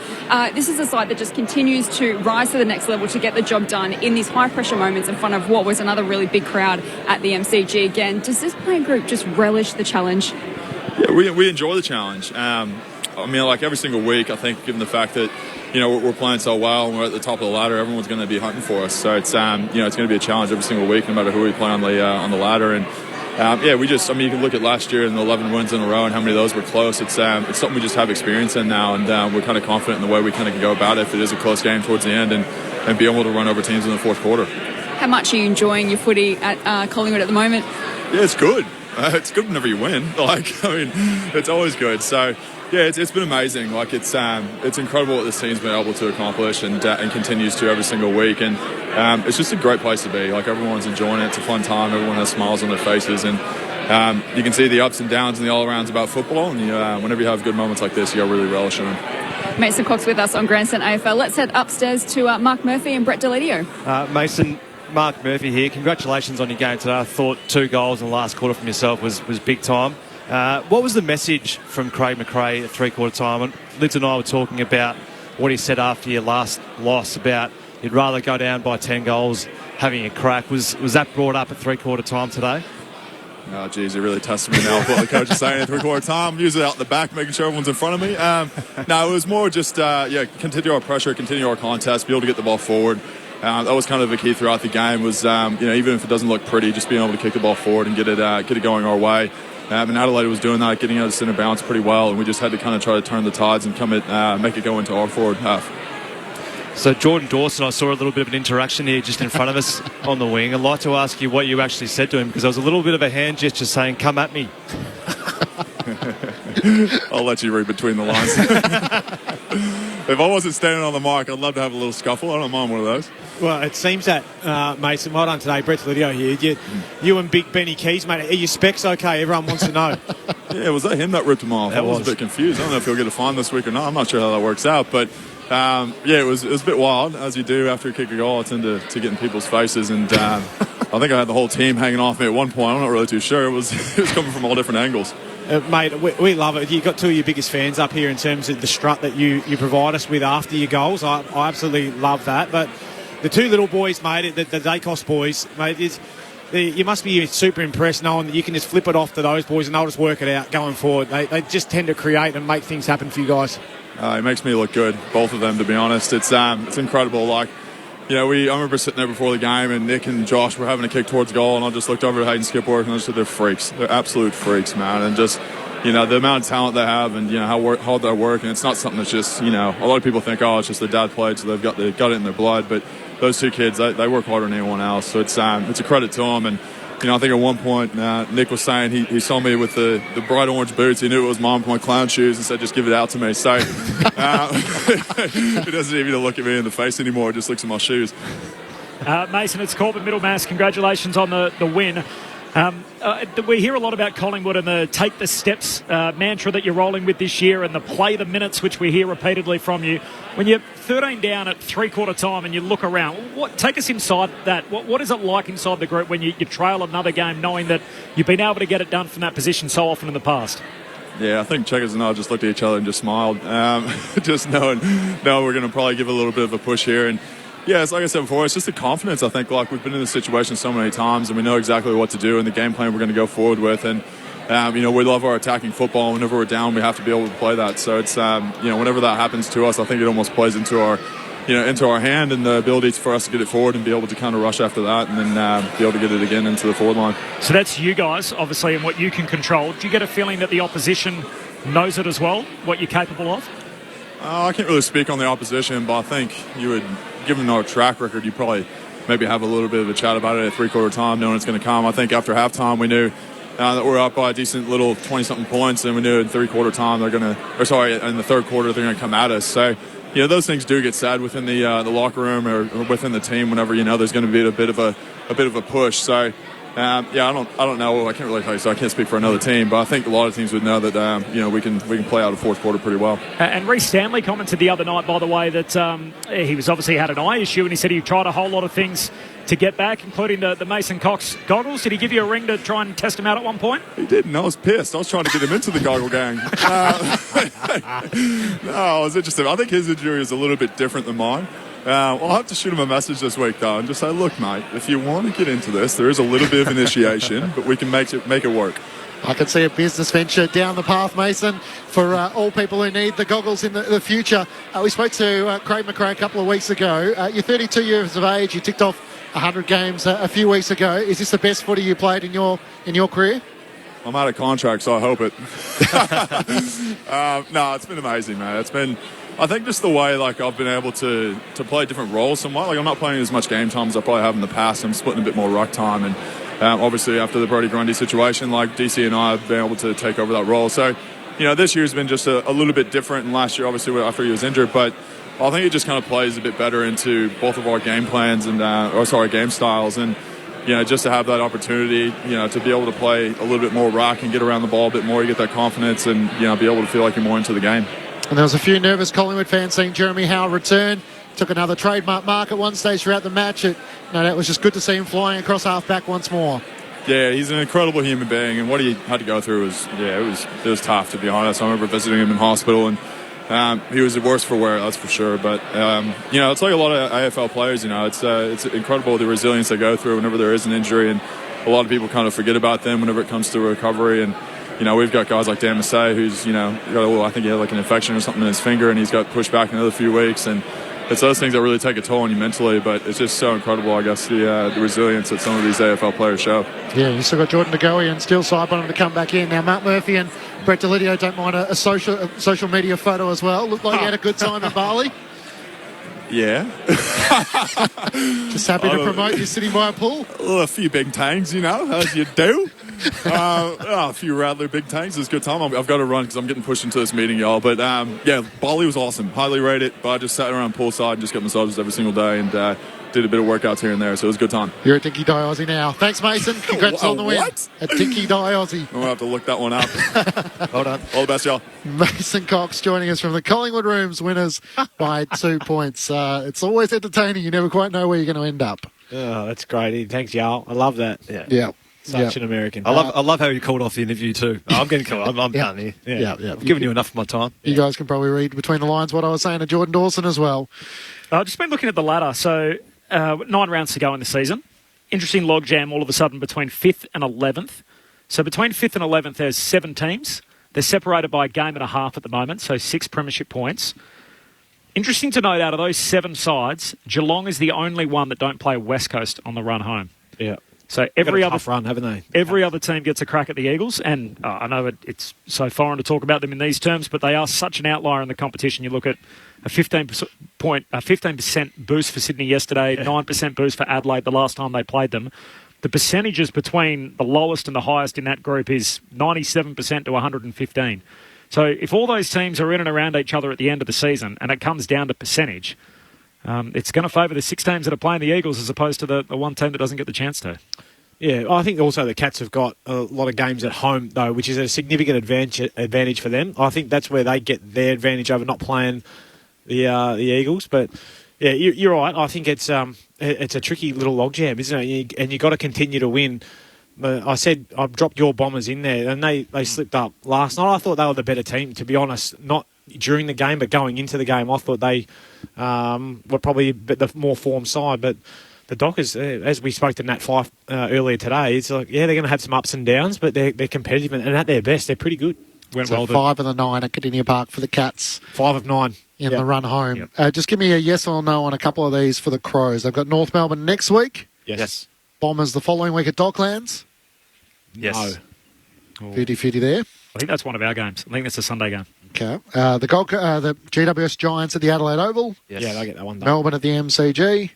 [SPEAKER 3] This is a side that just continues to rise to the next level to get the job done in these high-pressure moments in front of what was another really big crowd at the MCG again. Does this playing group just relish the challenge?
[SPEAKER 15] Yeah, we enjoy the challenge. I mean, like every single week, I think, given the fact that, we're playing so well and we're at the top of the ladder, everyone's going to be hunting for us. So it's, it's going to be a challenge every single week, no matter who we play on the ladder. And you can look at last year and the 11 wins in a row and how many of those were close. It's something we just have experience in now, and we're kind of confident in the way we kind of can go about it if it is a close game towards the end and be able to run over teams in the fourth quarter.
[SPEAKER 3] How much are you enjoying your footy at Collingwood at the moment?
[SPEAKER 15] Yeah, it's good. It's good whenever you win. It's always good. So, yeah, it's been amazing. It's incredible what this team's been able to accomplish and continues to every single week. And it's just a great place to be. Everyone's enjoying it. It's a fun time. Everyone has smiles on their faces. And you can see the ups and downs and the all-arounds about football. And whenever you have good moments like this, you got to really relish them.
[SPEAKER 3] Mason Cox with us on Grandstand AFL. Let's head upstairs to Mark Murphy and Brett Delidio.
[SPEAKER 16] Mason, Mark Murphy here. Congratulations on your game today. I thought 2 goals in the last quarter from yourself was big time. What was the message from Craig McRae at three-quarter time? And Liz and I were talking about what he said after your last loss about you'd rather go down by 10 goals having a crack. Was that brought up at three-quarter time today?
[SPEAKER 15] Oh, geez, it really tested me now with what the coach is saying at three-quarter time. I'm usually out the back, making sure everyone's in front of me. No, it was more just, continue our pressure, continue our contest, be able to get the ball forward. That was kind of the key throughout the game was, even if it doesn't look pretty, just being able to kick the ball forward and get it going our way. And Adelaide was doing that, getting out of centre bounce pretty well, and we just had to kind of try to turn the tides and make it go into our forward half.
[SPEAKER 16] So Jordan Dawson, I saw a little bit of an interaction here just in front of us on the wing. I'd like to ask you what you actually said to him, because there was a little bit of a hand gesture saying, "Come at me."
[SPEAKER 15] I'll let you read between the lines. If I wasn't standing on the mic, I'd love to have a little scuffle. I don't mind one of those.
[SPEAKER 19] Well, it seems that, Mason, well done today. Brett Lidio here. You and Big Benny Keys, mate, are your specs okay? Everyone wants to know.
[SPEAKER 15] Yeah, was that him that ripped him off? I was a bit confused. I don't know if he'll get a fine this week or not. I'm not sure how that works out. But, it was a bit wild, as you do after you kick a goal. It's into to get in people's faces. And I think I had the whole team hanging off me at one point. I'm not really too sure. It was coming from all different angles.
[SPEAKER 19] Mate, we love it. You've got 2 of your biggest fans up here in terms of the strut that you provide us with after your goals. I absolutely love that. But the 2 little boys, mate, the Dacos boys, mate, you must be super impressed knowing that you can just flip it off to those boys and they'll just work it out going forward. They just tend to create and make things happen for you guys.
[SPEAKER 15] It makes me look good, both of them, to be honest. It's incredible. I remember sitting there before the game and Nick and Josh were having a kick towards goal, and I just looked over at Hayden Skipworth and I just said, they're freaks. They're absolute freaks, man. And just, the amount of talent they have and, how hard they work. And it's not something that's just, a lot of people think, it's just their dad played, so they've got it in their blood. But those 2 kids, they work harder than anyone else. So it's a credit to them. And, I think at one point, Nick was saying he saw me with the bright orange boots. He knew it was mom for my clown shoes and said, just give it out to me. So he doesn't even look at me in the face anymore. He just looks at my shoes.
[SPEAKER 12] Mason, it's Corbin Middlemass. Congratulations on the win. We hear a lot about Collingwood and the take the steps mantra that you're rolling with this year and the play the minutes, which we hear repeatedly from you. When you're 13 down at three-quarter time and you look around, take us inside that. What is it like inside the group when you trail another game knowing that you've been able to get it done from that position so often in the past?
[SPEAKER 15] Yeah, I think Checkers and I just looked at each other and just smiled, just knowing we're going to probably give a little bit of a push here. And yeah, it's like I said before, it's just the confidence. I think we've been in this situation so many times and we know exactly what to do and the game plan we're going to go forward with. And, we love our attacking football. Whenever we're down, we have to be able to play that. So it's, whenever that happens to us, I think it almost plays into our hand and the ability for us to get it forward and be able to kind of rush after that and then be able to get it again into the forward line.
[SPEAKER 12] So that's you guys, obviously, and what you can control. Do you get a feeling that the opposition knows it as well, what you're capable of?
[SPEAKER 15] I can't really speak on the opposition, but I think you would, given our track record, you probably maybe have a little bit of a chat about it at three-quarter time, knowing it's going to come. I think after halftime we knew that we're up by a decent little 20-something points, and we knew in three-quarter time in the third quarter they're going to come at us. So, those things do get said within the locker room or within the team whenever there's going to be a bit of a push. So, I don't know. I can't really tell you, so I can't speak for another team. But I think a lot of teams would know that we can play out a fourth quarter pretty well.
[SPEAKER 12] And Reece Stanley commented the other night, by the way, that he was obviously had an eye issue, and he said he tried a whole lot of things to get back, including the Mason Cox goggles. Did he give you a ring to try and test him out at one point?
[SPEAKER 15] He didn't. I was pissed. I was trying to get him into the goggle gang. No, it was interesting. I think his injury is a little bit different than mine. I'll have to shoot him a message this week, though, and just say, look, mate, if you want to get into this, there is a little bit of initiation, but we can make it work.
[SPEAKER 14] I can see a business venture down the path, Mason, for all people who need the goggles in the future. We spoke to Craig McRae a couple of weeks ago. You're 32 years of age. You ticked off 100 games a few weeks ago. Is this the best footy you played in your career?
[SPEAKER 15] I'm out of contract, so I hope it. No, it's been amazing, man. It's been, I think, just the way I've been able to play different roles somewhat. I'm not playing as much game time as I probably have in the past. I'm splitting a bit more ruck time, and obviously after the Brodie Grundy situation, DC and I have been able to take over that role. So, this year's been just a little bit different, and last year obviously after he was injured, but I think it just kind of plays a bit better into both of our game plans and game styles, and just to have that opportunity, to be able to play a little bit more ruck and get around the ball a bit more, you get that confidence and, be able to feel like you're more into the game.
[SPEAKER 14] And there was a few nervous Collingwood fans seeing Jeremy Howe return. Took another trademark mark at one stage throughout the match. That was just good to see him flying across half-back once more.
[SPEAKER 15] Yeah, he's an incredible human being, and what he had to go through it was tough, to be honest. I remember visiting him in hospital, and he was the worst for wear, that's for sure. But it's like a lot of AFL players. It's incredible the resilience they go through whenever there is an injury, and a lot of people kind of forget about them whenever it comes to recovery. And we've got guys like Dan Massey, who's I think he had an infection or something in his finger, and he's got pushed back another few weeks. And it's those things that really take a toll on you mentally, but it's just so incredible, I guess, the resilience that some of these AFL players show.
[SPEAKER 14] Yeah, you still got Jordan De Goey and Steele Sidebottom to come back in. Now, Mark Murphy and Brett Delidio don't mind a social media photo as well. Looked like you had a good time in Bali.
[SPEAKER 15] Yeah.
[SPEAKER 14] Just happy to promote you sitting by a pool.
[SPEAKER 15] A few big tangs, as you do. A few rattler big tanks. It was a good time. I've got to run because I'm getting pushed into this meeting, y'all. But Bali was awesome. Highly rate it. But I just sat around poolside and just got massages every single day and did a bit of workouts here and there. So it was a good time.
[SPEAKER 14] You're a Dinky Die Aussie now. Thanks, Mason. Congrats on the win.
[SPEAKER 15] What?
[SPEAKER 14] A Dinky Die Aussie.
[SPEAKER 15] I'm going to have to look that one up.
[SPEAKER 14] Well done.
[SPEAKER 15] All the best, y'all.
[SPEAKER 14] Mason Cox joining us from the Collingwood Rooms, winners by 2 points. It's always entertaining. You never quite know where you're going to end up.
[SPEAKER 19] Oh, that's great. Thanks, y'all. I love that.
[SPEAKER 14] Yeah.
[SPEAKER 19] Such an American.
[SPEAKER 16] I love how you called off the interview too. I'm getting cool. I'm done here.
[SPEAKER 14] Yeah.
[SPEAKER 16] I've given you enough of my time.
[SPEAKER 14] You guys can probably read between the lines what I was saying to Jordan Dawson as well.
[SPEAKER 12] I've just been looking at the ladder. So 9 rounds to go in the season. Interesting logjam all of a sudden between 5th and 11th. So between 5th and 11th, there's 7 teams. They're separated by a game and a half at the moment, so 6 premiership points. Interesting to note, out of those 7 sides, Geelong is the only one that don't play West Coast on the run home.
[SPEAKER 19] Yeah.
[SPEAKER 12] So every other
[SPEAKER 19] run, haven't they?
[SPEAKER 12] Every other team gets a crack at the Eagles, and I know it's so foreign to talk about them in these terms, but they are such an outlier in the competition. You look at a 15% boost for Sydney yesterday, 9% boost for Adelaide the last time they played them. The percentages between the lowest and the highest in that group is 97% to 115. So if all those teams are in and around each other at the end of the season, and it comes down to percentage, it's going to favour the 6 teams that are playing the Eagles as opposed to the one team that doesn't get the chance to.
[SPEAKER 19] Yeah, I think also the Cats have got a lot of games at home, though, which is a significant advantage for them. I think that's where they get their advantage over not playing the Eagles. But, yeah, you're right. I think it's a tricky little logjam, isn't it? And you've got to continue to win. I said I've dropped your Bombers in there, and they slipped up last night. I thought they were the better team, to be honest, not during the game, but going into the game. I thought they were probably the more form side, but the Dockers, as we spoke to Nat Fyfe earlier today, it's like, they're going to have some ups and downs, but they're competitive, and at their best, they're pretty good.
[SPEAKER 14] So 5 of the 9 at Cardinia Park for the Cats.
[SPEAKER 19] 5 of 9.
[SPEAKER 14] In the run home. Yep. Just give me a yes or no on a couple of these for the Crows. They've got North Melbourne next week.
[SPEAKER 19] Yes.
[SPEAKER 14] Bombers the following week at Docklands.
[SPEAKER 12] Yes.
[SPEAKER 14] No. 50-50 there.
[SPEAKER 12] I think that's one of our games. I think that's a Sunday game.
[SPEAKER 14] Okay. The GWS Giants at the Adelaide Oval.
[SPEAKER 19] Yes. Yeah, they'll get that one done.
[SPEAKER 14] Melbourne at the MCG.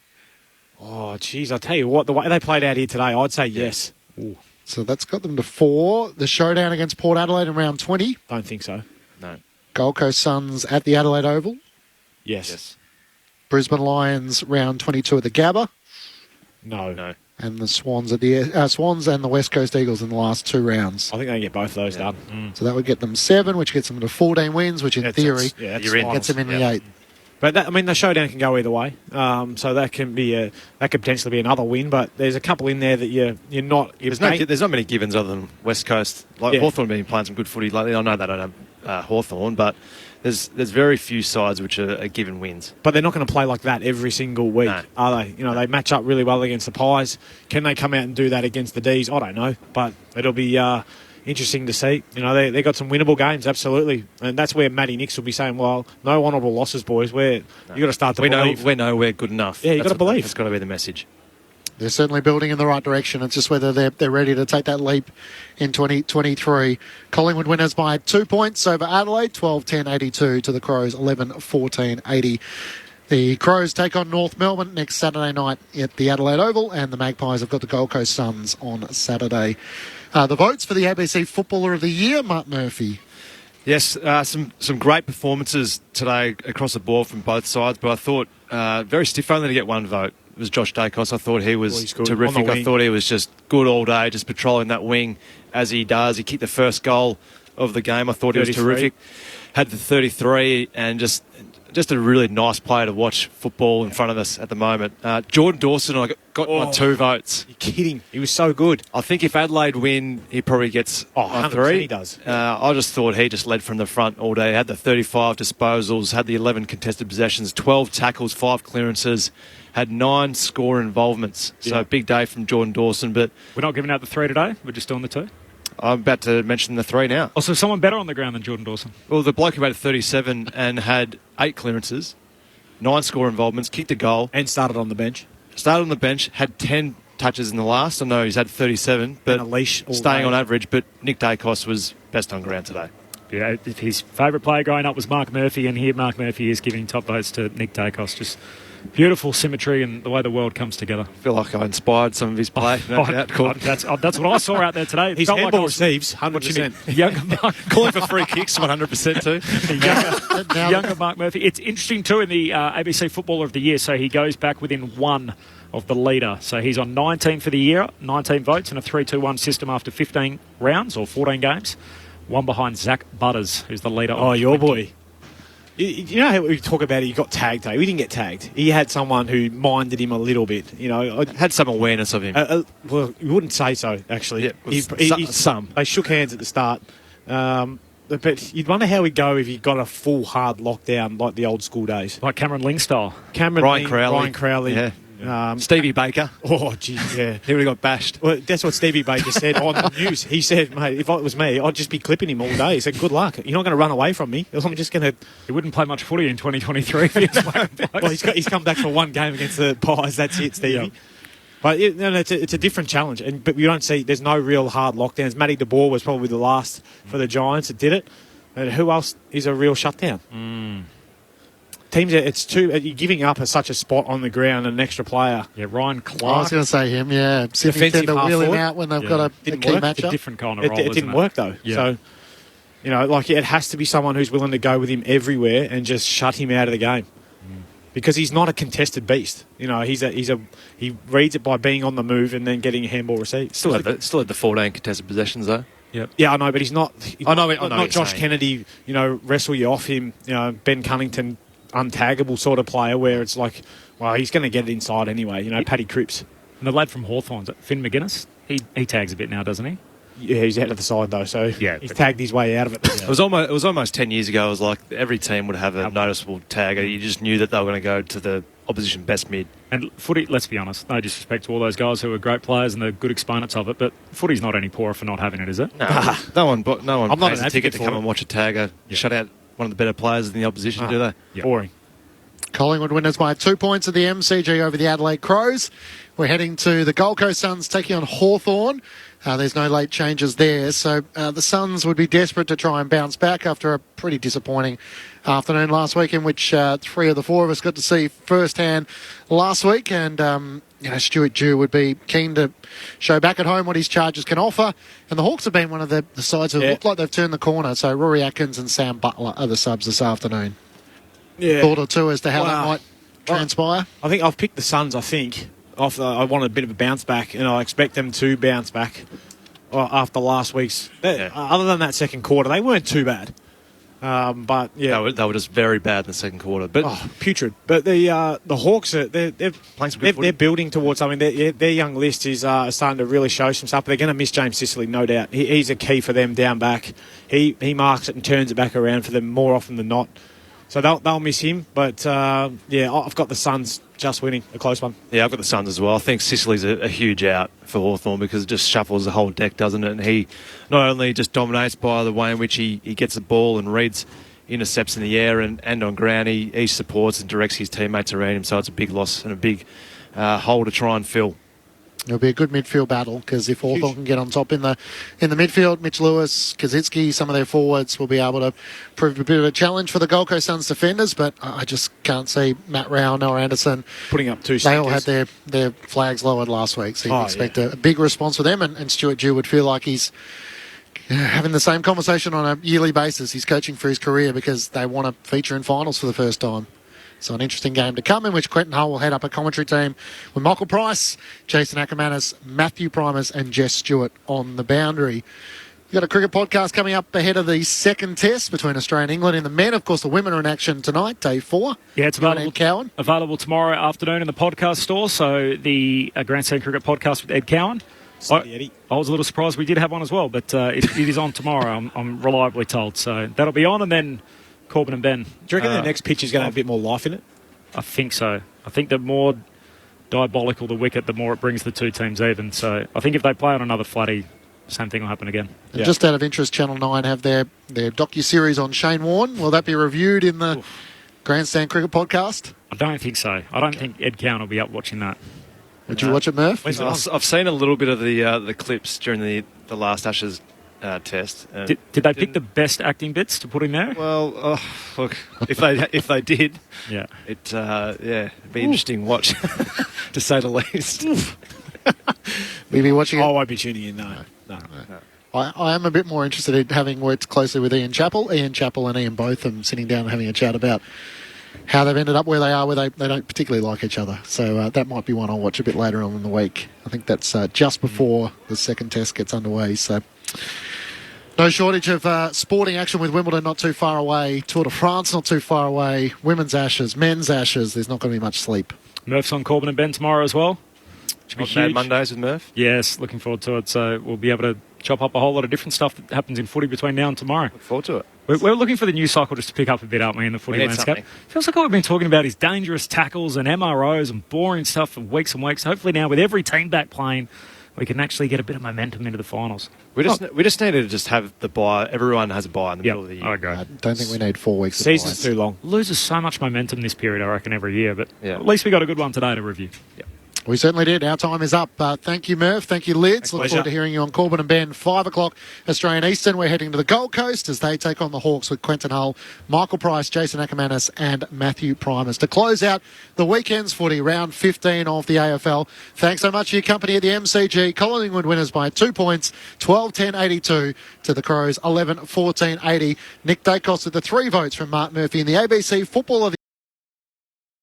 [SPEAKER 19] Oh, geez, I'll tell you what, the way they played out here today, I'd say yes.
[SPEAKER 14] Ooh. So that's got them to 4. The showdown against Port Adelaide in round 20.
[SPEAKER 19] Don't think so.
[SPEAKER 16] No.
[SPEAKER 14] Gold Coast Suns at the Adelaide Oval.
[SPEAKER 19] Yes.
[SPEAKER 14] Brisbane Lions round 22 at the Gabba.
[SPEAKER 19] No.
[SPEAKER 14] and the Swans and the West Coast Eagles in the last 2 rounds.
[SPEAKER 19] I think they can get both of those done.
[SPEAKER 14] So that would get them 7, which gets them to 14 wins, which in theory gets them in the 8.
[SPEAKER 19] But the showdown can go either way. So that could potentially be another win. But there's a couple in there that you're not.
[SPEAKER 16] There's not many givens other than West Coast. Hawthorn have been playing some good footy lately. I know they don't have Hawthorn, but there's very few sides which are given wins.
[SPEAKER 19] But they're not going to play like that every single week, are they? They match up really well against the Pies. Can they come out and do that against the Ds? I don't know, but it'll be interesting to see. They got some winnable games, absolutely, and that's where Matty Nix will be saying, "Well, no honourable losses, boys. You got to start to believe.
[SPEAKER 16] We know we're good enough.
[SPEAKER 19] Yeah, you got to believe.
[SPEAKER 16] That's got to be the message."
[SPEAKER 14] They're certainly building in the right direction. It's just whether they're ready to take that leap in 2023. Collingwood winners by 2 points over Adelaide, 12-10-82 to the Crows, 11-14-80. The Crows take on North Melbourne next Saturday night at the Adelaide Oval, and the Magpies have got the Gold Coast Suns on Saturday. The votes for the ABC Footballer of the Year, Mark Murphy.
[SPEAKER 16] Yes, some great performances today across the board from both sides, but I thought very stiff only to get one vote. It was Josh Dacos. I thought he was terrific. I thought he was just good all day, just patrolling that wing as he does. He kicked the first goal of the game. I thought he was terrific. Had the 33 and just a really nice player to watch football in front of us at the moment. Jordan Dawson, I got my 2 votes.
[SPEAKER 19] You're kidding. He was so good.
[SPEAKER 16] I think if Adelaide win, he probably gets 3.
[SPEAKER 19] He does.
[SPEAKER 16] I just thought he just led from the front all day. He had the 35 disposals, had the 11 contested possessions, 12 tackles, 5 clearances, had 9 score involvements. So big day from Jordan Dawson. But
[SPEAKER 12] we're not giving out the 3 today. We're just doing the 2.
[SPEAKER 16] I'm about to mention the 3 now.
[SPEAKER 12] Also, someone better on the ground than Jordan Dawson.
[SPEAKER 16] Well, the bloke who made 37 and had 8 clearances, 9 score involvements, kicked a goal.
[SPEAKER 19] And started on the bench.
[SPEAKER 16] Had 10 touches in the last. I know he's had 37, but
[SPEAKER 19] and a leash
[SPEAKER 16] staying on average. But Nick Dacos was best on ground today.
[SPEAKER 12] Yeah, his favourite player growing up was Mark Murphy, and here Mark Murphy is giving top votes to Nick Dacos. Just beautiful symmetry and the way the world comes together.
[SPEAKER 16] I feel like I inspired some of his play.
[SPEAKER 12] That's what I saw out there today.
[SPEAKER 19] His handball receives 100%.
[SPEAKER 12] Younger Mark,
[SPEAKER 16] calling for free kicks 100% too.
[SPEAKER 12] younger Mark Murphy. It's interesting too in the ABC Footballer of the Year. So he goes back within 1 of the leader. So he's on 19 for the year, 19 votes in a 3-2-1 system after 15 rounds or 14 games. 1 behind Zach Butters, who's the leader.
[SPEAKER 19] Oh, your boy. You know how we talk about he got tagged, though? He didn't get tagged. He had someone who minded him a little bit.
[SPEAKER 16] Had some awareness of him.
[SPEAKER 19] Well, you wouldn't say so, actually.
[SPEAKER 16] Yeah, some.
[SPEAKER 19] They shook hands at the start. But you'd wonder how he'd go if he got a full hard lockdown like the old school days.
[SPEAKER 12] Like Cameron Ling style.
[SPEAKER 16] Ryan Crowley.
[SPEAKER 19] Yeah.
[SPEAKER 16] Stevie Baker.
[SPEAKER 19] Oh, gee, yeah.
[SPEAKER 16] He would have got bashed.
[SPEAKER 19] Well, that's what Stevie Baker said on the news. He said, mate, if it was me, I'd just be clipping him all day. He said, good luck. You're not going to run away from me. I'm just going to...
[SPEAKER 12] He wouldn't play much footy in 2023.
[SPEAKER 19] Well, he's come back for 1 game against the Pies. That's it, Stevie. Yeah. But it's a different challenge. But we don't see... There's no real hard lockdowns. Matty De Boer was probably the last for the Giants that did it. And who else is a real shutdown? Teams, you're giving up such a spot on the ground, an extra player.
[SPEAKER 12] Yeah, Ryan Clark.
[SPEAKER 14] I was going to say him, yeah. Sydney tend to wheel him out when they've got a key matchup.
[SPEAKER 12] It's a different kind of role,
[SPEAKER 19] it didn't work, though. Yeah. So, it has to be someone who's willing to go with him everywhere and just shut him out of the game. Because he's not a contested beast. He reads it by being on the move and then getting a handball received.
[SPEAKER 16] Still had the 14 contested possessions, though.
[SPEAKER 19] Yep. Yeah, I know, but he's not...
[SPEAKER 16] I know
[SPEAKER 19] not Josh Kennedy, wrestle you off him, Ben Cunnington... untaggable sort of player where it's like, well, he's going to get it inside anyway. Paddy Cripps.
[SPEAKER 12] And the lad from Hawthorn, Finn McGuinness, he tags a bit now, doesn't he?
[SPEAKER 19] Yeah, he's out of the side though, so he's tagged his way out of it.
[SPEAKER 16] Yeah. It was almost 10 years ago. It was like every team would have a noticeable tagger. You just knew that they were going to go to the opposition best mid.
[SPEAKER 12] And footy, let's be honest, no disrespect to all those guys who are great players and they're good exponents of it, but footy's not any poorer for not having it, is it?
[SPEAKER 16] No one
[SPEAKER 19] I'm
[SPEAKER 16] pays a ticket to come and watch a tagger shut out one of the better players in the opposition, do they?
[SPEAKER 19] Yeah. Boring.
[SPEAKER 14] Collingwood winners by 2 points at the MCG over the Adelaide Crows. We're heading to the Gold Coast Suns taking on Hawthorn. There's no late changes there, so the Suns would be desperate to try and bounce back after a pretty disappointing afternoon last week in which 3 of the 4 of us got to see firsthand last week, and Stuart Dew would be keen to show back at home what his charges can offer, and the Hawks have been one of the sides that look like they've turned the corner, so Rory Atkins and Sam Butler are the subs this afternoon.
[SPEAKER 19] Yeah.
[SPEAKER 14] Thought or two as to how that might transpire?
[SPEAKER 19] I think I've picked the Suns, I want a bit of a bounce back, and I expect them to bounce back after last week's. Other than that second quarter, they weren't too bad. But yeah,
[SPEAKER 16] they were just very bad in the second quarter. But
[SPEAKER 19] putrid. But the Hawks they're
[SPEAKER 16] playing some good footy.
[SPEAKER 19] They're building towards something. Their young list is starting to really show some stuff. They're going to miss James Sicily, no doubt. He's a key for them down back. He marks it and turns it back around for them more often than not. So they'll miss him. But I've got the Suns just winning a close one.
[SPEAKER 16] Yeah, I've got the Suns as well. I think Sicily's a huge out for Hawthorn because it just shuffles the whole deck, doesn't it? And he not only just dominates by the way in which he gets the ball and reads intercepts in the air and on ground, he supports and directs his teammates around him. So it's a big loss and a big hole to try and fill.
[SPEAKER 14] It'll be a good midfield battle because if Hawthorn can get on top in the midfield, Mitch Lewis, Kaczynski, some of their forwards will be able to prove a bit of a challenge for the Gold Coast Suns defenders. But I just can't see Matt Rowell, Noah Anderson
[SPEAKER 19] putting up two.
[SPEAKER 14] They all had their flags lowered last week, so you expect a big response for them. And Stuart Dew would feel like he's having the same conversation on a yearly basis. He's coaching for his career because they want to feature in finals for the first time. So an interesting game to come in which Quentin Hull will head up a commentary team with Michael Price, Jason Ackermanis, Matthew Primus and Jess Stewart on the boundary. We've got a cricket podcast coming up ahead of the second test between Australia and England in the men. Of course, the women are in action tonight, day 4.
[SPEAKER 12] Yeah, it's available tomorrow afternoon in the podcast store. So the Grandstand Cricket podcast with Ed Cowan. I was a little surprised we did have one as well, but it is on tomorrow, I'm reliably told. So that'll be on, and then Corbin and Ben.
[SPEAKER 19] Do you reckon the next pitch is going to have a bit more life in it?
[SPEAKER 12] I think so. I think the more diabolical the wicket, the more it brings the two teams even. So I think if they play on another flatty, same thing will happen again.
[SPEAKER 14] Yeah. Just out of interest, Channel 9 have their docu-series on Shane Warne. Will that be reviewed in the Grandstand Cricket podcast?
[SPEAKER 12] I don't think so. I don't think Ed Cowan will be up watching that.
[SPEAKER 14] Would you watch it, Murph?
[SPEAKER 16] I've seen a little bit of the clips during the last Ashes test.
[SPEAKER 12] Did they pick the best acting bits to put in there?
[SPEAKER 16] Well, look, if they did, it'd be interesting watch, to say the least.
[SPEAKER 14] Will you be watching it?
[SPEAKER 19] I won't be tuning in, no.
[SPEAKER 14] I am a bit more interested in having worked closely with Ian Chappell and Ian Botham sitting down and having a chat about how they've ended up where they are, where they don't particularly like each other. So that might be one I'll watch a bit later on in the week. I think that's just before the second test gets underway. So no shortage of sporting action with Wimbledon not too far away, Tour de France not too far away, women's Ashes, men's Ashes. There's not going to be much sleep.
[SPEAKER 12] Murph's on Corbin and Ben tomorrow as well. Should be huge.
[SPEAKER 16] Mondays with Murph.
[SPEAKER 12] Yes, looking forward to it. So we'll be able to chop up a whole lot of different stuff that happens in footy between now and tomorrow.
[SPEAKER 16] Look forward to it.
[SPEAKER 12] We're looking for the news cycle just to pick up a bit, aren't we, in the footy landscape? Feels like what we've been talking about is dangerous tackles and MROs and boring stuff for weeks and weeks. Hopefully now, with every team back playing, we can actually get a bit of momentum into the finals.
[SPEAKER 16] We just needed to just have the bye. Everyone has a bye in the middle of the year.
[SPEAKER 12] I agree.
[SPEAKER 14] I don't think we need 4 weeks.
[SPEAKER 19] Season's too long.
[SPEAKER 12] Loses so much momentum this period, I reckon, every year. But at least we got a good one today to review.
[SPEAKER 16] Yeah.
[SPEAKER 14] We certainly did. Our time is up. Thank you, Murph. Thank you, Lids. Look forward to hearing you on Corbin and Ben, 5 o'clock Australian Eastern. We're heading to the Gold Coast as they take on the Hawks with Quentin Hull, Michael Price, Jason Ackermanis and Matthew Primus to close out the weekend's footy, round 15 of the AFL. Thanks so much for your company at the MCG. Collingwood winners by 2 points, 12-10-82 to the Crows, 11-14-80. Nick Dacos with the 3 votes from Mark Murphy in the ABC Football of the